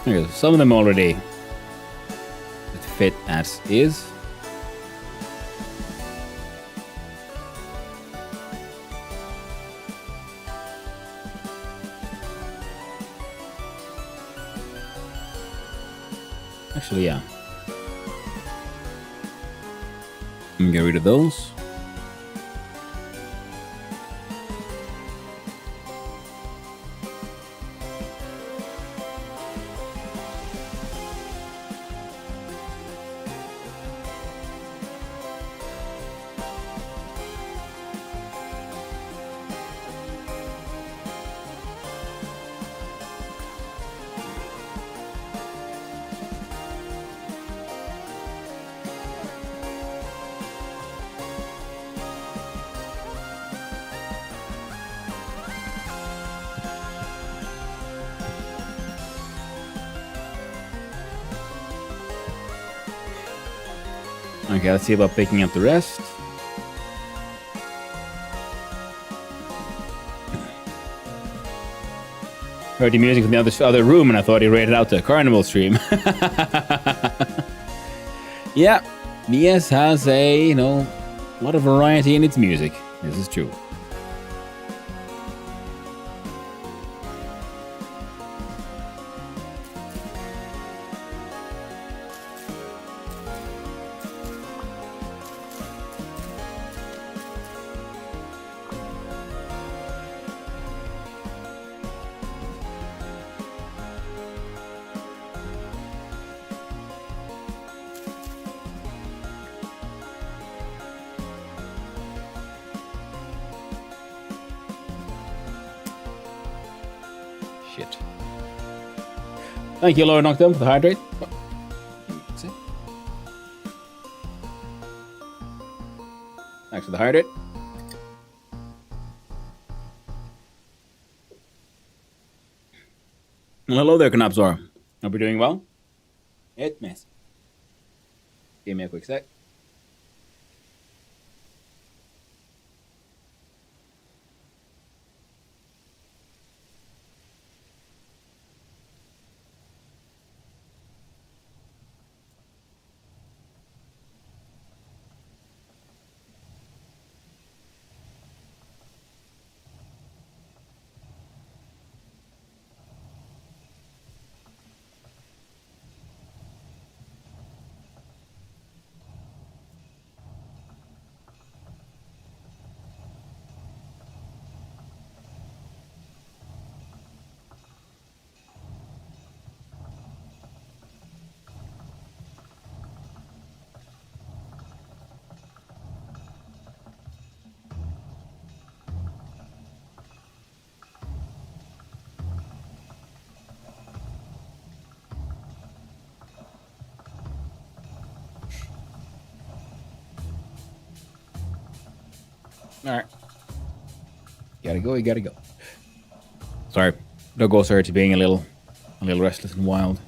S2: Okay, some of them already fit as is. Actually, yeah. I'm gonna get rid of those. Okay, let's see about picking up the rest. Heard the music in the other room and I thought he rated out the carnival stream. Yeah, VS has a, lot of variety in its music. This is true. Shit. Thank you, Lord Noctum, for the hydrate. Thanks for the hydrate. Well, hello there, Knapzor. Hope you're doing well. It mess. Give me a quick sec. Alright. You gotta go. Sorry. Doggo started to being a little restless and wild.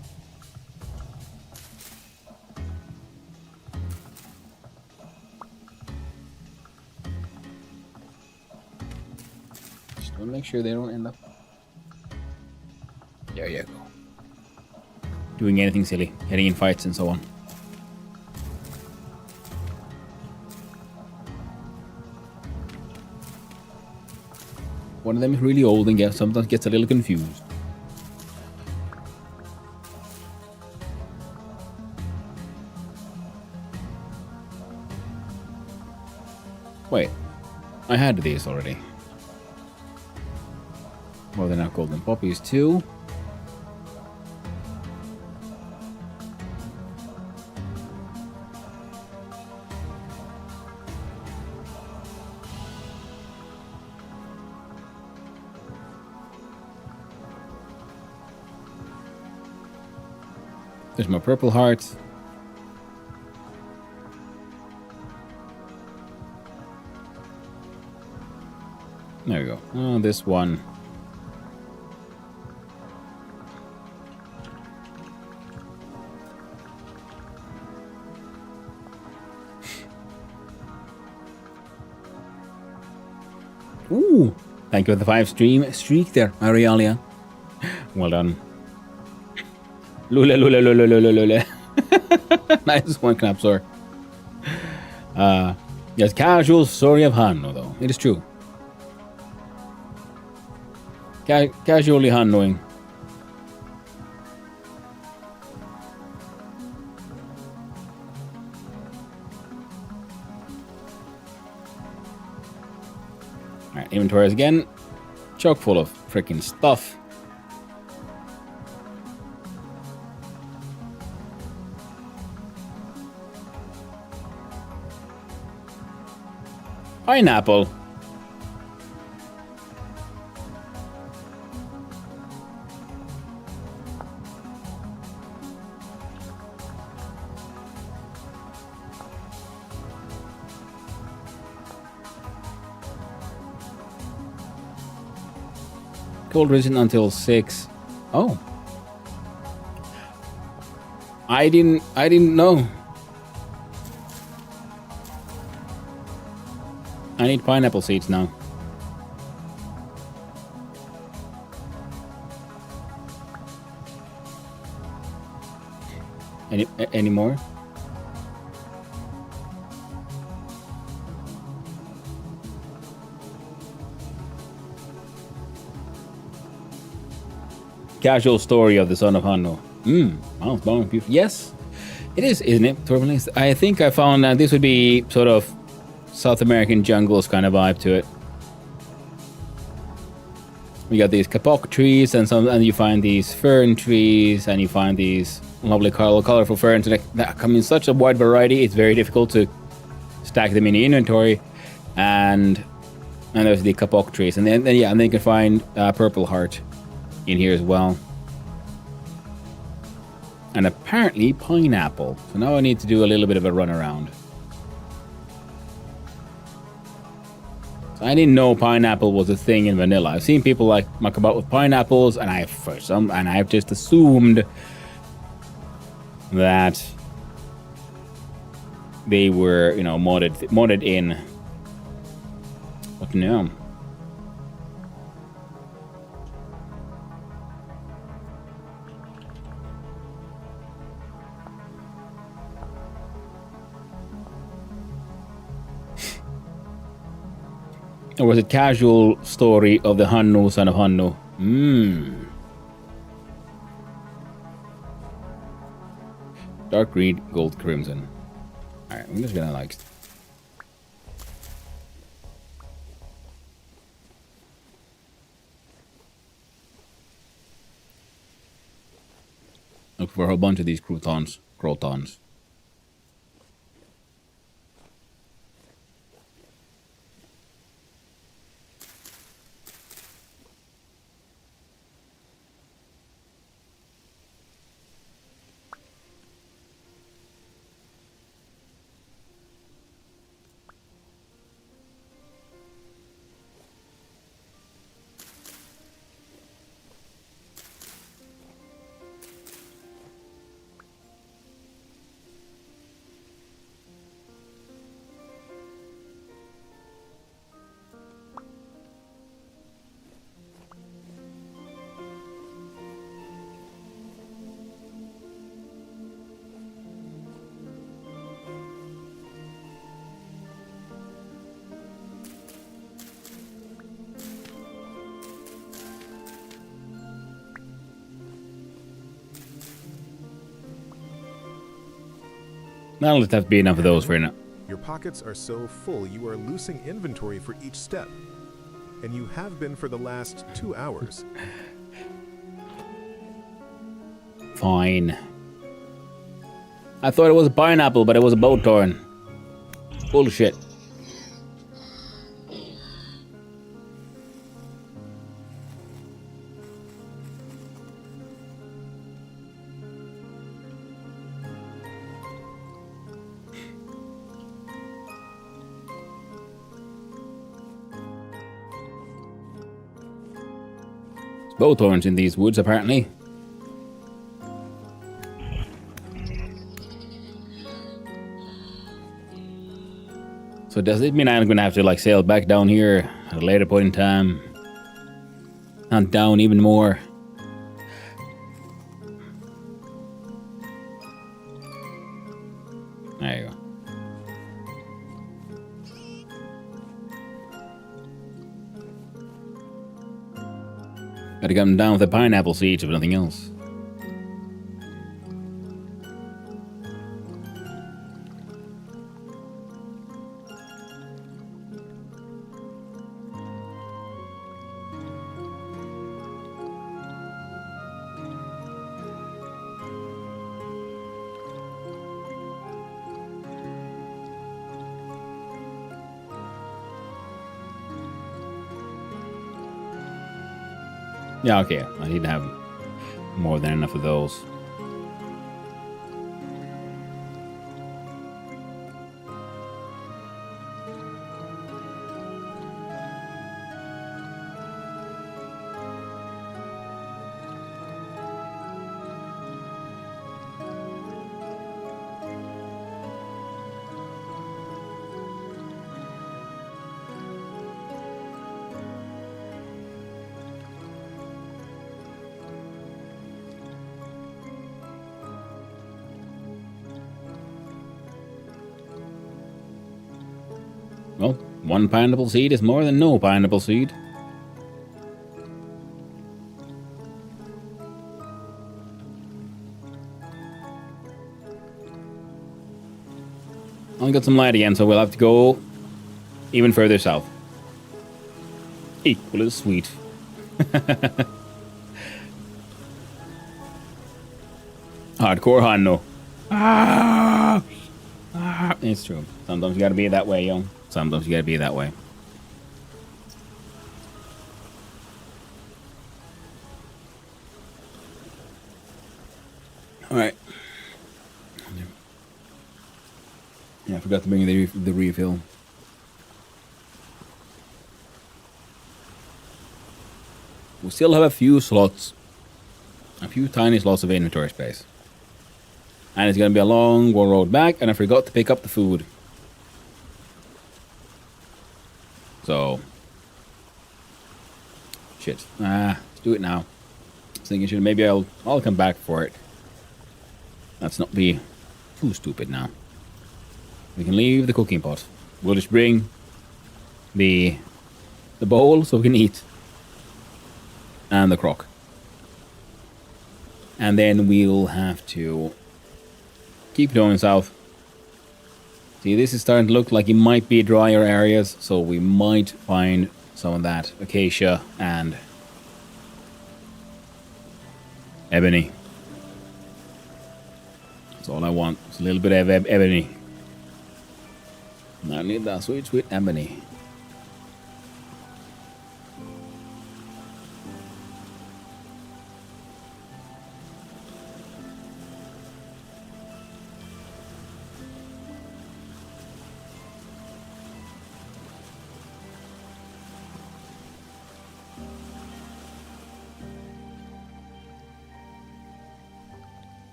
S2: Just wanna make sure they don't end up. There you go. Doing anything silly, getting in fights and so on. One of them is really old and sometimes gets a little confused. Wait, I had these already. Well, they're now golden poppies too. There's my purple heart. There we go. Oh, this one. Ooh! Thank you for the 5 stream streak there, Arialia. Well done. Lule, lule, lule, lule, lule. Nice one, Knapsor. Yes, casual story of Hanno, though. It is true. Casually Hannoing. Alright, inventories again. Chock full of freaking stuff. Pineapple. Cold resistant until 6. Oh. I didn't know. I need pineapple seeds now. Any more? Casual story of the son of Hanno. Mouth beautiful. Yes, it is, isn't it? Turbulence. I think I found that this would be sort of South American jungles kind of vibe to it. We got these kapok trees, and you find these fern trees, and you find these lovely colorful ferns that come in such a wide variety. It's very difficult to stack them in the inventory, and there's the kapok trees, and then you can find purple heart in here as well, and apparently pineapple. So now I need to do a little bit of a run around. I didn't know pineapple was a thing in vanilla. I've seen people like muck about with pineapples, and I've just assumed that they were, modded in. But no. Or was it casual story of the Hanno, son of Hanno? Dark green, gold, crimson. Alright, I'm just gonna look for a whole bunch of these crotons. That'll just have to be enough of those for now.
S6: Your pockets are so full you are losing inventory for each step. And you have been for the last 2 hours.
S2: Fine. I thought it was a pineapple, but it was a boat torn. Bullshit. both horns in these woods, apparently. So does it mean I'm gonna have to like sail back down here at a later point in time? And down even more? There you go. Gotta come down with the pineapple seeds if nothing else. Yeah, okay. I need to have more than enough of those. Well, one pineapple seed is more than no pineapple seed. I'll get some light again, so we'll have to go even further south. Equal as sweet. Hardcore Hanno. It's true. Sometimes you gotta be that way, young. Sometimes you gotta be that way. Alright. Yeah, I forgot to bring the refill. We still have a few slots. A few tiny slots of inventory space. And it's gonna be a long road back, and I forgot to pick up the food. So, shit. Let's do it now. I was thinking, maybe I'll come back for it. Let's not be too stupid now. We can leave the cooking pot. We'll just bring the bowl so we can eat, and the crock. And then we'll have to keep going south. See, this is starting to look like it might be drier areas, so we might find some of that acacia and ebony. That's all I want. It's a little bit of ebony. I need that sweet, sweet ebony.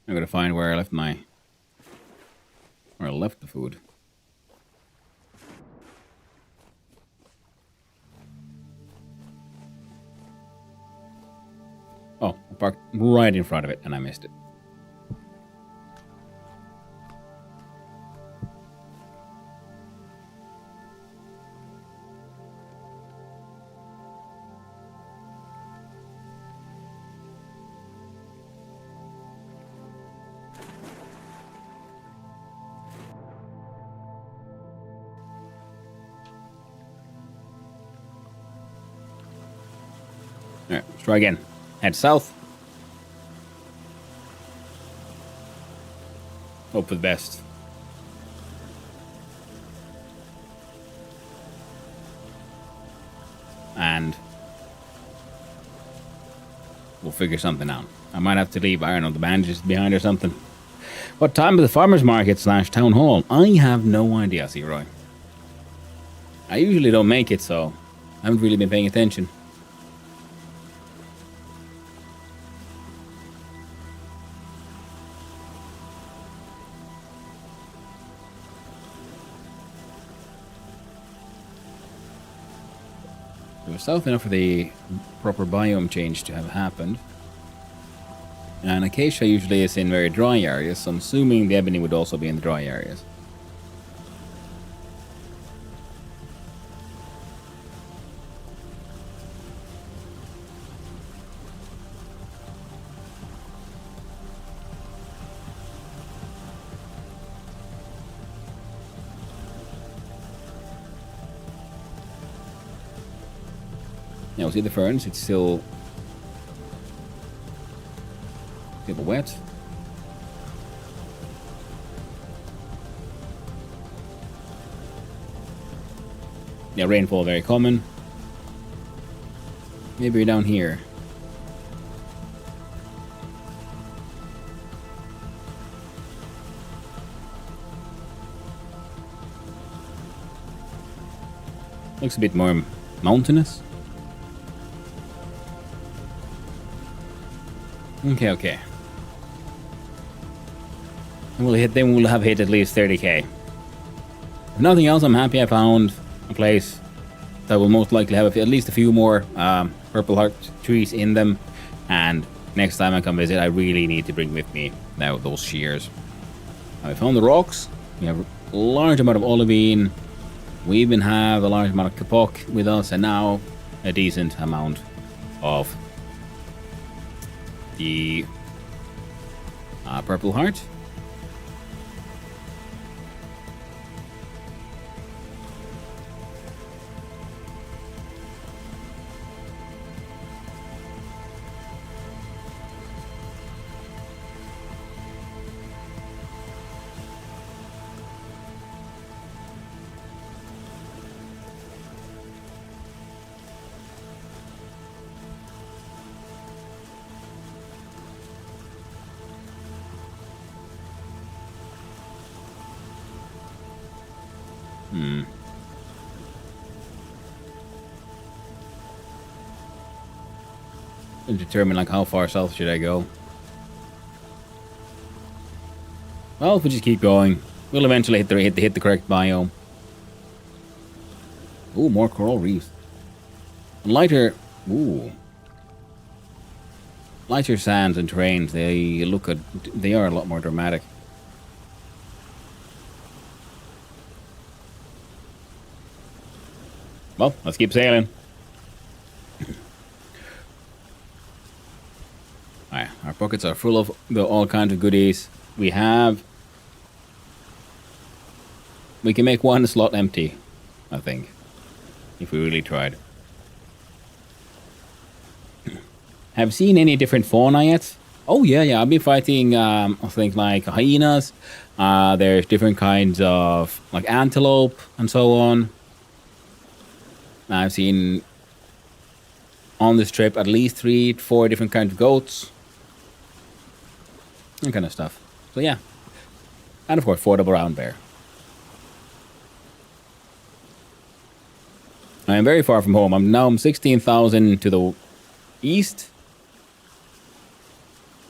S2: I'm gonna find where I left the food. Oh, I parked right in front of it and I missed it. Alright, let's try again. Head south. Hope for the best. And we'll figure something out. I might have to leave, I don't know, the bandages behind or something. What time is the farmer's market / town hall? I have no idea, Zeroy. I usually don't make it, so I haven't really been paying attention. We're south enough for the proper biome change to have happened. And acacia usually is in very dry areas, so I'm assuming the ebony would also be in the dry areas. Yeah, we'll see the ferns, it's still wet. Yeah, rainfall very common. Maybe down here. Looks a bit more mountainous. Okay. Then we'll have hit at least 30k. If nothing else, I'm happy I found a place that will most likely have at least a few more purple heart trees in them. And next time I come visit, I really need to bring with me now those shears. I found the rocks. We have a large amount of olivine. We even have a large amount of kapok with us, and now a decent amount of the purple heart. And determine like how far south should I go. Well, if we just keep going, we'll eventually hit the correct biome. Ooh, more coral reefs. Lighter sands and terrains. They are a lot more dramatic. Well, let's keep sailing. Alright, our pockets are full of all kinds of goodies. We can make one slot empty, I think, if we really tried. Have seen any different fauna yet? Oh yeah, I've been fighting I think like hyenas. There's different kinds of like antelope and so on. I've seen on this trip at least 3-4 different kinds of goats. That kind of stuff. So yeah. And of course, 4 double round bear. I am very far from home. I'm 16,000 to the east.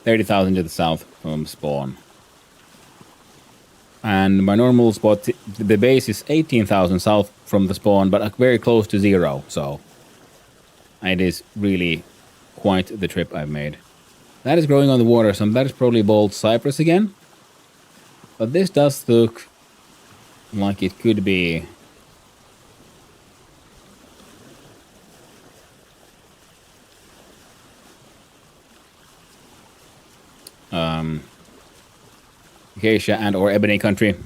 S2: 30,000 to the south from spawn. And my normal spot, the base is 18,000 south from the spawn, but very close to 0. So it is really quite the trip I've made. That is growing on the water, so that is probably bald cypress again. But this does look like it could be acacia and or ebony country.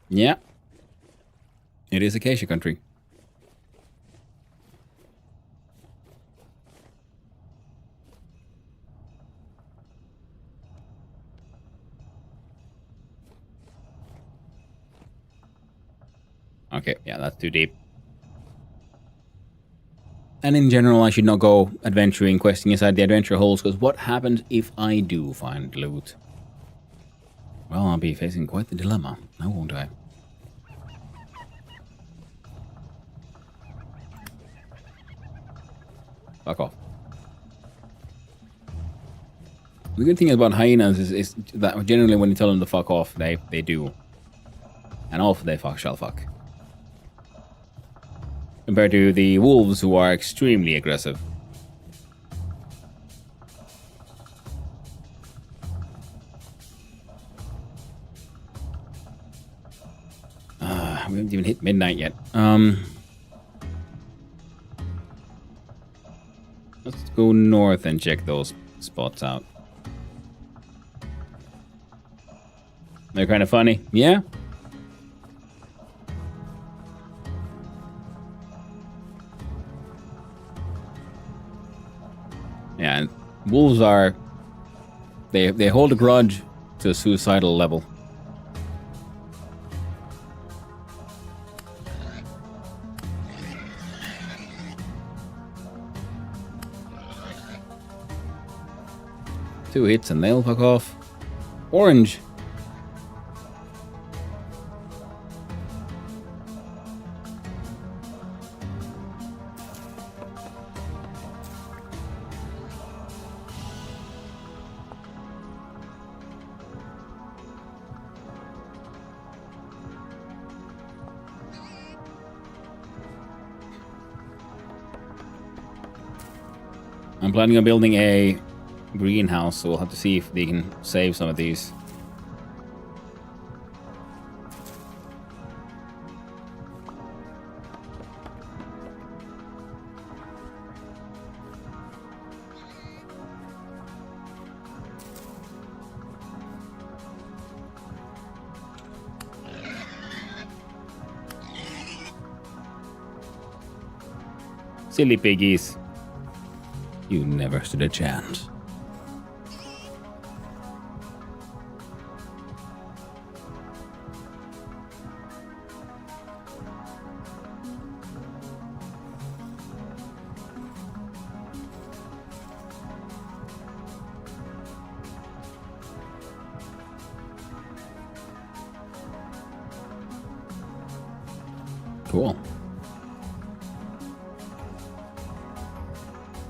S2: Yeah, it is acacia country. Okay, yeah, that's too deep. And in general, I should not go adventuring, questing inside the adventure holes, because what happens if I do find loot? Well, I'll be facing quite the dilemma, now won't I? Fuck off. The good thing about hyenas is that generally when you tell them to fuck off, they do. And off they shall fuck. Compared to the wolves, who are extremely aggressive. We haven't even hit midnight yet. Let's go north and check those spots out. They're kind of funny. Yeah? Yeah, and wolves are... They hold a grudge to a suicidal level. Two hits and they'll fuck off. Orange. I'm planning on building a greenhouse, so we'll have to see if they can save some of these. Silly piggies. You never stood a chance. Cool.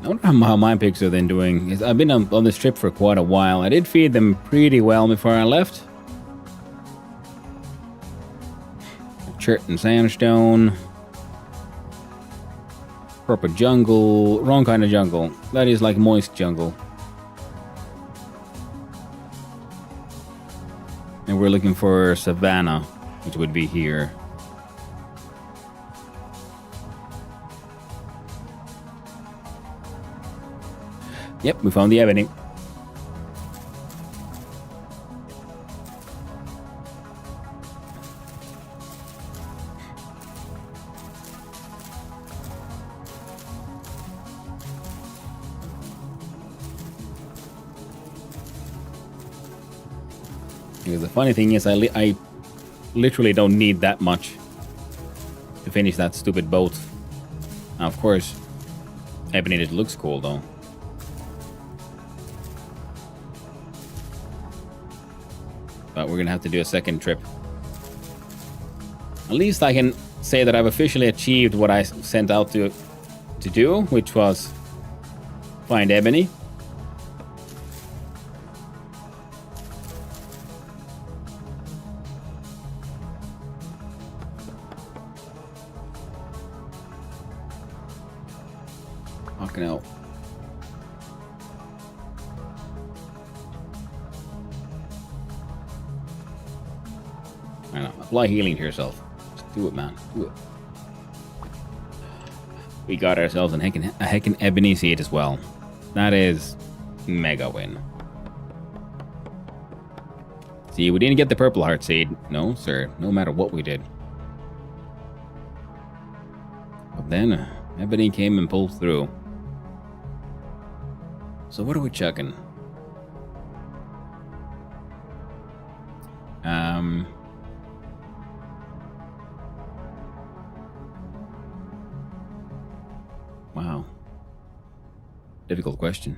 S2: I wonder how my pigs are then doing. I've been on this trip for quite a while. I did feed them pretty well before I left. Chert and sandstone. Proper jungle. Wrong kind of jungle. That is like moist jungle. And we're looking for savanna, which would be here. Yep, we found the ebony. Because the funny thing is, I literally don't need that much to finish that stupid boat. Now, of course, ebony just looks cool though. But we're gonna have to do a second trip. At least I can say that I've officially achieved what I sent out to do, which was find ebony. Fucking hell. I know. Apply healing to yourself. Just do it, man. Do it. We got ourselves a heckin' ebony seed as well. That is mega win. See, we didn't get the purple heart seed. No, sir. No matter what we did. But then, ebony came and pulled through. So what are we chucking? Wow. Difficult question.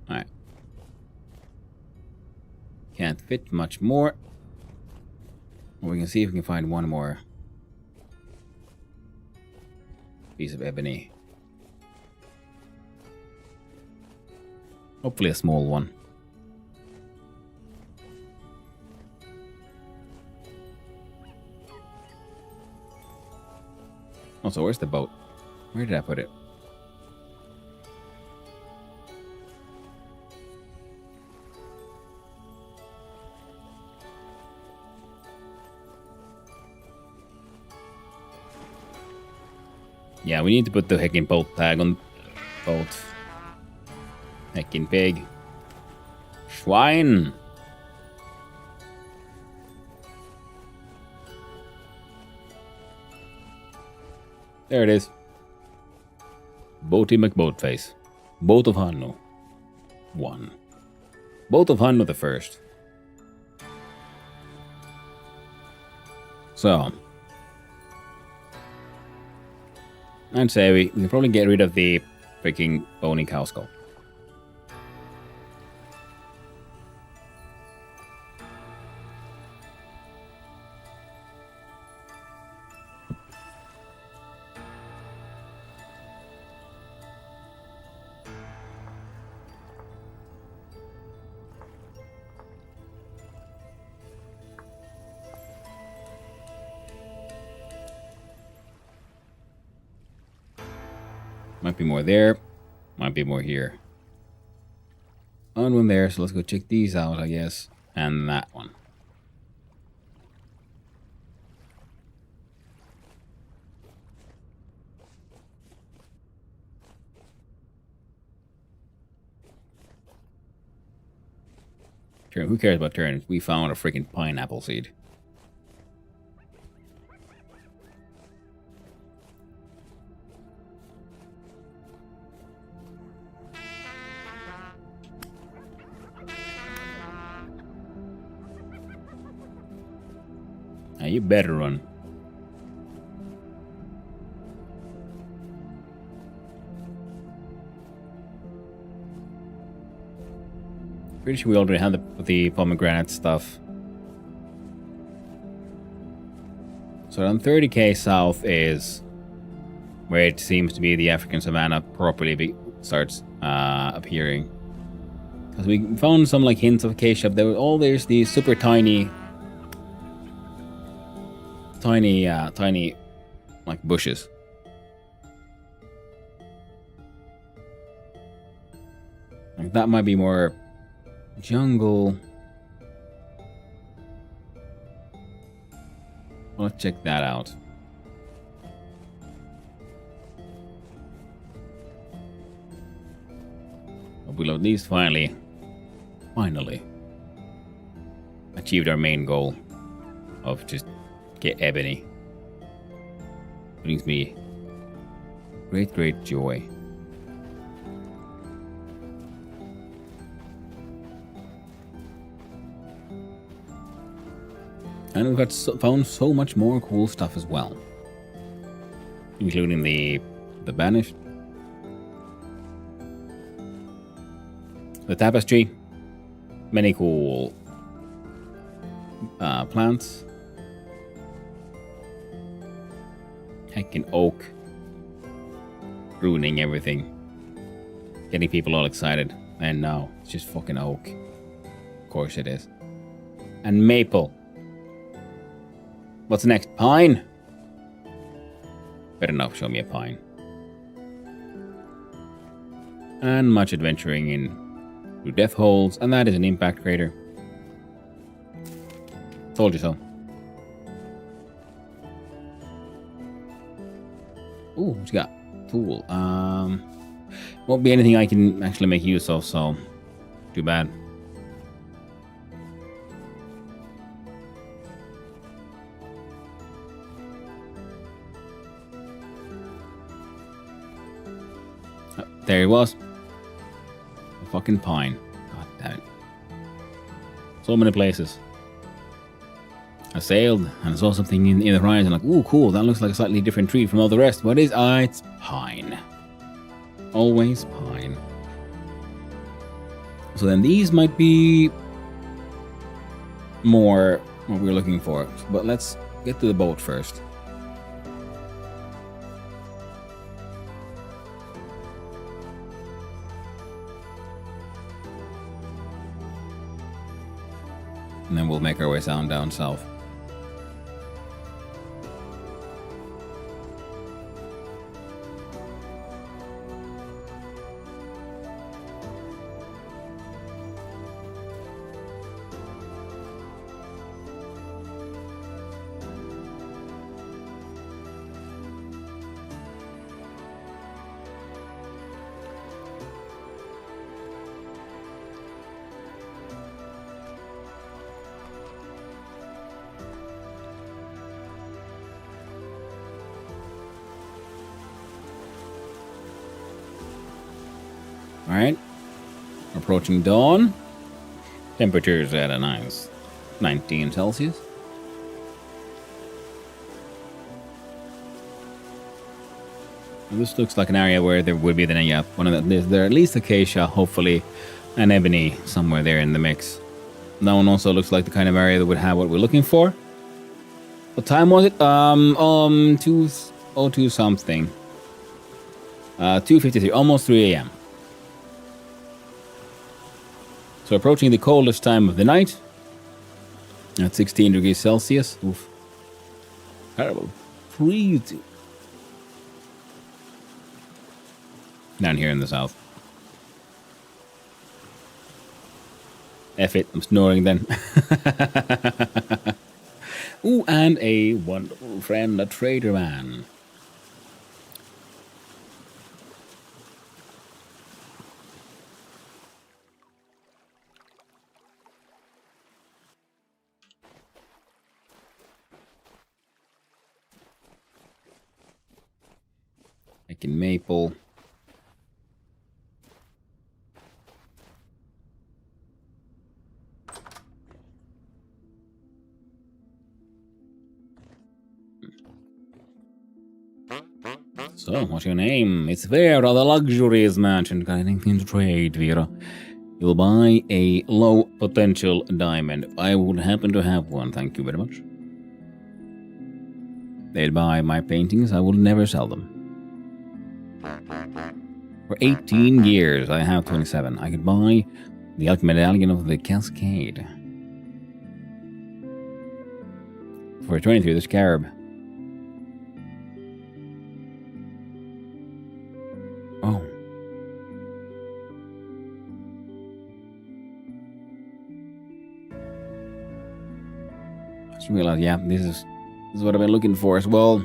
S2: Alright. Can't fit much more. We can see if we can find one more piece of ebony. Hopefully a small one. Also, where's the boat? Where did I put it? Yeah, we need to put the heckin' boat tag on boat. Heckin' pig. Schwein! There it is. Boaty McBoatface. Boat of Hannu. 1. Boat of Hannu the First. So. I'd say we can probably get rid of the freaking bony cow skull. Might be more there. Might be more here. One there, so let's go check these out, I guess. And that one. Who cares about turnips? We found a freaking pineapple seed. Now you better run. Pretty sure we already had the pomegranate stuff. So on 30k south is where it seems to be the African savanna properly starts appearing. Because we found some like hints of acacia. There's these super tiny like bushes. Like that might be more jungle. Well, let's check that out. We'll at least finally achieved our main goal of just get ebony. Brings me great joy. And we've found so much more cool stuff as well, including the banished, the tapestry, many cool plants. Heckin' oak. Ruining everything. Getting people all excited. And no, it's just fucking oak. Of course it is. And maple. What's next? Pine? Better not show me a pine. And much adventuring in through death holes. And that is an impact crater. Told you so. Ooh, what you got? Cool. Won't be anything I can actually make use of, so too bad. There it was. A fucking pine. God damn it. So many places. I sailed and I saw something in the horizon, like, ooh, cool, that looks like a slightly different tree from all the rest. What is? It's pine. Always pine. So then these might be more what we're looking for. But let's get to the boat first. And then we'll make our way down south. Alright. Approaching dawn. Temperatures at a nice 19 Celsius. And this looks like an area where there would be one of there at least acacia, hopefully an ebony somewhere there in the mix. That one also looks like the kind of area that would have what we're looking for. What time was it? 2:02 something. 2:53, almost 3 a.m. So approaching the coldest time of the night at 16 degrees Celsius. Oof. Terrible. Freezing. Down here in the south. F it, I'm snoring then. Ooh, and a wonderful friend, a trader man. Making maple. So, what's your name? It's Vera, the luxuries merchant. Got anything to trade, Vera? You'll buy a low potential diamond. I would happen to have one, thank you very much. They'd buy my paintings, I will never sell them. For 18 years, I have 27. I could buy the Alchemy Medallion of the Cascade. For 23, the Scarab. Oh. I just realized, yeah, this is what I've been looking for as well.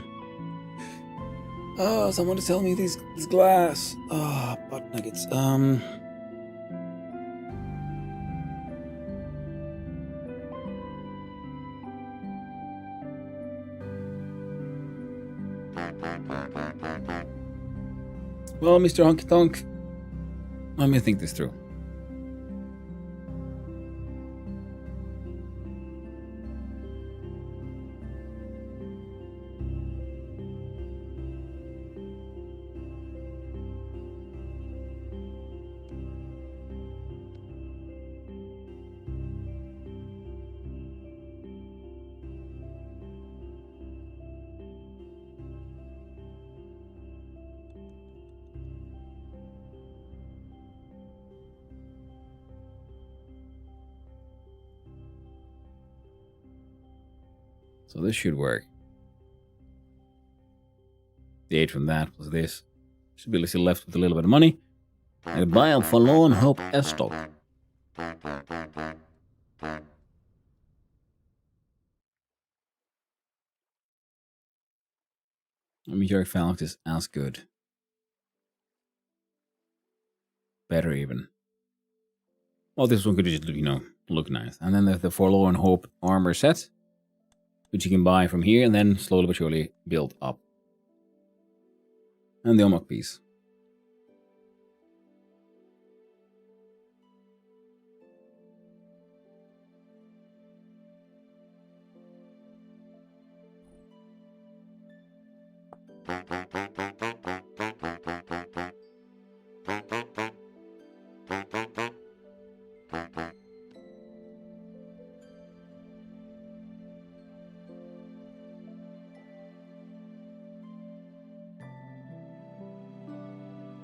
S2: Oh, someone to sell me this glass. Oh, butt nuggets. Well, Mr. Honky Tonk, let me think this through. So this should work. The 8 from that was this. Should be still left with a little bit of money. I could buy a Forlorn Hope S-Stock. Meteoric Phalanx is as good. Better even. Well, this one could just, look nice. And then there's the Forlorn Hope armor set, which you can buy from here and then slowly but surely build up. And the Omok piece.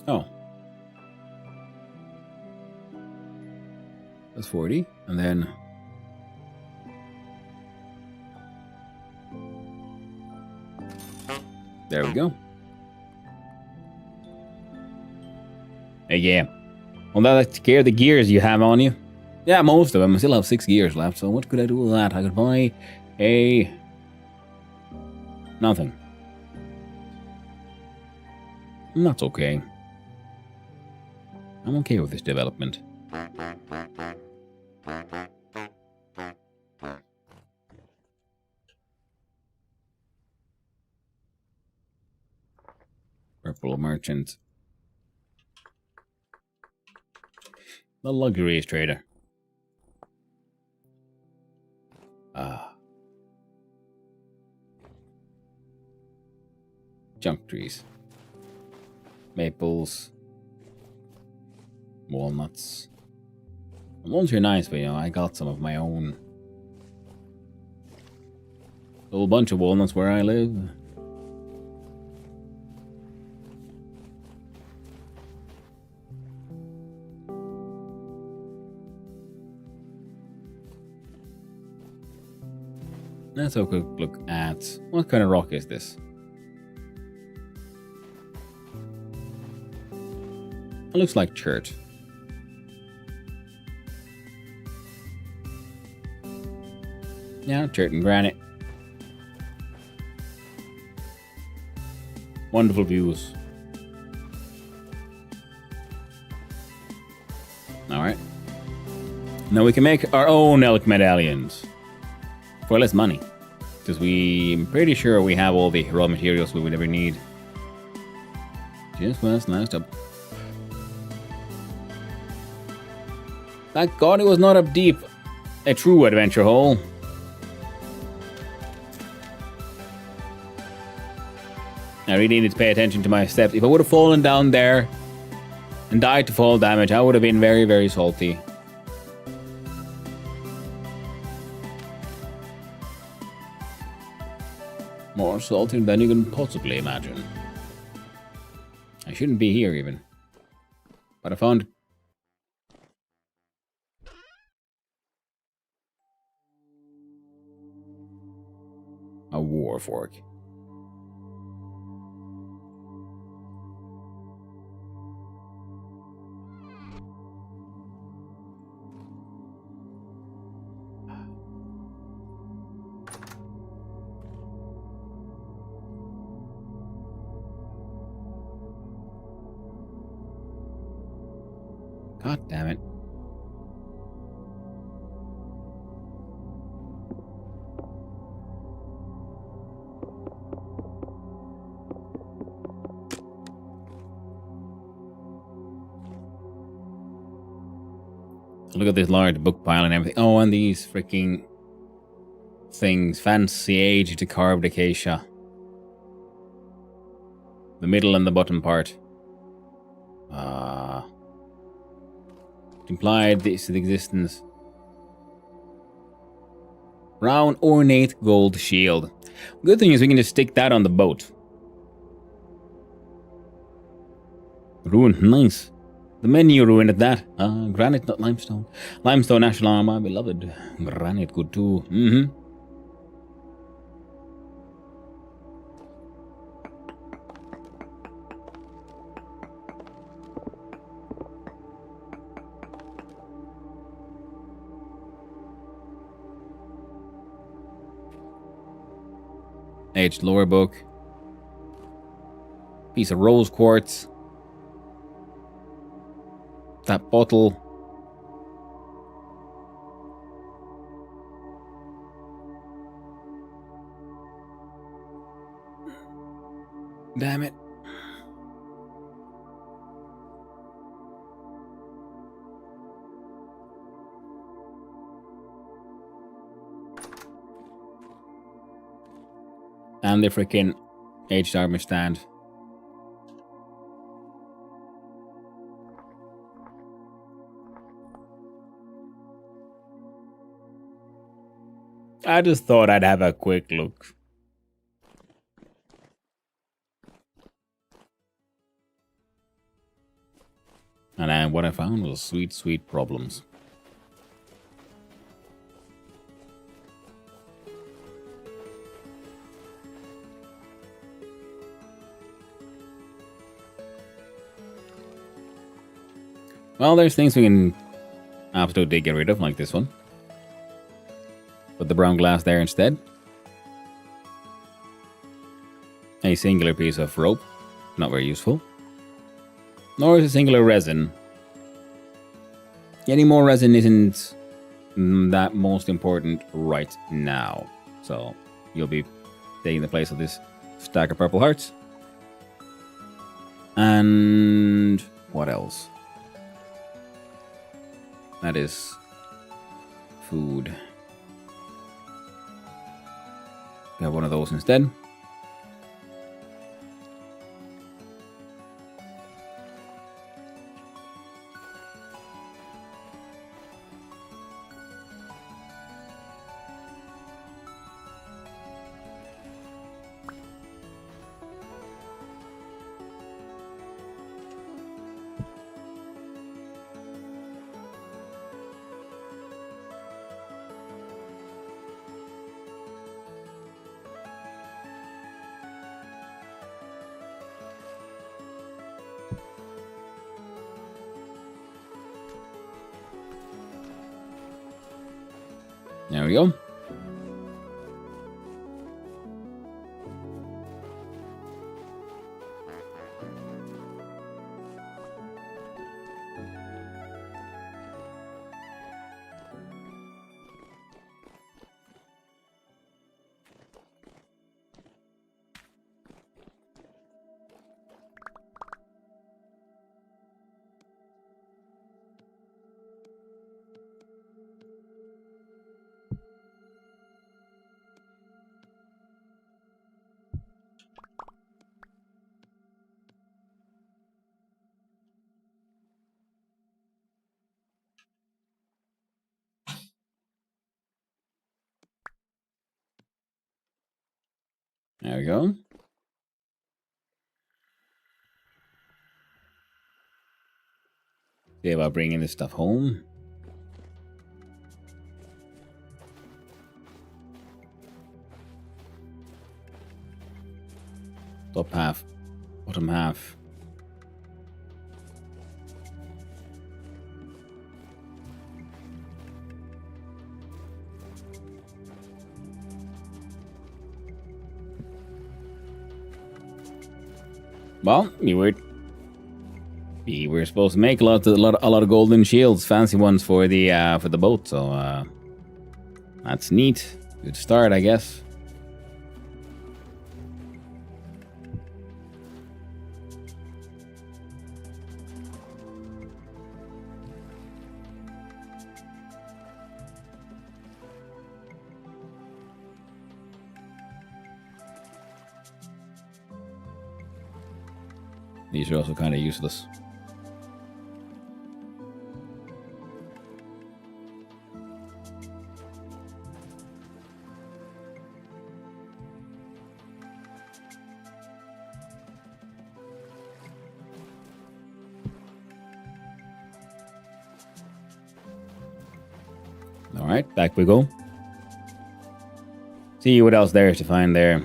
S2: Oh. That's 40. And then... There we go. Yeah. Well, that's care the gears you have on you. Yeah, most of them. I still have 6 gears left, so what could I do with that? I could buy a... Nothing. That's okay. I'm okay with this development. Purple merchant. The luxuries trader. Junk trees. Maples. Walnuts. The ones are nice, but you know, I got some of my own. A whole bunch of walnuts where I live. Let's have a quick look at what kind of rock is this? It looks like chert. Yeah, chert and granite. Wonderful views. Alright. Now we can make our own elk medallions. For less money. Because I'm pretty sure we have all the raw materials we would ever need. Just was last up. Thank God it was not up deep. A true adventure hole. I really need to pay attention to my steps. If I would have fallen down there and died to fall damage, I would have been very, very salty. More salty than you can possibly imagine. I shouldn't be here even. But I found... a war fork. God damn it. Look at this large book pile and everything. Oh, and these freaking things. Fancy aged carved acacia. The middle and the bottom part. Implied this existence. Brown ornate gold shield. Good thing is we can just stick that on the boat. Ruined, nice. The menu ruined at that. Granite, not limestone. Limestone, national, my beloved. Granite, good too. Mm-hmm. Aged lore book. Piece of rose quartz. That bottle. Damn it. And the freaking Aged armor stand. I just thought I'd have a quick look. And then what I found was sweet, sweet problems. Well, there's things we can absolutely get rid of, like this one. Put the brown glass there instead. A singular piece of rope, not very useful. Nor is a singular resin. Getting more resin isn't that most important right now. So you'll be taking the place of this stack of purple hearts. And what else? That is food. We have one of those instead. There we go. There we go. See about bringing this stuff home. Top half, bottom half. Well, we were supposed to make a lot of golden shields, fancy ones for the boat. So that's neat. Good start, I guess. These are also kind of useless. All right, back we go. See what else there is to find there.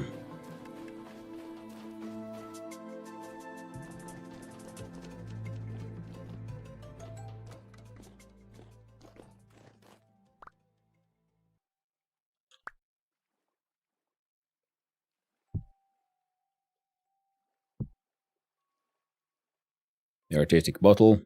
S2: The artistic bottle.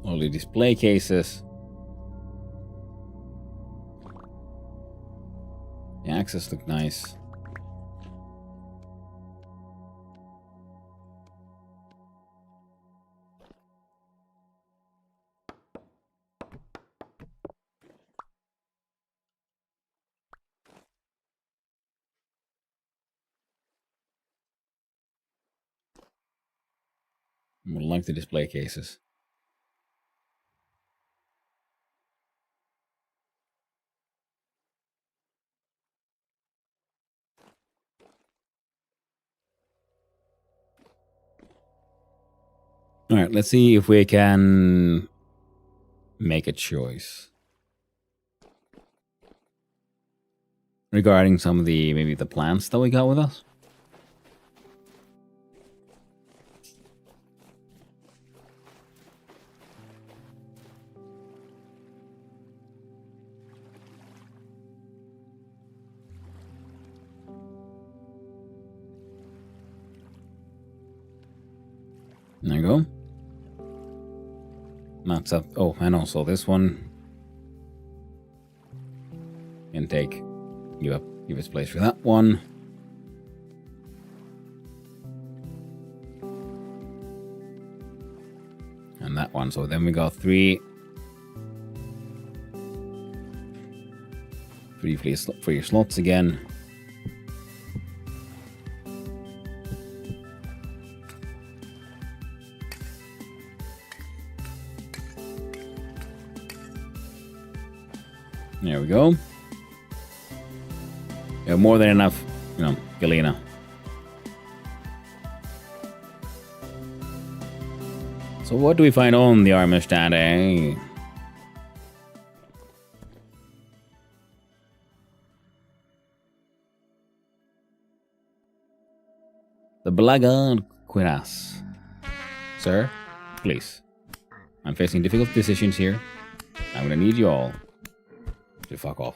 S2: Only display cases. The access look nice. I would like the display cases. All right, let's see if we can make a choice regarding some of the maybe the plants that we got with us. There you go. Maps up. Oh, and also this one. Can take. Give us place for that one. And that one. So then we got three free slots again. There we go. We have more than enough, Galena. So what do we find on the Armistead, eh? The Blackguard Cuirass. Sir, please. I'm facing difficult decisions here. I'm gonna need you all to fuck off.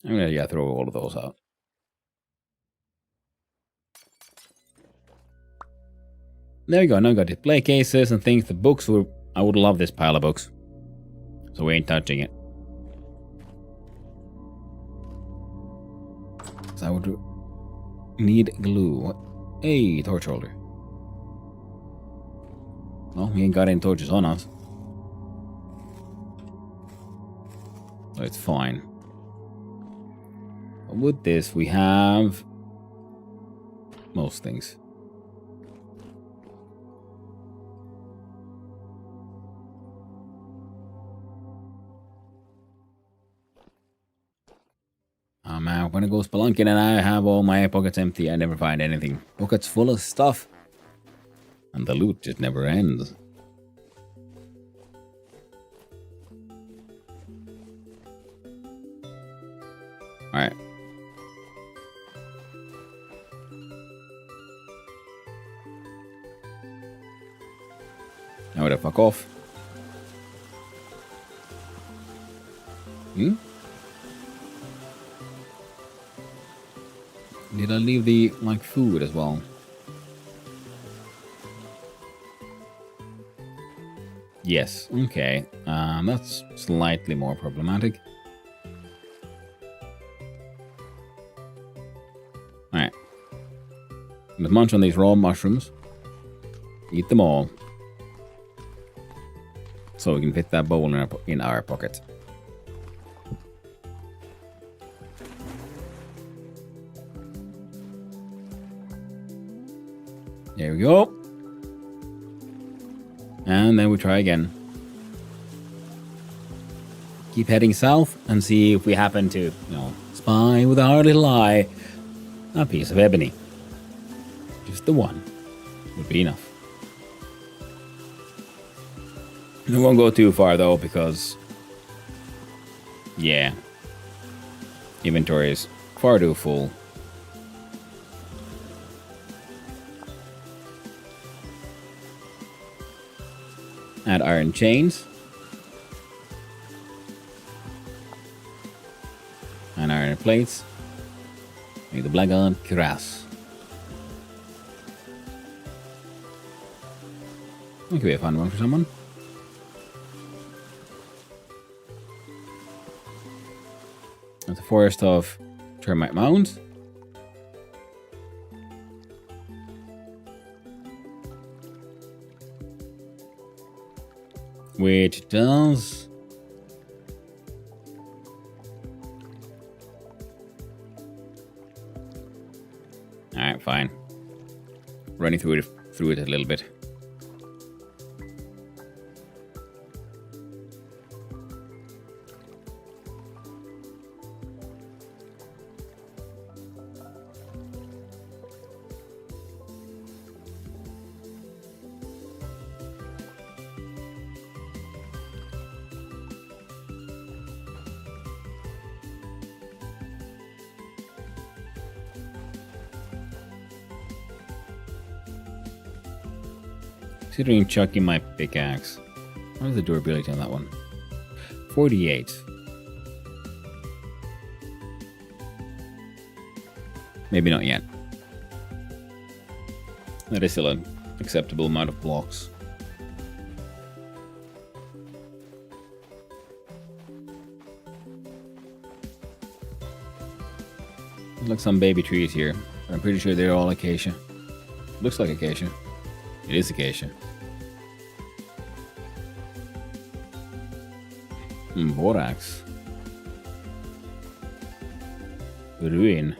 S2: I'm gonna throw all of those out. There we go. Now we got display cases and things. The books were. I would love this pile of books. So we ain't touching it. So I would need glue. Hey, torch holder. Well, we ain't got any torches on us. So it's fine. But with this, we have most things. When I go spelunking and I have all my pockets empty, I never find anything. Pockets full of stuff. And the loot just never ends. Alright. Now the fuck off. Did I leave the, food as well? Yes, okay. That's slightly more problematic. Alright. Let's munch on these raw mushrooms. Eat them all. So we can fit that bowl in our pocket. There we go. And then we try again. Keep heading south and see if we happen to, spy with our little eye a piece of ebony. Just the one would be enough. We won't go too far though because, yeah, inventory is far too full. Add iron chains. And iron plates. Make the Blackguard cuirass. That could be a fun one for someone. At the Forest of Termite Mound. Which does... Alright, fine. Running through it a little bit. Considering chucking my pickaxe. What is the durability on that one? 48. Maybe not yet. That is still an acceptable amount of blocks. There's like some baby trees here. I'm pretty sure they're all acacia. Looks like acacia. It is acacia. Borax. Ruin.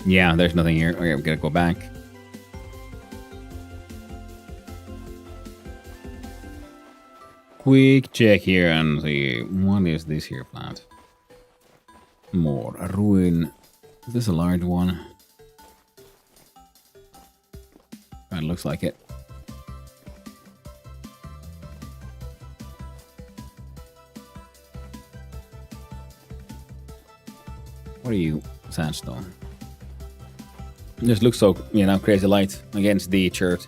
S2: Yeah, there's nothing here. Okay, I'm gonna go back. Quick check here and see what is this here plant. More a ruin. Is this a large one? It looks like it. What are you? Sandstone. It just looks so, you know, crazy light against the church.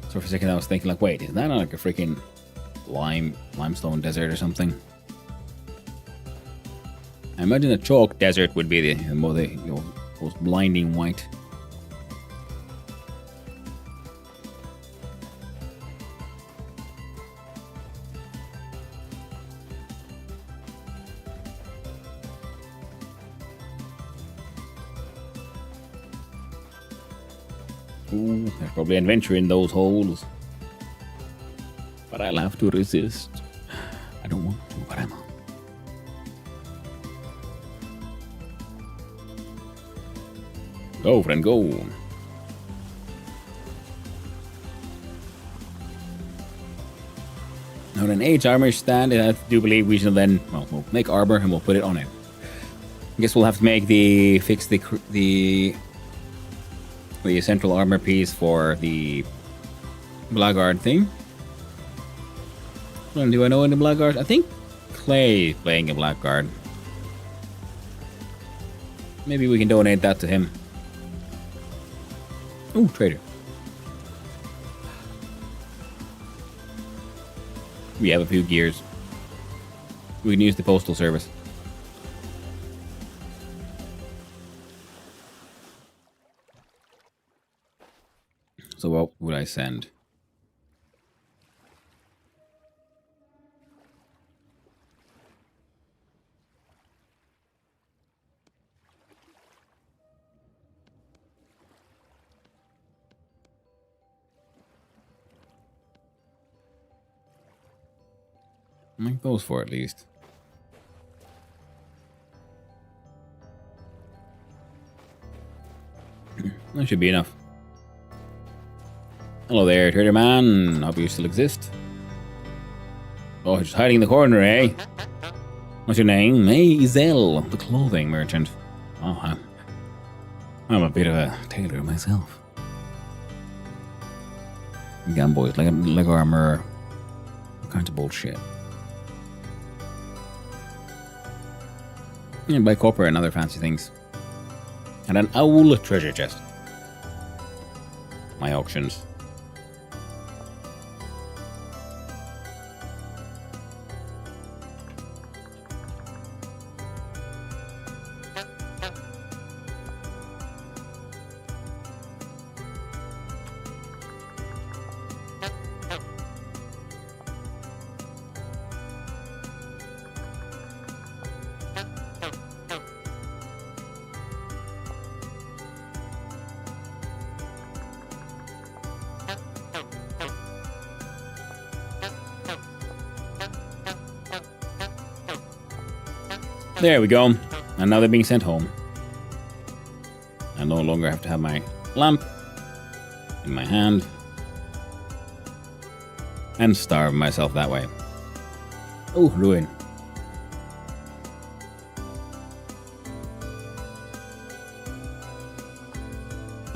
S2: So for a second I was thinking like, wait, is that not like a freaking limestone desert or something? I imagine a chalk desert would be the most blinding white. Ooh, there's probably adventure in those holes. But I'll have to resist. I don't want to, but I'm on. Go, friend, go. Now, an Age armor stand, I do believe we shall then, well, we'll make armor and we'll put it on it. I guess we'll have to fix the central armor piece for the Blackguard thing. And do I know any Blackguard? I think Clay playing a Blackguard. Maybe we can donate that to him. Ooh, trader. We have a few gears. We can use the postal service. So what would I send? Make those four at least. That should be enough. Hello there, trader man. Hope you still exist. Oh, just hiding in the corner, eh? What's your name? Mazel, the clothing merchant. Oh, I'm a bit of a tailor myself. Gun boys, like armor. All kinds of bullshit. And buy copper and other fancy things. And an owl treasure chest. My auctions. There we go. And now they're being sent home. I no longer have to have my lamp in my hand and starve myself that way. Oh, ruin.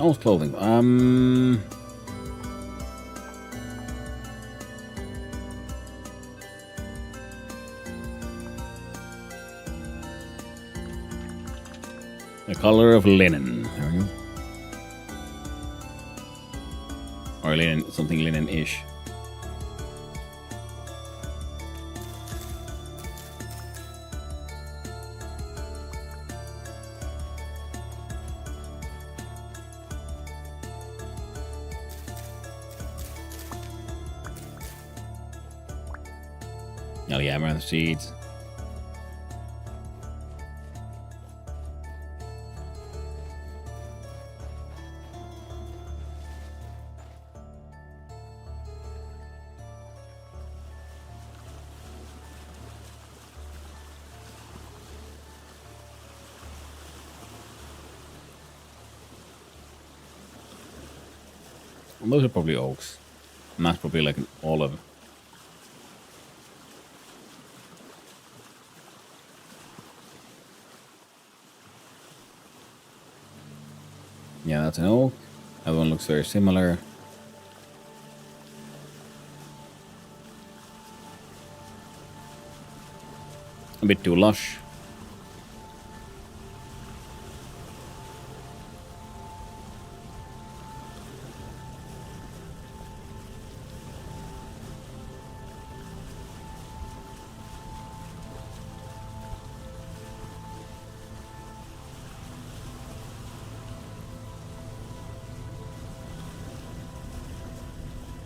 S2: Almost clothing. The color of linen. There we go. Or linen, something linen-ish. Oh yeah, amaranth seeds. Well, those are probably oaks. And that's probably like an olive. Yeah, that's an oak. That one looks very similar. A bit too lush.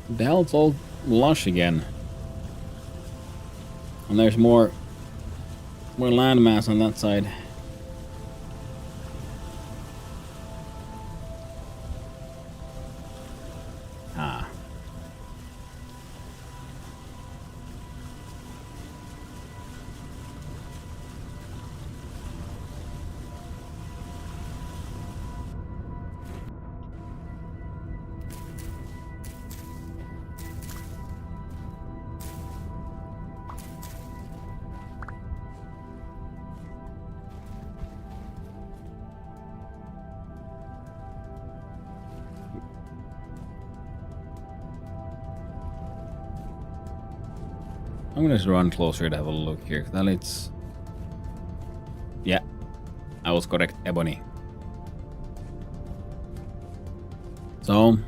S2: The hell, it's all lush again. And there's more landmass on that side. Ah. I'm gonna just run closer to have a look here. Then it's... Yeah, I was correct, ebony. So,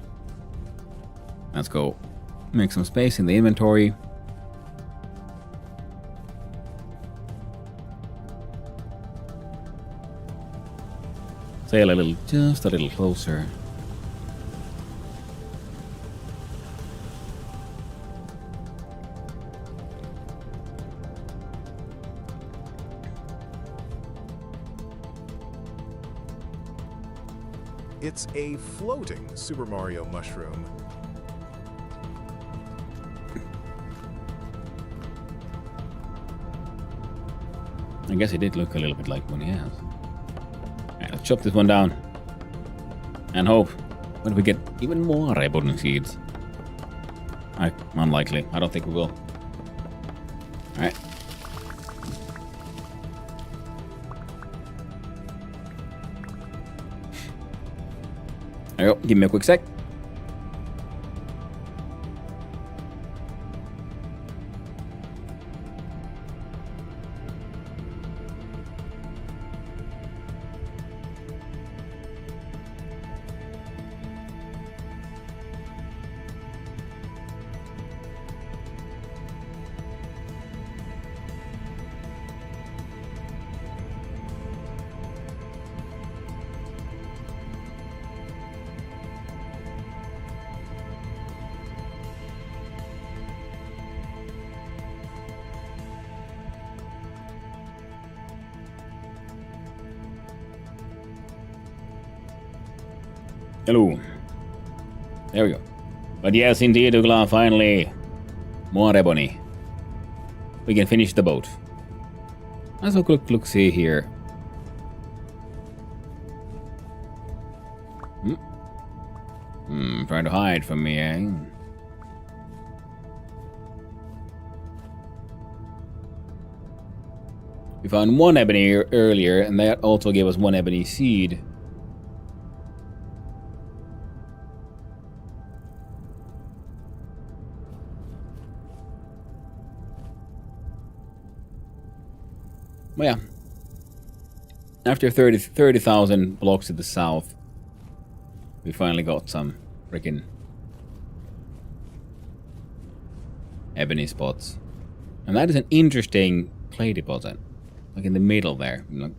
S2: let's go make some space in the inventory. Sail a little, just a little closer.
S6: It's a floating Super Mario mushroom.
S2: I guess it did look a little bit like one he has. Alright, let's chop this one down. And hope when we get even more budding seeds. Unlikely. I don't think we will. Alright. There you go. Give me a quick sec. Hello. There we go. But yes, indeed, Ugla, finally. More ebony. We can finish the boat. Let's have a quick look-see here. Trying to hide from me, eh? We found one ebony earlier, and that also gave us one ebony seed. Well, yeah. After 30,000 blocks to the south, we finally got some freaking ebony spots. And that is an interesting clay deposit. Like in the middle there, like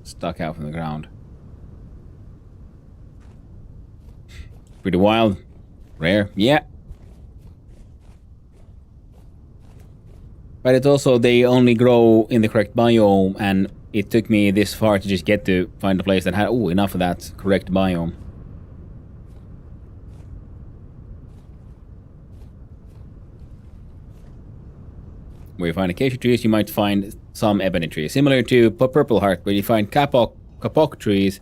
S2: stuck out from the ground. Pretty wild. Rare, yeah. But it's also, they only grow in the correct biome, and it took me this far to just get to find a place that had, enough of that correct biome. Where you find acacia trees, you might find some ebony trees. Similar to Purple Heart, where you find kapok trees.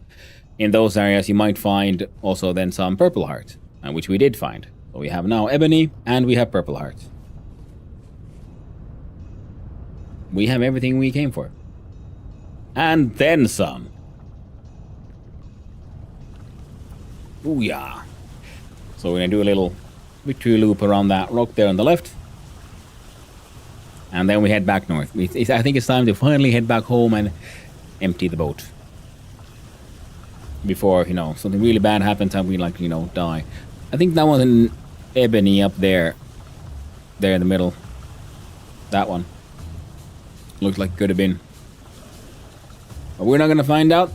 S2: In those areas, you might find also then some Purple Heart, which we did find. So we have now ebony, and we have Purple Heart. We have everything we came for. And then some. Ooh, yeah. So we're gonna do a little victory loop around that rock there on the left. And then we head back north. I think it's time to finally head back home and empty the boat. Before, something really bad happens and we, die. I think that was an ebony up there. There in the middle. That one. Looks like it could have been. But we're not gonna find out.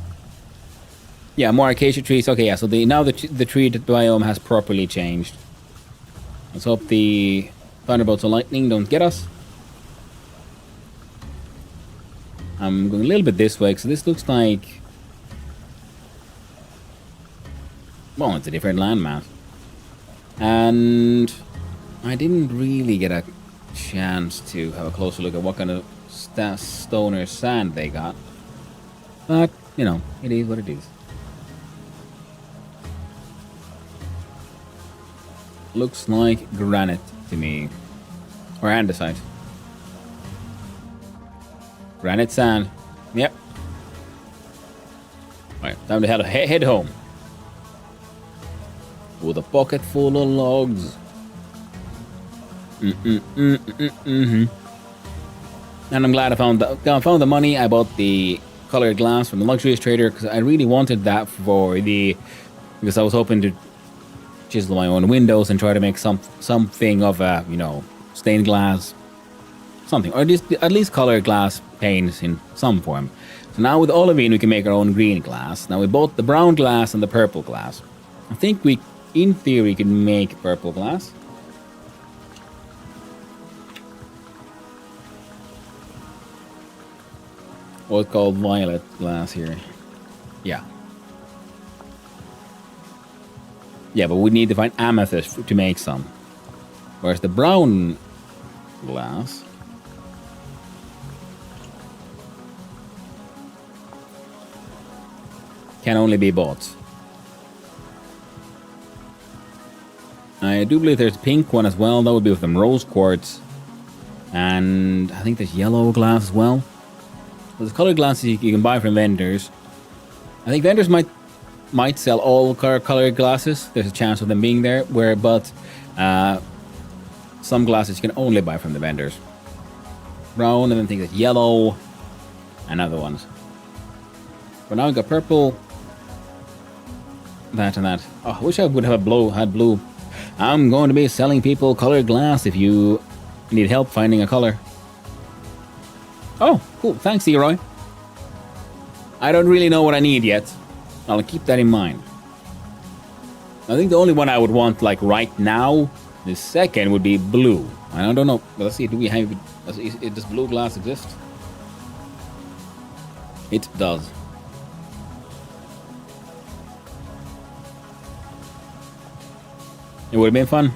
S2: Yeah, more acacia trees. Okay, yeah, so now the tree biome has properly changed. Let's hope the thunderbolts of lightning don't get us. I'm going a little bit this way, because this looks like... Well, it's a different landmass. And I didn't really get a chance to have a closer look at what kind of stone or sand they got. But, it is what it is. Looks like granite to me. Or andesite. Granite sand. Yep. Alright, time to head home. With a pocket full of logs. And I'm glad I found the money. I bought the colored glass from the luxurious trader because I really wanted that because I was hoping to chisel my own windows and try to make something of a stained glass, something, or at least colored glass paints in some form. So now with Olivine we can make our own green glass. Now we bought the brown glass and the purple glass. I think we, in theory, can make purple glass. What's called violet glass here. Yeah. Yeah, but we need to find amethyst to make some. Whereas the brown glass... can only be bought. I do believe there's a pink one as well. That would be with them rose quartz. And I think there's yellow glass as well. There's colored glasses you can buy from vendors. I think vendors might sell all colored glasses. There's a chance of them being there. But some glasses you can only buy from the vendors. Brown, and then I think there's yellow, and other ones. But now we got purple. That and that. Oh, I wish I would have had blue. I'm going to be selling people colored glass if you need help finding a color. Oh, cool. Thanks, Leroy. I don't really know what I need yet. I'll keep that in mind. I think the only one I would want, like, right now, the second would be blue. I don't know. Let's see. Do we have... Does blue glass exist? It does. It would have been fun.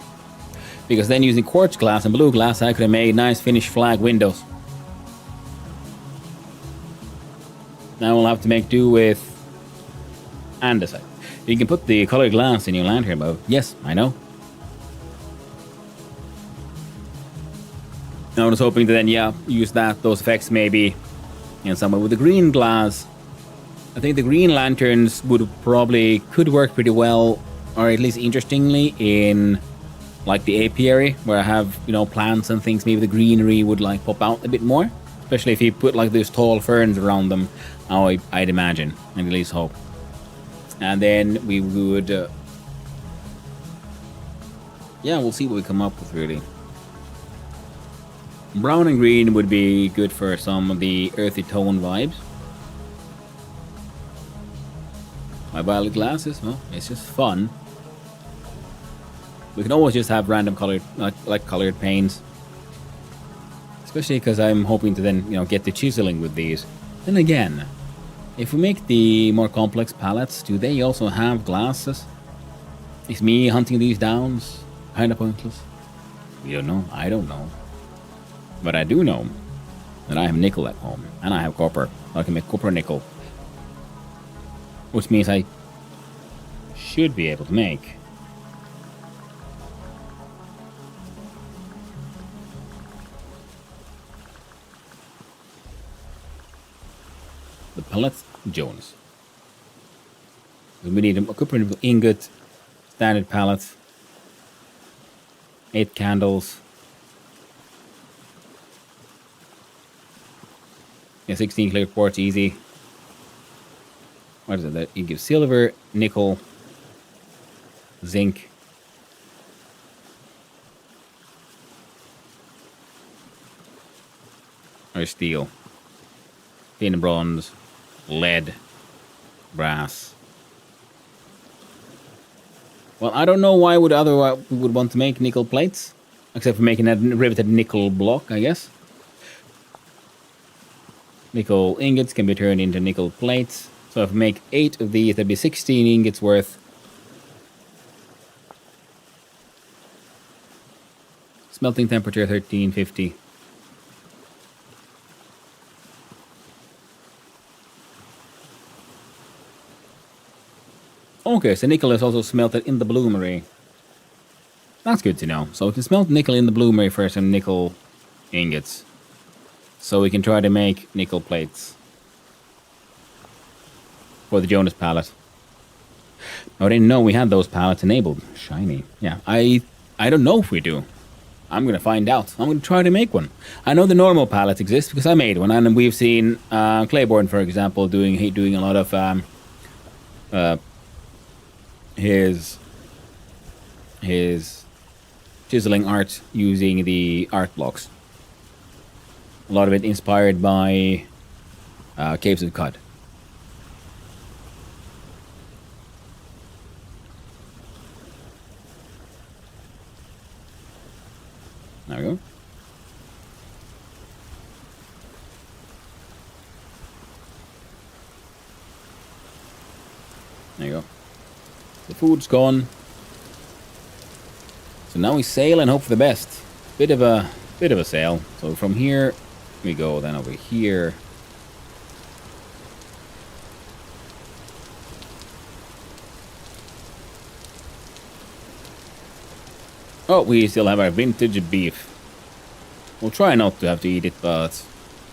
S2: Because then using quartz glass and blue glass, I could have made nice Finnish flag windows. Now we'll have to make do with andesite. You can put the colored glass in your lantern, but yes, I know. I was hoping to then, use those effects maybe in somewhere with the green glass. I think the green lanterns could work pretty well, or at least interestingly, in like the apiary where I have, plants and things. Maybe the greenery would like pop out a bit more, especially if you put like these tall ferns around them. I'd imagine, and at least hope. And then we would, we'll see what we come up with really. Brown and green would be good for some of the earthy tone vibes. My violet glasses, well, it's just fun. We can always just have random colored, like colored paints. Especially because I'm hoping to then, get the chiseling with these. Then again, if we make the more complex palettes, do they also have glasses? Is me hunting these down kind of pointless? We don't know. I don't know. But I do know that I have nickel at home, and I have copper. I can make copper nickel. Which means I should be able to make the pellets Jonas. We need a copper nickel ingot, standard pallet, 8 candles. 16 clear quartz, easy. What is it? That you give silver, nickel, zinc, or steel, tin, bronze, lead, brass. Well, I don't know why we would want to make nickel plates, except for making a riveted nickel block, I guess. Nickel ingots can be turned into nickel plates. So if we make 8 of these, that'd be 16 ingots worth. Smelting temperature 1350. Okay, so nickel is also smelted in the bloomery. That's good to know. So we can smelt nickel in the bloomery for some nickel ingots. So we can try to make nickel plates for the Jonas palette. I didn't know we had those palettes enabled. Shiny. Yeah, I don't know if we do. I'm gonna find out. I'm gonna try to make one. I know the normal palettes exist because I made one, and we've seen Claiborne, for example, doing a lot of his chiseling art using the art blocks. A lot of it inspired by Caves of Cod. There we go. There you go. The food's gone. So now we sail and hope for the best. Bit of a sail. So from here we go then over here. Oh, we still have our vintage beef. We'll try not to have to eat it, but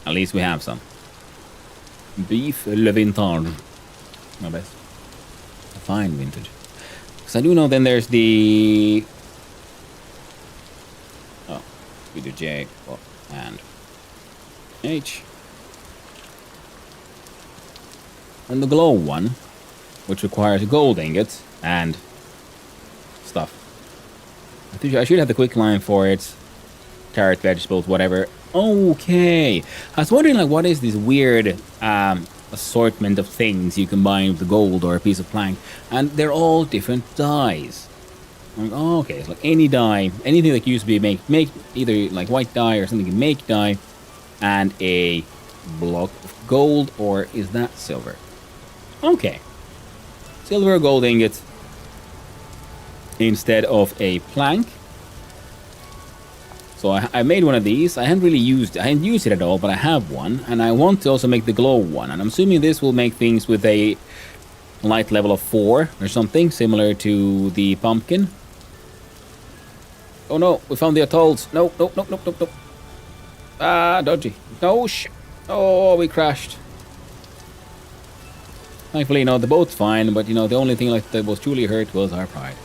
S2: at least we have some. Beef le vintage. My best. A fine vintage. Because I do know then there's the... Oh, we do J and H. And the glow one, which requires gold ingots and stuff. I should have the quick line for it. Carrot, vegetables, whatever. Okay. I was wondering, like, what is this weird assortment of things you combine with the gold or a piece of plank? And they're all different dyes. Like, oh, okay. It's like any dye, anything that used to be make either like white dye or something you make dye, and a block of gold, or is that silver? Okay. Silver or gold ingots. instead of a plank. So I made one of these. I hadn't used it at all, but I have one, and I want to also make the glow one. And I'm assuming this will make things with a light level of 4 or something, similar to the pumpkin. Oh no, we found the atolls. No. Ah, dodgy. No, oh, we crashed. Thankfully, the boat's fine, but, the only thing that was truly hurt was our pride.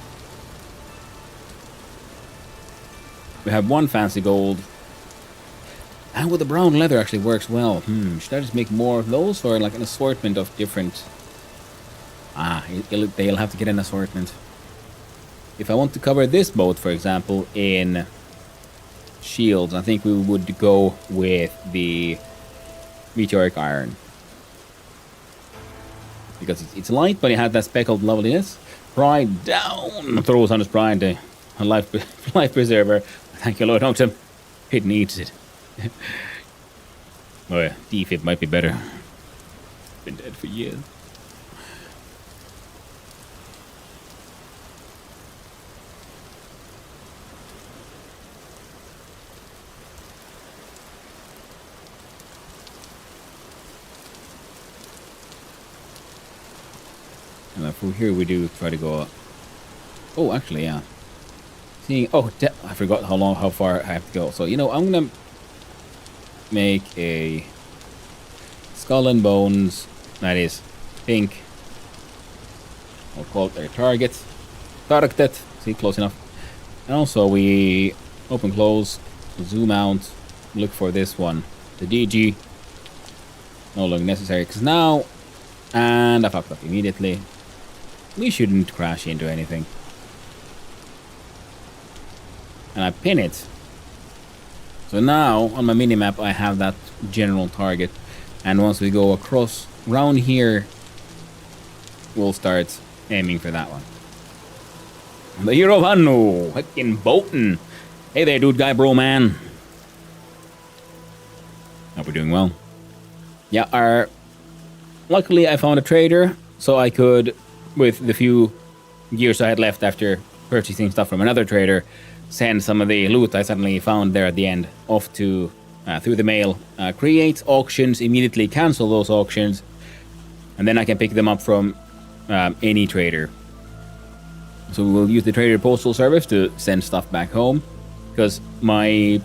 S2: We have one fancy gold. And with the brown leather actually works well. Should I just make more of those, or like an assortment of different... they'll have to get an assortment. If I want to cover this boat, for example, in shields, I think we would go with the meteoric iron. Because it's light, but it has that speckled loveliness. Pride down! Throws on his pride, a life preserver. Thank you, Lord Oxham. It needs it. Oh yeah, defib might be better. Been dead for years. And from here we do try to go up. Oh, actually, yeah. Seeing, I forgot how far I have to go. So, I'm gonna make a skull and bones that is pink. We'll call it our target. Targeted. See, close enough. And also we open, close, zoom out, look for this one, the DG. No longer necessary, because now, and I fucked up immediately. We shouldn't crash into anything. And I pin it. So now on my minimap I have that general target, and once we go across round here, we'll start aiming for that one. The hero of Hannu, fucking Bolton. Hey there, dude guy, bro man. Hope we're doing well. Yeah, luckily I found a trader, so I could, with the few gears I had left after purchasing stuff from another trader, send some of the loot I suddenly found there at the end off to through the mail, create auctions, immediately cancel those auctions, and then I can pick them up from any trader. So we'll use the trader postal service to send stuff back home, because my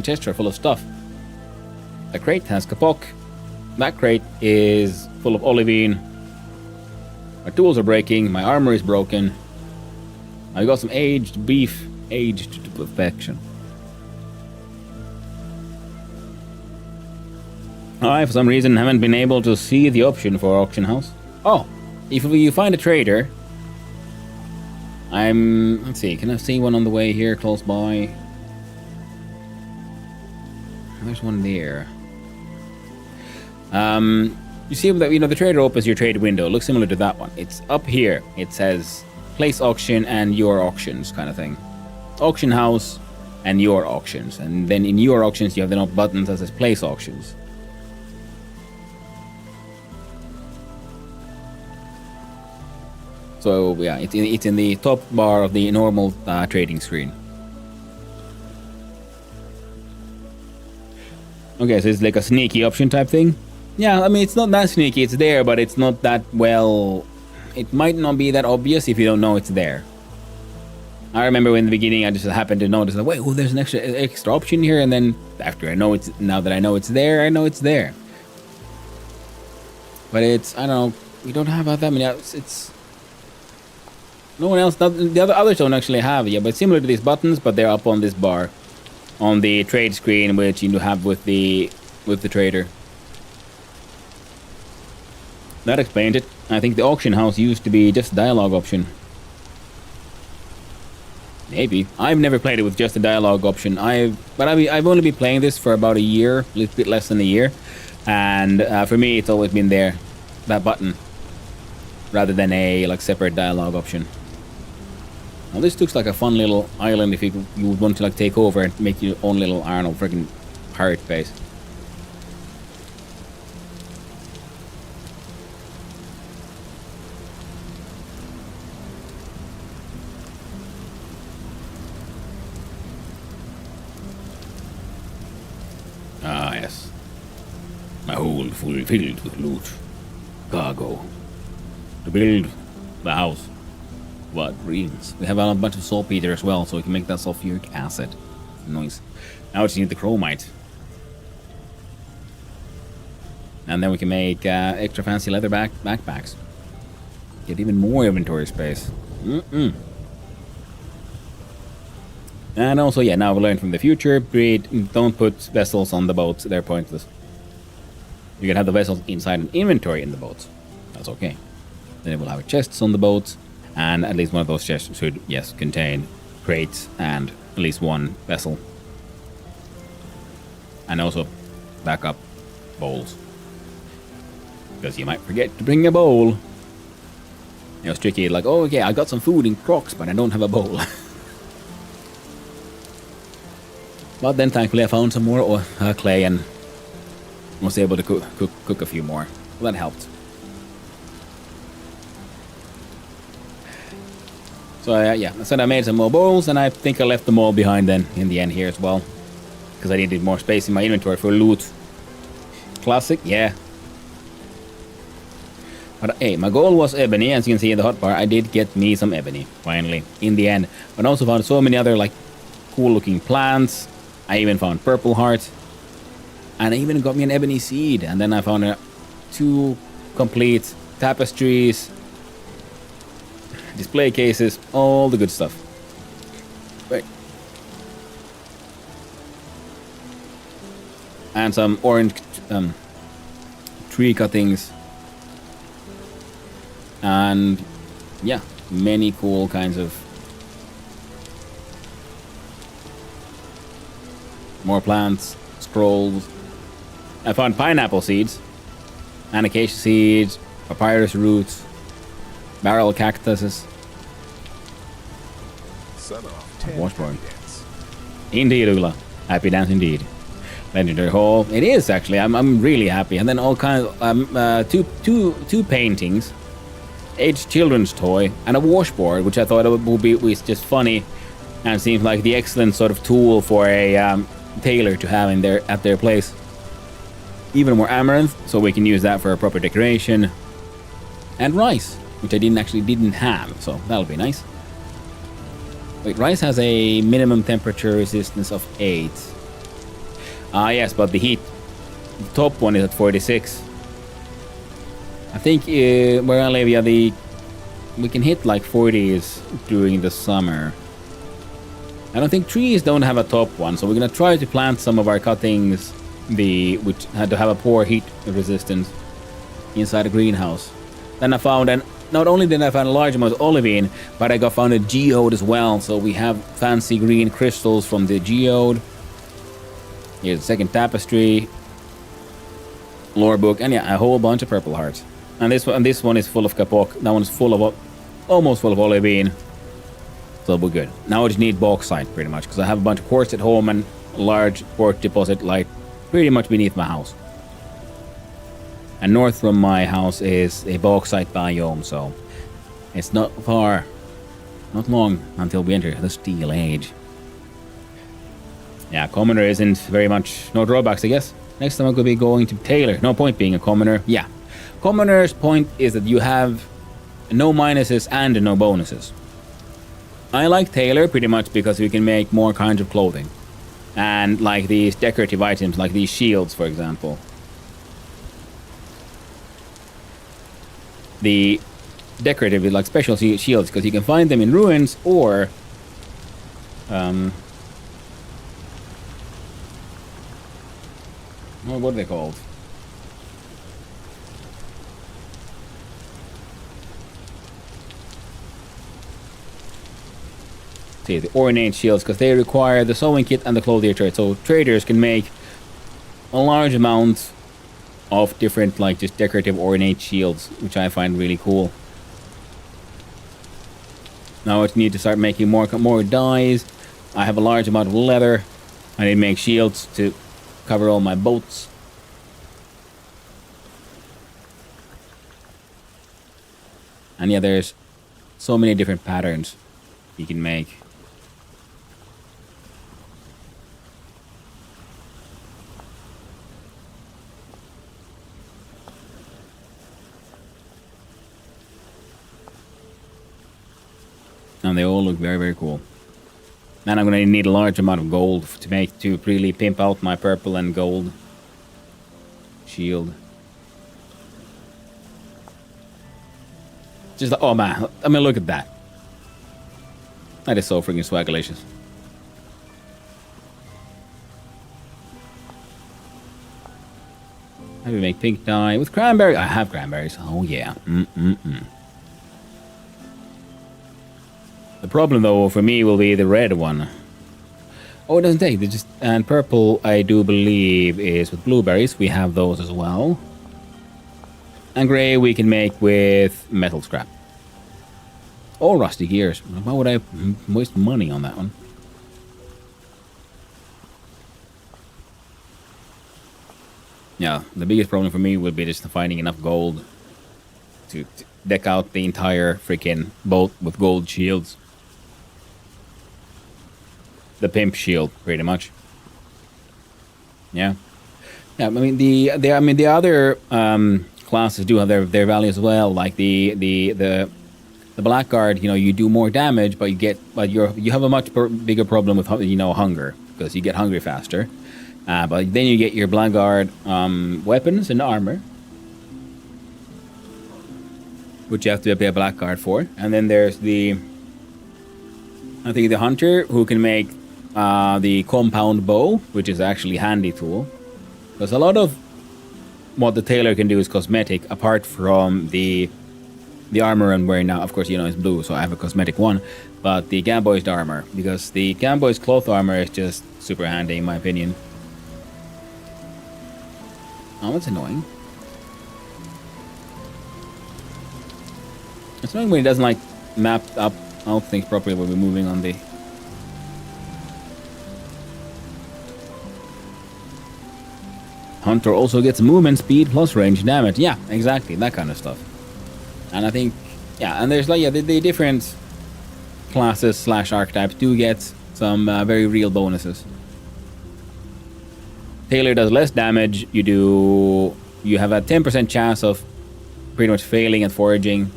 S2: chests are full of stuff. The crate has kapok. That crate is full of olivine. My tools are breaking. My armor is broken. I got some aged beef, aged to perfection. I, for some reason, haven't been able to see the option for auction house. Oh, if you find a trader, let's see, can I see one on the way here, close by? There's one there. You see that, the trader opens your trade window. It looks similar to that one. It's up here. It says place auction and your auctions kind of thing. Auction house and your auctions. And then in your auctions you have the buttons that says place auctions. So yeah, it's in the top bar of the normal trading screen. Okay, so it's like a sneaky option type thing. Yeah, I mean, it's not that sneaky. It's there, but it's not that well... It might not be that obvious if you don't know it's there. I remember in the beginning, I just happened to notice, wait, there's an extra option here, and then after now that I know it's there, I know it's there. But it's, I don't know, we don't have that many. It's no one else. The others don't actually have it yet, but similar to these buttons, but they're up on this bar, on the trade screen, which you have with the trader. That explained it. I think the auction house used to be just a dialogue option. Maybe. I've never played it with just a dialogue option. I've only been playing this for about a year, a little bit less than a year, and for me it's always been there, that button, rather than a separate dialogue option. Now this looks like a fun little island if you would want to take over and make your own little, I don't know, freaking pirate base. yes. My hold fully filled with loot. Cargo. To build the house. What dreams. We have a bunch of saltpeter as well, so we can make that sulfuric acid. Nice. Now we just need the chromite. And then we can make extra fancy leather backpacks. Get even more inventory space. And also, yeah, now we learned from the future. Don't put vessels on the boats. They're pointless. You can have the vessels inside an inventory in the boats. That's okay. Then we'll have chests on the boats. And at least one of those chests should, yes, contain crates and at least one vessel. And also backup bowls. Because you might forget to bring a bowl. It was tricky, like, oh, okay, I got some food in crocs, but I don't have a bowl. But then thankfully I found some more clay and was able to cook a few more. Well, that helped. So yeah, I said I made some more bowls, and I think I left them all behind then in the end here as well. Because I needed more space in my inventory for loot. Classic, yeah. But hey, my goal was ebony. As you can see in the hotbar, I did get me some ebony, finally, in the end. But I also found so many other, like, cool-looking plants. I even found purple heart. And I even got me an ebony seed. And then I found 2 complete tapestries, display cases, all the good stuff. Right. And some orange tree cuttings. And yeah, many cool kinds of more plants, scrolls. I found pineapple seeds, and acacia seeds, papyrus roots, barrel cactuses.
S6: Son of 10
S2: Washburn.
S6: happy dance.
S2: Indeed, Ula. Happy dance indeed. Legendary Hall. It is actually. I'm really happy. And then all kinds of two paintings, aged children's toy, and a washboard, which I thought was just funny, and seems like the excellent sort of tool for a tailor to have in at their place. Even more amaranth, so we can use that for a proper decoration, and rice, which I didn't have, so that'll be nice. Wait, rice has a minimum temperature resistance of 8. Ah, yes, but the top one is at 46. I think where I live, we can hit like 40s during the summer. I don't think trees don't have a top one, so we're gonna try to plant some of our cuttings, which had to have a poor heat resistance, inside a greenhouse. Then I found, and not only did I find a large amount of olivine, but I found a geode as well. So we have fancy green crystals from the geode. Here's the second tapestry, lore book, and yeah, a whole bunch of purple hearts. And this one is full of kapok. That one's almost full of olivine. So we're good. Now I just need bauxite pretty much, because I have a bunch of quartz at home and a large quartz deposit like pretty much beneath my house. And north from my house is a bauxite biome, so it's not far, not long until we enter the Steel Age. Yeah, commoner isn't very much, no drawbacks, I guess. Next time I'm going to be going to tailor. No point being a commoner. Yeah, commoner's point is that you have no minuses and no bonuses. I like tailor pretty much because we can make more kinds of clothing. And like these decorative items, like these shields, for example. The decorative is like special shields, because you can find them in ruins or what are they called? See, the ornate shields, because they require the sewing kit and the clothier trade. So traders can make a large amount of different, like, just decorative ornate shields, which I find really cool. Now I need to start making more dyes. I have a large amount of leather. I need to make shields to cover all my boats. And yeah, there's so many different patterns you can make. And they all look very, very cool. And I'm gonna need a large amount of gold to really pimp out my purple and gold shield. Just oh man, I mean look at that. That is so freaking swagalicious. How do we make pink dye with cranberry? I have cranberries. Oh yeah. The problem though for me will be the red one. Oh, it doesn't take. They just and purple I do believe is with blueberries. We have those as well. And grey we can make with metal scrap. Or rusty gears. Why would I waste money on that one? Yeah, the biggest problem for me will be just finding enough gold to deck out the entire freaking boat with gold shields. The pimp shield, pretty much. Yeah. Yeah, I mean the other classes do have their value as well. Like the blackguard, you know, you do more damage, but you have a much bigger problem with hunger because you get hungry faster. But then you get your blackguard weapons and armor, which you have to pay a blackguard for. And then there's the hunter who can make the compound bow, which is actually a handy tool. Because a lot of what the tailor can do is cosmetic, apart from the armor I'm wearing now. Of course, you know, it's blue, so I have a cosmetic one. But the Gamboized armor, because the Gamboized cloth armor is just super handy in my opinion. Oh, that's annoying. It's annoying when it doesn't like map up out things properly when we're moving on the... Hunter also gets movement speed plus range damage. Yeah, exactly, that kind of stuff. And I think, yeah, and there's like, yeah, the different classes / archetypes do get some very real bonuses. Tailor does less damage. You have a 10% chance of pretty much failing at foraging.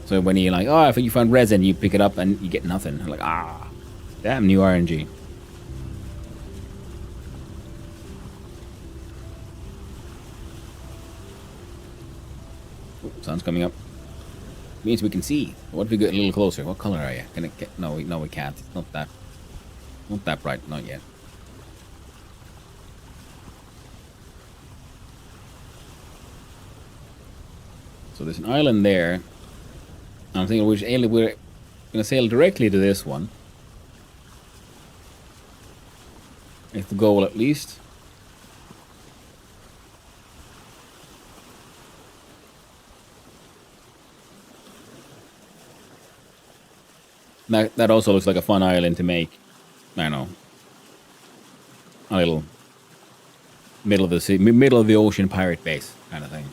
S2: So when you like, oh, if you find resin, you pick it up and you get nothing. Like, damn new RNG. Ooh, sun's coming up. Means we can see. What if we get a little closer? What color are you? Can it get? No, we can't. It's not that bright. Not yet. So there's an island there. I'm thinking we're gonna sail directly to this one. It's the goal at least. That also looks like a fun island to make. I don't know. A little middle of the sea, middle of the ocean pirate base kind of thing.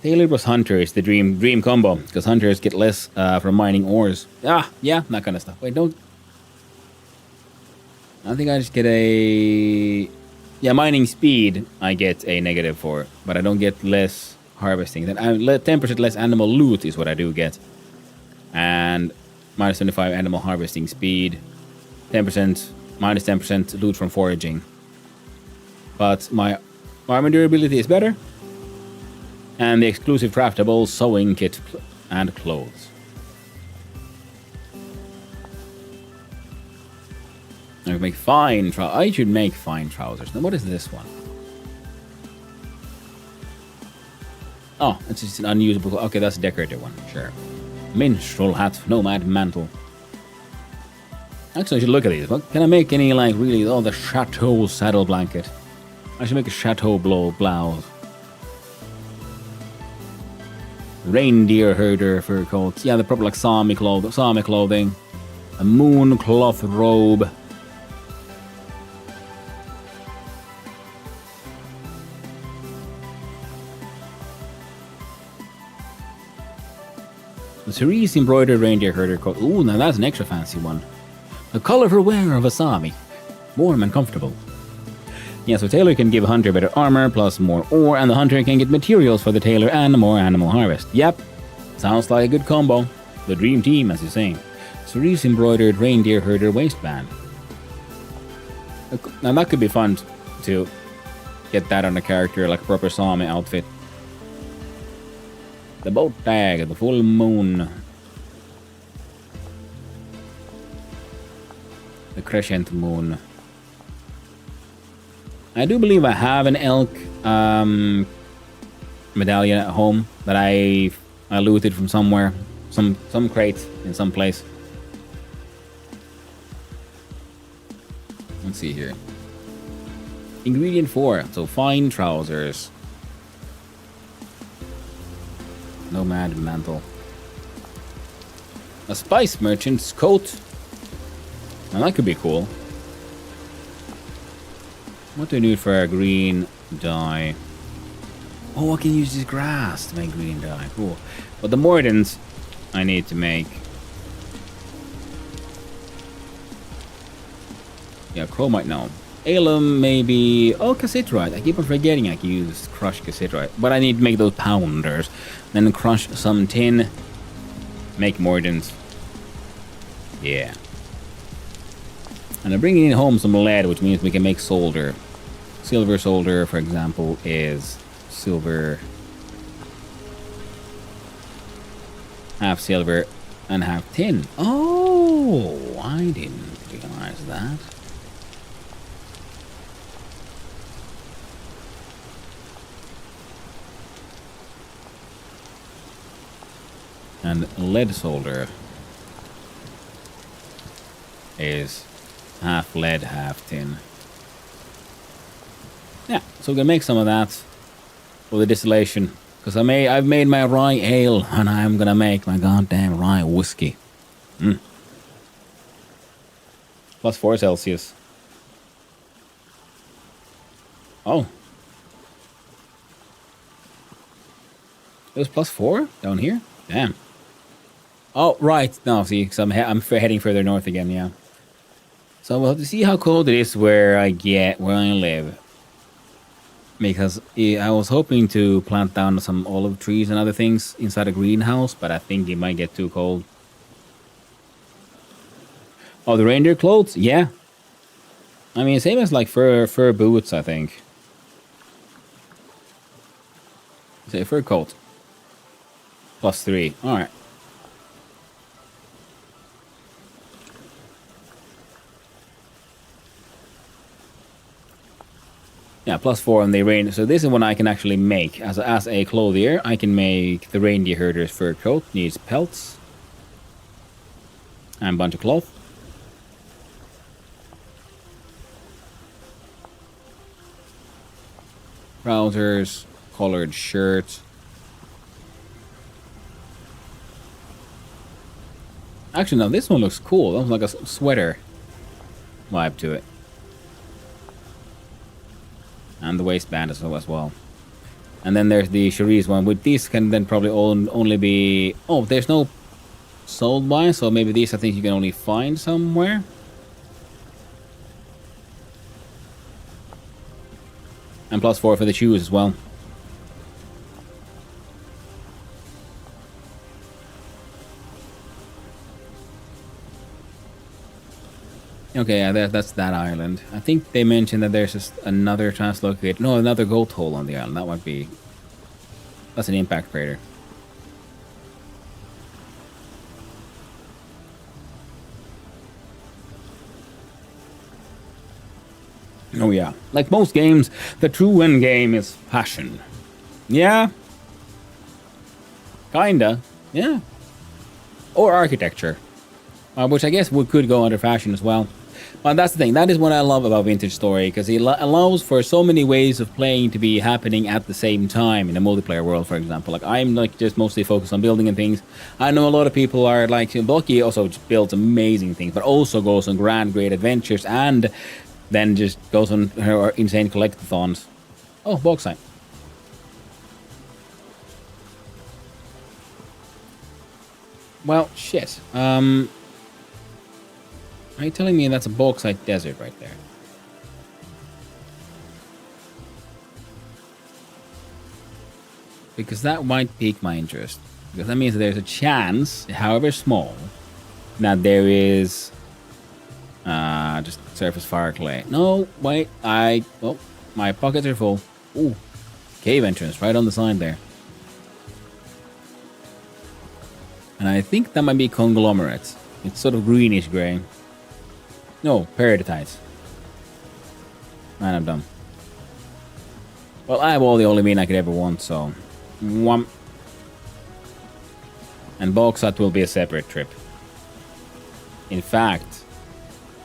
S2: Tailor plus hunter is the dream combo because hunters get less from mining ores. Yeah, that kind of stuff. Wait, don't. I think I just get a mining speed. I get a negative for, but I don't get less harvesting. Then 10% less animal loot is what I do get. And minus 25 animal harvesting speed, 10%, minus 10% loot from foraging. But my armor durability is better. And the exclusive craftable sewing kit and clothes. I should make fine trousers. Now what is this one? Oh, it's just an unusable. Okay, that's a decorative one. Sure. Minstrel hat, nomad mantle. Actually, I should look at these. What can I make any like really? Oh, the chateau saddle blanket. I should make a chateau blouse. Reindeer herder fur coats. Yeah, they're probably like Sami clothing. A moon cloth robe. The cerise embroidered reindeer herder coat. Ooh, now that's an extra fancy one. The colorful wear of a Sami. Warm and comfortable. Yeah, so Tailor can give a hunter better armor plus more ore, and the hunter can get materials for the Tailor and more animal harvest. Yep, sounds like a good combo. The dream team, as you say. Cerise embroidered reindeer herder waistband. Now that could be fun to get that on a character, like a proper Sami outfit. The boat tag, the full moon. The crescent moon. I do believe I have an elk medallion at home that I looted from somewhere. Some crate in some place. Let's see here. Ingredient 4, so fine trousers. Nomad mantle. A spice merchant's coat. Now that could be cool. What do I need for a green dye? Oh, I can use this grass to make green dye. Cool. But the mordants I need to make. Yeah, chromite now. Alum, maybe. Oh, cassiterite. I keep on forgetting I can use crushed cassiterite. But I need to make those pounders. Then crush some tin. Make mordants. Yeah. And I'm bringing home some lead, which means we can make solder. Silver solder, for example, is silver. Half silver and half tin. Oh, I didn't realize that. And lead solder is half lead, half tin. Yeah, so we're gonna make some of that for the distillation. Because I've made my rye ale, and I'm gonna make my goddamn rye whiskey. Plus 4 Celsius. Oh. It was plus 4 down here? Damn. Oh, right. No, see, because I'm heading further north again, yeah. So we'll have to see how cold it is where I live. Because I was hoping to plant down some olive trees and other things inside a greenhouse, but I think it might get too cold. Oh, the reindeer clothes? Yeah. I mean, same as like fur boots, I think. Say fur coat. Plus 3. Alright. Yeah, plus 4 on the reindeer. So this is one I can actually make. As a clothier, I can make the reindeer herder's fur coat. Needs pelts. And a bunch of cloth. Trousers. Collared shirt. Actually, no, this one looks cool. That was like a sweater vibe to it. And the waistband as well. And then there's the Cherise one. With these can then probably only be... Oh, there's no sold by, so maybe these I think you can only find somewhere. And plus 4 for the shoes as well. Okay, yeah, that's that island. I think they mentioned that there's just another translocated... No, another goat hole on the island. That might be... That's an impact crater. Oh yeah. Like most games, the true end game is passion. Yeah. Kinda. Yeah. Or architecture. Which I guess could go under fashion as well. But that's the thing. That is what I love about Vintage Story, because it allows for so many ways of playing to be happening at the same time in a multiplayer world, for example. Like I'm like just mostly focused on building and things. I know a lot of people are like Blocky also builds amazing things, but also goes on great adventures and then just goes on her insane collectathons. Oh, bauxite. Well, shit. Are you telling me that's a bauxite desert right there? Because that might pique my interest. Because that means that there's a chance, however small, that there is just surface fire clay. No, wait, oh, my pockets are full. Ooh, cave entrance right on the side there. And I think that might be conglomerates. It's sort of greenish gray. No, peridotite. Man, I'm dumb. Well, I have all the olivine I could ever want, so... Whomp. And bauxite will be a separate trip. In fact,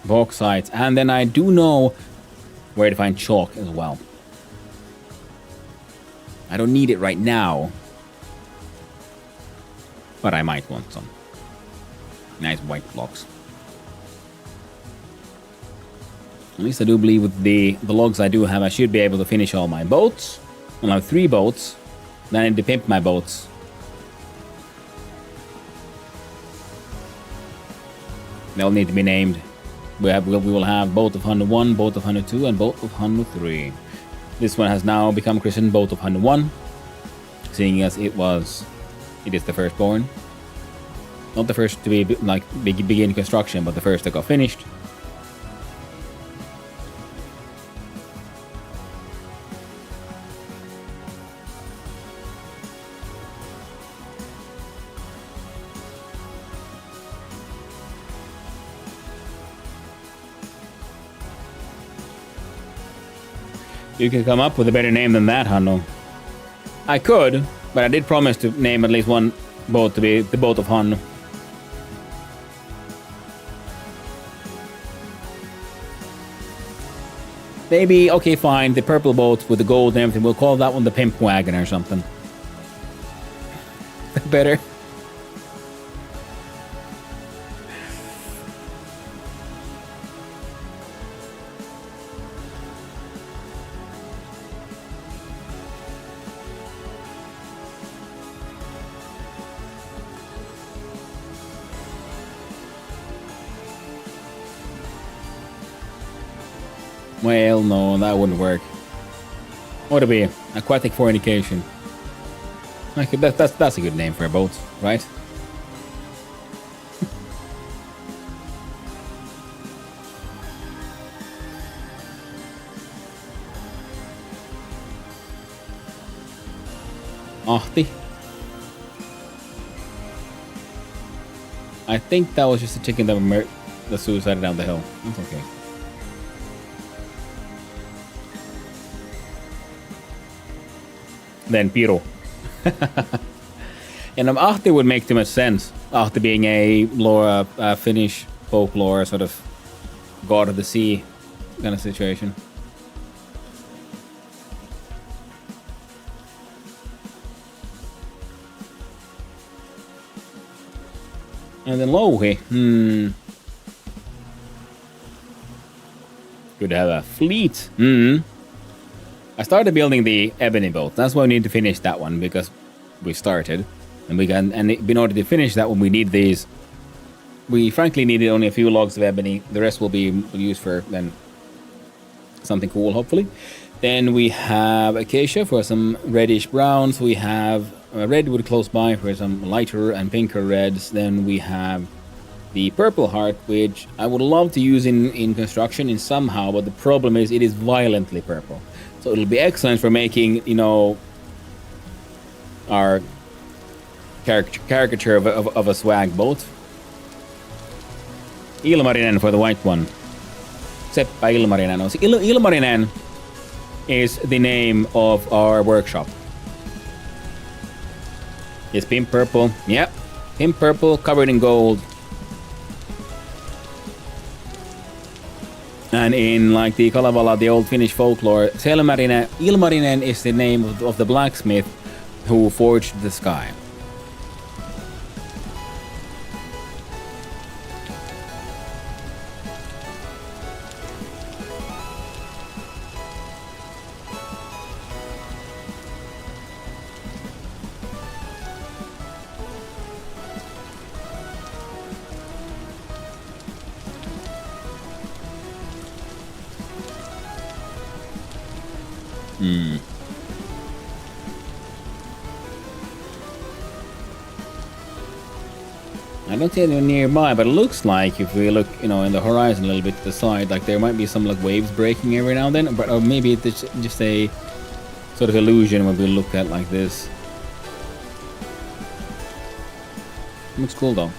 S2: bauxite, and then I do know where to find chalk as well. I don't need it right now, but I might want some nice white blocks. At least I do believe with the logs I do have, I should be able to finish all my boats. I'll have 3 boats. Then I need to pimp my boats. They'll need to be named. We will have Boat of Hunter 1, Boat of Hunter 2, and Boat of Hunter 3. This one has now become christened Boat of Hunter 1, seeing as it is the firstborn. Not the first to be begin construction, but the first that got finished. You can come up with a better name than that, Hanno. I could, but I did promise to name at least one boat to be the Boat of Hanno. Maybe, okay, fine, the purple boat with the gold and everything, we'll call that one the Pimp Wagon or something. Better. Well, no, that wouldn't work. What would it be? Aquatic fornication. Okay, that's a good name for a boat, right? Ahti. I think that was just a chicken that suicided down the hill. That's okay. Then Piro. And Ahti would make too much sense. Ahti being a Finnish folklore sort of god of the sea kind of situation. And then Louhi. Could have a fleet. I started building the ebony boat. That's why we need to finish that one, because we started. And in order to finish that one, we need these. We frankly needed only a few logs of ebony. The rest will be used for then something cool, hopefully. Then we have acacia for some reddish browns. We have redwood close by for some lighter and pinker reds. Then we have the purple heart, which I would love to use in construction in somehow, but the problem is it is violently purple. So it'll be excellent for making, our caricature of a swag boat. Ilmarinen for the white one. Seppä Ilmarinen. Ilmarinen is the name of our workshop. It's pink purple. Yep. Pink purple covered in gold. And in the Kalevala, the old Finnish folklore, Ilmarinen is the name of the blacksmith who forged the sky. I don't see anyone nearby, but it looks like if we look, you know, in the horizon a little bit to the side, like there might be some like waves breaking every now and then, but or maybe it's just a sort of illusion when we look at like this. Looks cool though.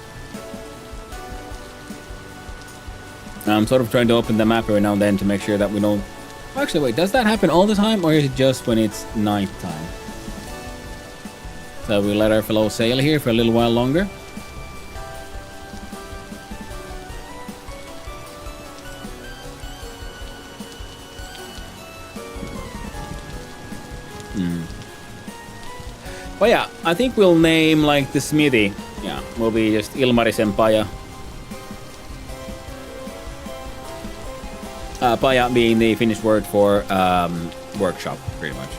S2: I'm sort of trying to open the map every now and then to make sure that we don't... Actually, wait, does that happen all the time, or is it just when it's night time? So we let our fellow sail here for a little while longer. But yeah, I think we'll name like the smithy. Yeah, will be just Ilmarisen Paja. Paja being the Finnish word for workshop, pretty much.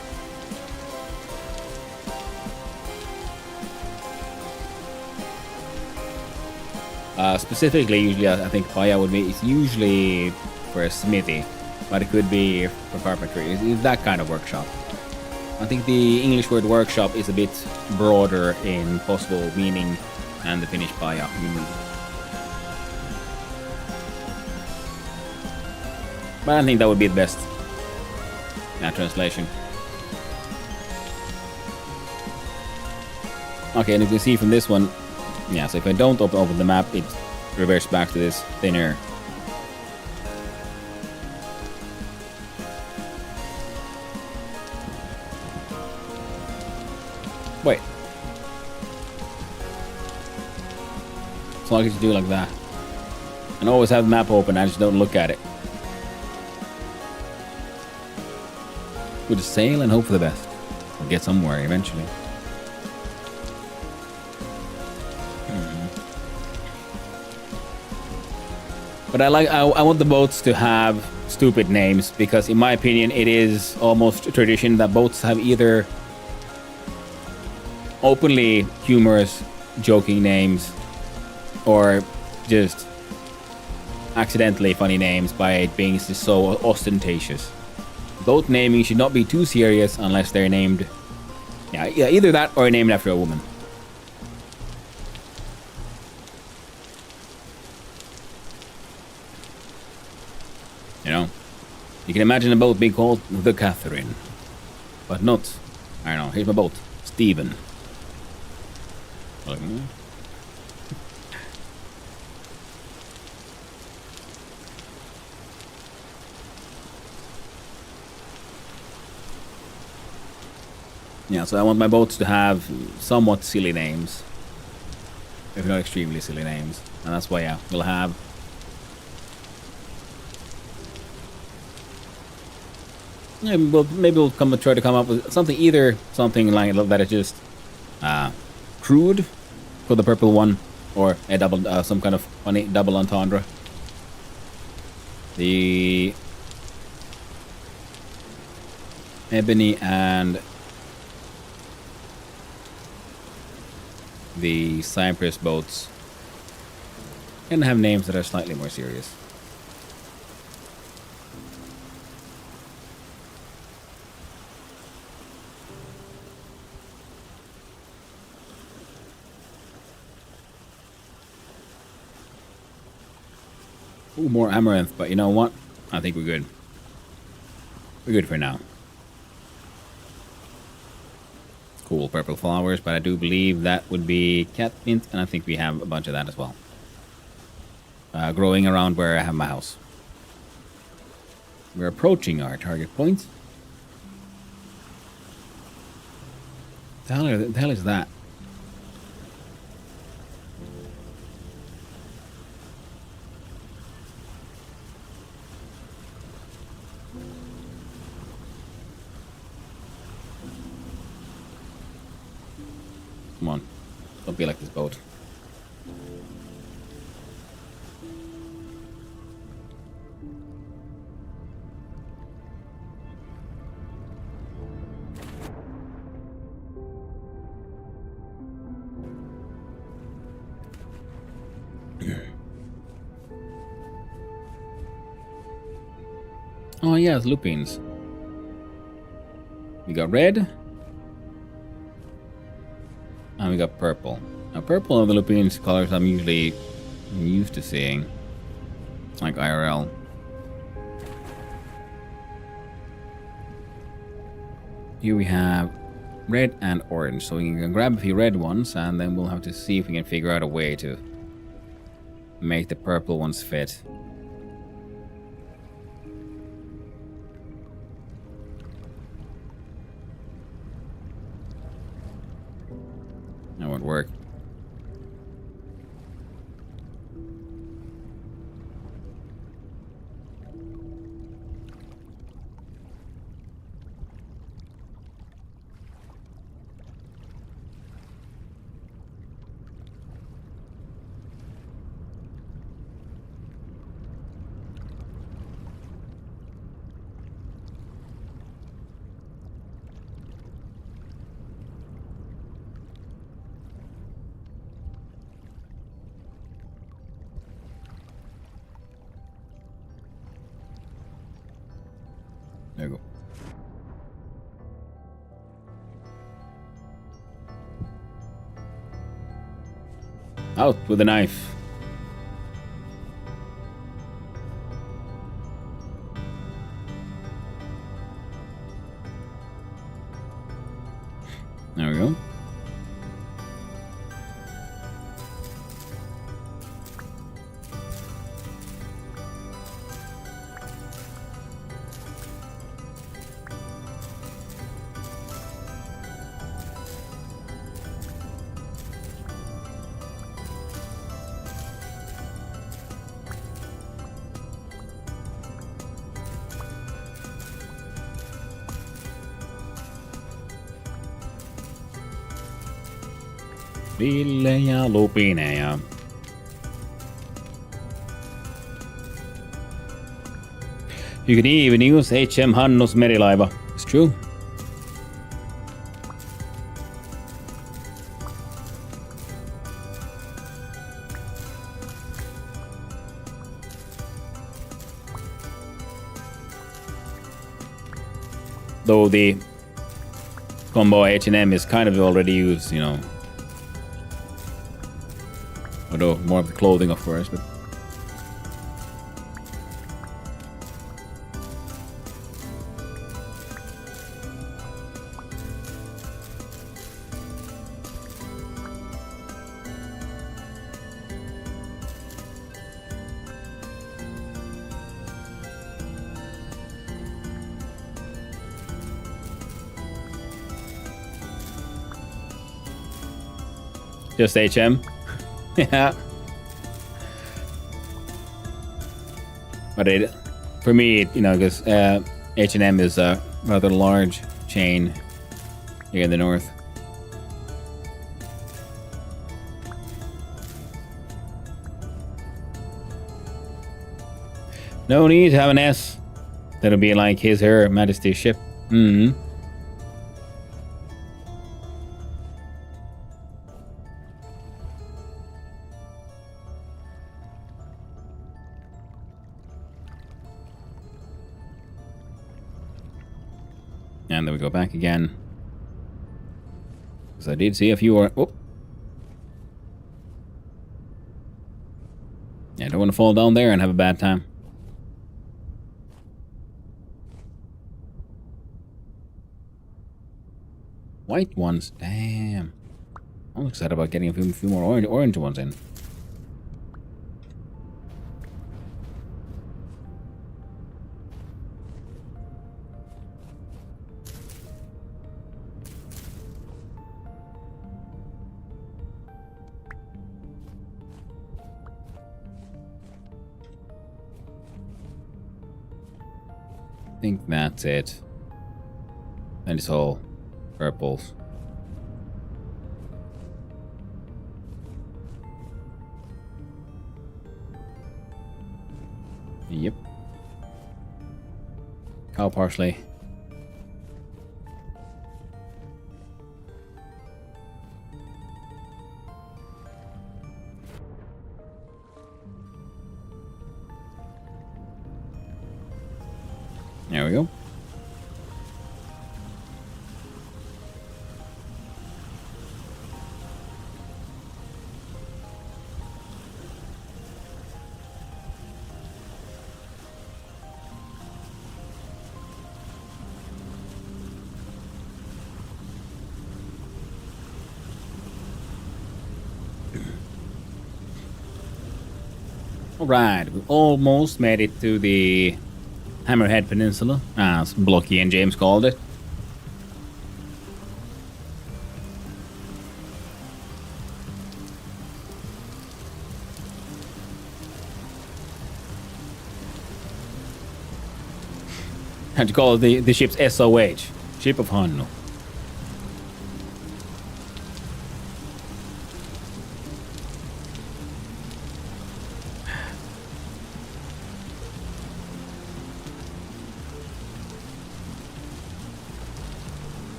S2: Specifically, usually I think Paja would be, it's usually for a smithy, but it could be for carpentry. It's that kind of workshop. I think the English word workshop is a bit broader in possible meaning than the Finnish Paja. But I think that would be the best translation. Okay, and you can see from this one, yeah, so if I don't open the map, it reverts back to this thin air. Wait. As long as you do like that. And always have the map open, I just don't look at it. We'll just sail and hope for the best. We'll get somewhere eventually. But I want the boats to have stupid names, because in my opinion it is almost a tradition that boats have either openly humorous, joking names, or just accidentally funny names by it being just so ostentatious. Boat naming should not be too serious unless they're named... Yeah, either that or named after a woman. You know? You can imagine a boat being called the Catherine. But not... I don't know, here's my boat. Stephen. Yeah, so I want my boats to have somewhat silly names. If not extremely silly names. And that's why, yeah, we'll have... Yeah, maybe we'll try to come up with something, either something like that is just crude for the purple one, or a double, some kind of funny double entendre. The Ebony and the Cypress boats can have names that are slightly more serious. Ooh, more amaranth, but you know what? I think we're good. We're good for now. Cool purple flowers, but I do believe that would be catmint, and I think we have a bunch of that as well. Growing around where I have my house. We're approaching our target point. The hell is that? Come on. Don't be like this boat. Oh yes, lupins. We got red. And we got purple. Now, purple of the Lupin's colors I'm usually used to seeing. Like IRL. Here we have red and orange. So we can grab a few red ones and then we'll have to see if we can figure out a way to make the purple ones fit. That won't work. There you go. Out with a knife. There we go. Ville ja Lupineja. You can even use HM Hannus merilaiva. It's true. Though the combo H&M is kind of already used, you know. Although more of the clothing, of course, but just HM. Yeah. But it, for me, you know, because H&M is a rather large chain here in the north. No need to have an S. That'll be like His Her Majesty's ship. Mm-hmm. And then we go back again. Because I did see a few... Oh. Yeah, I don't want to fall down there and have a bad time. White ones? Damn. I'm excited about getting a few more orange ones in. I think that's it. And it's all purples. Yep. Cow parsley. There we go. Alright, we almost made it to the Hammerhead Peninsula, as Blocky and James called it. Had to call it the ship's SOH, Ship of Hannu.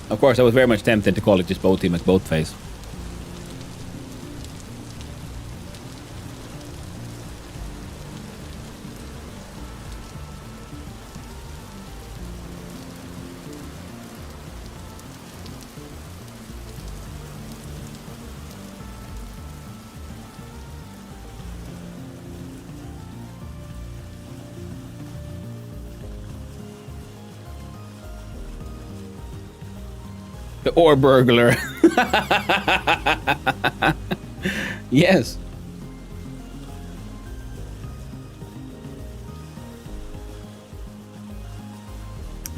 S2: Of course, I was very much tempted to call it just Boaty McBoatface. The ore burglar. Yes.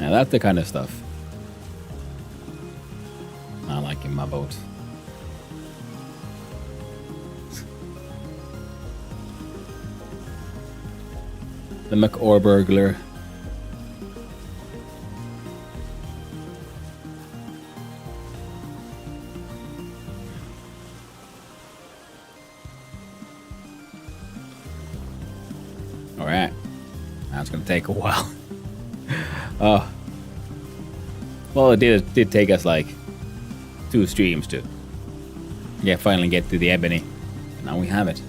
S2: Now that's the kind of stuff I like in my boat. The McOre burglar. Alright. That's gonna take a while. Well, it did take us like 2 streams to finally get to the Ebony. Now we have it.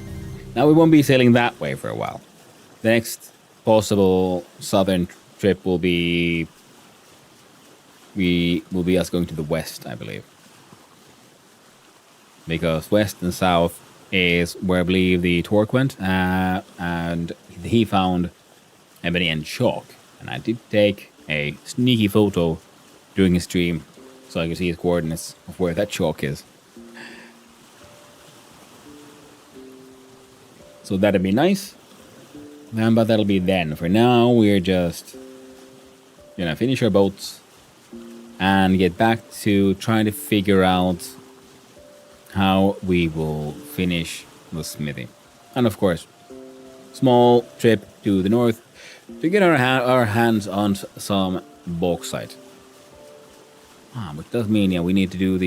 S2: Now we won't be sailing that way for a while. The next possible southern trip will be us going to the west, I believe. Because west and south is where I believe the Torque went, and he found Ebony and Chalk. And I did take a sneaky photo during his stream so I could see his coordinates of where that Chalk is. So that'd be nice. But that'll be then. For now, we're just gonna finish our boats and get back to trying to figure out how we will finish the smithy. And of course, small trip to the north to get our hands on some bauxite. Which does mean, we need to do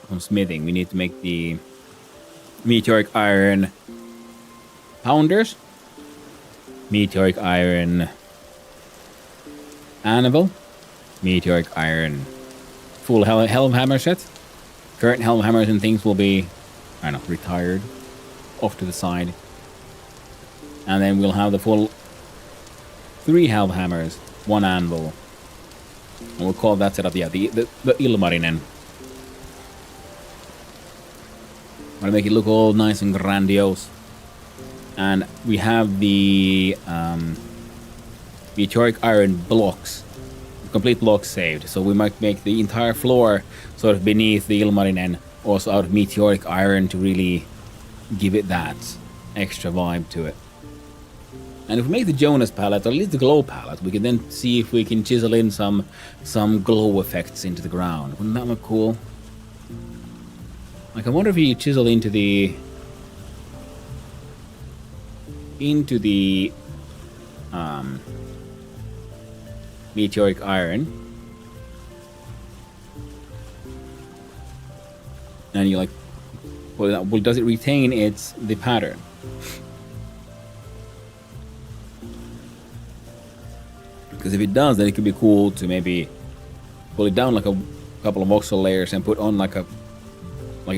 S2: some smithing. We need to make the meteoric iron pounders, meteoric iron anvil, meteoric iron full helm hammer set. Current helm hammers and things will be, I don't know, retired, off to the side. And then we'll have the full 3 helm hammers, 1 anvil. And we'll call that setup, the Ilmarinen. Want to make it look all nice and grandiose. And we have the meteoric iron blocks, complete blocks saved. So we might make the entire floor sort of beneath the Ilmarinen also out of meteoric iron to really give it that extra vibe to it. And if we make the Jonas palette, or at least the glow palette, we can then see if we can chisel in some glow effects into the ground. Wouldn't that look cool? Like, I wonder if you chisel into the meteoric iron, and you well, does it retain the pattern? Because if it does, then it could be cool to maybe pull it down like a couple of voxel layers and put on like a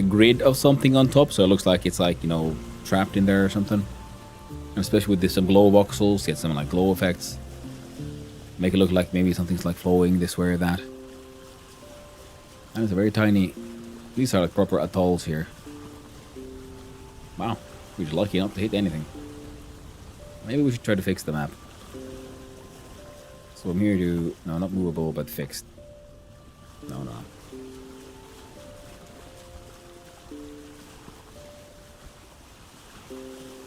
S2: grid of something on top, so it looks like it's trapped in there or something. And especially with some glow voxels, get some glow effects. Make it look like maybe something's flowing this way or that. And it's a very tiny. These are proper atolls here. Wow, we're just lucky enough to hit anything. Maybe we should try to fix the map. So I'm here to... No, not movable, but fixed. No.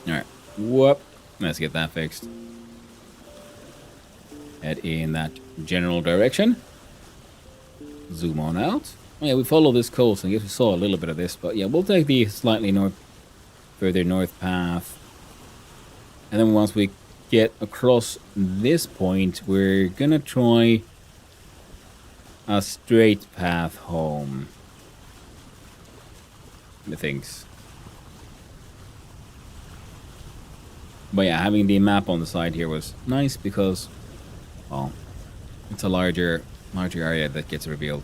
S2: Alright. Whoop. Let's get that fixed. Head in that general direction. Zoom on out. Oh, yeah, we follow this coast. I guess we saw a little bit of this, but yeah, we'll take the slightly further north path. And then once we get across this point, we're gonna try a straight path home. Methinks. But yeah, having the map on the side here was nice because, well, it's a larger area that gets revealed.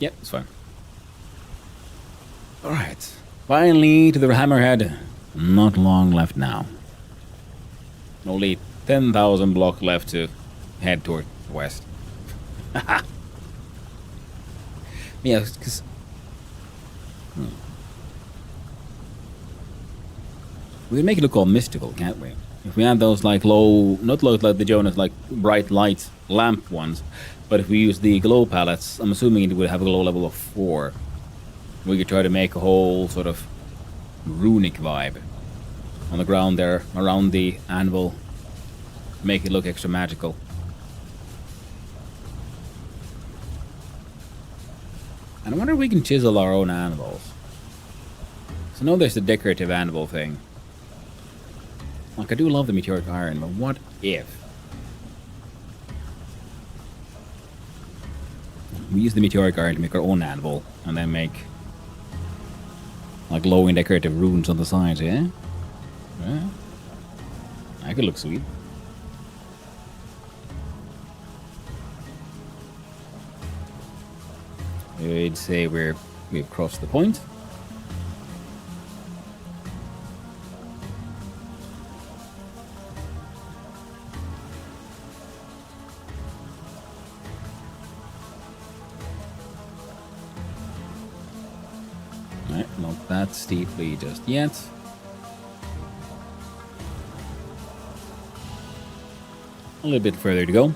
S2: Yep, it's fine. Alright. Finally to the Hammerhead. Not long left now. Only 10,000 block left to head toward the west. Yeah, because... We can make it look all mystical, can't we? If we had those like low... Not low like the Jonas, like bright light lamp ones. But if we use the glow palettes, I'm assuming it would have a glow level of 4. We could try to make a whole sort of runic vibe on the ground there, around the anvil. Make it look extra magical. And I wonder if we can chisel our own anvils. So I know there's the decorative anvil thing. Like, I do love the meteoric iron, but what if we use the meteoric iron to make our own anvil, and then make like glowing decorative runes on the sides, yeah? Yeah. That could look sweet. I'd say we've crossed the point. Alright, not that steeply just yet. A little bit further to go.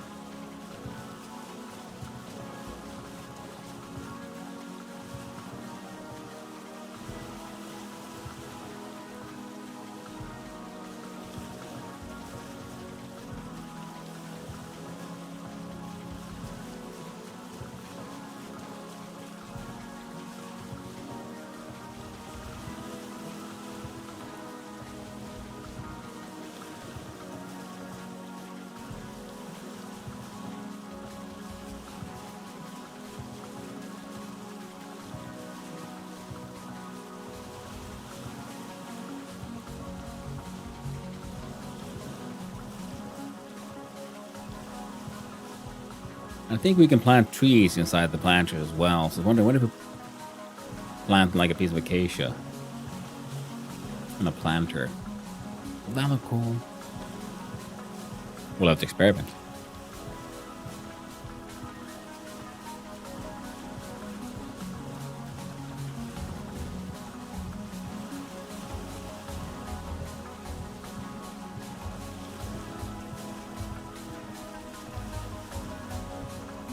S2: I think we can plant trees inside the planter as well. So I wonder, what if we plant like a piece of acacia in a planter? Would that look cool? We'll have to experiment.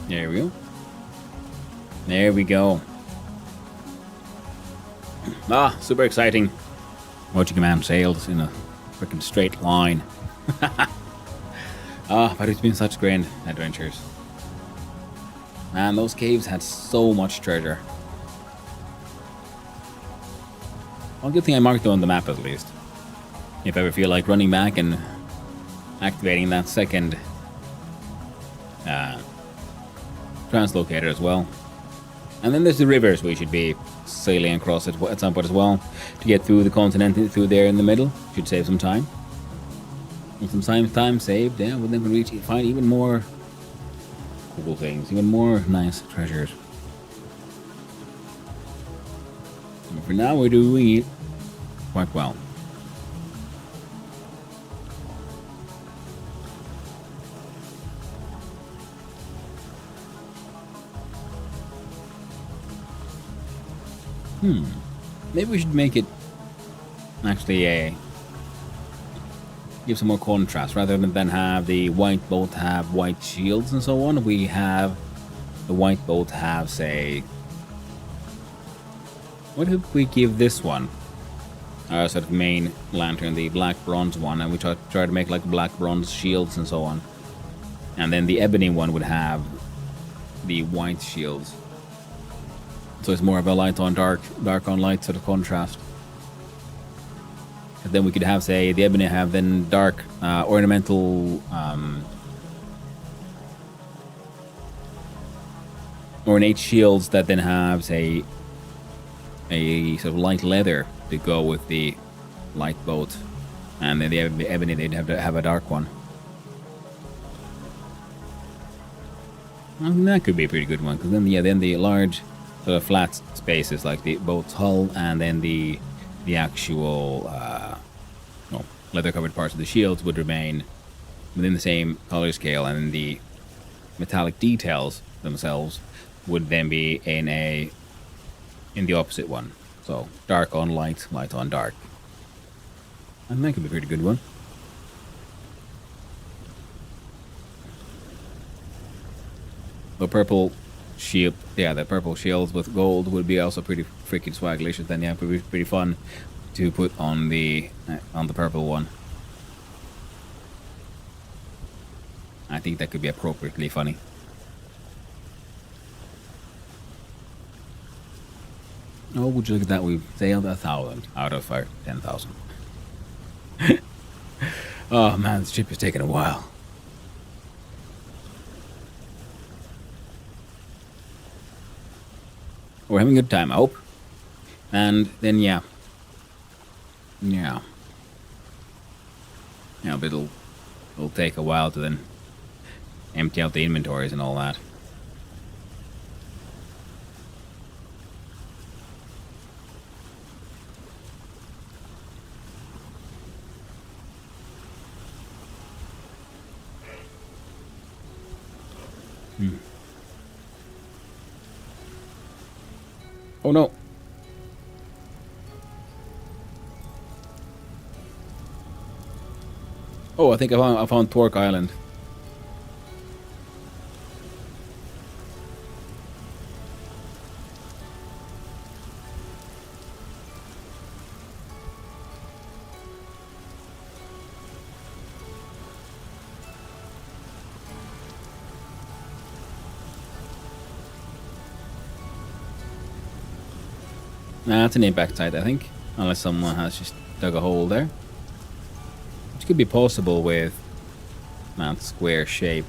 S2: There we go. There we go. Ah, super exciting. Watching a man sails in a freaking straight line. But it's been such grand adventures. Man, those caves had so much treasure. Well, good thing I marked it on the map at least. If I ever feel like running back and activating that second translocator as well. And then there's the rivers we should be sailing across at some point as well to get through the continent through there in the middle. Should save some time. And some time saved, yeah, we'll then find even more cool things, even more nice treasures. And for now, we're doing it quite well. Maybe we should make it actually give some more contrast rather than have the white boat have white shields and so on. We have the white boat have, say, What if we give this one our sort of main lantern, the black bronze one, and we try to make like black bronze shields and so on. And then the ebony one would have the white shields. So it's more of a light on dark, dark on light sort of contrast. And then we could have, say, the ebony have then dark ornamental ornate shields that then have, say, a sort of light leather to go with the light boat. And then the ebony, they'd have to have a dark one. That could be a pretty good one, because then, yeah, then the large sort of flat spaces like the boat's hull and then the actual leather covered parts of the shields would remain within the same color scale, and then the metallic details themselves would then be in the opposite one. So dark on light, light on dark. And that could be a pretty good one. The purple shield, yeah, the purple shields with gold would be also pretty freaking swaglicious. Then yeah, it would be pretty fun to put on the purple one. I think that could be appropriately funny. Oh, would you look at that? We've sailed 1,000 out of our 10,000. Oh man, this trip is taking a while. We're having a good time, I hope. And then, yeah. Yeah, but it'll take a while to then empty out the inventories and all that. Oh no. Oh, I think I found Torque Island. Nah, that's an impact site, I think. Unless someone has just dug a hole there. Which could be possible with that square shape.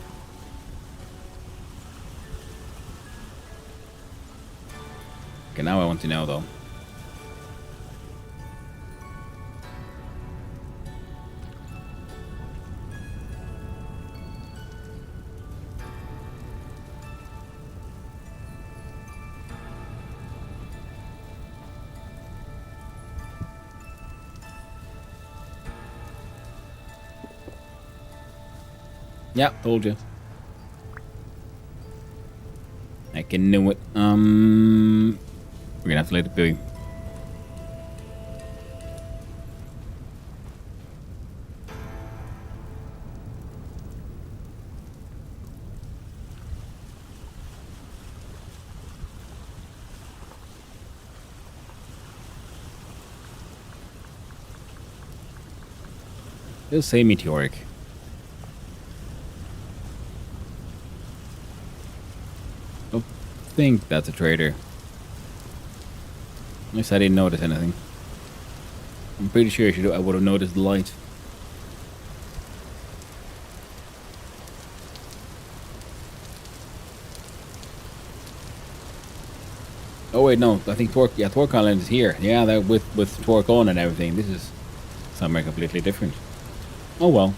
S2: Okay, now I want to know though. Yeah, told you. I can know it. We're gonna have to let it be. It'll say meteoric. I think that's a trader. At least I didn't notice anything. I'm pretty sure I would have noticed the light. Oh wait, no, I think Torque Island is here. Yeah, that with Torque on and everything. This is somewhere completely different. Oh well.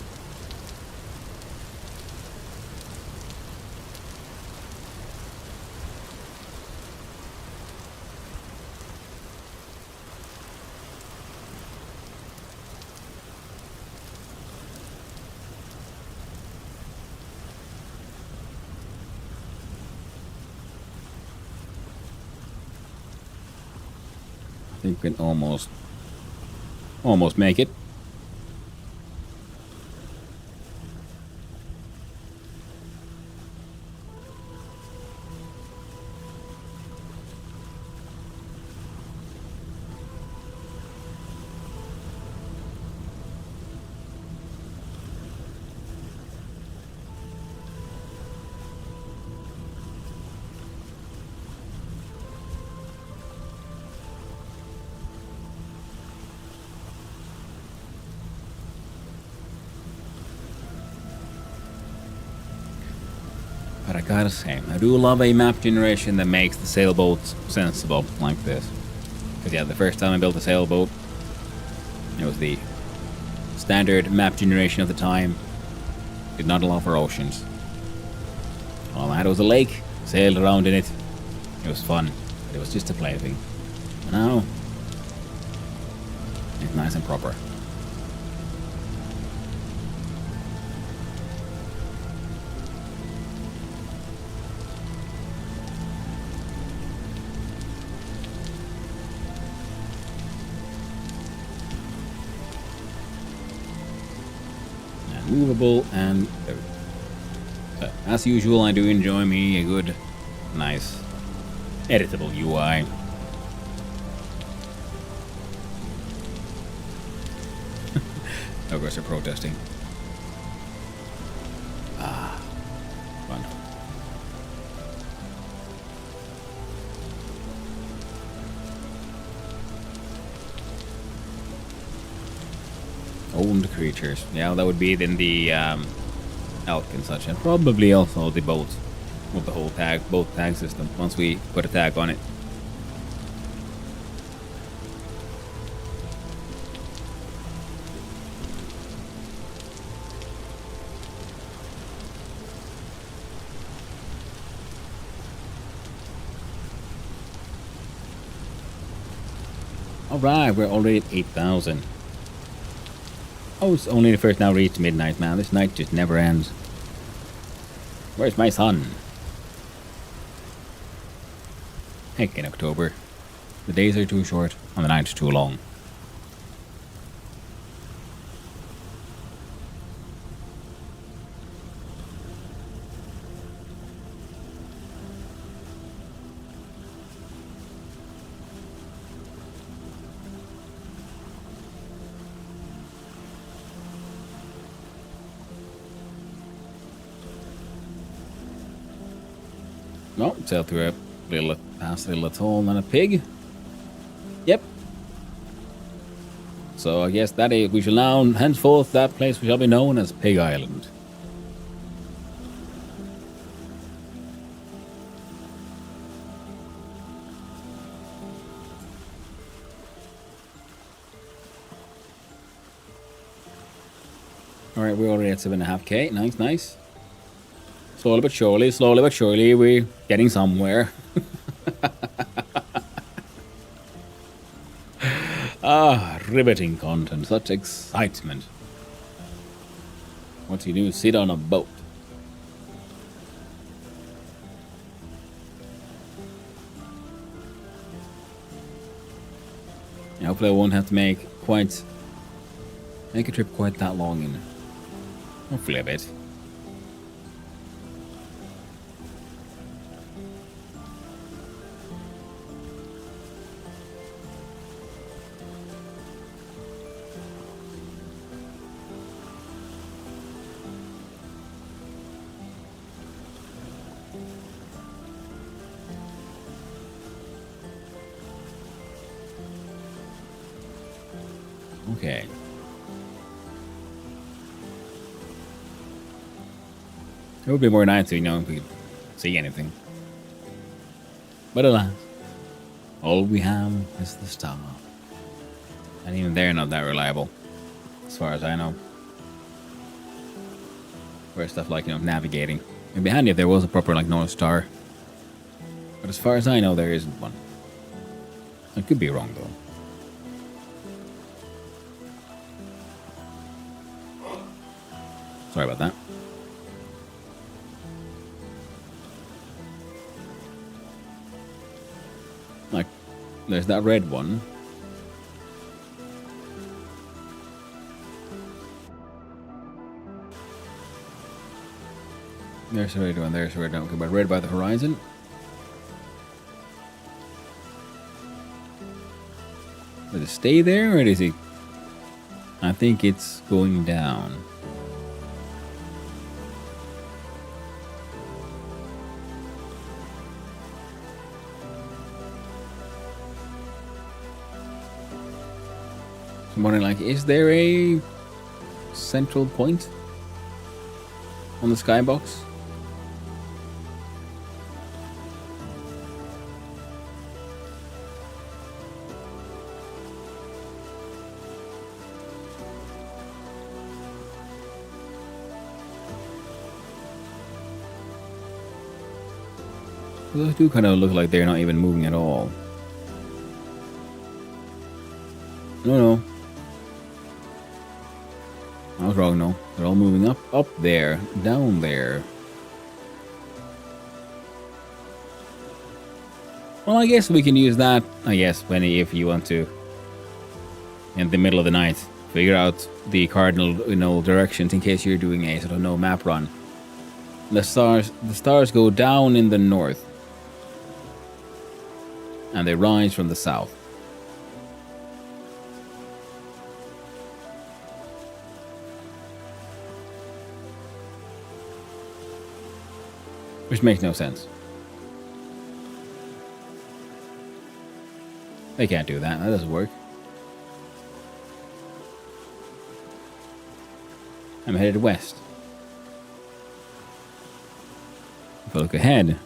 S2: I think we can almost make it. But I gotta say, I do love a map generation that makes the sailboats sensible like this. Because yeah, the first time I built a sailboat, it was the standard map generation of the time. Did not allow for oceans. All I had was a lake, sailed around in it. It was fun, but it was just a plaything. But now, it's nice and proper. Movable and as usual, I do enjoy me a good, nice, editable UI. Of course, they're protesting. Fun. Owned creatures. Yeah, that would be then the elk and such, and probably also the boat with the whole boat tag system. Once we put a tag on it. All right, we're already at 8,000. Oh, it's only the first now reached midnight, man. This night just never ends. Where's my son? Heck, in October. The days are too short and the nights too long. No, sail through a little past a little atoll and a pig. Yep. So I guess that we shall now henceforth that place shall be known as Pig Island. Alright, we're already at 7.5k. Nice, nice. Slowly but surely, we're getting somewhere. Riveting content, such excitement. What you do, sit on a boat. Yeah, hopefully I won't have to make a trip quite that long in. Hopefully a bit. Okay. It would be more nice to, if we could see anything. But alas, all we have is the star. And even they're not that reliable, as far as I know. For stuff like, navigating. It'd be handy if there was a proper, North Star. But as far as I know, there isn't one. I could be wrong, though. Sorry about that. There's that red one. There's a red one, there's a red one. Okay, but red by the horizon. Does it stay there, or does it... I think it's going down. I'm wondering, is there a central point on the skybox? Those do kind of look like they're not even moving at all. No. I was wrong, no. They're all moving up there, down there. Well, I guess we can use that, if you want to, in the middle of the night, figure out the cardinal directions in case you're doing a sort of no map run. The stars go down in the north, and they rise from the south. Which makes no sense. They can't do that. That doesn't work. I'm headed west. If I look ahead,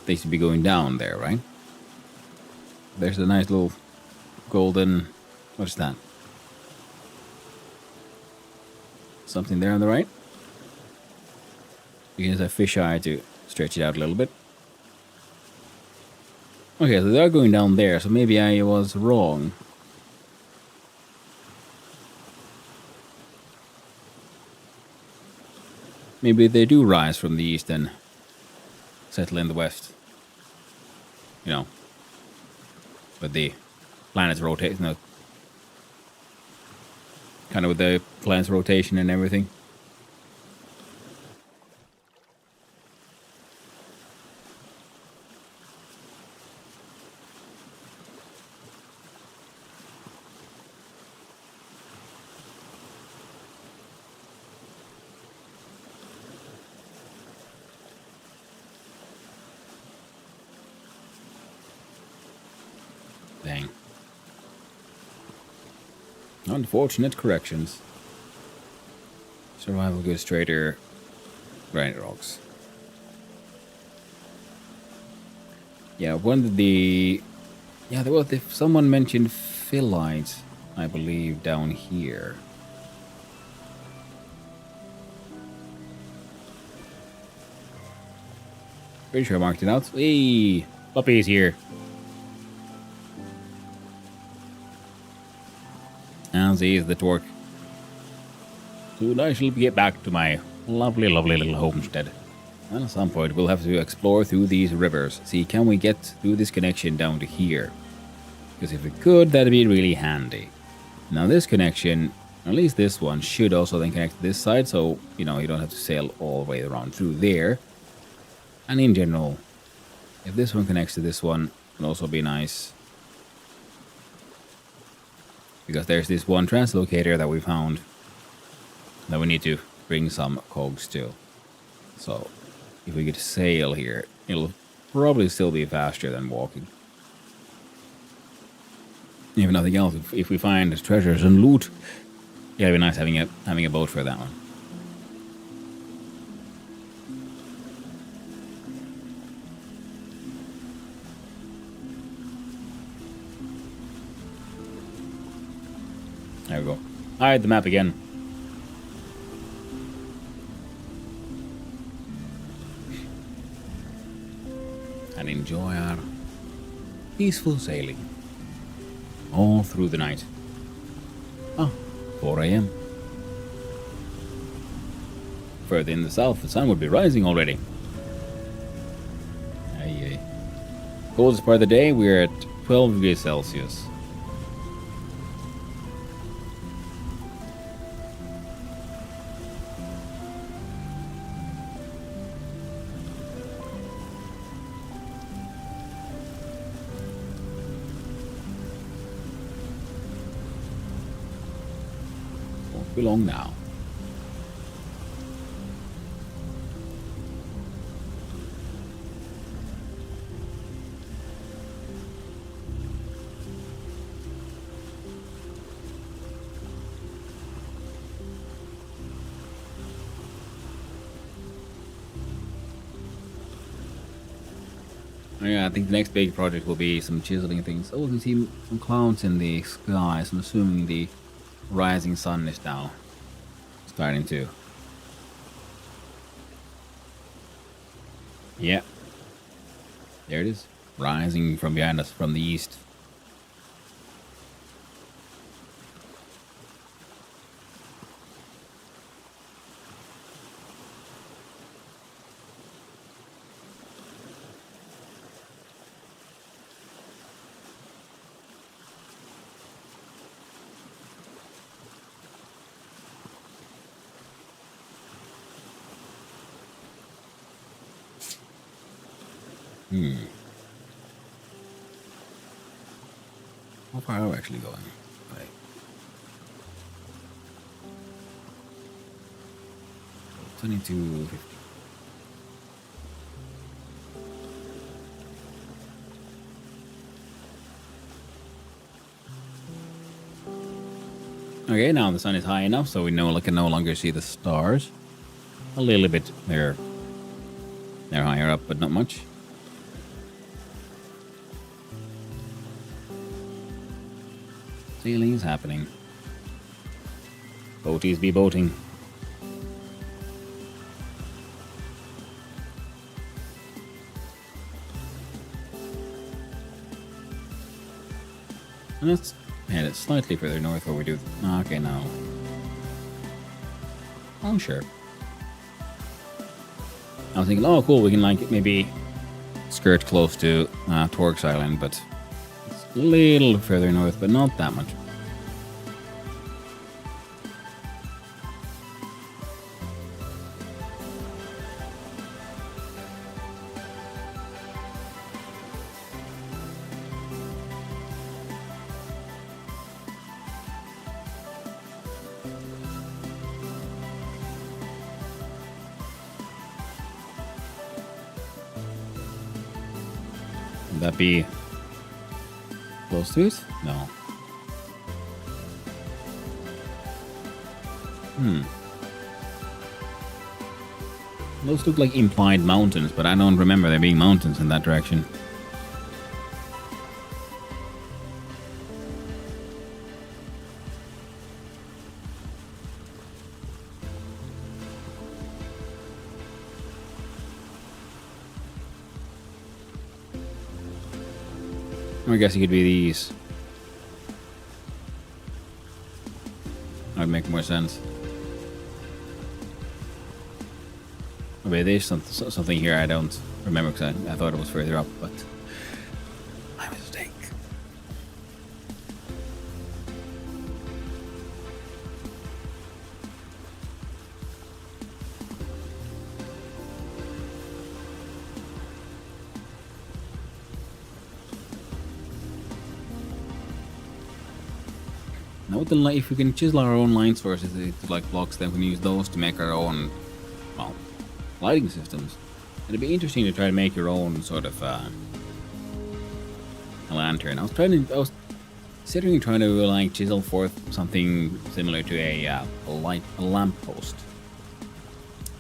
S2: they should be going down there, right? There's a nice little golden... What's that? Something there on the right? You can use a fisheye to stretch it out a little bit. Okay, so they are going down there, so maybe I was wrong. Maybe they do rise from the east and settle in the west. You know, with the planet's rotation, no, kind of with the planet's rotation and everything. Dang. Unfortunate corrections. Survival goods trader. Granite rocks. Yeah, one of the... Yeah, there was... Someone mentioned phyllites, I believe, down here. Pretty sure I marked it out. Hey! Puppy's here. And there's the torque. Soon I shall get back to my lovely, lovely little homestead. And at some point we'll have to explore through these rivers. See, can we get through this connection down to here? Because if we could, that'd be really handy. Now this connection, at least this one, should also then connect to this side. So, you know, you don't have to sail all the way around through there. And in general, if this one connects to this one, it'll also be nice. Because there's this one translocator that we found that we need to bring some cogs to. So, if we could sail here, it'll probably still be faster than walking. If nothing else, if we find treasures and loot, yeah, it'd be nice having a boat for that one. There we go. Hide the map again. And enjoy our peaceful sailing all through the night. 4 a.m. Further in the south, the sun would be rising already. Aye. Coldest part of the day, we're at 12 degrees Celsius. Won't be long now. Yeah, I think the next big project will be some chiseling things. Oh, we can see some clouds in the sky, so I'm assuming the rising sun is now starting to. Yeah. There it is. Rising from behind us from the east. How far are we actually going? Right. 2250. Okay, now the sun is high enough so we can no longer see the stars. A little bit. They're higher up, but not much. Sailing is happening. Boaties be boating. And let's head it slightly further north where we do. Okay, now. Oh, sure. I was thinking, oh, cool, we can like maybe skirt close to Torx Island, but it's a little further north, but not that much. Would that be close to it? No. Those look like implied mountains, but I don't remember there being mountains in that direction. I guess it could be these. That would make more sense. Maybe there's something here I don't remember because I thought it was further up, but my mistake. Now, if we can chisel our own line sources into like blocks, then we can use those to make our own, well, lighting systems. It'd be interesting to try to make your own sort of a lantern. I was considering trying to like chisel forth something similar to a lamp post.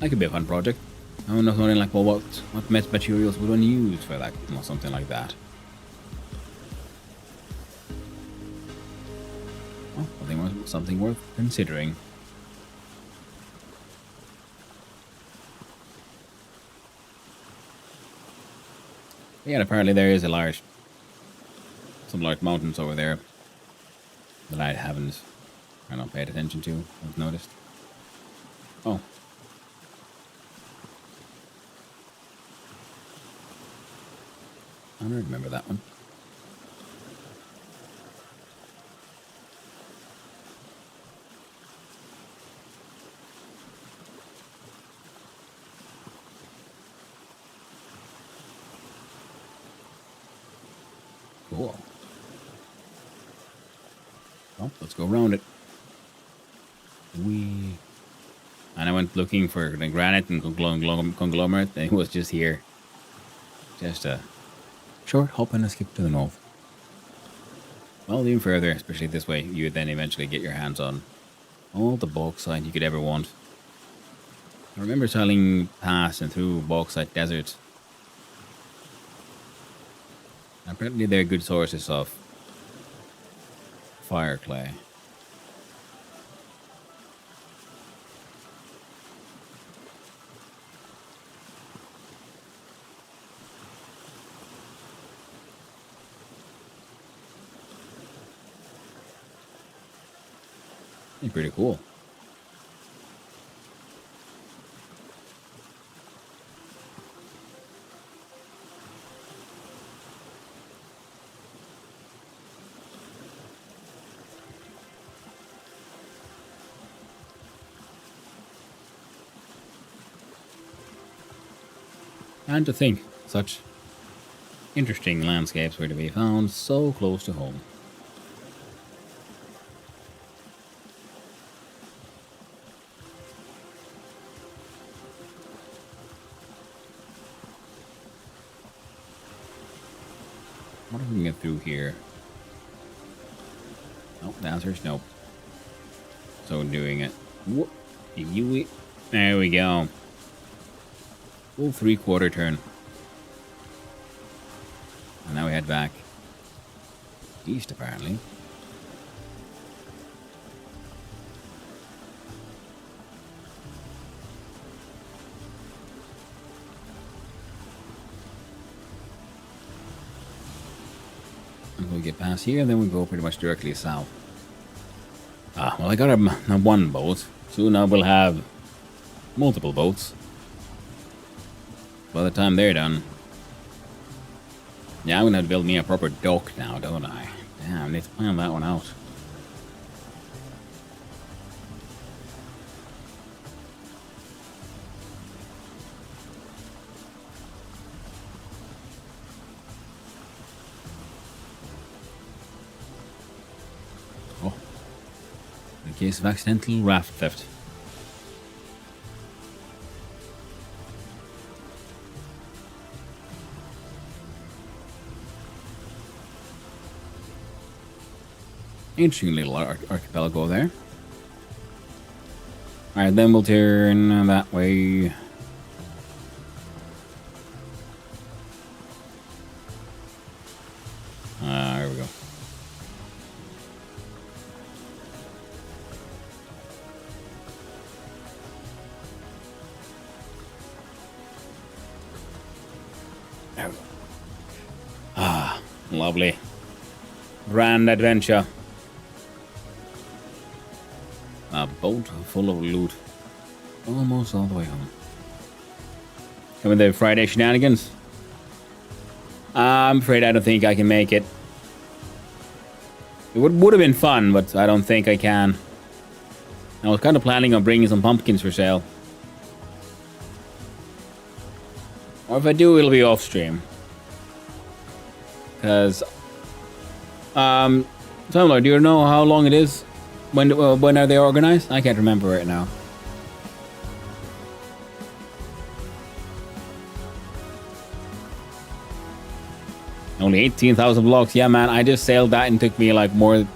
S2: That could be a fun project. I was wondering like, well, what materials would one use for that, or something like that. Well, something worth considering. Yeah, apparently there is some large mountains over there that I haven't paid attention to. I've noticed. Oh. I don't remember that one. Cool. Well, let's go around it. And I went looking for the granite and conglomerate, and it was just here. Just a short hop and a skip to the north. Well, even further, especially this way, you would then eventually get your hands on all the bauxite you could ever want. I remember sailing past and through bauxite deserts. Apparently they're good sources of fire clay. It's pretty cool. And to think such interesting landscapes were to be found so close to home. What if we can get through here? Nope, the answer is nope. So doing it. There we go. Full 3/4 turn. And now we head back east, apparently. And we get past here, and then we go pretty much directly south. Ah, well, I got a one boat. Soon I will have multiple boats. By the time they're done. Yeah, I'm gonna have to build me a proper dock now, don't I? Damn, I need to plan that one out. Oh. In case of accidental raft theft. Interesting little archipelago there. Alright, then we'll turn that way. Here we go. There we go. Ah, lovely. Grand adventure. A boat full of loot. Almost all the way home. Coming the Friday shenanigans? I'm afraid I don't think I can make it. It would have been fun, but I don't think I can. I was kind of planning on bringing some pumpkins for sale. Or if I do, it'll be off stream. Because... Tumblr, do you know how long it is? When are they organized? I can't remember right now. Only 18,000 blocks. Yeah, man, I just sailed that and took me like more...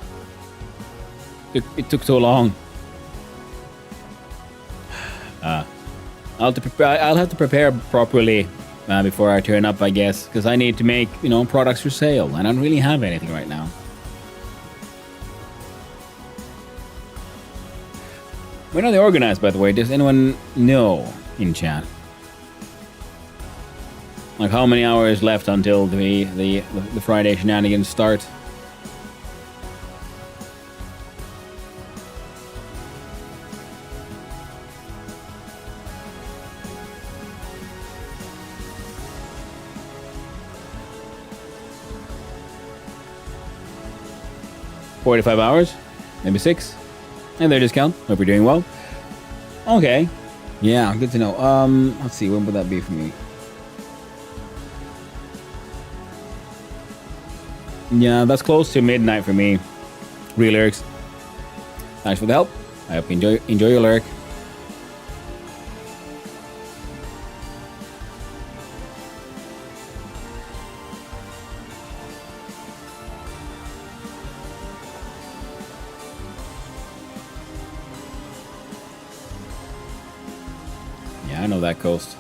S2: It took so long. I'll have to prepare properly before I turn up, I guess. Because I need to make, products for sale. I don't really have anything right now. When are they organized, by the way? Does anyone know in chat? Like how many hours left until the Friday shenanigans start? $45 hours, maybe 6. And their discount. Hope you're doing well. Okay. Yeah, good to know. Let's see, when would that be for me? Yeah, that's close to midnight for me. Real lyrics. Thanks for the help. I hope you enjoy your lyric. Yeah, I know that coast.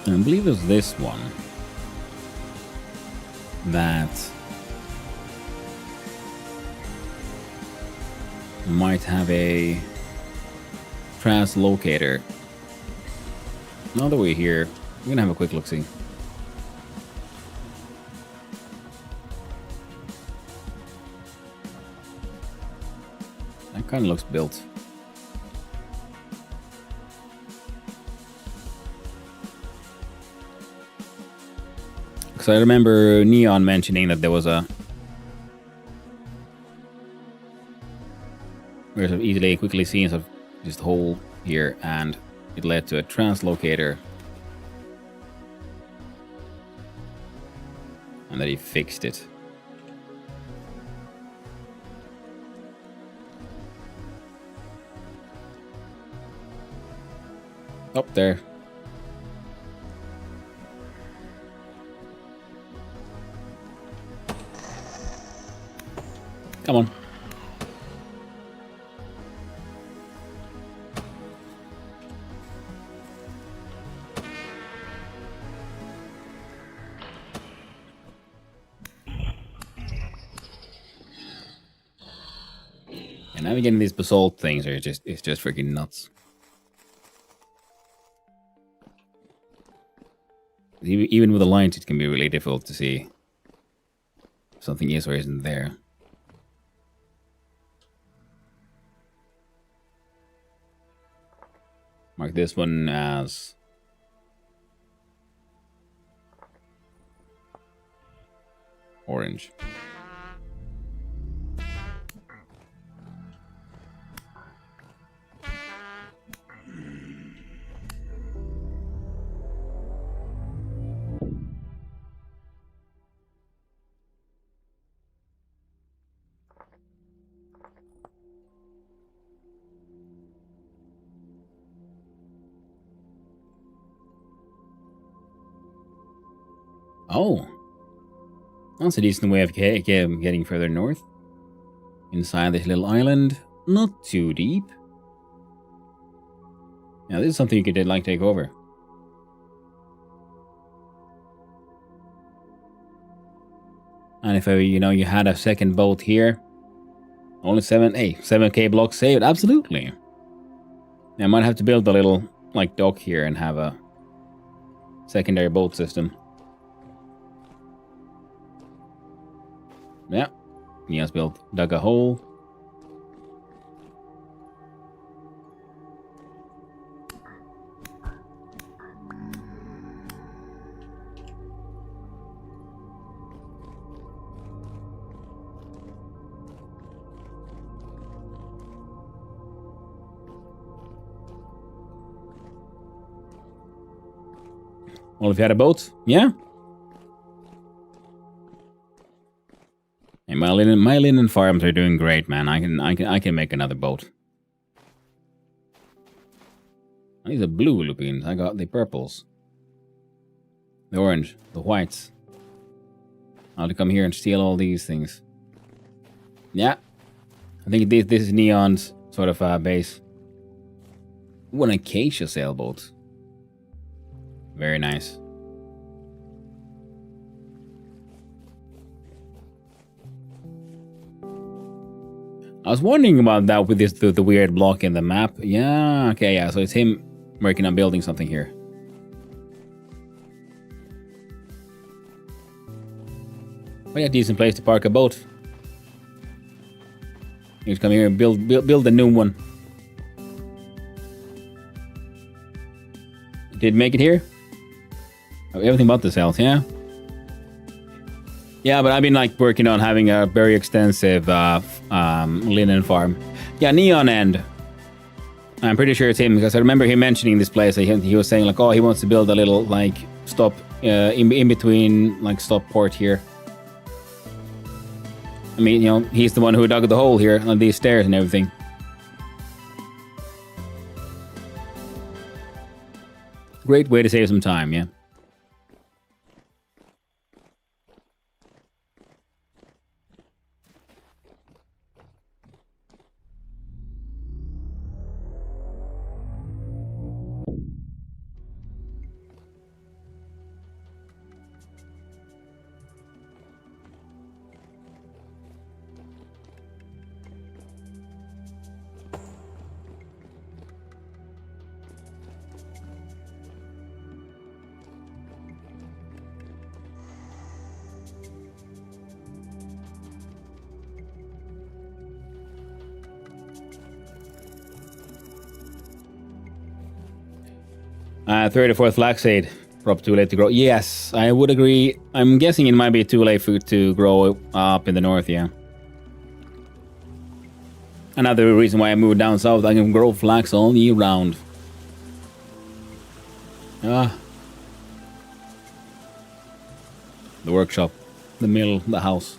S2: I believe it was this one that might have a translocator. Now that we're here, we're gonna have a quick look-see. Kind of looks built. Because I remember Neon mentioning that there was a... There's easily, quickly seen sort of just a hole here, and it led to a translocator. And that he fixed it. Up there. Come on. And now we're getting these basalt things are just, it's just freaking nuts. Even with the lines, it can be really difficult to see if something is or isn't there. Mark this one as orange. Oh, that's a decent way of getting further north. Inside this little island, not too deep. Now this is something you could like take over. And if you had a second boat here, only 7k blocks saved. Absolutely. I might have to build a little like dock here and have a secondary boat system. Yeah, he has dug a hole. Well, if you had a boat, yeah. Hey, my linen farms are doing great, man. I can make another boat. These are blue lupines. I got the purples, the orange, the whites. I'll have to come here and steal all these things. Yeah, I think this is Neon's sort of base. Ooh, an acacia sailboat. Very nice. I was wondering about that with this the weird block in the map. Yeah, okay, yeah. So it's him working on building something here. But yeah, decent place to park a boat. You just come here and build a new one. Did make it here? Oh, everything but the cells, yeah. Yeah, but I've been like working on having a very extensive linen farm. Yeah, Neon End. I'm pretty sure it's him because I remember him mentioning this place. He was saying like, oh, he wants to build a little like stop in between like stop port here. I mean, he's the one who dug the hole here on these stairs and everything. Great way to save some time, yeah. 34th flaxseed. Probably too late to grow. Yes, I would agree. I'm guessing it might be too late for it to grow up in the north, yeah. Another reason why I moved down south, I can grow flax all year round. Ah. The workshop, the mill, the house.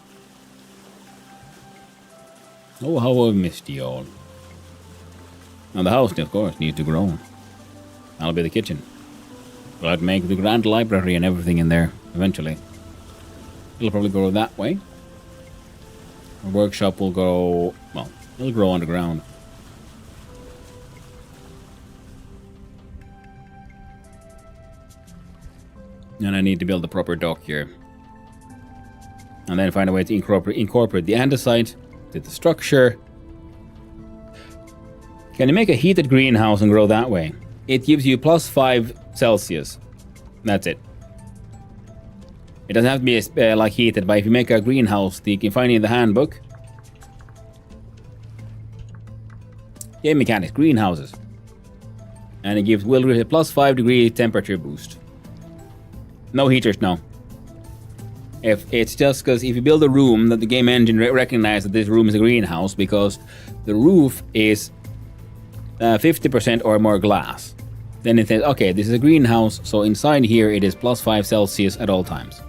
S2: Oh, how I've missed you all. Now the house, of course, needs to grow. That'll be the kitchen. We'll have to make the grand library and everything in there, eventually. It'll probably grow that way. The workshop will go... well, it'll grow underground. And I need to build a proper dock here. And then find a way to incorporate the andesite to the structure. Can you make a heated greenhouse and grow that way? It gives you +5 Celsius. That's it. It doesn't have to be like heated, but if you make a greenhouse that you can find in the handbook. Game mechanics, greenhouses. And it gives will a +5 degree temperature boost. No heaters, no. If it's just because if you build a room that the game engine recognizes that this room is a greenhouse because the roof is 50% or more glass. Then it says, okay, this is a greenhouse, so inside here it is +5 Celsius at all times.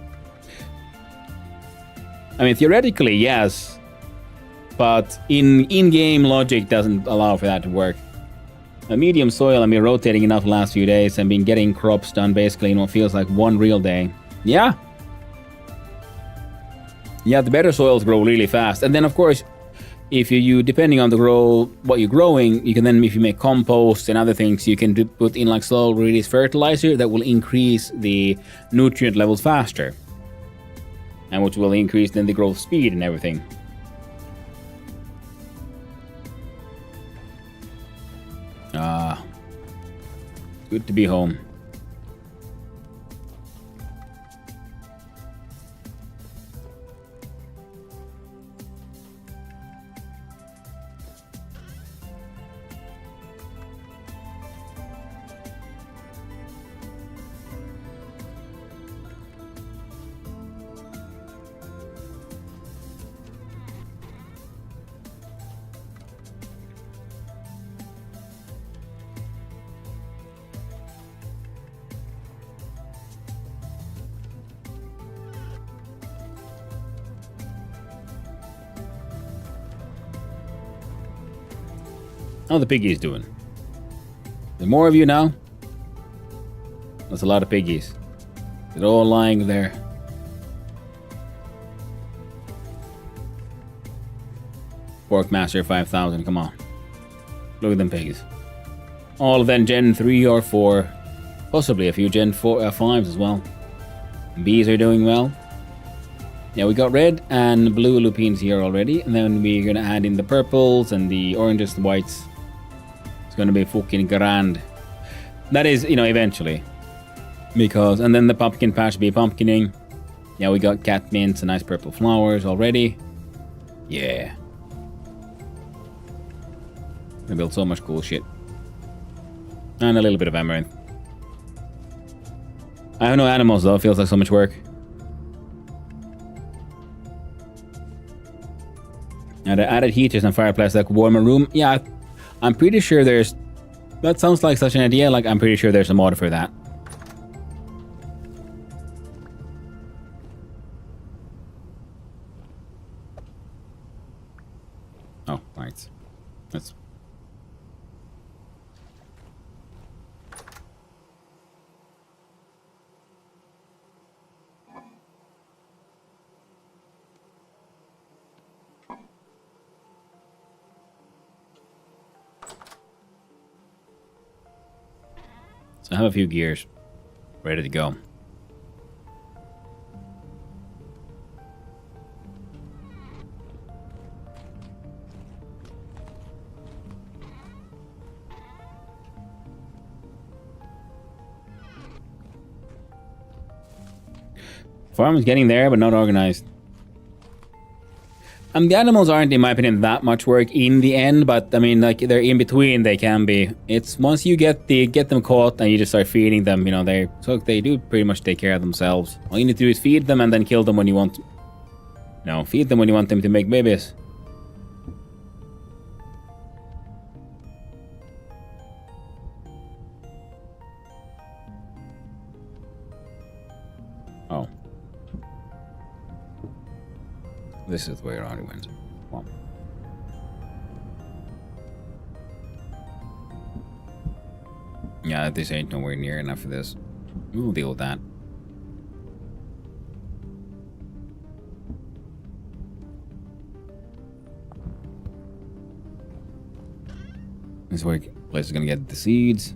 S2: I mean, theoretically, yes, but in-game logic doesn't allow for that to work. A medium soil, I've been rotating enough the last few days and been getting crops done basically in what feels like one real day. Yeah. Yeah, the better soils grow really fast. And then, of course, if you depending on what you're growing, you can then, if you make compost and other things, you can put in like slow release fertilizer that will increase the nutrient levels faster. And which will increase then the growth speed and everything. Good to be home. How the piggies doing? There more of you now? That's a lot of piggies. They're all lying there. Porkmaster 5000, come on. Look at them piggies. All of them Gen 3 or 4. Possibly a few Gen 5s as well. Bees are doing well. Yeah, we got red and blue lupines here already. And then we're going to add in the purples and the oranges and whites. It's going to be fucking grand. That is, eventually. Because, and then the pumpkin patch be pumpkining. Yeah, we got cat mints and nice purple flowers already. Yeah. We built so much cool shit. And a little bit of amaranth. I have no animals though, it feels like so much work. And I added heaters and fireplace like warm a room. Yeah, I'm pretty sure there's... That sounds like such an idea, like I'm pretty sure there's a mod for that. Oh, right. That's... So I have a few gears ready to go. Farm is getting there, but not organized. The animals aren't, in my opinion, that much work in the end, but I mean, like, they're in between. They can be. It's once you get them caught and you just start feeding them, you know, they do pretty much take care of themselves. All you need to do is feed them and then kill them when you want. No, feed them when you want them to make babies. Oh. This is where I went. Well. Yeah, this ain't nowhere near enough for this. We'll deal with that. This is where place is gonna get the seeds.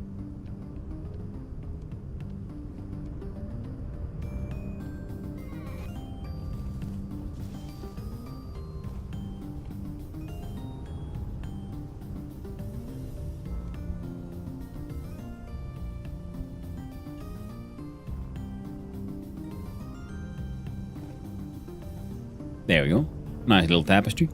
S2: There we go. Nice little tapestry.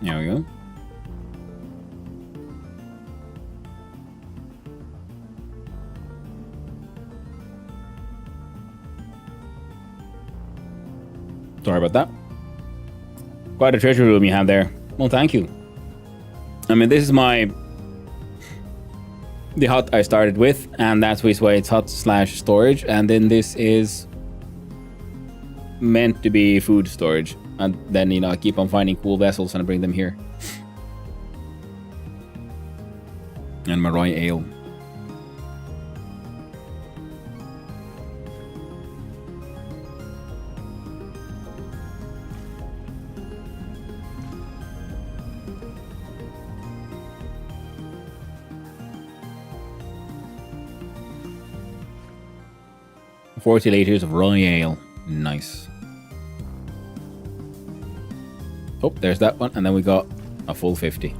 S2: There we go. Sorry about that. Quite a treasure room you have there. Well, thank you. I mean, this is the hut I started with, and that's why it's hut / storage, and then this is meant to be food storage, and then, you know, I keep on finding cool vessels and I bring them here. And my rye ale. $40 liters of rye ale. Nice. Oh, there's that one, and then we got a full 50.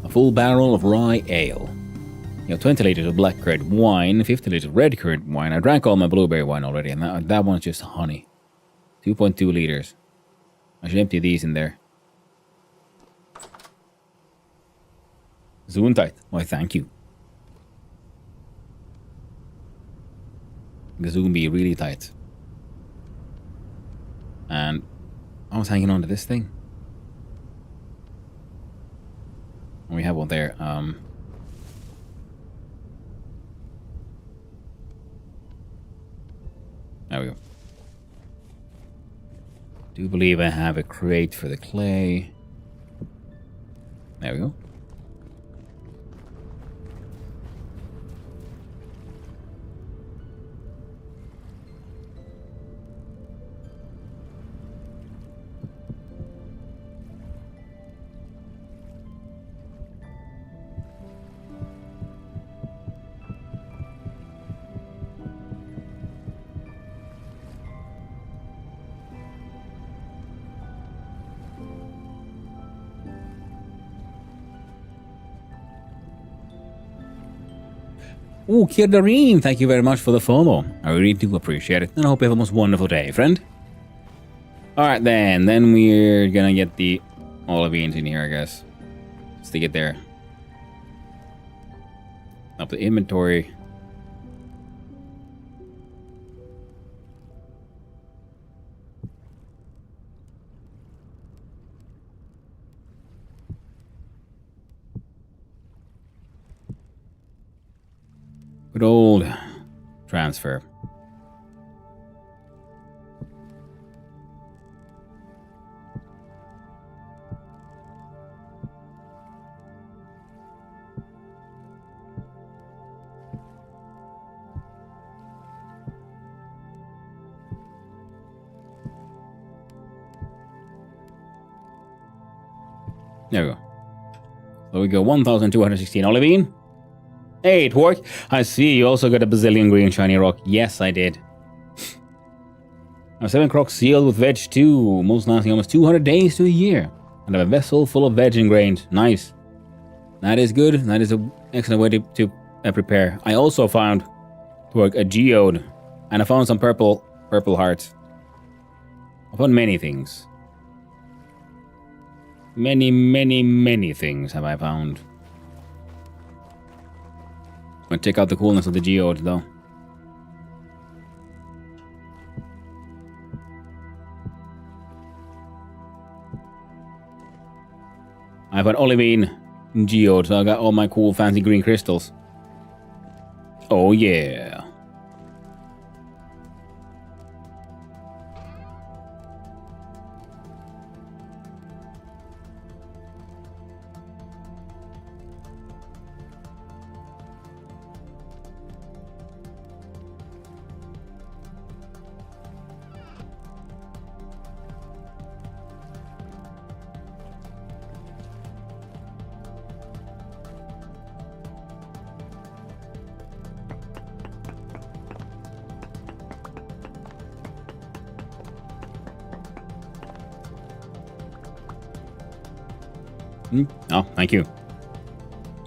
S2: A full barrel of rye ale. You know, 20 liters of black currant wine, 50 liters of red currant wine. I drank all my blueberry wine already, and that one's just honey. 2.2 liters. I should empty these in there. Gesundheit. Why, thank you. Gazoon be really tight. And I was hanging on to this thing. We have one there. There we go. Do believe I have a crate for the clay. There we go. Oh, Kirdareen, thank you very much for the follow. I really do appreciate it, and I hope you have a most wonderful day, friend. Alright then we're gonna get the olive beans in here, I guess. Stick it there. Up the inventory. Good old transfer. There we go. So we go 1,216 olivine. Hey, it worked. I see you also got a bazillion green shiny rock. Yes, I did. I have 7 crocs sealed with veg too, most lasting almost 200 days to a year. And I have a vessel full of veg and grains. Nice. That is good. That is an excellent way to prepare. I also found a geode, and I found some purple hearts. I found many things. Many things have I found. I'm gonna check out the coolness of the geode though. I have an olivine geode, so I got all my cool fancy green crystals. Oh yeah. Oh, thank you.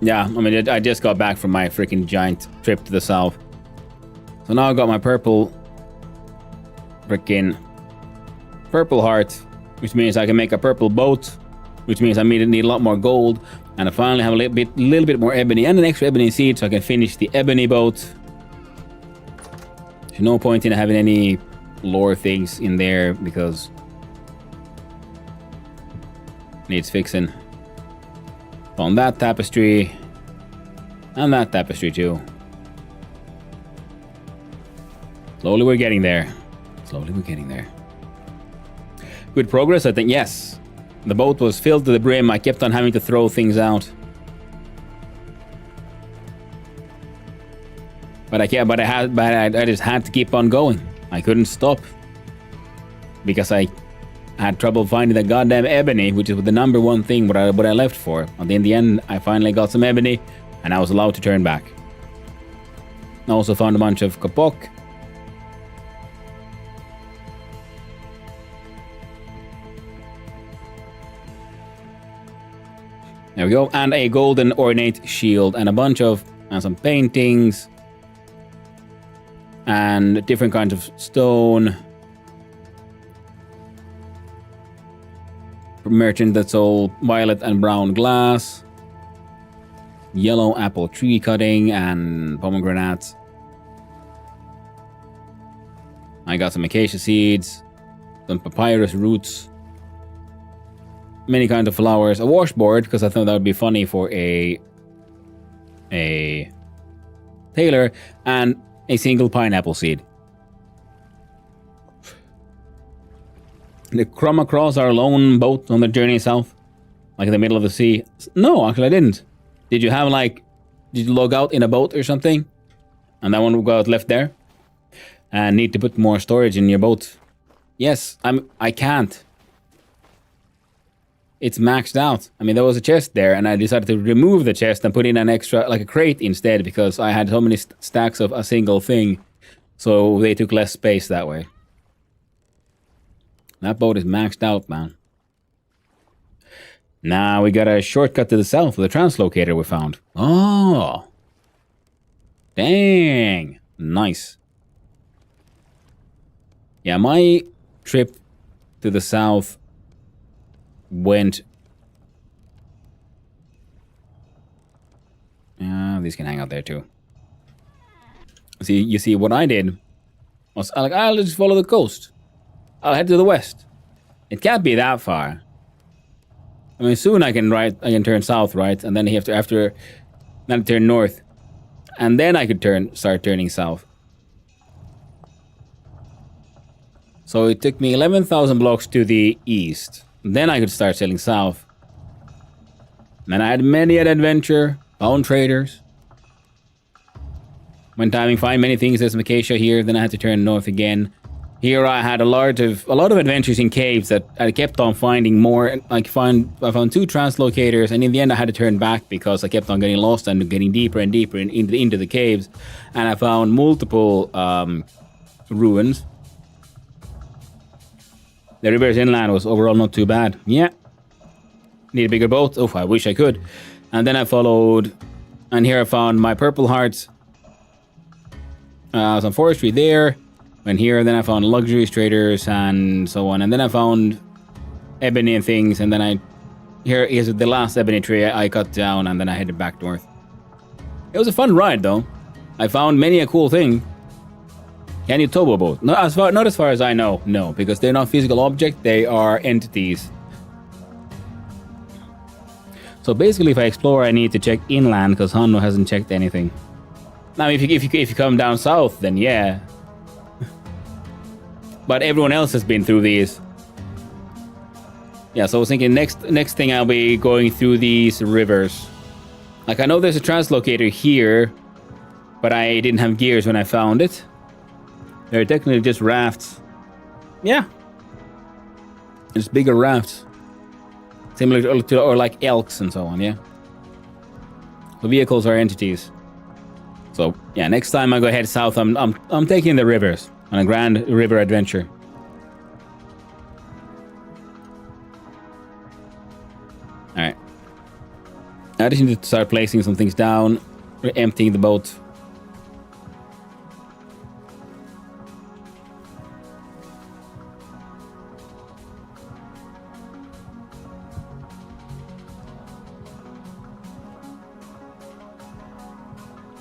S2: Yeah, I mean, I just got back from my freaking giant trip to the south. So now I've got my purple heart, which means I can make a purple boat, which means I need a lot more gold, and I finally have a little bit more ebony and an extra ebony seed so I can finish the ebony boat. There's no point in having any lore things in there because it needs fixing. On that tapestry, and that tapestry too. Slowly we're getting there. Slowly we're getting there. Good progress, I think. Yes. The boat was filled to the brim. I kept on having to throw things out. But I just had to keep on going. I couldn't stop. Because I had trouble finding the goddamn ebony, which is the number one thing what I left for. And in the end, I finally got some ebony, and I was allowed to turn back. I also found a bunch of kapok. There we go, and a golden ornate shield, and a bunch of, and some paintings, and different kinds of stone. Merchant that sold violet and brown glass, yellow apple tree cutting, and pomegranates. I got some acacia seeds, some papyrus roots, many kinds of flowers, a washboard because I thought that would be funny for a tailor, and a single pineapple seed. Did you come across our lone boat on the journey south? Like in the middle of the sea? No, actually I didn't. Did you have did you log out in a boat or something? And that one got left there? And need to put more storage in your boat? Yes, I can't. It's maxed out. I mean, there was a chest there and I decided to remove the chest and put in an extra, like a crate instead because I had so many stacks of a single thing. So they took less space that way. That boat is maxed out, man. Now we got a shortcut to the south with a translocator we found. Oh. Dang. Nice. Yeah, my trip to the south went... these can hang out there too. See, you see what I did was like, I'll just follow the coast. I'll head to the west. It can't be that far. I mean, soon I can turn south, right? And then then turn north. And then I could start turning south. So it took me 11,000 blocks to the east. Then I could start sailing south. And then I had many an adventure, found traders. Went diving, find many things. There's some acacia here. Then I had to turn north again. Here I had a lot of adventures in caves that I kept on finding more. I found 2 translocators, and in the end I had to turn back because I kept on getting lost and getting deeper and deeper into the caves. And I found multiple ruins. The Rivers Inland was overall not too bad. Yeah. Need a bigger boat. Oh, I wish I could. And then I followed, and here I found my purple hearts. Some forestry there. And here, then I found luxury traders and so on. And then I found ebony and things. And then here is the last ebony tree I cut down, and then I headed back north. It was a fun ride, though. I found many a cool thing. Can you tow a boat? Not as far as I know, no, because they're not physical objects, they are entities. So basically, if I explore, I need to check inland, because Hannu hasn't checked anything. Now, if you come down south, then yeah. But everyone else has been through these. Yeah, so I was thinking next thing I'll be going through these rivers. Like, I know there's a translocator here, but I didn't have gears when I found it. They're technically just rafts. Yeah. Just bigger rafts. Similar to, or like elks and so on, yeah. The vehicles are entities. So, yeah, next time I go head south, I'm taking the rivers on a grand river adventure. Alright. I just need to start placing some things down, emptying the boat.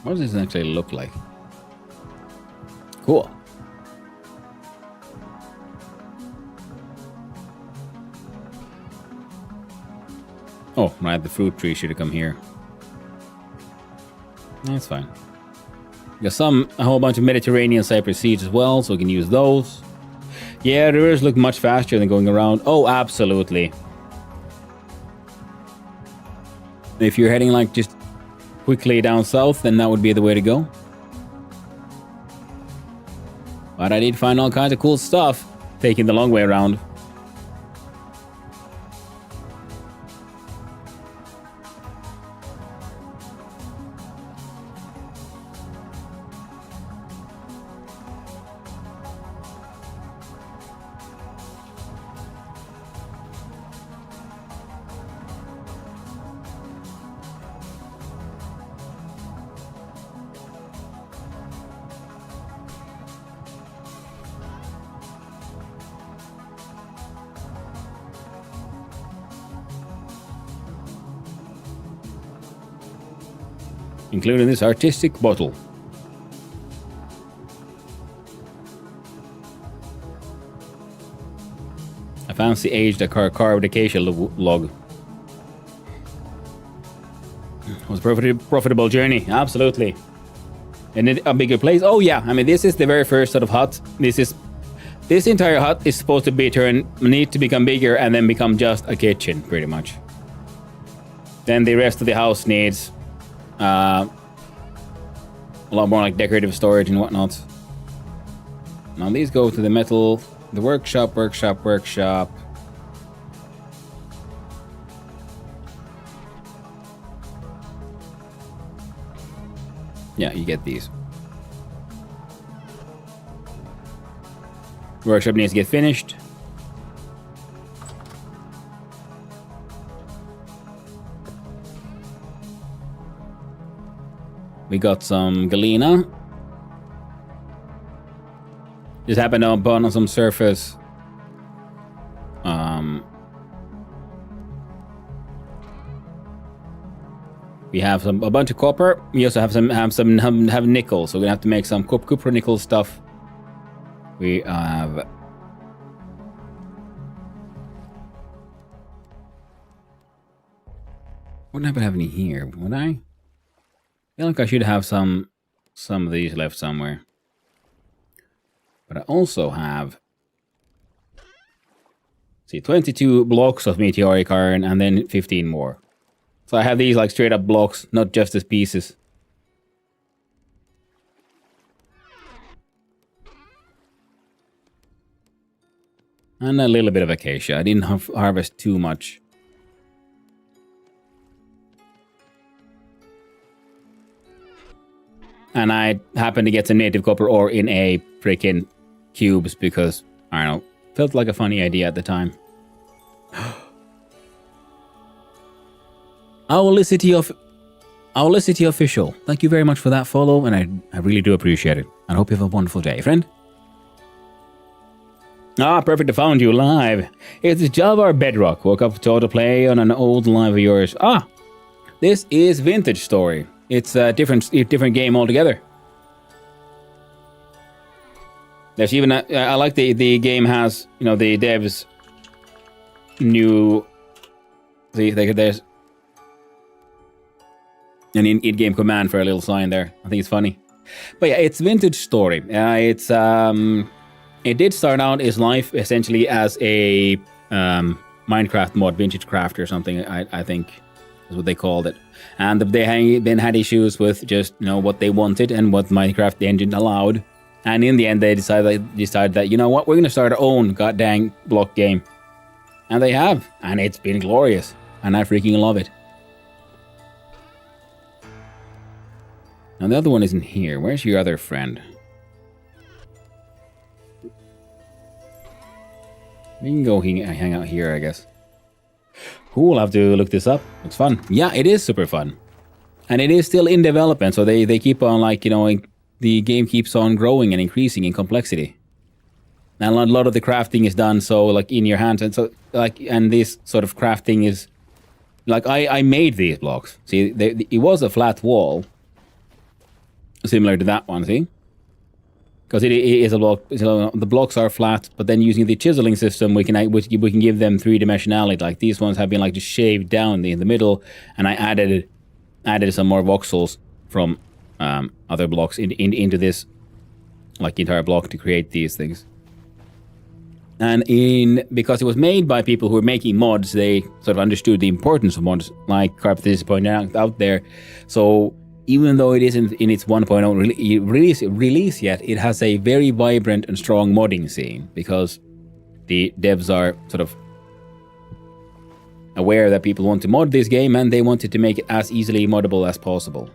S2: What does this actually look like? Cool. Oh, right, the fruit tree should have come here. That's fine. Got a whole bunch of Mediterranean cypress seeds as well, so we can use those. Yeah, the rivers look much faster than going around. Oh, absolutely. If you're heading like just quickly down south, then that would be the way to go. But I did find all kinds of cool stuff taking the long way around. Including this artistic bottle. A fancy aged carved acacia log. It was a profitable journey, absolutely. And a bigger place? Oh yeah, I mean this is the very first sort of hut. This entire hut is supposed to be need to become bigger and then become just a kitchen, pretty much. Then the rest of the house needs a lot more like decorative storage and whatnot. Now these go to the metal, the workshop. Yeah, you get these. Workshop needs to get finished. We got some galena. Just happened to burn on some surface. We have a bunch of copper. We also have nickel, so we're gonna have to make some copper nickel stuff. We have wouldn't happen to have any here, would I? I feel like I should have some of these left somewhere. But I also have 22 blocks of meteoric iron and then 15 more. So I have these like straight up blocks, not just as pieces. And a little bit of acacia. I didn't harvest too much. And I happened to get some native copper ore in a freaking cubes because, I don't know, felt like a funny idea at the time. Owlicity Official. Thank you very much for that follow, and I really do appreciate it. I hope you have a wonderful day, friend. Ah, perfect, I found you live. It's Jalvar Bedrock. Woke up to autoplay on an old live of yours. Ah, this is Vintage Story. It's a different game altogether. There's even I like the game has, you know, the devs new. There's an in-game command for a little sign there. I think it's funny. But yeah, it's Vintage Story. It did start out its life essentially as a Minecraft mod, Vintage Craft or something, I think is what they called it. And they then had issues with just, you know, what they wanted and what Minecraft the engine allowed. And in the end, they decided that, you know what, we're going to start our own goddamn block game. And they have. And it's been glorious. And I freaking love it. Now the other one isn't here. Where's your other friend? We can go hang out here, I guess. Cool, I'll have to look this up. It's fun. Yeah, it is super fun. And it is still in development, so they keep on, like, you know, the game keeps on growing and increasing in complexity. And a lot of the crafting is done so, like, in your hands. And so, like, and this sort of crafting is, like, I made these blocks. See, it was a flat wall. Similar to that one, see? Because it is a block. So the blocks are flat, but then using the chiseling system, we can give them three-dimensionality. Like these ones have been like just shaved down in the middle, and I added some more voxels from other blocks into this like entire block to create these things. And because it was made by people who were making mods, they sort of understood the importance of mods, like Carpet is pointing out there. So even though it isn't in its 1.0 release yet, it has a very vibrant and strong modding scene because the devs are sort of aware that people want to mod this game and they wanted to make it as easily moddable as possible.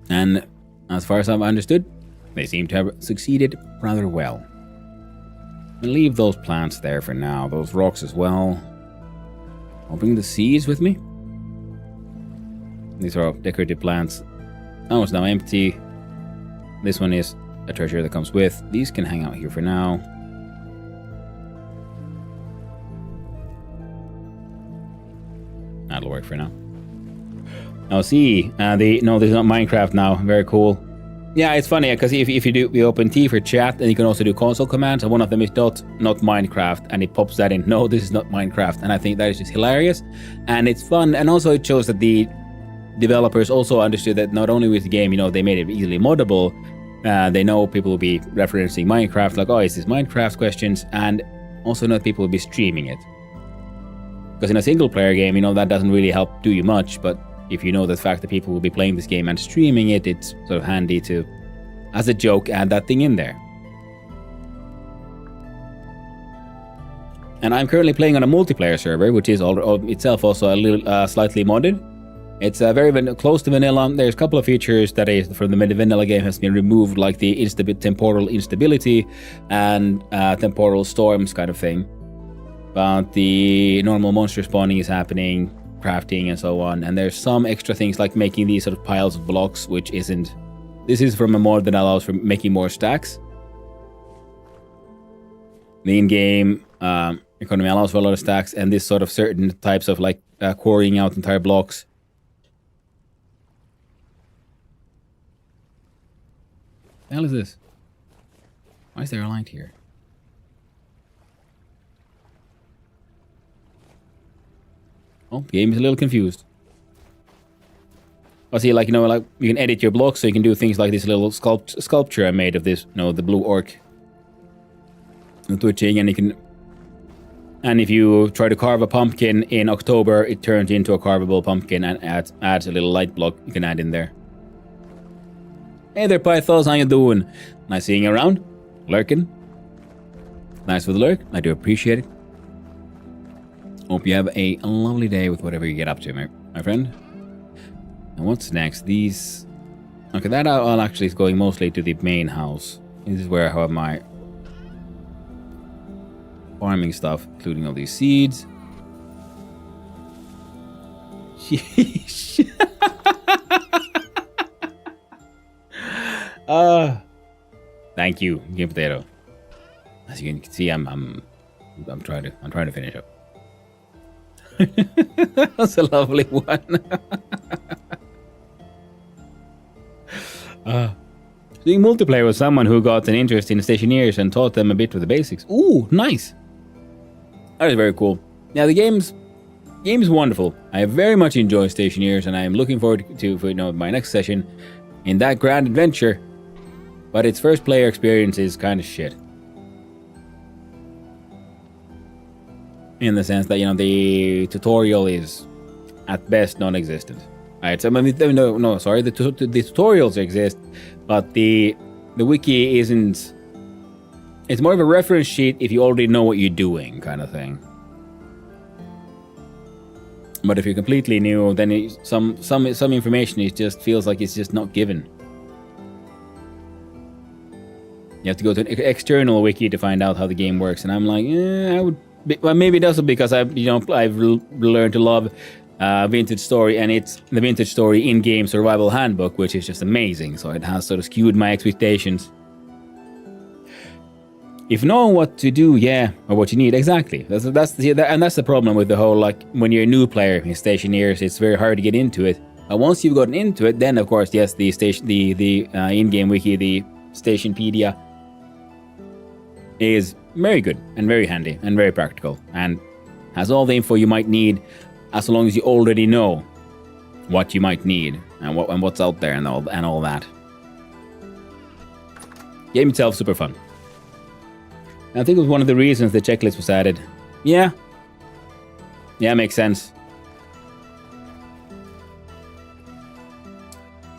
S2: And as far as I've understood, they seem to have succeeded rather well. I'll leave those plants there for now, those rocks as well. I'll bring the seeds with me. These are all decorative plants. Oh, it's now empty. This one is a treasure that comes with. These can hang out here for now. That'll work for now. Oh, see, no, this is not Minecraft now. Very cool. Yeah, it's funny because if you open T for chat, then you can also do console commands, and one of them is not Minecraft, and it pops that in. No, this is not Minecraft, and I think that is just hilarious, and it's fun, and also it shows that the developers also understood that not only with the game, you know, they made it easily moddable. They know people will be referencing Minecraft, like, oh, is this Minecraft questions, and also know that people will be streaming it. Because in a single player game, you know, that doesn't really help do you much, but if you know the fact that people will be playing this game and streaming it, it's sort of handy to, as a joke, add that thing in there. And I'm currently playing on a multiplayer server, which is itself also a little slightly modded. It's very close to vanilla. There's a couple of features that is from the vanilla game has been removed, like the temporal instability and temporal storms kind of thing. But the normal monster spawning is happening, crafting and so on. And there's some extra things like making these sort of piles of blocks, which isn't. This is from a mod that allows for making more stacks. The in-game economy allows for a lot of stacks, and this sort of certain types of like quarrying out entire blocks. The hell is this? Why is there a light here? Oh, the game is a little confused. I see, like, you know, like you can edit your blocks, so you can do things like this little sculpture I made of this, you know, the blue orc. Twitching, and you can. And if you try to carve a pumpkin in October, it turns into a carvable pumpkin and adds a little light block you can add in there. Hey there, Pythos, how you doing? Nice seeing you around. Lurking. Thanks for the lurk. I do appreciate it. Hope you have a lovely day with whatever you get up to, my friend. And what's next? These... Okay, that I'll actually is going mostly to the main house. This is where I have my farming stuff, including all these seeds. Sheesh. Thank you, Game Potato. As you can see, I'm trying to finish up. That's a lovely one. Doing multiplayer with someone who got an interest in stationeers and taught them a bit of the basics. Ooh, nice. That is very cool. Yeah, the game's wonderful. I very much enjoy stationeers, and I am looking forward to my next session in that grand adventure. But its first player experience is kind of shit. In the sense that, the tutorial is at best non-existent. Alright, so sorry, the tutorials exist, but the wiki isn't... It's more of a reference sheet if you already know what you're doing, kind of thing. But if you're completely new, then some information just feels like it's just not given. You have to go to an external wiki to find out how the game works, and I'm like, I would. Well, maybe that's because I've learned to love Vintage Story, and it's the Vintage Story in-game survival handbook, which is just amazing. So it has sort of skewed my expectations. If knowing what to do, or what you need, exactly. That's the problem with the whole, like, when you're a new player in Stationeers, it's very hard to get into it. But once you've gotten into it, then of course, yes, the in-game wiki, the Stationpedia, is very good and very handy and very practical, and has all the info you might need, as long as you already know what you might need and what's out there and all that. Game itself super fun. I think it was one of the reasons the checklist was added. Yeah, makes sense.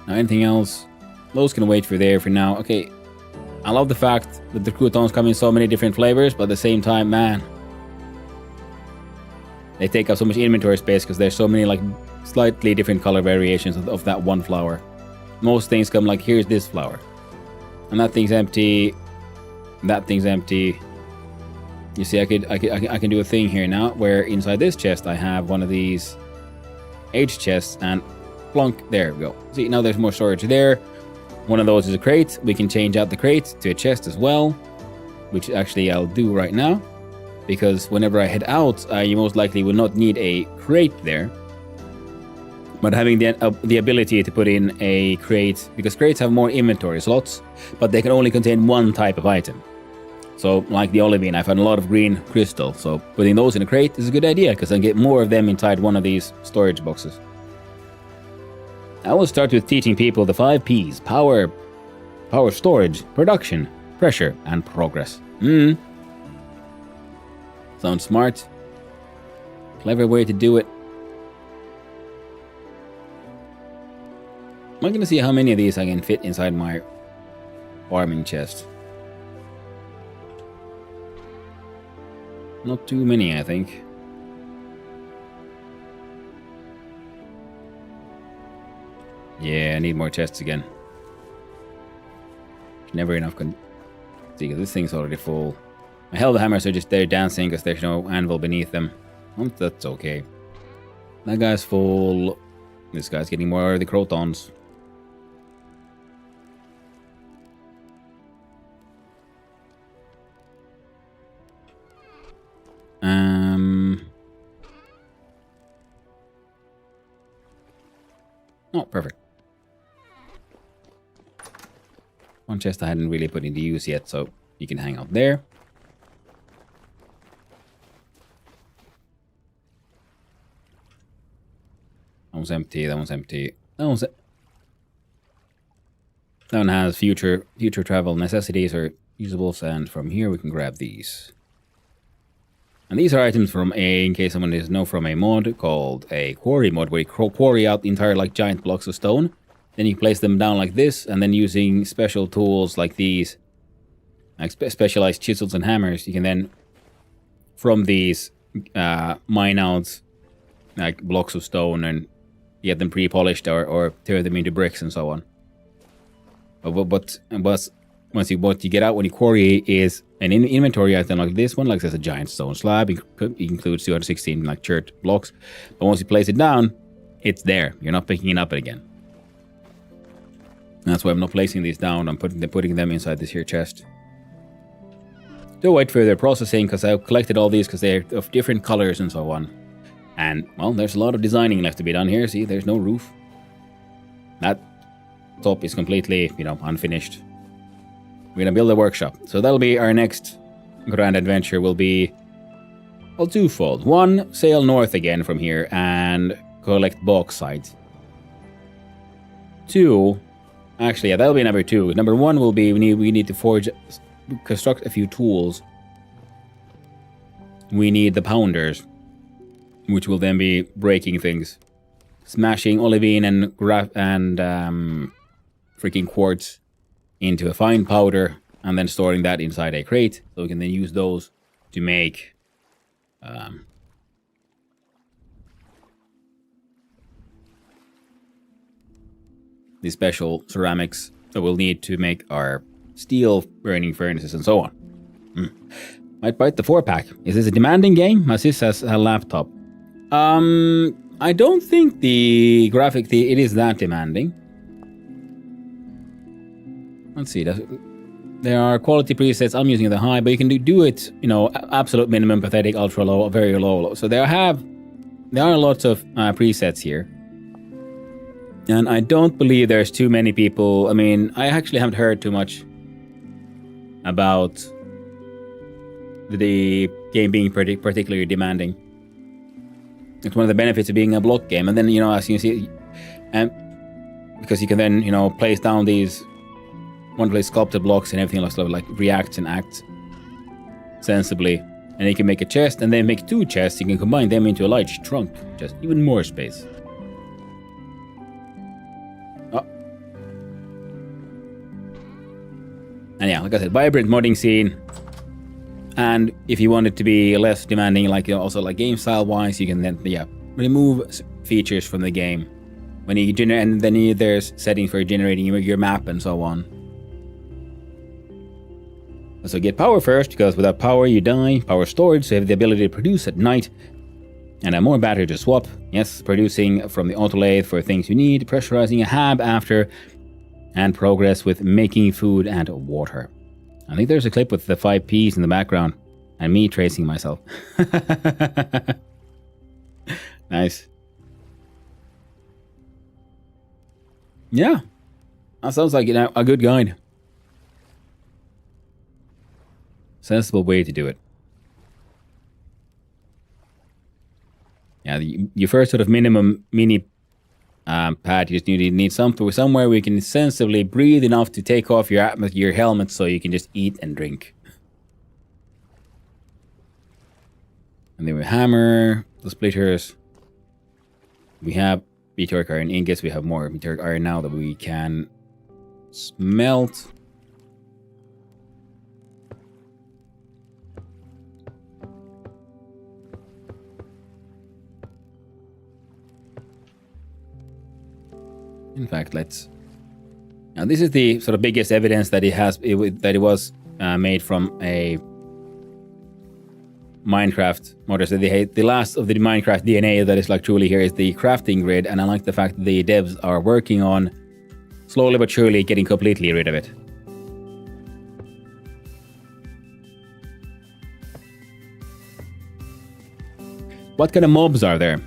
S2: Now, anything else? Those can wait for now. Okay, I love the fact that the croutons come in so many different flavors, but at the same time, man, they take up so much inventory space because there's so many like slightly different color variations of that one flour. Most things come like, here's this flour, and that thing's empty. That thing's empty. You see, I can do a thing here now where inside this chest I have one of these H chests, and plunk, there we go. See, now there's more storage there. One of those is a crate. We can change out the crate to a chest as well, which actually I'll do right now, because whenever I head out, you most likely will not need a crate there. But having the ability to put in a crate, because crates have more inventory slots, but they can only contain one type of item. So, like the olivine, I found a lot of green crystal, so putting those in a crate is a good idea, because I get more of them inside one of these storage boxes. I will start with teaching people the 5 P's: power, storage, production, pressure, and progress. Sounds smart. Clever way to do it. I'm gonna see how many of these I can fit inside my farming chest. Not too many, I think. Yeah, I need more chests again. Never enough see, because this thing's already full. My hell, the hammers are just there dancing because there's no anvil beneath them. Well, that's okay. That guy's full. This guy's getting more of the crotons. Oh, perfect. One chest I hadn't really put into use yet, so you can hang out there. That one's empty, that one's empty. That one has future travel necessities or usables, and from here we can grab these. And these are items from in case someone doesn't know, from a mod called a quarry mod, where you quarry out the entire like giant blocks of stone. Then you place them down like this, and then using special tools like these, like specialized chisels and hammers, you can then, from these, mine out like blocks of stone and get them pre-polished or tear them into bricks and so on. But once you what you get out when you quarry is an inventory item like this one, like there's a giant stone slab. It includes 216 like chert blocks, but once you place it down, it's there. You're not picking it up again. And that's why I'm not placing these down. I'm putting them inside this here chest. To wait for their processing, because I've collected all these because they're of different colors and so on. And, well, there's a lot of designing left to be done here. See, there's no roof. That top is completely, unfinished. We're gonna build a workshop. So that'll be our next grand adventure. Will be, well, twofold. One, sail north again from here and collect bauxite. Two, actually, yeah, that'll be number 2. Number 1 will be we need to construct a few tools. We need the pounders, which will then be breaking things, smashing olivine and freaking quartz into a fine powder, and then storing that inside a crate, so we can then use those to make the special ceramics that we'll need to make our steel burning furnaces and so on. Might bite the 4-pack. Is this a demanding game? My sis has a laptop. I don't think it is that demanding. Let's see. There are quality presets. I'm using the high, but you can do it, absolute minimum, pathetic, ultra low, very low. So there are lots of presets here. And I don't believe there's too many people. I mean, I actually haven't heard too much about the game being particularly demanding. It's one of the benefits of being a block game. And then, as you see, and because you can then, place down these one-place sculpted blocks and everything else, like reacts and acts sensibly. And you can make a chest and then make 2 chests. You can combine them into a large trunk. Just even more space. And yeah, like I said, vibrant modding scene. And if you want it to be less demanding, also game style wise, you can then remove features from the game when you generate, and then there's settings for generating your map and so on. So get power first, because without power you die. Power storage, so you have the ability to produce at night, and more battery to swap. Yes, producing from the autolathe for things you need. Pressurizing a hab after. And progress with making food and water. I think there's a clip with the 5 Ps in the background and me tracing myself. Nice. Yeah, that sounds like a good guide. Sensible way to do it. Yeah, your first sort of minimum mini pad, you just need somewhere where you can sensibly breathe enough to take off your helmet so you can just eat and drink. And then we hammer the splitters. We have meteoric iron ingots. We have more meteoric iron now that we can smelt. In fact, now this is the sort of biggest evidence that it was made from a Minecraft modder. So the last of the Minecraft DNA that is truly here is the crafting grid, and I like the fact that the devs are working on slowly but surely getting completely rid of it. What kind of mobs are there?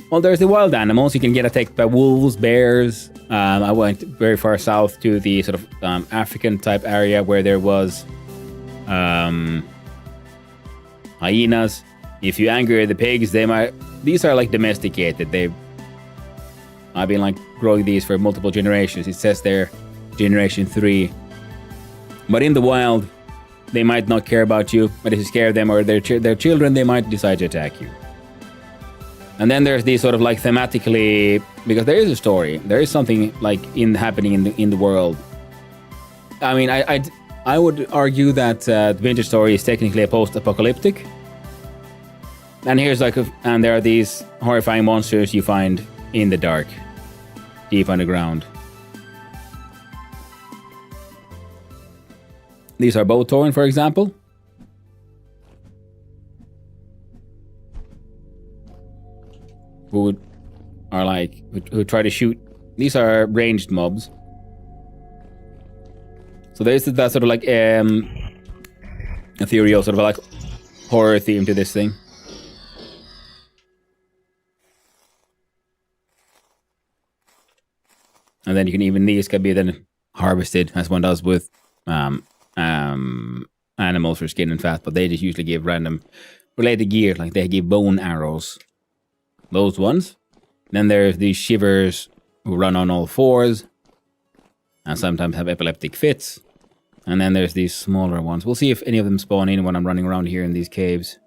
S2: Well, there's the wild animals. You can get attacked by wolves, bears. I went very far south to the sort of African type area where there was hyenas. If you anger the pigs, these are domesticated. I've been growing these for multiple generations. It says there, generation 3. But in the wild, they might not care about you. But if you scare them or their children, they might decide to attack you. And then there's these sort of thematically, because there is a story, there is something happening in the world I mean, I would argue that Vintage Story is technically a post-apocalyptic. And here's and there are these horrifying monsters you find in the dark, deep underground. These are Bothorn, for example. Who are who try to shoot. These are ranged mobs. So there's that sort of ethereal sort of horror theme to this thing. And then these can be then harvested as one does with animals for skin and fat, but they just usually give random related gear, like they give bone arrows. Those ones. Then there's these shivers who run on all fours and sometimes have epileptic fits. And then there's these smaller ones. We'll see if any of them spawn in when I'm running around here in these caves.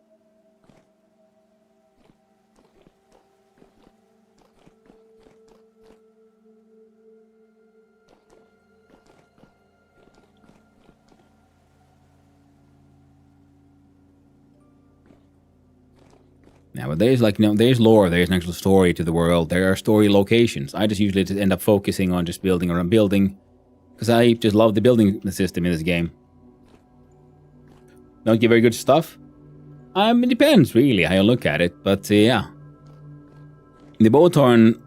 S2: Yeah, but there's there's lore, there's an actual story to the world. There are story locations. I just usually end up focusing on just building around building, because I just love the building system in this game. Don't get very good stuff? It depends really how you look at it, but yeah. The Bothorn,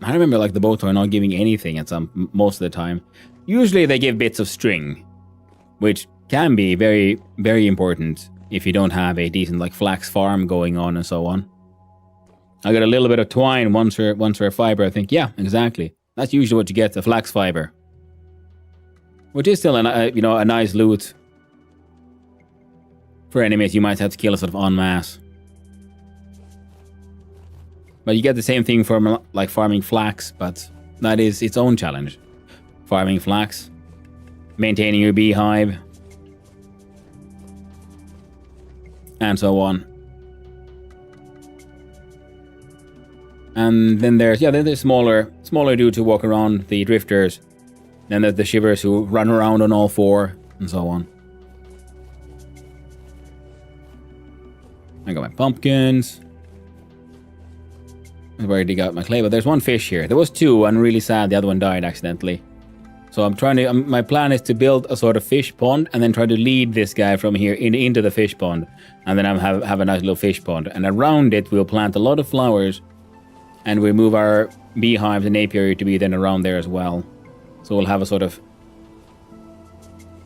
S2: I remember the Bothorn not giving anything at most of the time. Usually they give bits of string, which can be very, very important if you don't have a decent flax farm going on and so on. I got a little bit of twine, once or fiber. I think, yeah, exactly. That's usually what you get, a flax fiber, which is still a nice loot for enemies you might have to kill sort of en masse. But you get the same thing from farming flax, but that is its own challenge. Farming flax, maintaining your beehive, and so on. And then there's smaller dudes who walk around, the drifters. Then there's the shivers who run around on all four, and so on. I got my pumpkins. I've already got my clay, but there's one fish here. There was two, and really sad the other one died accidentally. So I'm trying to, my plan is to build a sort of fish pond and then try to lead this guy from here into the fish pond. And then have a nice little fish pond. And around it, we'll plant a lot of flowers. And we move our beehives and apiary to be then around there as well. So we'll have a sort of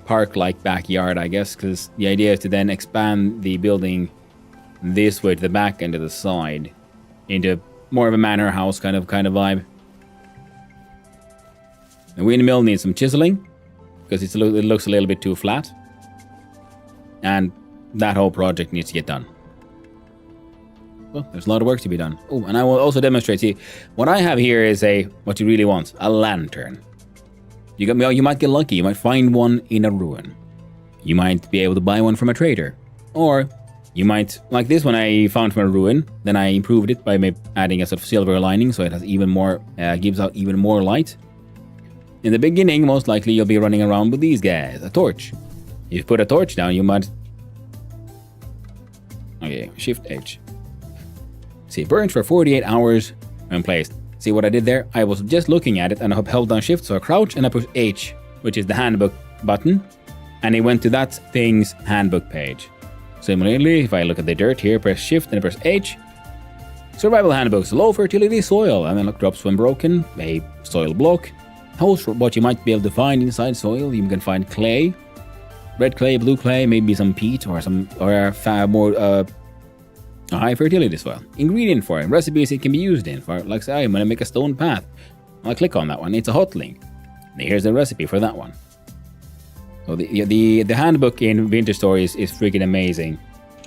S2: park-like backyard, I guess. Because the idea is to then expand the building this way to the back and to the side. Into more of a manor house kind of vibe. The windmill needs some chiseling, because it looks a little bit too flat. And that whole project needs to get done. Well, there's a lot of work to be done. Oh, and I will also demonstrate. See, what I have here is what you really want, a lantern. You might get lucky, you might find one in a ruin. You might be able to buy one from a trader. Or you might, like this one I found from a ruin, then I improved it by adding a sort of silver lining so it has even more, gives out even more light. In the beginning, most likely you'll be running around with these guys, a torch. If you put a torch down, you might... Okay, Shift H. See, it burns for 48 hours when placed. See what I did there? I was just looking at it and I held down Shift, so I crouch and I push H, which is the handbook button, and it went to that thing's handbook page. Similarly, if I look at the dirt here, press Shift and I press H. Survival handbooks, low fertility soil, and then look, drops when broken, a soil block. Host what you might be able to find inside soil. You can find clay, red clay, blue clay, maybe some peat or more high fertility soil. Ingredient for it, recipes it can be used in. For like say, I'm gonna make a stone path. I'll click on that one. It's a hot link. And here's the recipe for that one. So the handbook in Vintage Story is freaking amazing.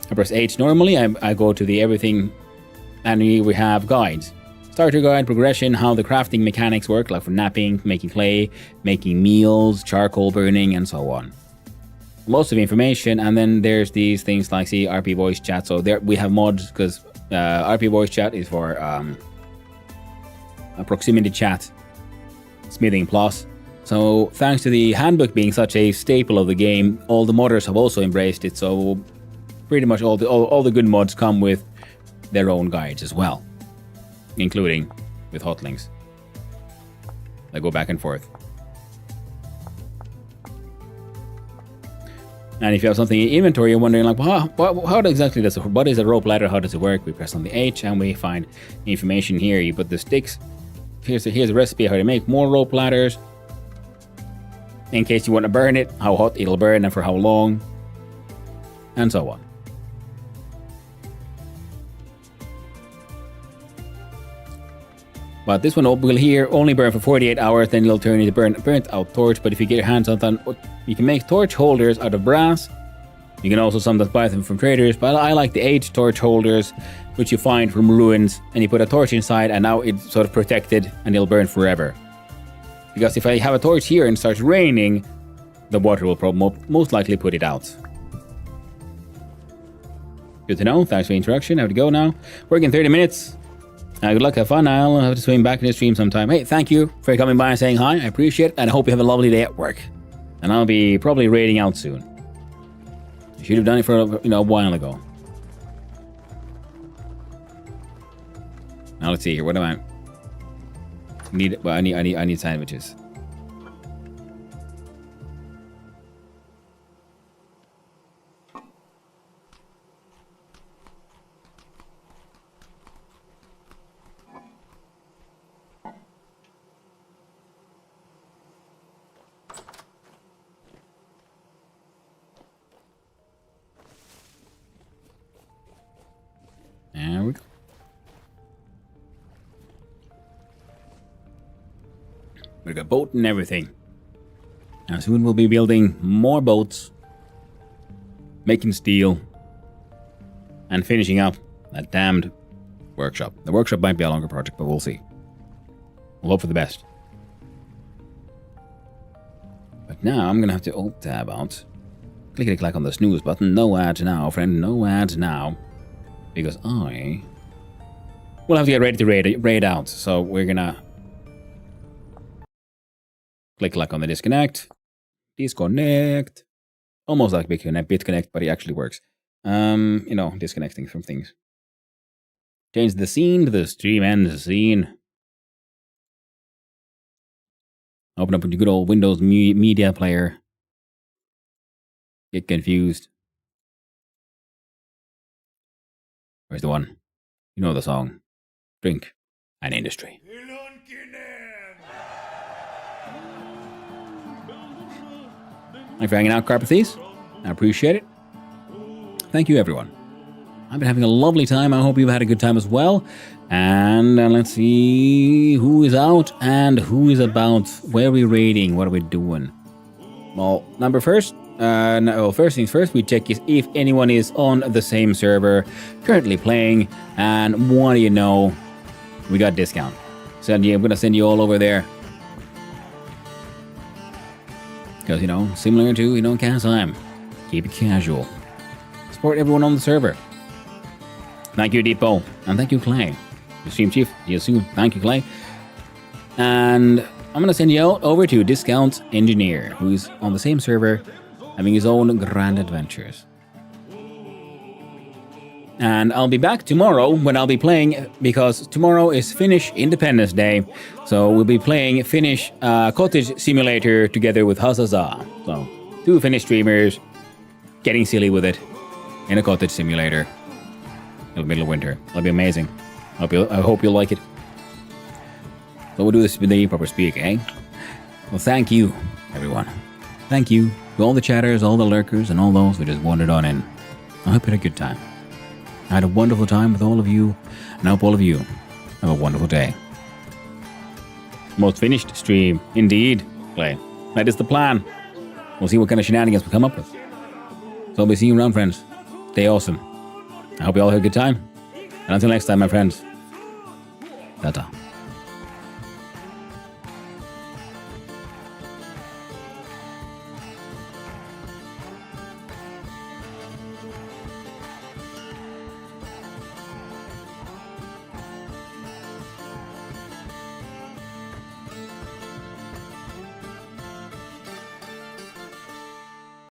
S2: I press H normally. I go to the everything, and we have guides. Starter guide, progression, how the crafting mechanics work, like for napping, making clay, making meals, charcoal burning, and so on. Lots of information, and then there's these things like, see, RP voice chat. So there we have mods, because RP voice chat is for a proximity chat, smithing plus. So thanks to the handbook being such a staple of the game, all the modders have also embraced it. So pretty much all the good mods come with their own guides as well, including with hotlinks. They go back and forth. And if you have something in inventory, you're wondering like, well, how exactly does it? What is a rope ladder? How does it work? We press on the H and we find information here. You put the sticks. Here's a recipe how to make more rope ladders. In case you want to burn it, how hot it'll burn and for how long, and so on. But this one will here only burn for 48 hours, then you'll turn into burnt out torch. But if you get your hands on that, you can make torch holders out of brass. You can also sometimes buy them from traders, but I like the aged torch holders, which you find from ruins, and you put a torch inside and now it's sort of protected and it'll burn forever. Because if I have a torch here and it starts raining, the water will most likely put it out. Good to know. Thanks for the introduction. I have to go now. Work in 30 minutes. Good luck, have fun. I'll have to swing back in the stream sometime. Hey, thank you for coming by and saying hi. I appreciate it, and I hope you have a lovely day at work. And I'll be probably raiding out soon. I should have done it for a while ago. Now let's see here. What am I? I need sandwiches. There we go. We got a boat and everything. Now soon we'll be building more boats, making steel, and finishing up that damned workshop. The workshop might be a longer project, but we'll see. We'll hope for the best. But now I'm gonna have to alt-tab out. Clickety-clack on the snooze button. No ads now, friend. No ads now. Because I will have to get ready to raid out. So we're gonna click on the disconnect. Disconnect. Almost like BitConnect, but it actually works. Disconnecting from things. Change the scene to the stream end scene. Open up with your good old Windows media player. Get confused. Where's the one? You know the song. Drink and Industry. Thanks for hanging out, Carpet Thieves. I appreciate it. Thank you, everyone. I've been having a lovely time. I hope you've had a good time as well. And let's see who is out and who is about. Where are we raiding? What are we doing? Well, first things first, we check if anyone is on the same server currently playing. And what do you know? We got discount. So I'm going to send you all over there. Because, similar to, Cast Time. Keep it casual. Support everyone on the server. Thank you, Depot. And thank you, Clay. The stream chief, you soon. Thank you, Clay. And I'm going to send you out over to Discount Engineer, who's on the same server, having his own grand adventures. And I'll be back tomorrow when I'll be playing, because tomorrow is Finnish Independence Day. So we'll be playing Finnish Cottage Simulator together with Hazaza. So, 2 Finnish streamers getting silly with it in a cottage simulator in the middle of winter. It'll be amazing. I hope you'll like it. So we'll do this with the proper speak, eh? Well, thank you, everyone. Thank you to all the chatters, all the lurkers, and all those who just wandered on in. I hope you had a good time. I had a wonderful time with all of you, and I hope all of you have a wonderful day. Most finished stream, indeed, Clay. That is the plan. We'll see what kind of shenanigans we come up with. So I'll be seeing you around, friends. Stay awesome. I hope you all had a good time. And until next time, my friends. Ta-ta.